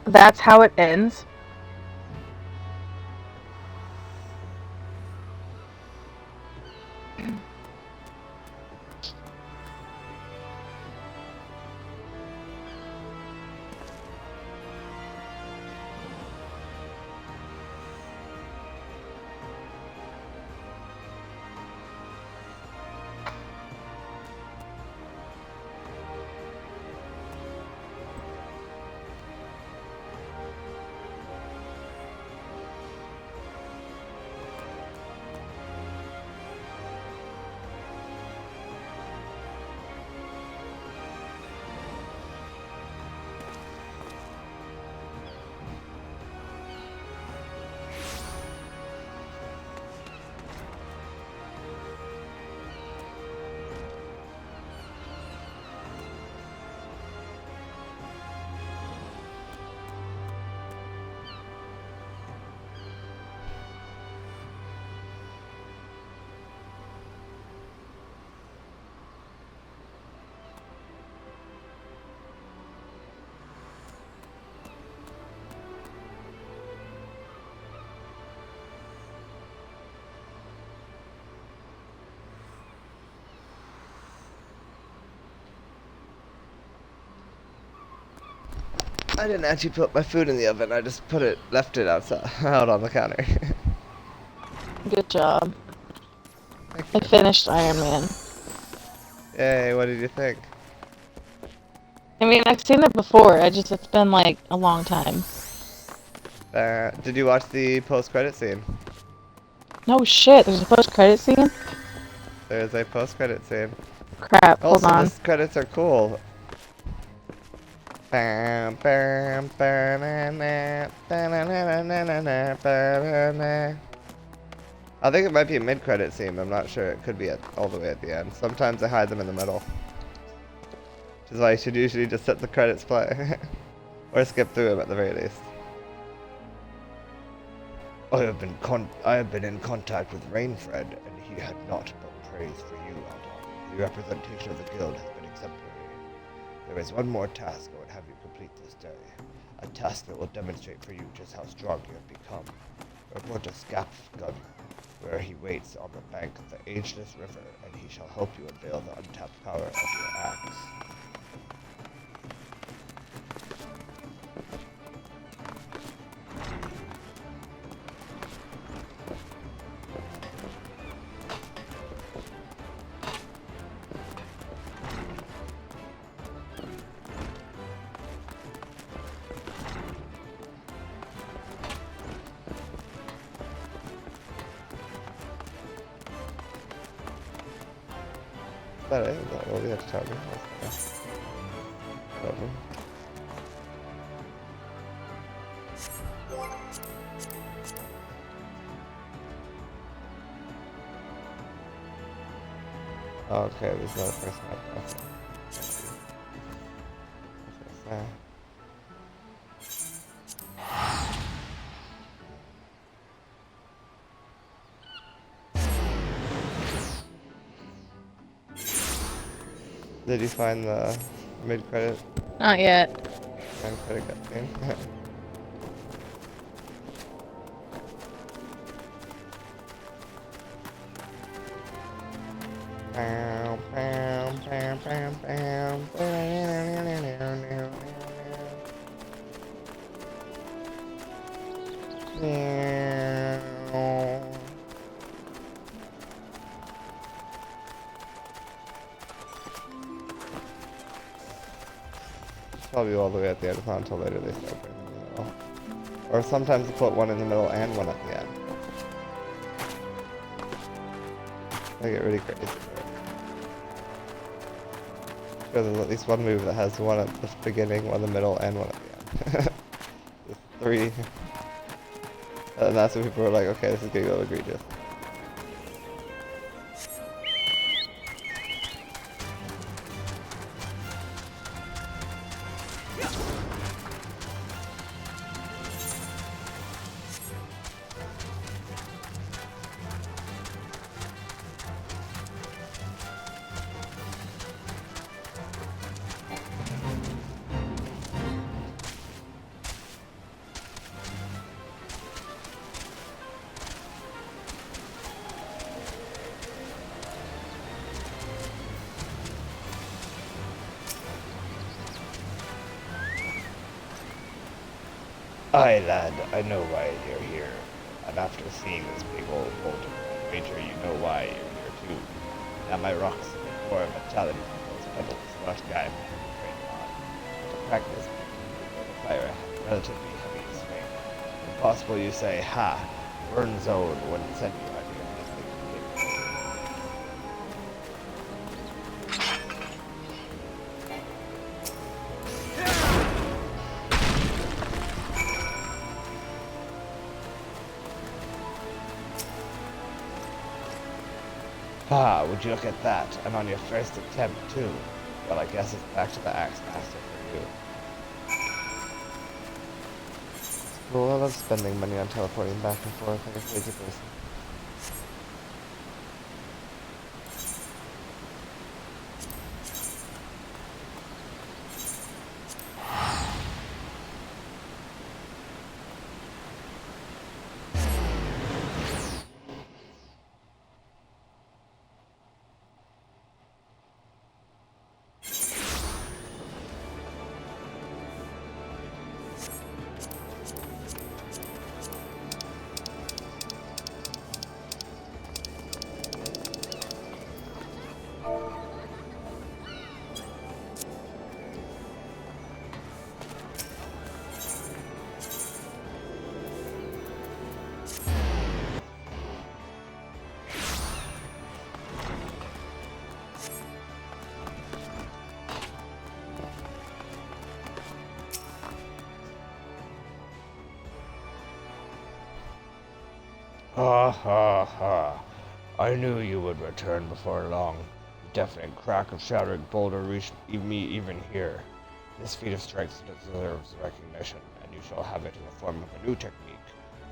That's how it ends? I didn't actually put my food in the oven. I just left it outside, out on the counter. Good job. Thank I you. finished Iron Man. Yay, what did you think? I mean, I've seen it before. It's been like a long time. Did you watch the post-credit scene? No shit, there's a post-credit scene? There's a post-credit scene. Crap, hold Also, on. the credits are cool. Bam, bam, ba-na-na, ba-na-na-na-na-na, ba-na-na. I think it might be a mid-credit scene, but I'm not sure. It could be all the way at the end. Sometimes I hide them in the middle. Which is why you should usually just let the credits play. Or skip through them at the very least. I have been in contact with Rainfred, and he had not but praise for you, Aldon. The representation of the guild has been exemplary. There is one more task I would have you complete this day. A task that will demonstrate for you just how strong you have become. Report to Scapgun, where he waits on the bank of the ageless river, and he shall help you unveil the untapped power of your axe. Is that it? Is that all you have to tell me? Whatever. Okay, there's no first map. Okay. Did you find the mid-credit Not yet. and credit cutscene? Bam, bam, bam, bam, bam, Probably all the way at the end, it's not until later they start bringing them in the middle. Or sometimes they put one in the middle and one at the end. They get really crazy. Because there's at least one move that has one at the beginning, one in the middle, and one at the end. There's 3. And that's when people are like, okay, this is getting a little egregious. Aye, lad, I know why you're here. And after seeing this big old boulder, I wager you know why you're here too. Now my rock's a bit more of a challenge than those pebbles the last guy might be training on. To practice, you require a relatively heavy swing. Impossible you say, ha, burn zone wouldn't send you out here this big game. Ah, would you look at that? And on your first attempt, too. Well, I guess it's back to the Axe Master for you. Cool, I love spending money on teleporting back and forth like a crazy person. Ha ha ha. I knew you would return before long. The deafening crack of shattering boulder reached me even here. This feat of strength deserves recognition, and you shall have it in the form of a new technique,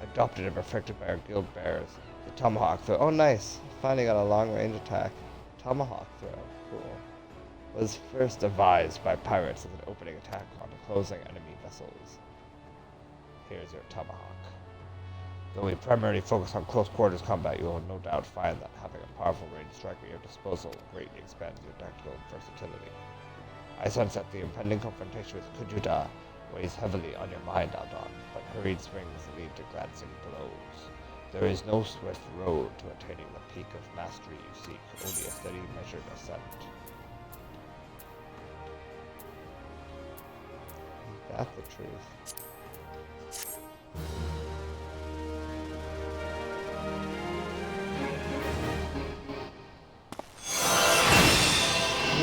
adopted and perfected by our guild bears, the tomahawk throw. Oh, nice! Finally got a long-range attack. Tomahawk throw. Cool. Was first devised by pirates as an opening attack on closing enemy vessels. Here's your tomahawk. Though we primarily focus on close quarters combat, you will no doubt find that having a powerful ranged striker at your disposal greatly expands your tactical versatility. I sense that the impending confrontation with Kujuta weighs heavily on your mind, Aldon, but hurried swings lead to glancing blows. There is no swift road to attaining the peak of mastery you seek, only a steady, measured ascent. Is that the truth?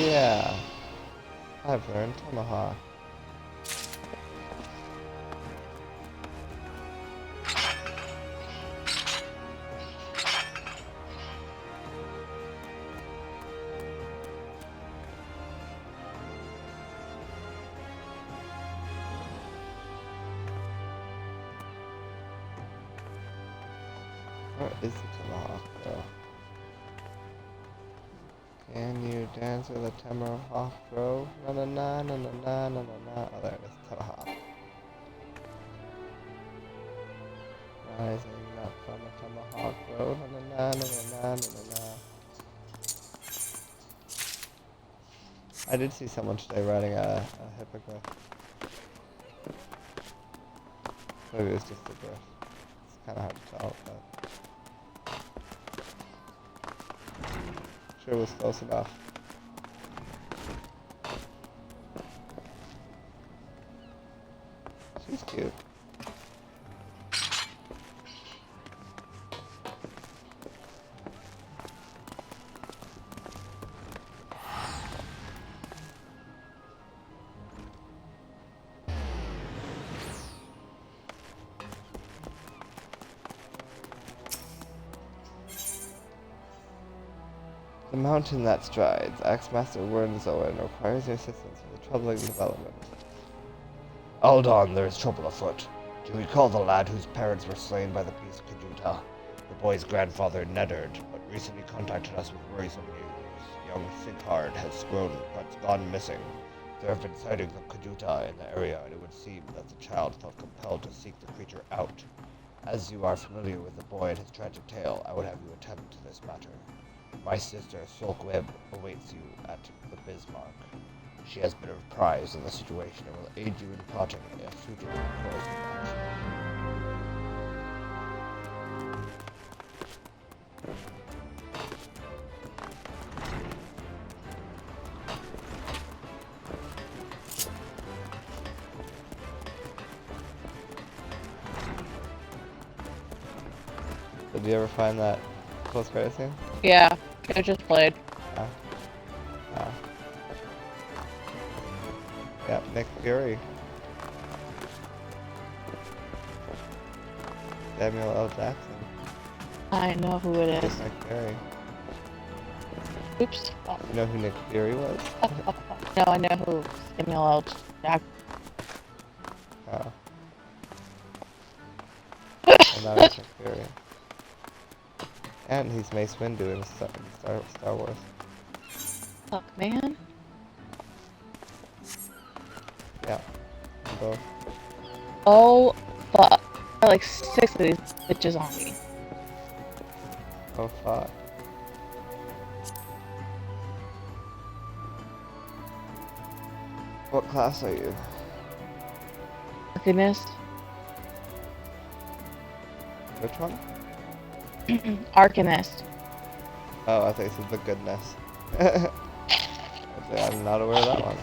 Yeah, I've learned Tomahawk. Where is the Tomahawk, though? Can you dance with a Tomahawk throw? Na na na na na na na na na. Oh, there it is. Tomahawk. Rising up from a Tomahawk throw. Na na na na na na na na. I did see someone today riding a hippogriff. Maybe it was just a griff. It's kind of hard to tell, but sure was close enough. She's cute. The mountain that strides, Axemaster Wernzoen requires your assistance with a troubling development. Aldon, there is trouble afoot. Do you recall the lad whose parents were slain by the beast Kajuta? The boy's grandfather, Neddard, but recently contacted us with worrisome news. Young Sighard has gone missing. There have been sightings of Kajuta in the area, and it would seem that the child felt compelled to seek the creature out. As you are familiar with the boy and his tragic tale, I would have you attend to this matter. My sister, Sulkweb, awaits you at the Bismarck. She has been apprised of the situation and will aid you in plotting a suitable course of action. Did you ever find that post credit scene? Yeah, I just played. Yeah, Nick Fury. Samuel L. Jackson. I know who it is. Nick Fury. Oops. You know who Nick Fury was? No, I know who Samuel L. Jackson. Oh. And that was Nick Fury. And he's Mace Windu in Star Wars. Fuck, man. Yeah. Both. Oh, fuck. I got like 6 of these bitches on me. Oh fuck. What class are you? Arcanist. Which one? Arcanist. Oh, I think it's the goodness. I'm not aware of that one.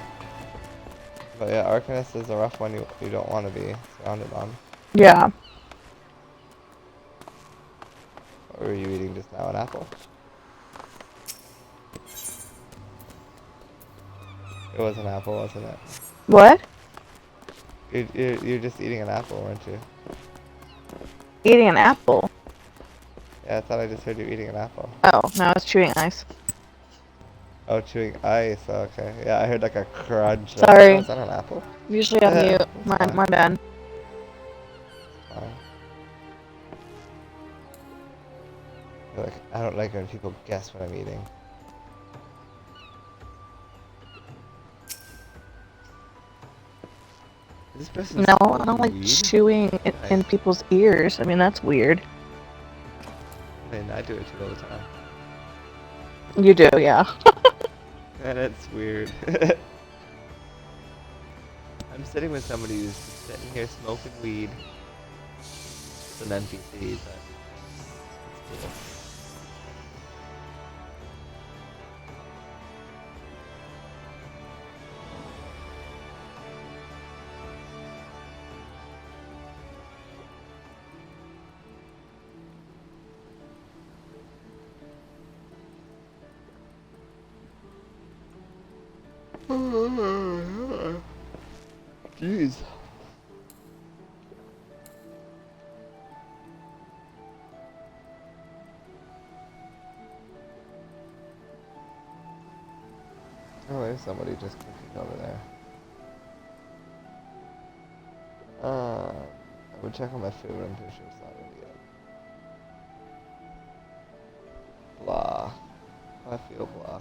But yeah, Arcanist is a rough one you don't want to be surrounded on. Yeah. What were you eating just now? An apple? It was an apple, wasn't it? What? You're just eating an apple, weren't you? Eating an apple. Yeah, I thought I just heard you eating an apple. Oh, no, I was chewing ice. Oh, chewing ice. Okay. Yeah, I heard like a crunch. Sorry. Oh, is that an apple? Usually on mute. That's fine. My bad. Fine. I don't like when people guess what I'm eating. This person's No, I don't like weed? chewing in people's ears. I mean, that's weird. I mean, I do it too all the time. You do, yeah. And it's weird. I'm sitting with somebody who's just sitting here smoking weed. It's an NPC, but it's cool. Jeez. Oh, there's somebody just cooking over there. I would check on my food, I'm pretty sure it's not ready yet. Blah. I feel blah.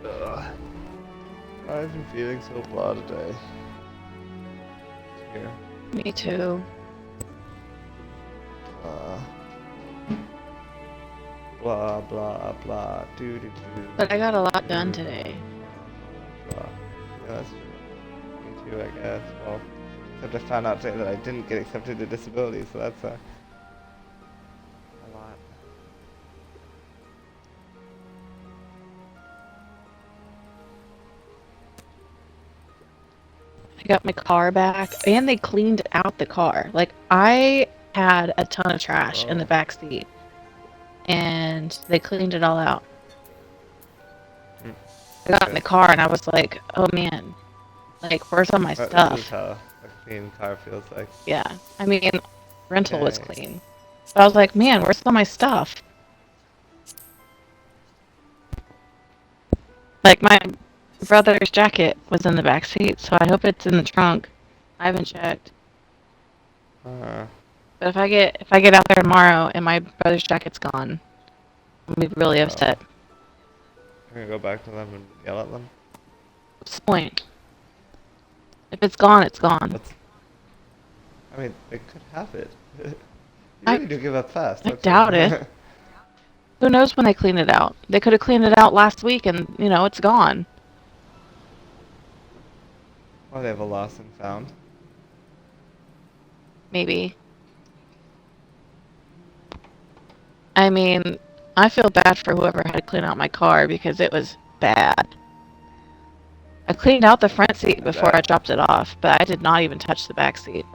Ugh. I've been feeling so blah today. Here. Me too. Blah blah blah doo doo doo. But I got a lot done today. Blah. Yeah, that's true. Me too, I guess. Well, except I found out today that I didn't get accepted to disability, so that's a lot. I got my car back, and they cleaned out the car. Like, I had a ton of trash in the back seat, and they cleaned it all out. Mm. I got in the car, and I was like, oh man, like, where's all my This is stuff? how a clean car feels like. Yeah, I mean, rental was Okay. clean. But I was like, man, where's all my stuff? Like, my brother's jacket was in the back seat, so I hope it's in the trunk. I haven't checked. But if I get out there tomorrow and my brother's jacket's gone, I'm gonna be really upset. I'm gonna go back to them and yell at them. What's the point? If it's gone, it's gone. I mean, they could have it. You I- really do give up fast. I don't you? doubt it. Who knows when they clean it out? They could have cleaned it out last week and, it's gone. Or they have a lost and found. Maybe. I mean, I feel bad for whoever had to clean out my car because it was bad. I cleaned out the front seat before I dropped it off, but I did not even touch the back seat.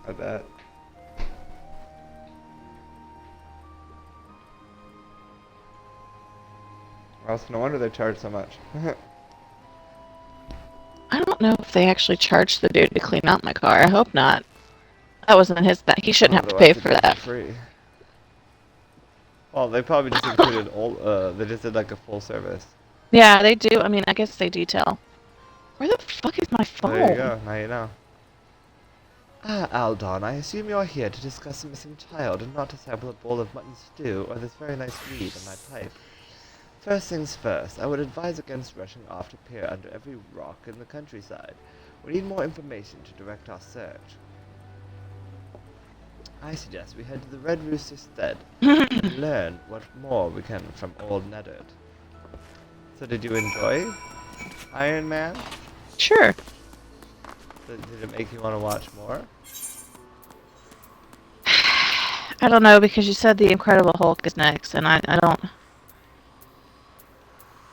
I bet. Well, no wonder they charge so much. I don't know if they actually charged the dude to clean out my car. I hope not. That wasn't his. He shouldn't have to pay for that. Free. Well, they probably just included all. They just did like a full service. Yeah, they do. I mean, I guess they detail. Where the fuck is my phone? There you go. Now you know. Ah, Aldon, I assume you're here to discuss a missing child and not to sample a bowl of mutton stew or this very nice weed in my pipe. First things first, I would advise against rushing off to peer under every rock in the countryside. We need more information to direct our search. I suggest we head to the Red Rooster Stead and learn what more we can from old Neddard. So did you enjoy Iron Man? Sure. Did it make you want to watch more? I don't know, because you said the Incredible Hulk is next, and I don't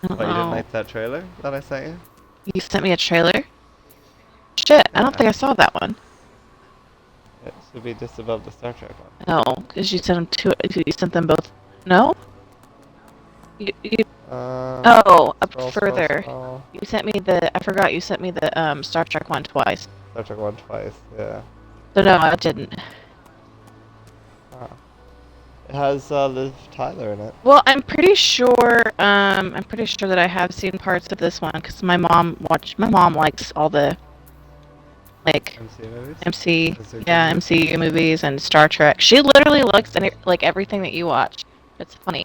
Oh, you didn't know. like that trailer that I sent you? You sent me a trailer? Shit, I don't Yeah. think I saw that one. It should be just above the Star Trek one. No, because you sent them you sent them both. No? You oh, up Scroll, further. scroll. You sent me I forgot you sent me the Star Trek one twice. Star Trek one twice, yeah. So no, I didn't. Oh. It has Liv Tyler in it. Well, I'm pretty sure that I have seen parts of this one because my mom likes all the like MC movies? MCU movies and Star Trek. She literally likes like everything that you watch. It's funny.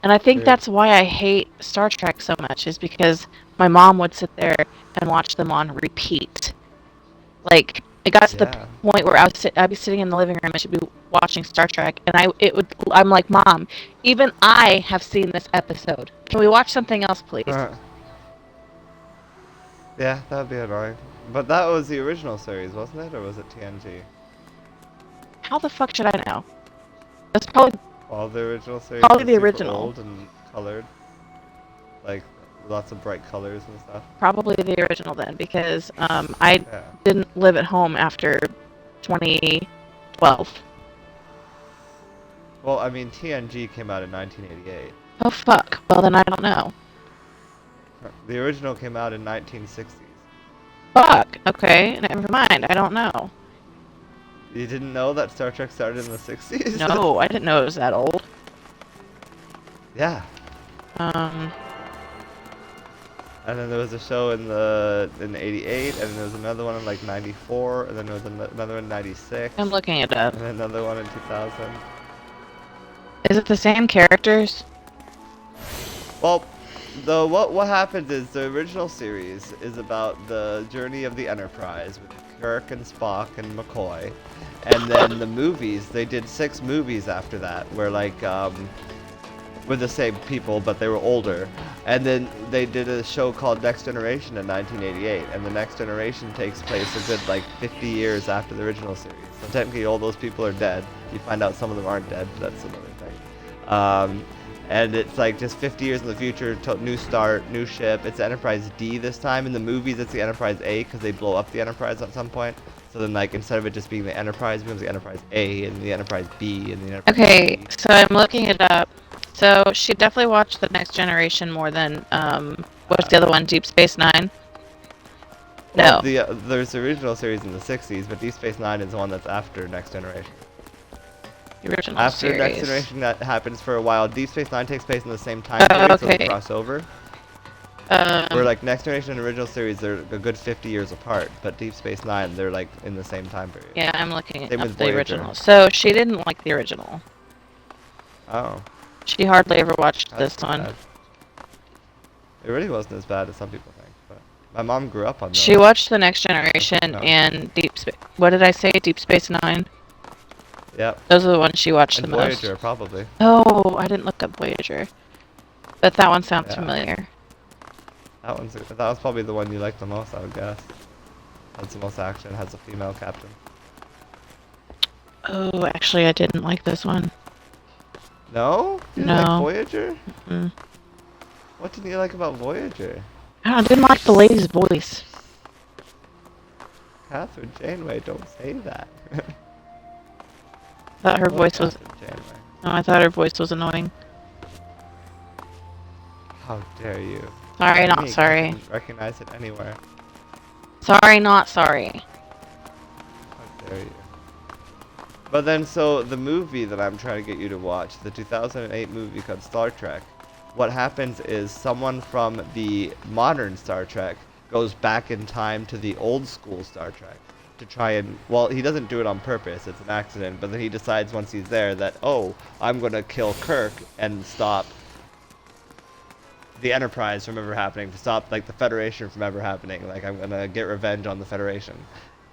And I think Weird. that's why I hate Star Trek so much, is because my mom would sit there and watch them on repeat. Like, it got to the Yeah. point where I'd be sitting in the living room and she'd be watching Star Trek, and I'm like, Mom, even I have seen this episode. Can we watch something else, please? Yeah, that would be annoying. But that was the original series, wasn't it? Or was it TNG? How the fuck should I know? That's probably All the original series Probably are the super original. old and colored. Like, lots of bright colors and stuff. the original then, because I Yeah. didn't live at home after 2012. Well, I mean, TNG came out in 1988. Oh fuck. Well then I don't know. The original came out in 1960s. Fuck. Okay, never mind. I don't know. You didn't know that Star Trek started in the 60s? No, I didn't know it was that old. Yeah. Um, And then there was a show in 88, and then there was another one in like 94, and then there was another one in 96, I'm looking it up. and then another one in 2000. Is it the same characters? Well, what happens is the original series is about the journey of the Enterprise with Kirk and Spock and McCoy, and then the movies, they did 6 movies after that, where like with the same people, but they were older. And then they did a show called Next Generation in 1988, and the Next Generation takes place a good like 50 years after the original series. So technically all those people are dead. You find out some of them aren't dead, but that's another thing. And it's like just 50 years in the future, new start, new ship. It's Enterprise D this time. In the movies, it's the Enterprise A because they blow up the Enterprise at some point. So then, like, instead of it just being the Enterprise, it becomes the Enterprise A and the Enterprise B and the Enterprise Okay, C. so I'm looking it up. So she definitely watched the Next Generation more than what's the other one? Deep Space Nine. Well, No. there's the original series in the 60s, but Deep Space Nine is the one that's after Next Generation. The original After series. Next Generation, that happens for a while. Deep Space Nine takes place in the same time Oh, period, so they okay. cross over. Where like Next Generation and original series, they're a good 50 years apart, but Deep Space Nine, they're like in the same time period. Yeah, I'm looking Same up with the Voyager. original. So she didn't like the original. Oh. She hardly ever watched That's this one. bad. It really wasn't as bad as some people think, but my mom grew up on those. She watched the Next Generation No. and Deep Space. What did I say? Deep Space Nine. Yep. Those are the ones she watched And the most. Voyager, probably. Oh, I didn't look up Voyager, but that one sounds Yeah. familiar. That was probably the one you liked the most, I would guess. Has the most action, has a female captain. Oh, actually, I didn't like this one. No? You didn't like No. Voyager? Mm. What didn't you like about Voyager? I didn't like the lady's voice. Catherine Janeway, don't say that. I thought her Love voice was. Catherine Janeway. No, I thought her voice was annoying. How dare you? Sorry, Me, not I sorry. couldn't recognize it anywhere. Sorry, not sorry. How dare you? But then, so the movie that I'm trying to get you to watch, the 2008 movie called Star Trek, what happens is someone from the modern Star Trek goes back in time to the old school Star Trek to try and, well, he doesn't do it on purpose, it's an accident, but then he decides once he's there that, oh, I'm gonna kill Kirk and stop the Enterprise from ever happening, to stop like the Federation from ever happening. Like I'm gonna get revenge on the Federation.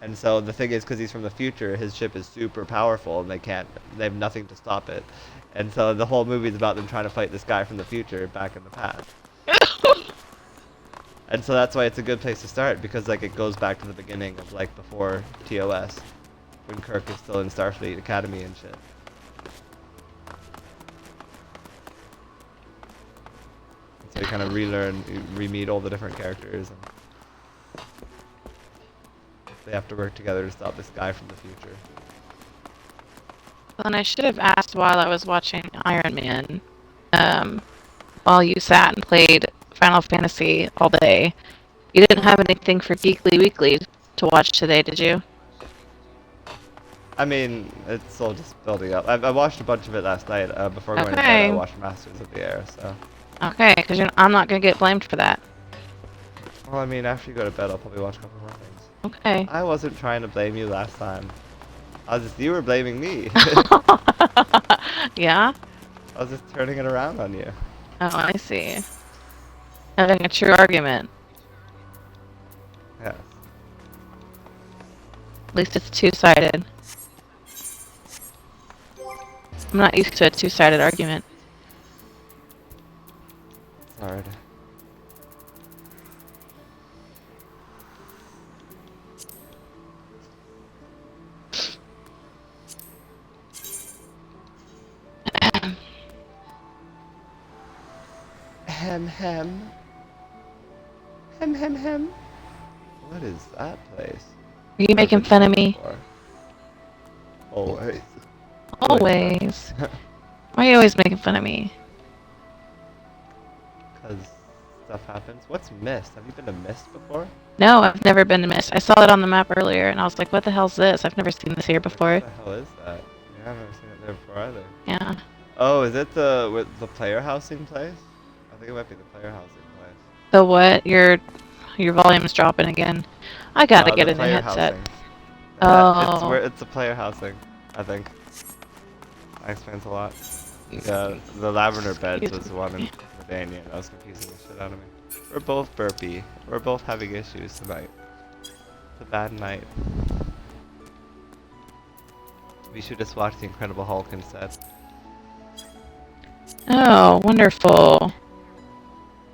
And so the thing is, because he's from the future, his ship is super powerful, and they have nothing to stop it. And so the whole movie is about them trying to fight this guy from the future back in the past. And so that's why it's a good place to start, because like it goes back to the beginning of like before TOS, when Kirk is still in Starfleet Academy and shit. And so you kind of relearn, re-meet all the different characters, and they have to work together to stop this guy from the future. Well, and I should have asked while I was watching Iron Man, while you sat and played Final Fantasy all day. You didn't have anything for Geekly Weekly to watch today, did you? I mean, it's all just building up. I watched a bunch of it last night. Before going to bed, I watched Masters of the Air, so... Okay, because I'm not going to get blamed for that. Well, I mean, after you go to bed, I'll probably watch a couple more things. Okay. I wasn't trying to blame you last time. You were blaming me. Yeah? I was just turning it around on you. Oh, I see. Having a true argument. Yes. At least it's two-sided. I'm not used to a two-sided argument. It's hard. Hem hem. Hem hem hem. What is that place? Are you making fun of me? Always. Always. Why are you always making fun of me? Because stuff happens. What's Mist? Have you been to Mist before? No, I've never been to Mist. I saw it on the map earlier, and I was like, what the hell's this? I've never seen this here before. What the hell is that? Yeah, I've never seen it there before either. Yeah. Oh, is it the player housing place? I think it might be the player housing place. The what? Your volume's dropping again. I gotta get the a new player headset. housing. Oh. It's a player housing, I think. That explains a lot. Yeah, the lavender beds was the one in Albania, and that was confusing the shit out of me. We're both burpy. We're both having issues tonight. It's a bad night. We should just watch The Incredible Hulk instead. Oh, wonderful.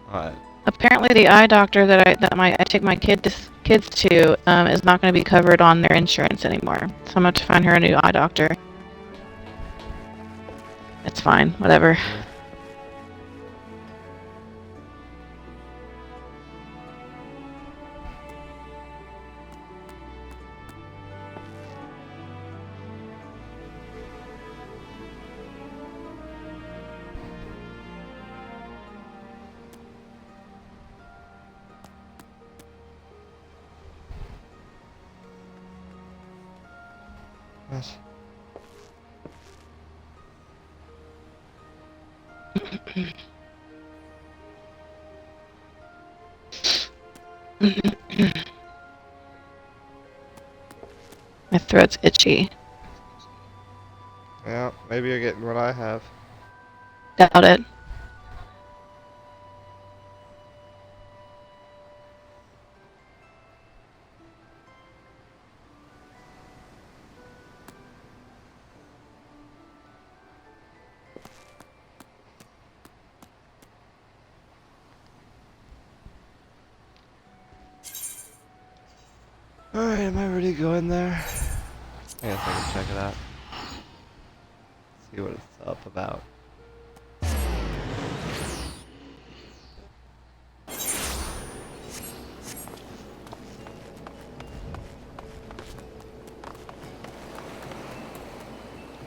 What? Apparently, the eye doctor that I take my kids to is not going to be covered on their insurance anymore. So I'm going to have to find her a new eye doctor. It's fine, whatever. Gosh. My throat's itchy. Yeah, maybe you're getting what I have. Doubt it. Alright, am I ready to go in there? I guess I can check it out. See what it's up about.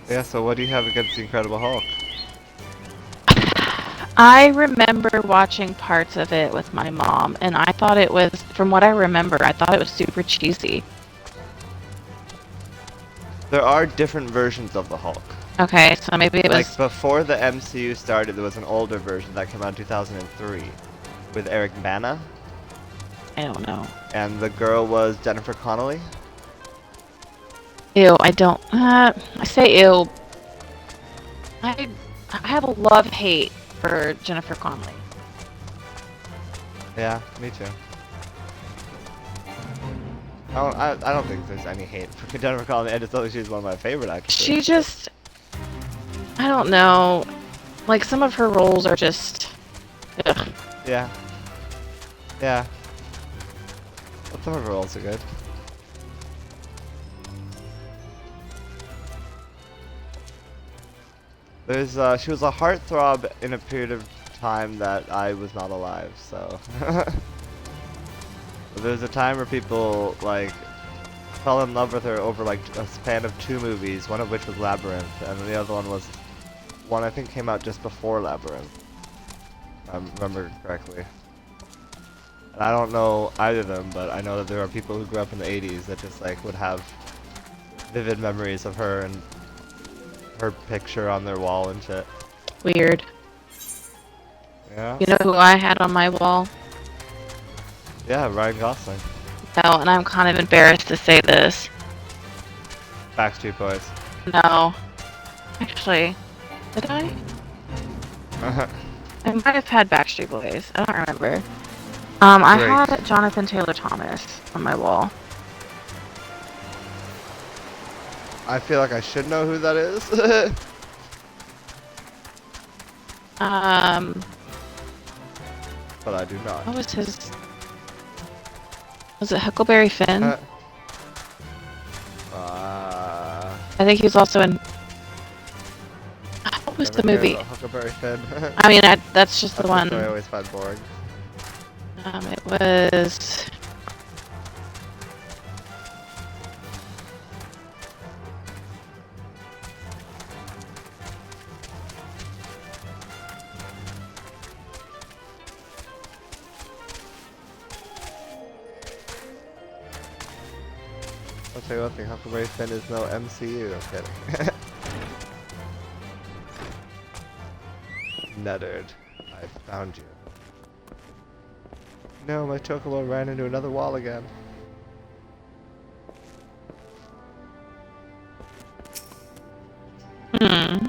Yeah, so what do you have against the Incredible Hulk? I remember watching parts of it with my mom, and I thought it was, from what I remember, I thought it was super cheesy. There are different versions of the Hulk. Okay, so maybe it was... Like, before the MCU started, there was an older version that came out in 2003 with Eric Bana, I don't know. and the girl was Jennifer Connelly. Ew, I don't... I say ew. I have a love-hate for Jennifer Connelly. Yeah, me too. I don't think there's any hate for Jennifer Connelly. I just thought she was one of my favorite actresses. She just, I don't know. Like, some of her roles are just, ugh. Yeah. Yeah. But some of her roles are good. There's she was a heartthrob in a period of time that I was not alive, so. There's a time where people like fell in love with her over like a span of 2 movies, one of which was Labyrinth, and then the other one was one I think came out just before Labyrinth. If I remember correctly. And I don't know either of them, but I know that there are people who grew up in the 80s that just like would have vivid memories of her and her picture on their wall and shit. Weird. Yeah? You know who I had on my wall? Yeah, Ryan Gosling. No, and I'm kind of embarrassed to say this. Backstreet Boys. No. Actually, did I? I might have had Backstreet Boys. I don't remember. I Great. had Jonathan Taylor Thomas on my wall. I feel like I should know who that is. But I do not. What was his? Was it Huckleberry Finn? I think he was also in. What was the Never cared movie? about Huckleberry Finn. I mean, that's just the That's one. what I always find boring. It was. I'll tell you one thing, Huckleberry Finn is no MCU, I'm kidding. Nuttered, I found you. No, my chocobo ran into another wall again.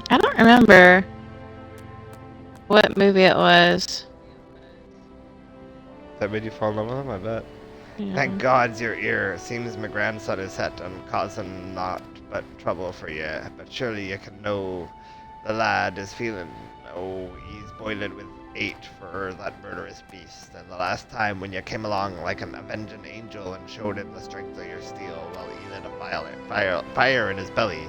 I don't remember what movie it was. That made you fall in love with him, I bet. Yeah. Thank God's your ear. Seems my grandson is set on causing naught but trouble for you. But surely you can know the lad is feeling. Oh, he's boiled with hate for that murderous beast. And the last time when you came along like an avenging angel and showed him the strength of your steel, well, he lit a fire in his belly.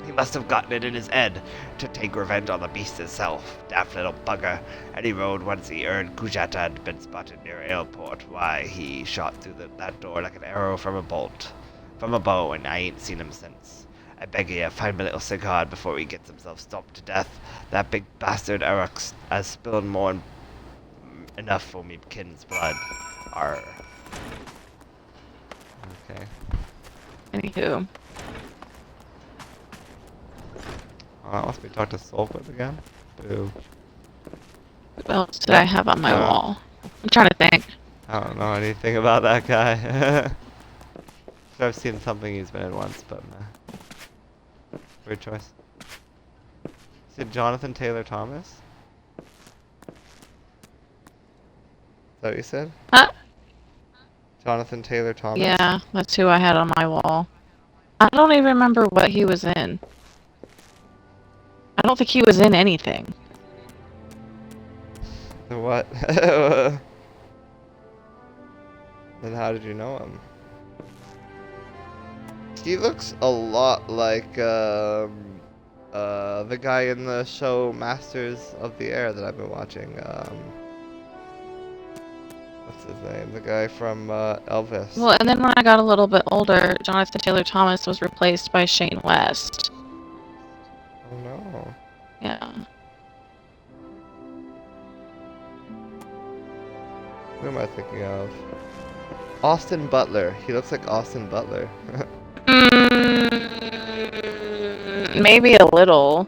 He must have gotten it in his head to take revenge on the beast itself. Daft little bugger. Any road once he heard Kujata had been spotted near airport. Why, he shot through that door like an arrow from a bow, and I ain't seen him since. I beg you, find my little cigar before he gets himself stomped to death. That big bastard Erox has spilled more enough for me kin's blood. Arr. Okay. Anywho. Oh, that must be talk to Soulfoot again? Boo. What else did I have on my wall? I'm trying to think. I don't know anything about that guy. I've seen something he's been in once, but weird choice. Is it Jonathan Taylor Thomas? Is that what you said? Huh? Jonathan Taylor Thomas? Yeah, that's who I had on my wall. I don't even remember what he was in. I don't think he was in anything. What? Then how did you know him? He looks a lot like the guy in the show Masters of the Air that I've been watching. What's his name? The guy from Elvis. Well, and then when I got a little bit older, Jonathan Taylor Thomas was replaced by Shane West. Oh no. Yeah. Who am I thinking of? Austin Butler. He looks like Austin Butler. Maybe a little.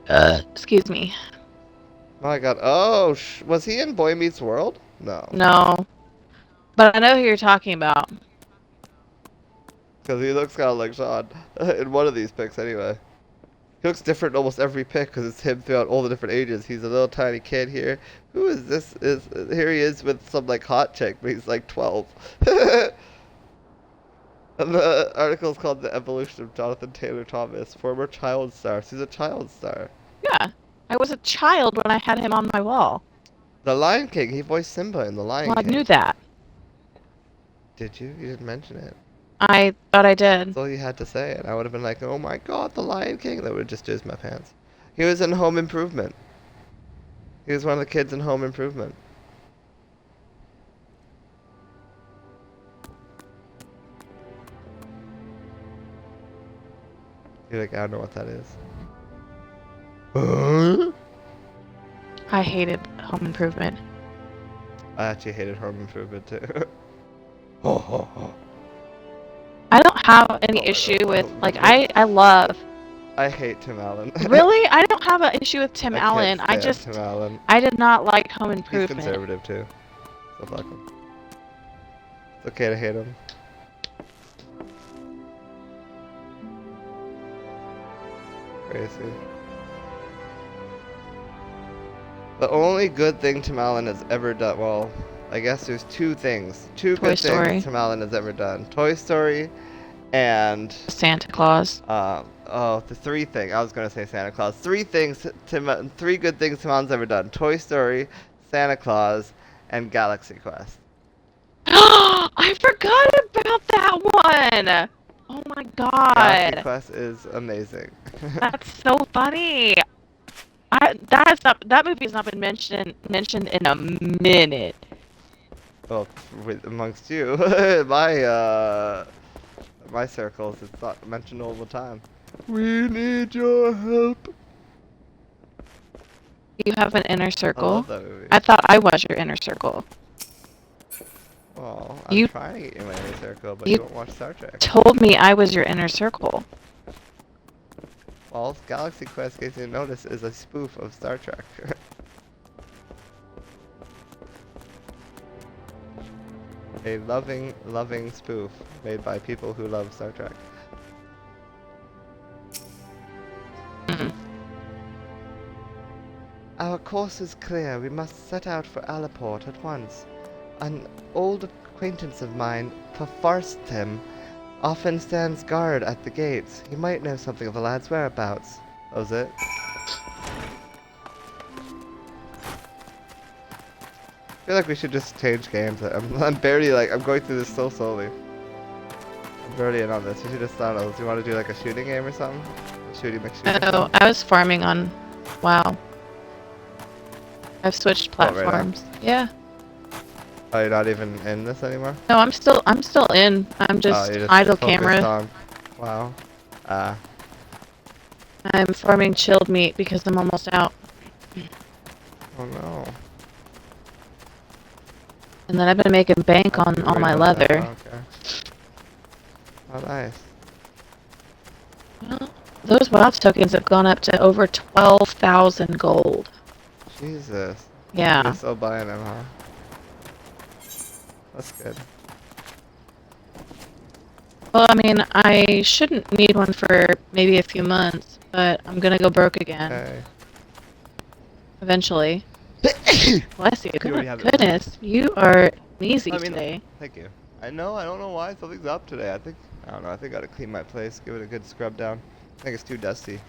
Excuse me. Oh my god. Oh, was he in Boy Meets World? No. No. But I know who you're talking about. Because he looks kind of like Sean. In one of these pics, anyway. He looks different in almost every pic because it's him throughout all the different ages. He's a little tiny kid here. Who is this? Here he is with some like hot chick, but he's like 12. And the article is called "The Evolution of Jonathan Taylor Thomas, Former Child Star." So he's a child star. Yeah. I was a child when I had him on my wall. The Lion King. He voiced Simba in The Lion Well, I King. knew that. Did you? You didn't mention it. I thought I did. That's all you had to say, and I would have been like, "Oh my God, The Lion King!" That would have just jizzed my pants. He was in Home Improvement. He was one of the kids in Home Improvement. You're like, I don't know what that is. I hated Home Improvement. I actually hated Home Improvement too. Ho ho ho. I don't have any Oh my issue God, with, Home like, Improvement. I love... I hate Tim Allen. Really? I don't have an issue with Tim I Allen. can't I stand just... Tim Allen. I did not like Home He's Improvement. conservative too. So fuck him. It's okay to hate him. Crazy. The only good thing Tim Allen has ever done, well, I guess there's two things. Two Toy good Story. things Tim Allen has ever done. Toy Story and Santa Claus. the three things. I was gonna say Santa Claus. Three good things Tim Allen's ever done. Toy Story, Santa Claus, and Galaxy Quest. I forgot about that one! Oh my Galaxy god. Quest is amazing. That's so funny. That movie has not been mentioned in a minute. Well, amongst you, my circles, it's not mentioned all the time. We need your help. You have an inner I circle. love that movie. I thought I was your inner circle. Well, I'm You- trying to get you in my inner circle, but you- you don't watch Star Trek. Told me I was your inner circle. Well, Galaxy Quest, in case you didn't notice, is a spoof of Star Trek. A loving spoof made by people who love Star Trek. Mm. Our course is clear. We must set out for Alaport at once. An old acquaintance of mine, Pafarstim, often stands guard at the gates. He might know something of the lad's whereabouts. That was it. I feel like we should just change games. I'm barely I'm going through this so slowly. I'm barely in on this. We should just start. Do you want to do like a shooting game or something? Shooting McShooting. Oh, I was farming on WoW. I've switched Oh, right now? platforms. Yeah. Oh, you're not even in this anymore? No, I'm still in. I'm just Oh, you're idle focused camera. on- Wow. I'm farming chilled meat because I'm almost out. Oh no. And then I've been making bank on all my leather. Okay. Oh, nice. Well, those WoW tokens have gone up to over 12,000 gold. Jesus. Yeah. You're still buying them, huh? That's good. Well, I mean, I shouldn't need one for maybe a few months, but I'm gonna go broke again Okay. eventually. Bless you. already have it. Goodness, you are sneezy I mean, today. Thank you. I know, I don't know why something's up today. I don't know, I think I gotta clean my place, give it a good scrub down. I think it's too dusty.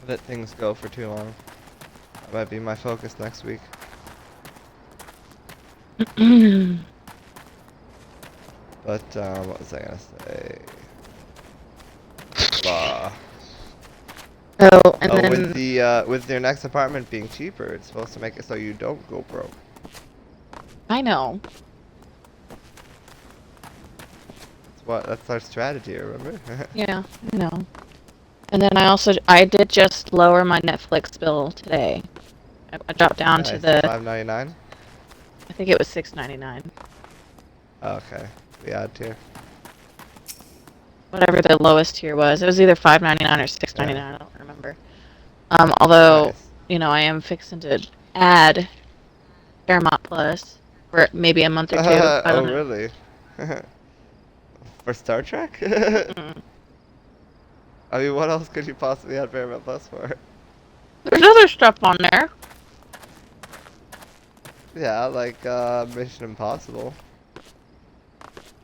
Let things go for too long. That might be my focus next week. But, what was I gonna say? Blah. Oh, and then With your next apartment being cheaper, it's supposed to make it so you don't go broke. I know. That's our strategy, remember? Yeah, I know. And then I did just lower my Netflix bill today. I dropped down to Nice. the, $5.99. I think it was $6.99. Okay, the odd tier. Whatever the lowest tier was. It was either $5.99 or $6.99. I don't remember. Although, Nice. you know, I am fixing to add Paramount Plus for maybe a month or two. I Oh, don't know. really? For Star Trek? Mm. I mean, what else could you possibly have Paramount Plus for? There's other stuff on there. Yeah, like Mission Impossible.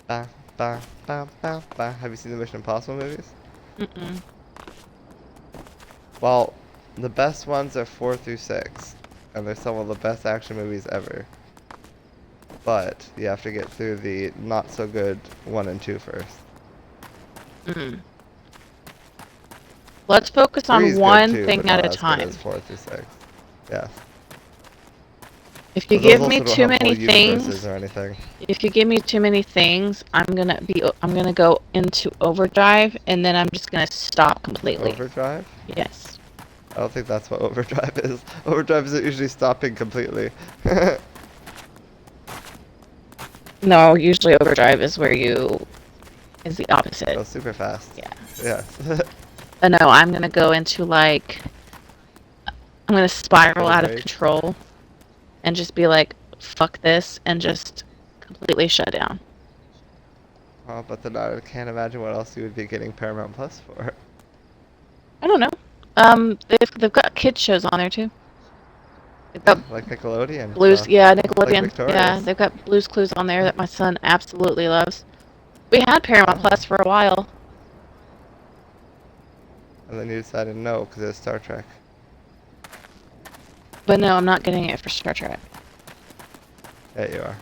Ba, ba, ba, ba, ba. Have you seen the Mission Impossible movies? Mm-mm. Well, the best ones are 4 through 6, and they're some of the best action movies ever. But you have to get through the not so good 1 and 2 first. Mm. Let's focus 3 on is good one too, thing but not at a as good time. as 4 through 6. Yes. If you But those give also me don't too have many full universes things, or anything. if you give me too many things, I'm gonna go into overdrive, and then I'm just gonna stop completely. Overdrive? Yes. I don't think that's what overdrive is. Overdrive isn't usually stopping completely. No, usually overdrive is is the opposite. Go super fast. Yeah. Yes. But no, I'm gonna go into like, I'm gonna spiral out of Rage. control, and just be like, fuck this, and just completely shut down. Oh, but then I can't imagine what else you would be getting Paramount Plus for. I don't know. They've got kids shows on there too. They've Yeah, got like Nickelodeon Blues, stuff. yeah, Like Nickelodeon. Yeah, Victorious. they've got Blues Clues on there that my son absolutely loves. We had Paramount Oh. Plus for a while. And then you decided no, because it's Star Trek. But no, I'm not getting it for Star Trek. Yeah, you are.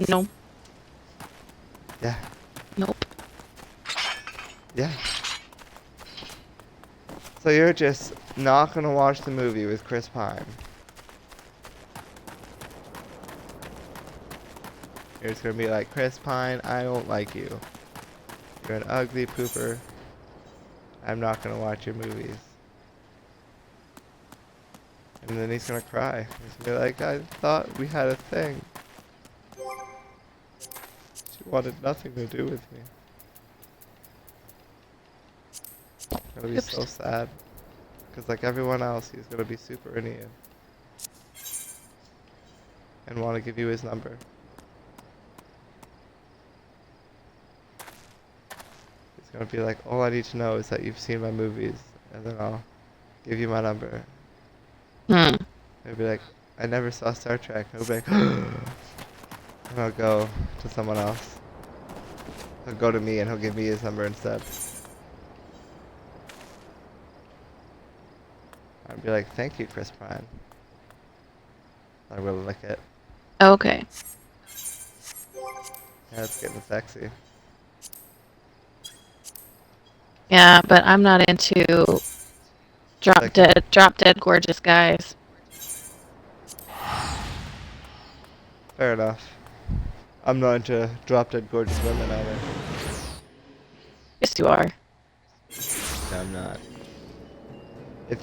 No. Yeah. Nope. Yeah. So you're just not gonna watch the movie with Chris Pine. You're just gonna be like, Chris Pine, I don't like you. You're an ugly pooper. I'm not gonna watch your movies. And then he's gonna cry. He's gonna be like, I thought we had a thing. She wanted nothing to do with me. It's gonna be so Oops. sad. Because like everyone else, he's gonna be super into you. And want to give you his number. He's gonna be like, all I need to know is that you've seen my movies. And then I'll give you my number. Hmm. He'll be like, I never saw Star Trek. He'll be like, and I'll go to someone else. He'll go to me and he'll give me his number instead. I'd be like, thank you, Chris Pine. I will lick it. Okay. Yeah, it's getting sexy. Yeah, but I'm not into drop dead gorgeous guys. Fair enough. I'm not into drop dead gorgeous women either. Yes, you are. No, I'm not. If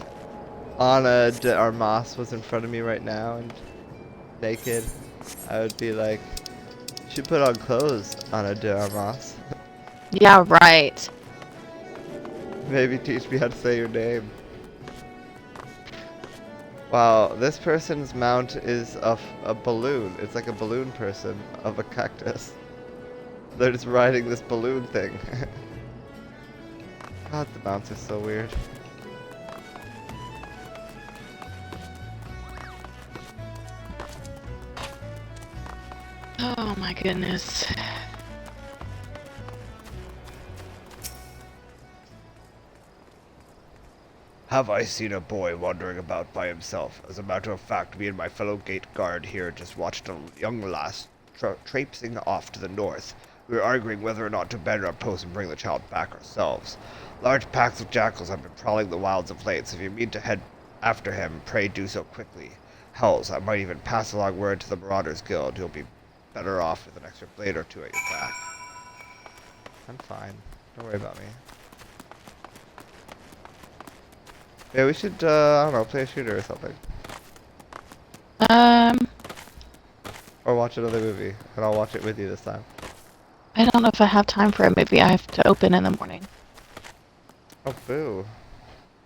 Ana de Armas was in front of me right now and naked, I would be like, you should put on clothes, Ana de Armas. Yeah, right. Maybe teach me how to say your name. Wow, this person's mount is a balloon. It's like a balloon person of a cactus. They're just riding this balloon thing. God, the mounts are so weird. Oh my goodness. Have I seen a boy wandering about by himself? As a matter of fact, me and my fellow gate guard here just watched a young lass traipsing off to the north. We were arguing whether or not to abandon our post and bring the child back ourselves. Large packs of jackals have been prowling the wilds of late, so if you mean to head after him, pray do so quickly. Hells, I might even pass along word to the Marauders Guild. You'll be better off with an extra blade or two at your back. I'm fine. Don't worry about me. Yeah, we should, I don't know, play a shooter or something. Or watch another movie, and I'll watch it with you this time. I don't know if I have time for a movie. I have to open in the morning. Oh, boo.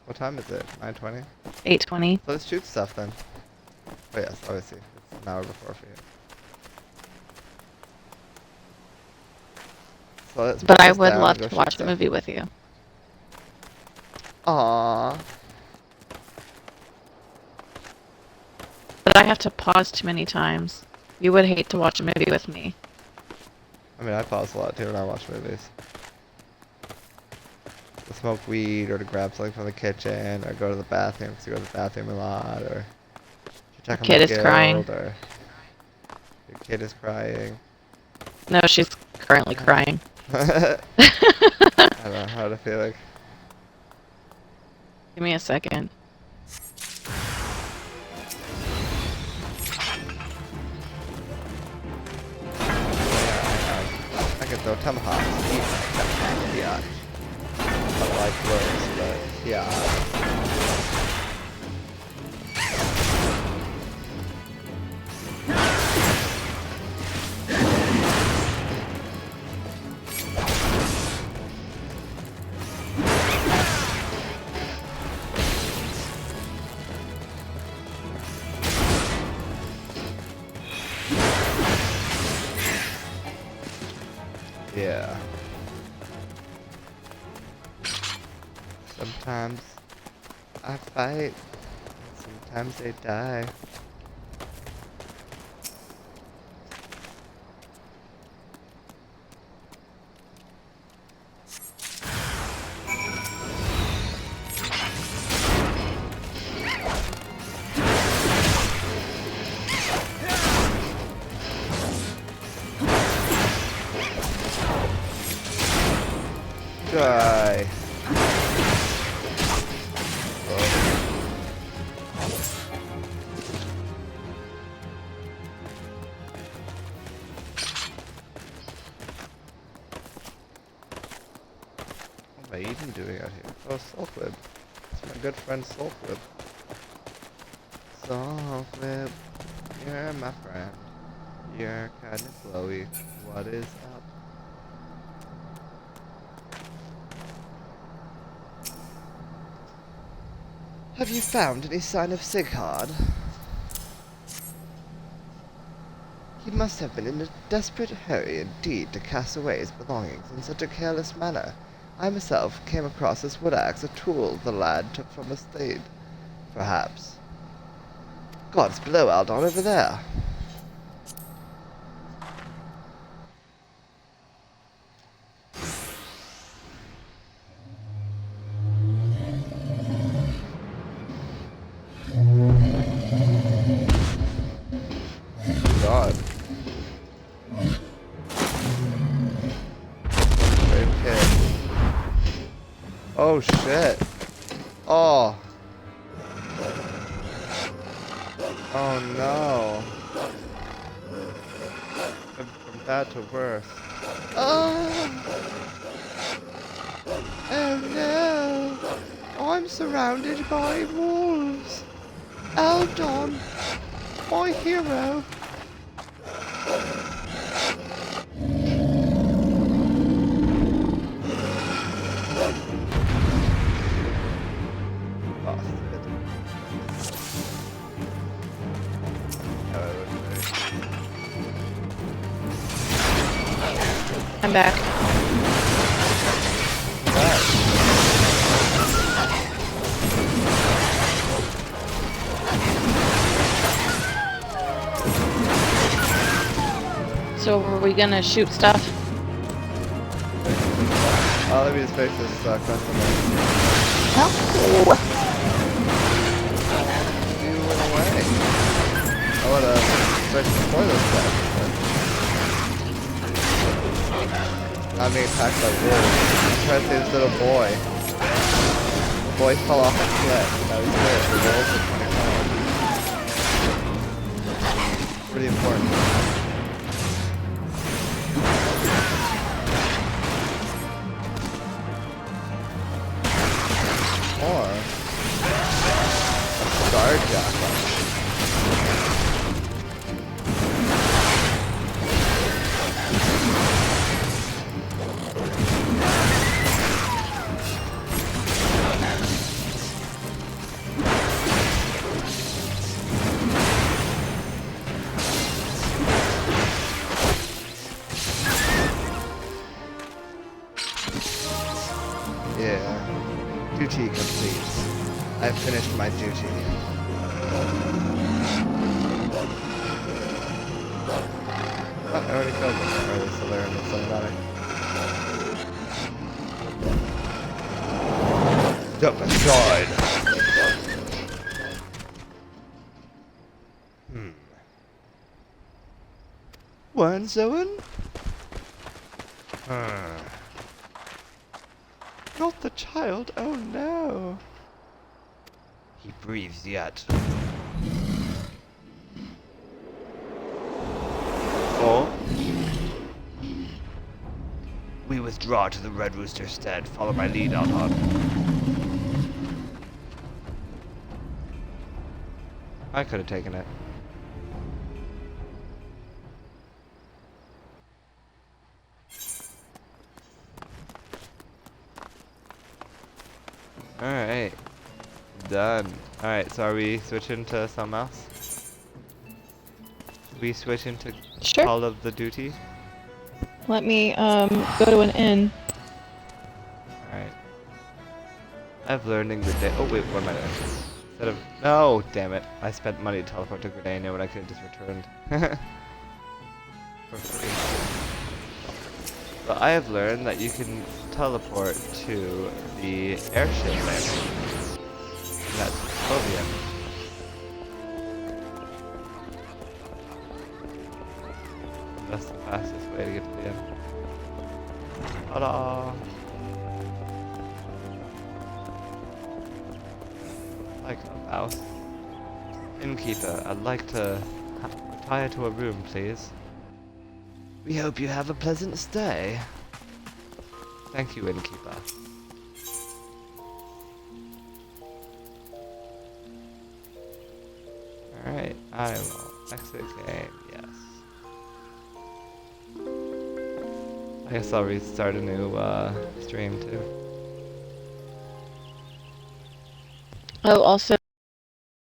What time is it? 9:20? 8:20. Let's shoot stuff then. Oh yes, obviously. It's an hour before for you. So let's But put I this would down love and go to shoot watch the stuff. movie with you. Aww. But I have to pause too many times. You would hate to watch a movie with me. I mean, I pause a lot too when I watch movies. To smoke weed, or to grab something from the kitchen, or go to the bathroom because you go to the bathroom a lot, or to check My on kid my is crying. guild, or your kid is crying. No, she's currently crying. I don't know how to feel like. Give me a second. I can throw tomahawks. Yeah. I like words, but yeah. Yeah. Sometimes I fight, and sometimes they die. Die. What am I even doing out here? Oh, Soulflip. It's my good friend Soulflip. Soulflip, you're my friend. You're kinda glowy. What is up? Have you found any sign of Sighard? He must have been in a desperate hurry indeed to cast away his belongings in such a careless manner. I myself came across this wood axe, a tool the lad took from a spade. Perhaps. God, it's below Aldon over there. God. Brave kid. Oh shit. Oh. Oh no. From bad to worse. Oh. Oh no. I'm surrounded by wolves. Aldon, my hero. Bastard. I'm back. So are we gonna shoot stuff? Oh, let me just fix this customer. No. You went away. I would have fixed before this stuff. Not being attacked by wolves. I'm trying to save this little boy. The boy fell off a cliff. Now he's dead. The wolves are 25. Pretty important. Or a star jackal. Yeah. Duty complete. I've finished my duty. Oh, I already killed them. Or are they still there in the cinematic? Step aside! One, seven? Not the child, oh no. He breathes yet. Oh? We withdraw to the Red Rooster's stead. Follow my lead, Aldhog. I could have taken it. Alright. Done. Alright, so are we switching to something else? Should we switch into Sure. Call of the Duty? Let me go to an inn. Alright. I've learned in Grenade. Oh wait, what am I doing? Instead of. No, damn it. I spent money to teleport to Grenade when I could have just returned. For free. But I have learned that you can teleport to the airship landing. And that's Clovia. That's the fastest way to get to the end. Ta-da! Like a mouse. Innkeeper, I'd like to retire to a room, please. We hope you have a pleasant stay. Thank you, Innkeeper. Alright, I will exit game, yes. I guess I'll restart a new stream too. Oh, also,